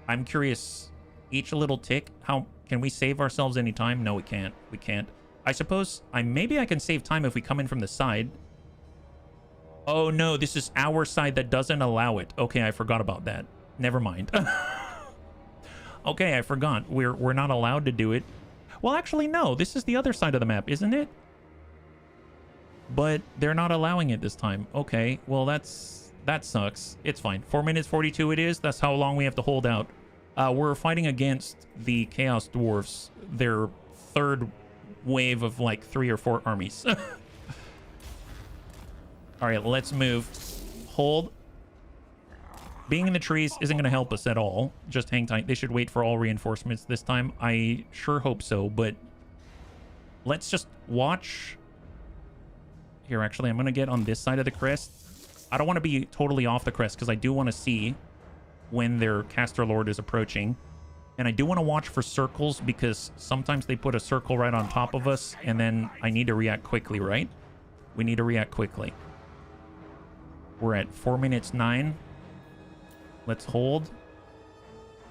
I'm curious. Each little tick. How can we save ourselves any time? No, we can't. We can't. I suppose maybe I can save time if we come in from the side. Oh no, this is our side that doesn't allow it. Okay, I forgot about that. Never mind. Okay, I forgot. We're not allowed to do it. Well, actually, no. This is the other side of the map, isn't it? But they're not allowing it this time. Okay, well, that sucks. It's fine. 4 minutes 42 it is. That's how long we have to hold out. We're fighting against the Chaos Dwarves. Their third wave of like 3 or 4 armies. All right, let's move. Hold. Being in the trees isn't going to help us at all. Just hang tight. They should wait for all reinforcements this time. I sure hope so, but let's just watch. Here, actually, I'm going to get on this side of the crest. I don't want to be totally off the crest because I do want to see when their Caster Lord is approaching. And I do want to watch for circles because sometimes they put a circle right on top of us and then I need to react quickly, right? We need to react quickly. We're at 4 minutes 9. Let's hold.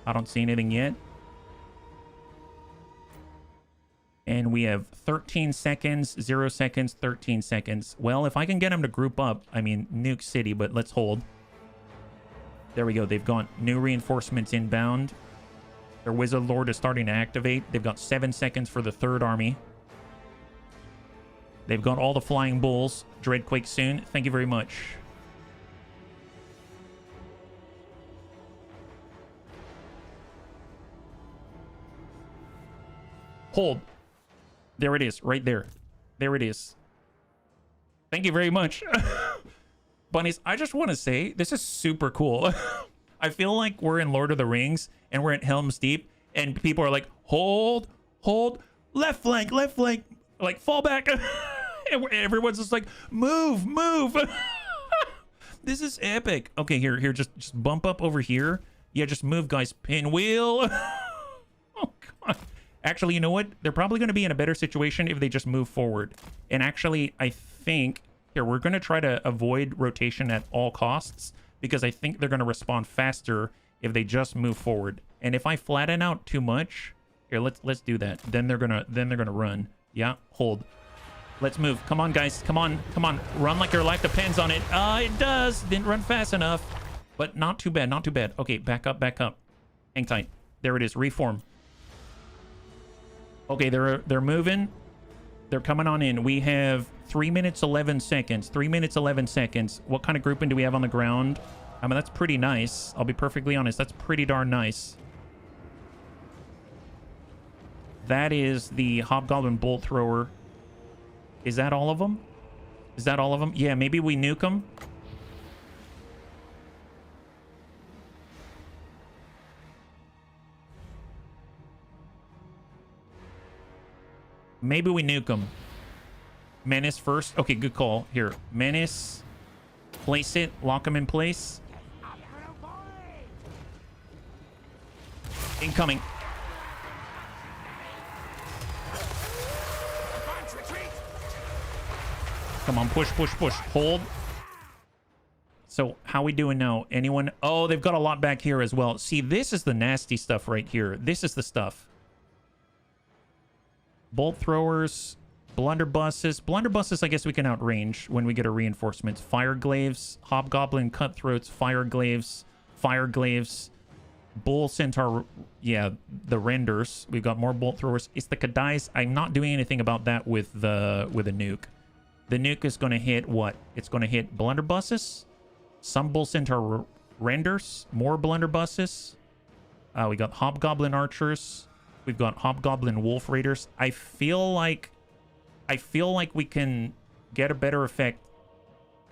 I don't see anything yet. And we have 13 seconds, 0 seconds, 13 seconds. Well, if I can get them to group up, I mean, Nuke City, but let's hold. There we go. They've got new reinforcements inbound. Their Wizard Lord is starting to activate. They've got 7 seconds for the third army. They've got all the flying bulls. Dreadquake soon. Thank you very much. Hold. There it is. Right there. There it is. Thank you very much. Bunnies, I just want to say, this is super cool. I feel like we're in Lord of the Rings, and we're at Helm's Deep, and people are like, hold, left flank, like, fall back. And everyone's just like, move. This is epic. Okay, here, just bump up over here. Yeah, just move, guys. Pinwheel. Oh, God. Actually, you know what? They're probably going to be in a better situation if they just move forward. And actually, I think... Here, we're going to try to avoid rotation at all costs, because I think they're going to respond faster if they just move forward. And if I flatten out too much... Here, let's do that. Then they're gonna run. Yeah, hold. Let's move. Come on, guys. Come on. Run like your life depends on it. It does. Didn't run fast enough. But not too bad. Okay, back up. Hang tight. There it is. Reform. Okay, they're moving. They're coming on in. We have 3 minutes 11 seconds. 3 minutes 11 seconds. What kind of grouping do we have on the ground? I mean, that's pretty nice. I'll be perfectly honest. That's pretty darn nice. That is the Hobgoblin Bolt Thrower. Is that all of them? Yeah, maybe we nuke them. Maybe we nuke them. Menace first. Okay, good call. Here, Menace. Place it. Lock them in place. Incoming. Come on, push. Hold. So, how we doing now? Anyone? Oh, they've got a lot back here as well. See, this is the nasty stuff right here. This is the stuff. Bolt throwers, blunderbusses. Blunderbusses, I guess we can outrange when we get our reinforcements. Fire glaives, hobgoblin cutthroats, fire glaives, bull centaur. Yeah, the renders. We've got more bolt throwers. It's the Kadais. I'm not doing anything about that with a nuke. The nuke is going to hit what? It's going to hit blunderbusses, some bull centaur renders, more blunderbusses. We got hobgoblin archers. We've got hobgoblin wolf raiders. I feel like we can get a better effect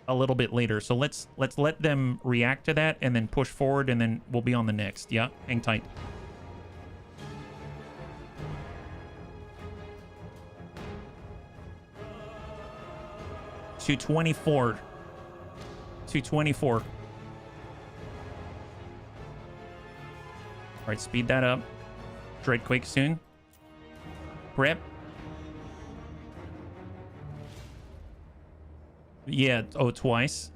a little bit later. So let's let them react to that and then push forward, and then we'll be on the next. Yeah, hang tight. $224. All right, speed that up. Dreadquake soon. Prep. Yeah, oh, twice.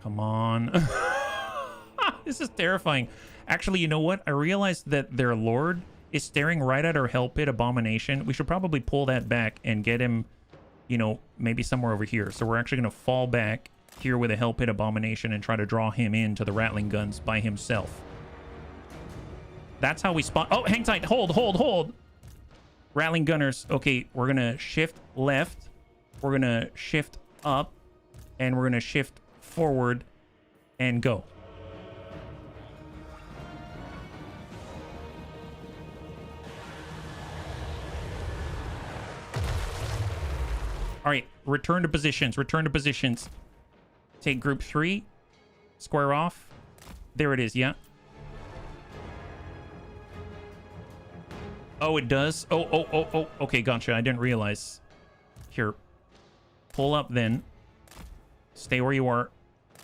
Come on. This is terrifying. Actually, you know what? I realized that their lord is staring right at our Hell Pit Abomination. We should probably pull that back and get him, you know, maybe somewhere over here. So we're actually going to fall back here with a Hell Pit Abomination and try to draw him into the Rattling Guns by himself. That's how we spot... Oh, hang tight. Hold. Rattling Gunners. Okay, we're going to shift left. We're going to shift up. And we're going to shift forward and go. All right, return to positions. Take group 3. Square off. There it is, yeah. Oh, it does? Oh. Okay, gotcha. I didn't realize. Here. Pull up then. Stay where you are.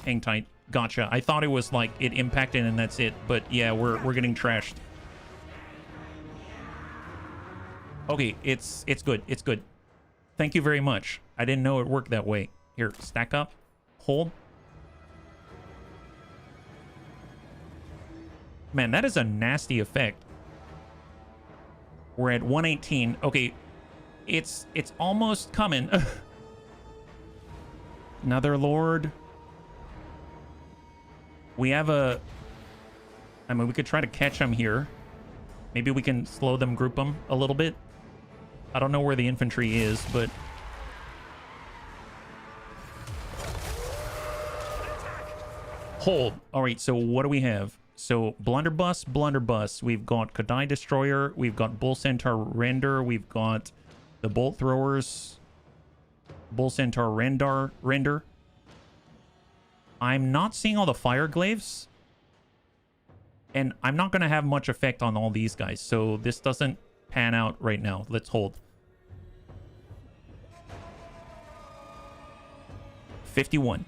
Hang tight. Gotcha. I thought it was like it impacted and that's it. But yeah, we're getting trashed. Okay, it's good. Thank you very much. I didn't know it worked that way. Here, stack up. Hold. Man, that is a nasty effect. We're at 118. Okay, it's almost coming. Another Lord. We have a... I mean, we could try to catch them here. Maybe we can slow them, group them a little bit. I don't know where the infantry is, but... Hold. All right, so what do we have? So, Blunderbuss, Blunderbuss. We've got Kadai Destroyer. We've got Bull Centaur Render. We've got the Bolt Throwers. Bull Centaur Render. I'm not seeing all the Fire Glaives. And I'm not going to have much effect on all these guys. So, this doesn't pan out right now. Let's hold. 51.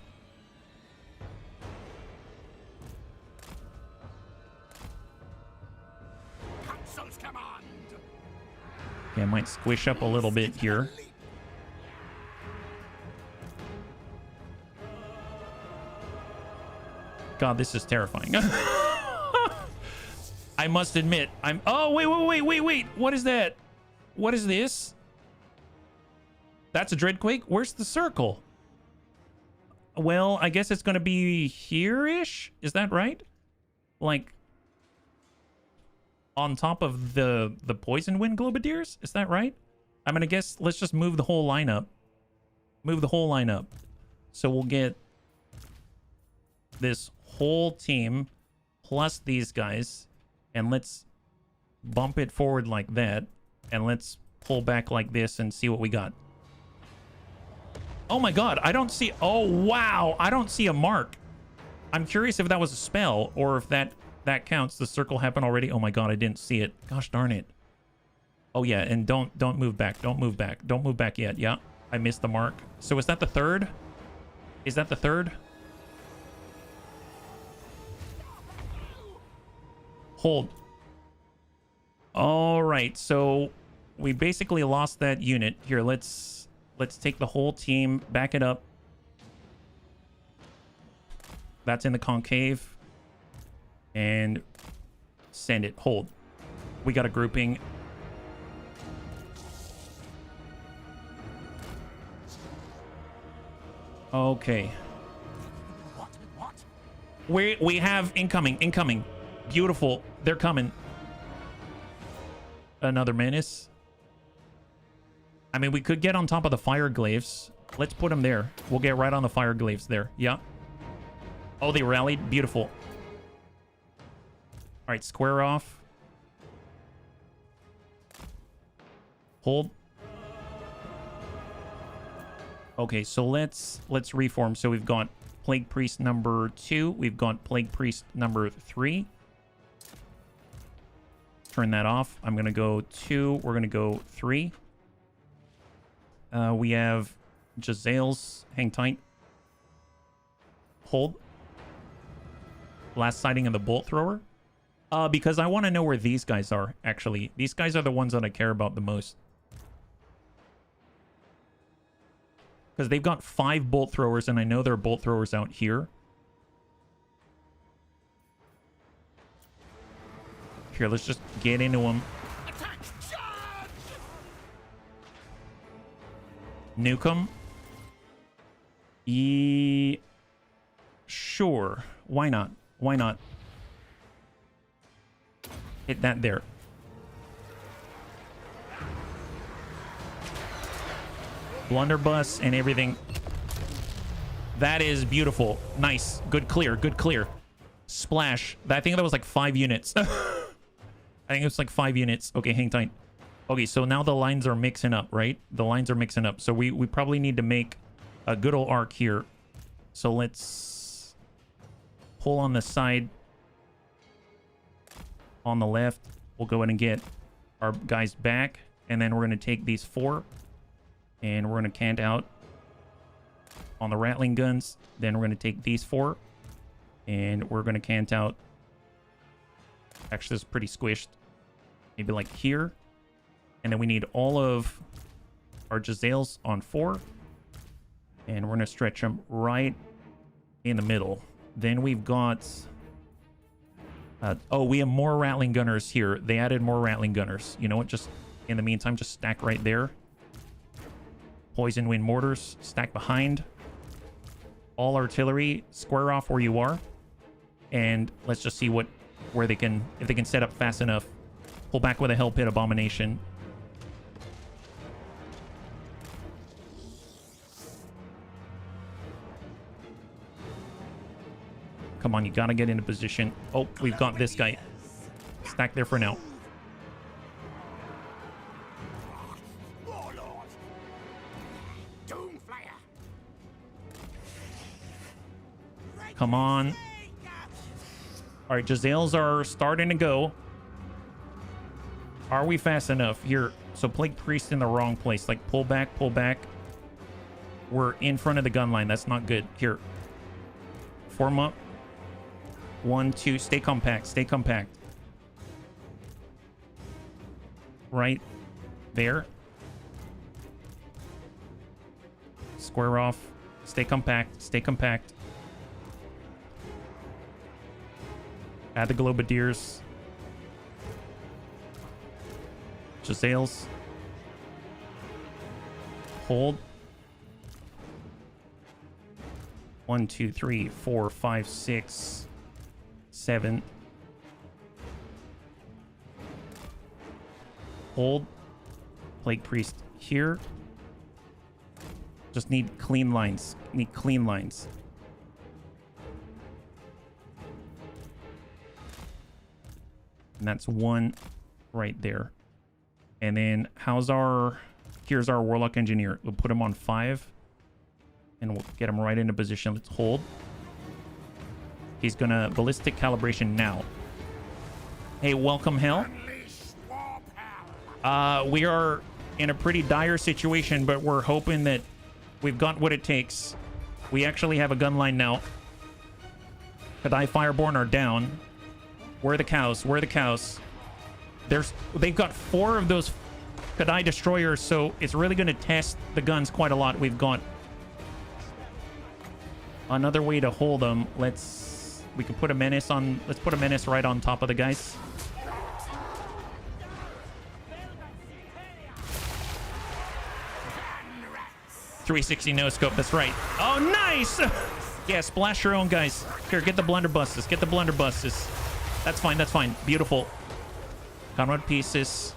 Okay, I might squish up a little bit here. God, this is terrifying. I must admit, oh, wait. What is that? What is this? That's a Dreadquake? Where's the circle? Well, I guess it's going to be here-ish? Is that right? Like... on top of the Poison Wind Globadiers? Is that right? I'm gonna guess, let's just move the whole lineup. Move the whole lineup. So we'll get this whole team plus these guys. And let's bump it forward like that. And let's pull back like this and see what we got. Oh my god, I don't see... oh, wow! I don't see a mark. I'm curious if that was a spell or if that counts. The circle happened already. Oh my god, I didn't see it. Gosh darn it. Oh yeah, and don't move back. Don't move back. Don't move back yet. Yeah, I missed the mark. So is that the third? Is that the third? Hold. All right, so we basically lost that unit. Here, let's take the whole team, back it up. That's in the concave. And send it. Hold. We got a grouping. Okay. We have incoming. Beautiful. They're coming. Another menace. I mean, we could get on top of the Fire Glaives. Let's put them there. We'll get right on the Fire Glaives there. Yeah. Oh, they rallied. Beautiful. All right, square off. Hold. Okay, so let's reform. So we've got Plague Priest number 2. We've got Plague Priest number 3. Turn that off. I'm going to go 2. We're going to go 3. We have Jazale's. Hang tight. Hold. Last sighting of the Bolt Thrower. Because I want to know where these guys are, actually. These guys are the ones that I care about the most. Because they've got 5 Bolt Throwers, and I know there are Bolt Throwers out here. Here, let's just get into them. Nuke them. Sure. Why not? Why not? Hit that there. Blunderbuss and everything. That is beautiful. Nice. Good clear. Good clear. Splash. I think that was like 5 units. I think it was like 5 units. Okay, hang tight. Okay, so now the lines are mixing up, right? The lines are mixing up. So we probably need to make a good old arc here. So let's pull on the side. On the left, we'll go ahead and get our guys back. And then we're going to take these 4. And we're going to cant out on the Rattling guns. Then we're going to take these 4. And we're going to cant out. Actually, this is pretty squished. Maybe like here. And then we need all of our Jezzails on 4. And we're going to stretch them right in the middle. Then we've got... oh, we have more Rattling Gunners here. They added more Rattling Gunners. You know what? Just in the meantime, just stack right there. Poison Wind Mortars, stack behind. All artillery, square off where you are. And let's just see where they can, if they can set up fast enough. Pull back with a Hell Pit Abomination. Come on, you gotta get into position. Oh, we've got this guy. Stack there for now. Come on. All right, Jezzails are starting to go. Are we fast enough? Here, so Plague Priest in the wrong place. Like, pull back, pull back. We're in front of the gun line. That's not good. Here. Form up. 1, 2. Stay compact. Stay compact. Right there. Square off. Stay compact. Stay compact. Add the Globadiers. Jezzails. Hold. 1, 2, 3, 4, 5, 6, 7. Hold. Plague Priest here. Just need clean lines. Need clean lines. And that's 1 right there. And then here's our Warlock Engineer. We'll put him on 5. And we'll get him right into position. Let's hold. He's gonna Ballistic Calibration now. Hey, welcome, Hell. We are in a pretty dire situation, but we're hoping that we've got what it takes. We actually have a gun line now. Kadai Fireborn are down. Where are the cows? Where are the cows? They've got 4 of those Kadai Destroyers, so it's really going to test the guns quite a lot. We've got another way to hold them. We can put a menace on. Let's put a menace right on top of the guys. .360 no scope. That's right. Oh, nice! Yeah, splash your own guys. Here, get the blunderbusses. Get the blunderbusses. That's fine. That's fine. Beautiful. Conrad pieces.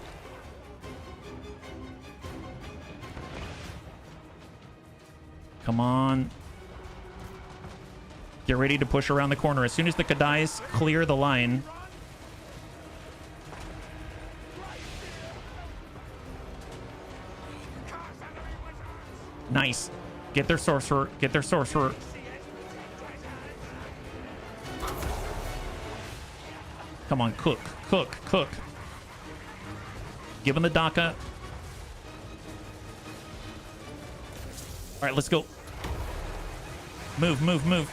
Come on. Get ready to push around the corner. As soon as the Kadais clear the line. Nice. Get their sorcerer. Get their sorcerer. Come on, cook, cook, cook. Give him the Daka. All right, let's go. Move, move, move.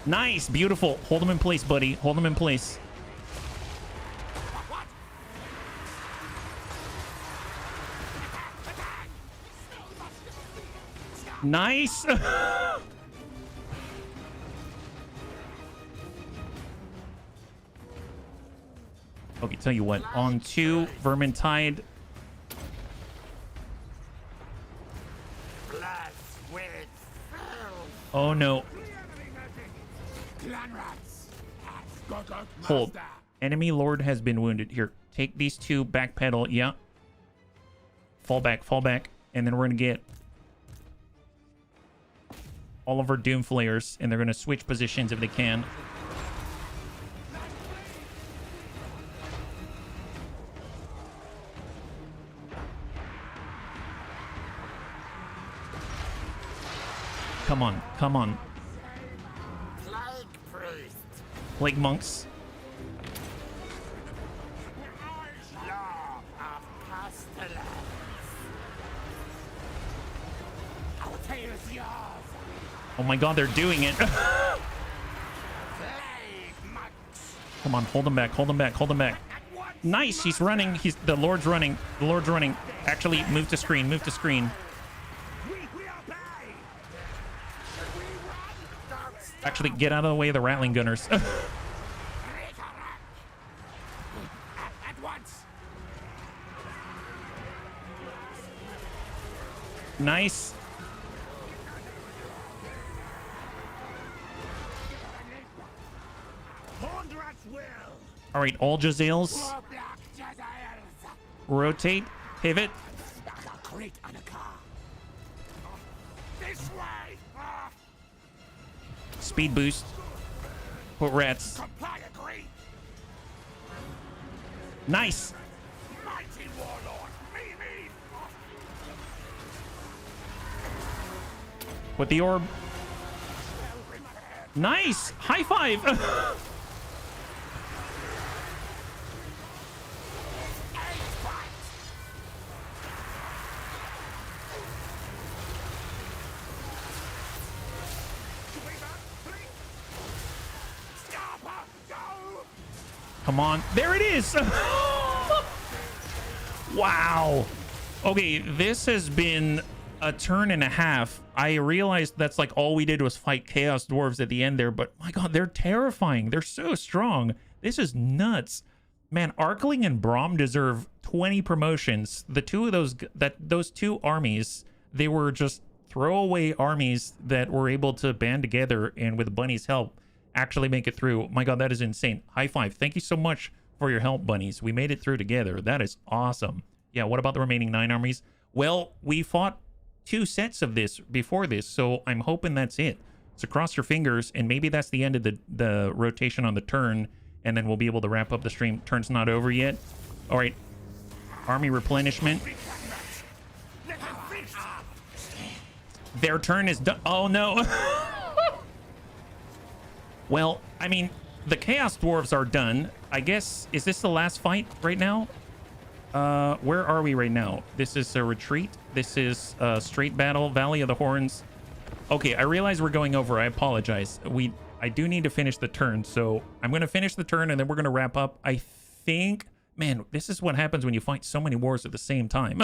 Nice, beautiful. Hold him in place, buddy. Hold him in place. Nice. Okay, tell you what. On 2, Vermintide. Oh no. Hold. Enemy Lord has been wounded. Here, take these 2, backpedal. Yeah. Fall back, and then we're gonna get all of our Doom Flayers, and they're gonna switch positions if they can. Come on, come on. Plague Monks. Oh my god, they're doing it. Come on, hold them back, hold them back, hold them back. Nice. He's running. The Lord's running. The Lord's running. Actually, move to screen. Move to screen. We are bay. We run. Actually, get out of the way of the rattling gunners. At once. Nice. Ponder at will. All right, all Jazales. Block Jazraels. Rotate. Pivot. A crate and a car. This way. Speed boost. Put rats. Comply agree. Nice. Mighty warlord. Me. With the orb. Nice. High five. Come on. There it is. Wow. Okay, this has been a turn and a half. I realized that's like all we did was fight Chaos Dwarves at the end there, but my god, they're terrifying. They're so strong. This is nuts. Man, Arkling and Braum deserve 20 promotions. The two of those two armies, they were just throwaway armies that were able to band together and with Bunny's help actually make it through. My god, that is insane. High five. Thank you so much for your help, bunnies. We made it through together. That is awesome. Yeah, what about the remaining 9 armies? Well, we fought 2 sets of this before this, so I'm hoping that's it. So cross your fingers, and maybe that's the end of the rotation on the turn, and then we'll be able to wrap up the stream. Turn's not over yet. All right. Army replenishment. Their turn is done. Oh, no. Well, I mean, the Chaos Dwarves are done. I guess, is this the last fight right now? Where are we right now? This is a retreat. This is a straight battle, Valley of the Horns. Okay, I realize we're going over. I apologize. I do need to finish the turn, so I'm going to finish the turn, and then we're going to wrap up. I think, man, this is what happens when you fight so many wars at the same time.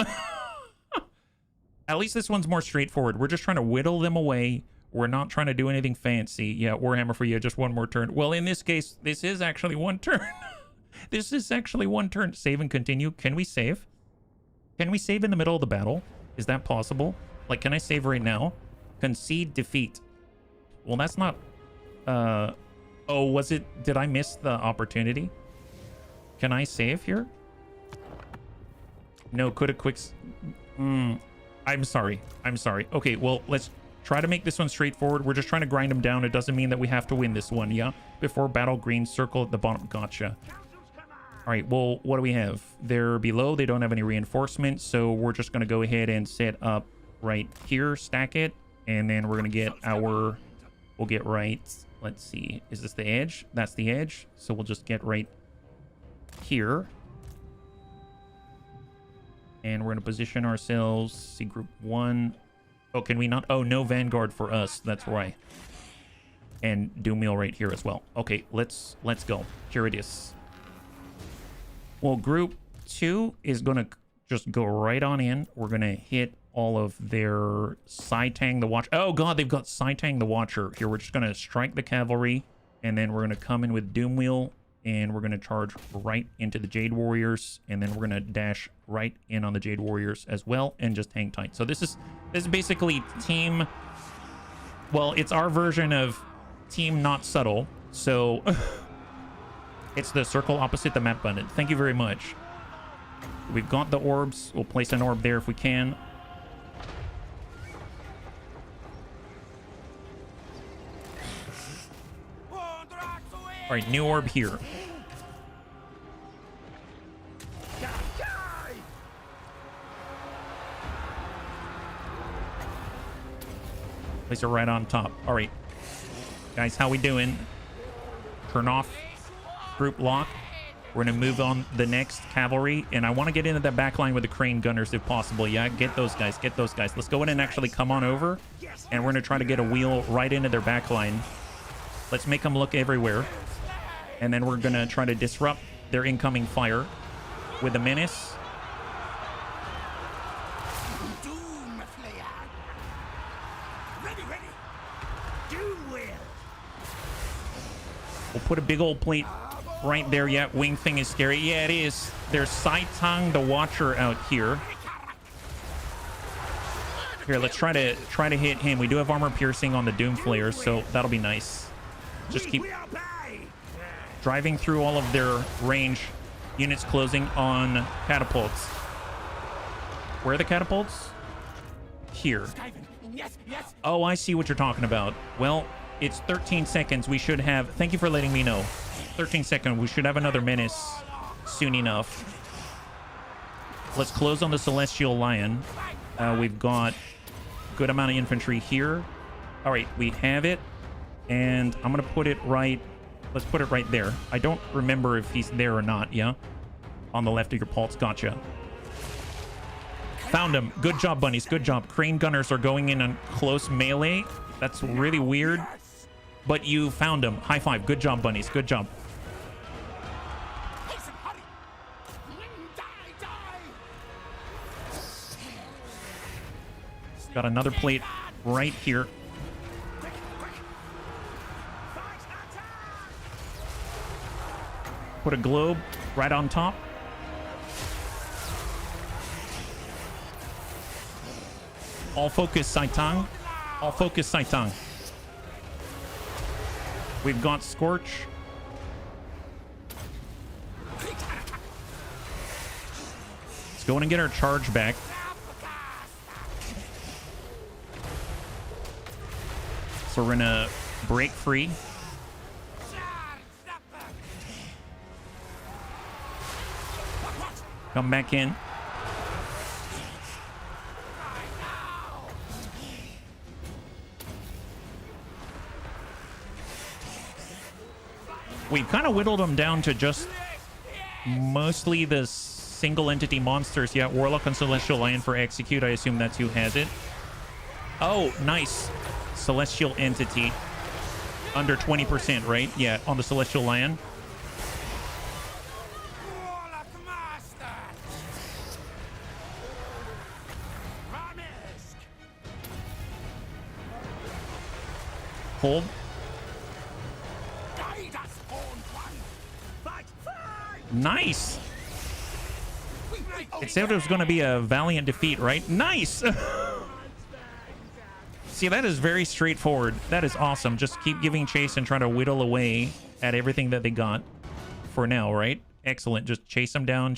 At least this one's more straightforward. We're just trying to whittle them away. We're not trying to do anything fancy. Yeah, Warhammer for you, just one more turn. Well, in this case, this is actually one turn. This is actually one turn. Save and continue. Can we save? Can we save in the middle of the battle? Is that possible? Like, can I save right now? Concede defeat. Well, that's not... Oh, was it... Did I miss the opportunity? Can I save here? No, could have quick... I'm sorry. I'm sorry. Okay, well, let's try to make this one straightforward. We're just trying to grind them down. It doesn't mean that we have to win this one, yeah? Before battle, green circle at the bottom. Gotcha. All right, well, what do we have? They're below. They don't have any reinforcements, so we're just going to go ahead and set up right here, stack it, and then we're going to get our... We'll get right... Let's see. Is this the edge? That's the edge. So we'll just get right here. And we're going to position ourselves. See group 1. Oh, can we not? Oh, no Vanguard for us. That's why. And Doomwheel right here as well. Okay, let's go. Here it is. Well, group 2 is going to just go right on in. We're going to hit all of their Saitang the Watcher. Oh, God, they've got Saitang the Watcher. Here, we're just going to strike the cavalry. And then we're going to come in with Doomwheel. And we're going to charge right into the Jade Warriors. And then we're going to dash right in on the Jade Warriors as well. And just hang tight. So this is basically team... Well, it's our version of team not subtle. So it's the circle opposite the map button. Thank you very much. We've got the orbs. We'll place an orb there if we can. All right, new orb here. Place it right on top. All right, guys, how we doing? Turn off group lock. We're gonna move on the next cavalry, and I want to get into that back line with the crane gunners if possible. Yeah, get those guys. Get those guys. Let's go in and actually come on over, and we're gonna try to get a wheel right into their back line. Let's make them look everywhere. And then we're going to try to disrupt their incoming fire. with the menace. Doom Slayer. Ready, ready. Doom wheel. We'll put a big old plate right there. Yeah, wing thing is scary. Yeah, it is. There's Saitang the Watcher out here. Here, let's try to hit him. We do have armor piercing on the Doom Flayers, so that'll be nice. Just keep driving through all of their range. Units closing on catapults. Where are the catapults? Here. Yes, yes. Oh, I see what you're talking about. Well, it's 13 seconds. We should have... Thank you for letting me know. 13 seconds. We should have another menace soon enough. Let's close on the Celestial Lion. We've got a good amount of infantry here. All right, we have it. And I'm going to put it right... Let's put it right there. I don't remember if he's there or not, yeah? On the left of your pulse. Gotcha. Found him. Good job, bunnies. Good job. Crane gunners are going in on close melee. That's really weird. But you found him. High five. Good job, bunnies. Good job. Got another plate right here. Put a globe right on top. All focus, Saitang. All focus, Saitang. We've got Scorch. Let's go in and get our charge back. So we're gonna break free. Come back in. We've kind of whittled them down to just mostly the single entity monsters. Yeah, Warlock and Celestial Lion for execute. I assume that's who has it. Oh, nice. Celestial entity. Under 20%, right? Yeah, on the Celestial Lion. Hold. Nice. It said it was going to be a valiant defeat, right? Nice. See, that is very straightforward. That is awesome. Just keep giving chase and try to whittle away at everything that they got for now, right? Excellent. Just chase them down,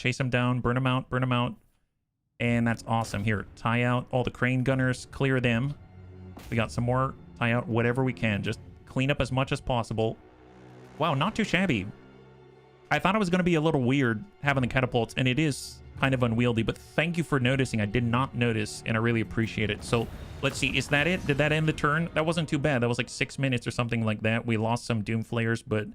burn them out, burn them out. And that's awesome. Here, tie out all the crane gunners, clear them. We got some more. Tie out whatever we can. Just clean up as much as possible. Wow, not too shabby. I thought it was going to be a little weird having the catapults, and it is kind of unwieldy, but thank you for noticing. I did not notice, and I really appreciate it. So let's see. Is that it? Did that end the turn? That wasn't too bad. That was like 6 minutes or something like that. We lost some Doom Flayers, but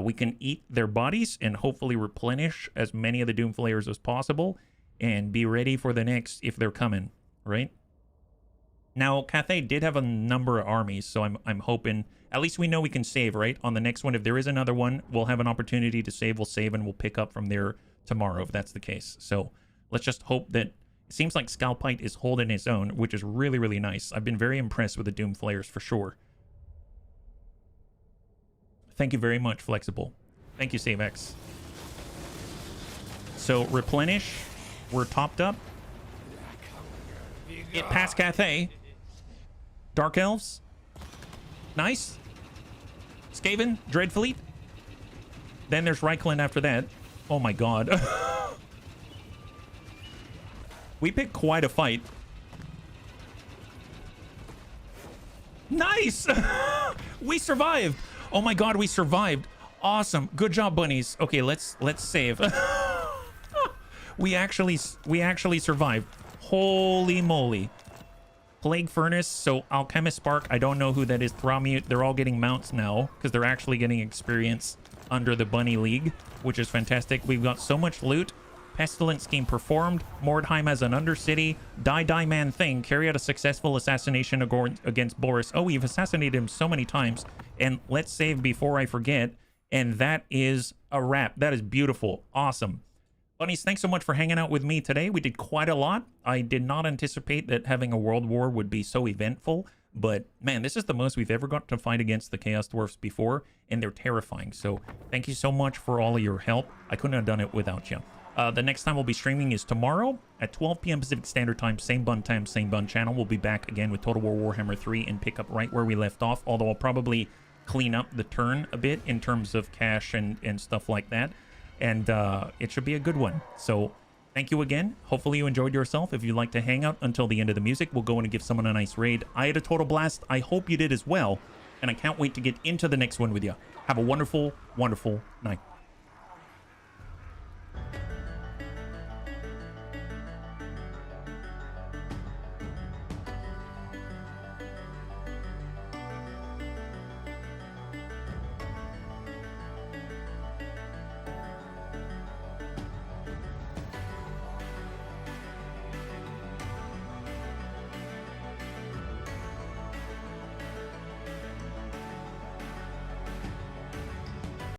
we can eat their bodies and hopefully replenish as many of the Doom Flayers as possible and be ready for the next if they're coming, right? Now, Cathay did have a number of armies, so I'm hoping... At least we know we can save, right? On the next one, if there is another one, we'll have an opportunity to save. We'll save and we'll pick up from there tomorrow, if that's the case. So let's just hope that... It seems like Scalpite is holding his own, which is really, really nice. I've been very impressed with the Doom Flayers, for sure. Thank you very much, Flexible. Thank you, SaveX. So, replenish. We're topped up. It passed Cathay. Dark Elves. Nice. Skaven. Dreadfleet. Then there's Reichland after that. Oh my god. We picked quite a fight. Nice! We survived! Oh my god, we survived. Awesome. Good job, bunnies. Okay, let's save. We actually survived. Holy moly. Plague Furnace, so Alchemist Spark, I don't know who that is. Thrammute, they're all getting mounts now because they're actually getting experience under the Bunny League, which is fantastic. We've got so much loot. Pestilence scheme performed. Mordheim as an Undercity. Die Man Thing. Carry out a successful assassination against Boris. Oh, we've assassinated him so many times. And let's save before I forget. And that is a wrap. That is beautiful. Awesome. Bunnies, thanks so much for hanging out with me today. We did quite a lot. I did not anticipate that having a world war would be so eventful, but man, this is the most we've ever got to fight against the Chaos Dwarves before, and they're terrifying. So thank you so much for all of your help. I couldn't have done it without you. The next time we'll be streaming is tomorrow at 12 p.m. Pacific Standard Time, same bun time, same bun channel. We'll be back again with Total War Warhammer 3 and pick up right where we left off, although I'll probably clean up the turn a bit in terms of cash and stuff like that. And it should be a good one. So thank you again. Hopefully you enjoyed yourself. If you'd like to hang out until the end of the music, we'll go in and give someone a nice raid. I had a total blast. I hope you did as well. And I can't wait to get into the next one with you. Have a wonderful, wonderful night.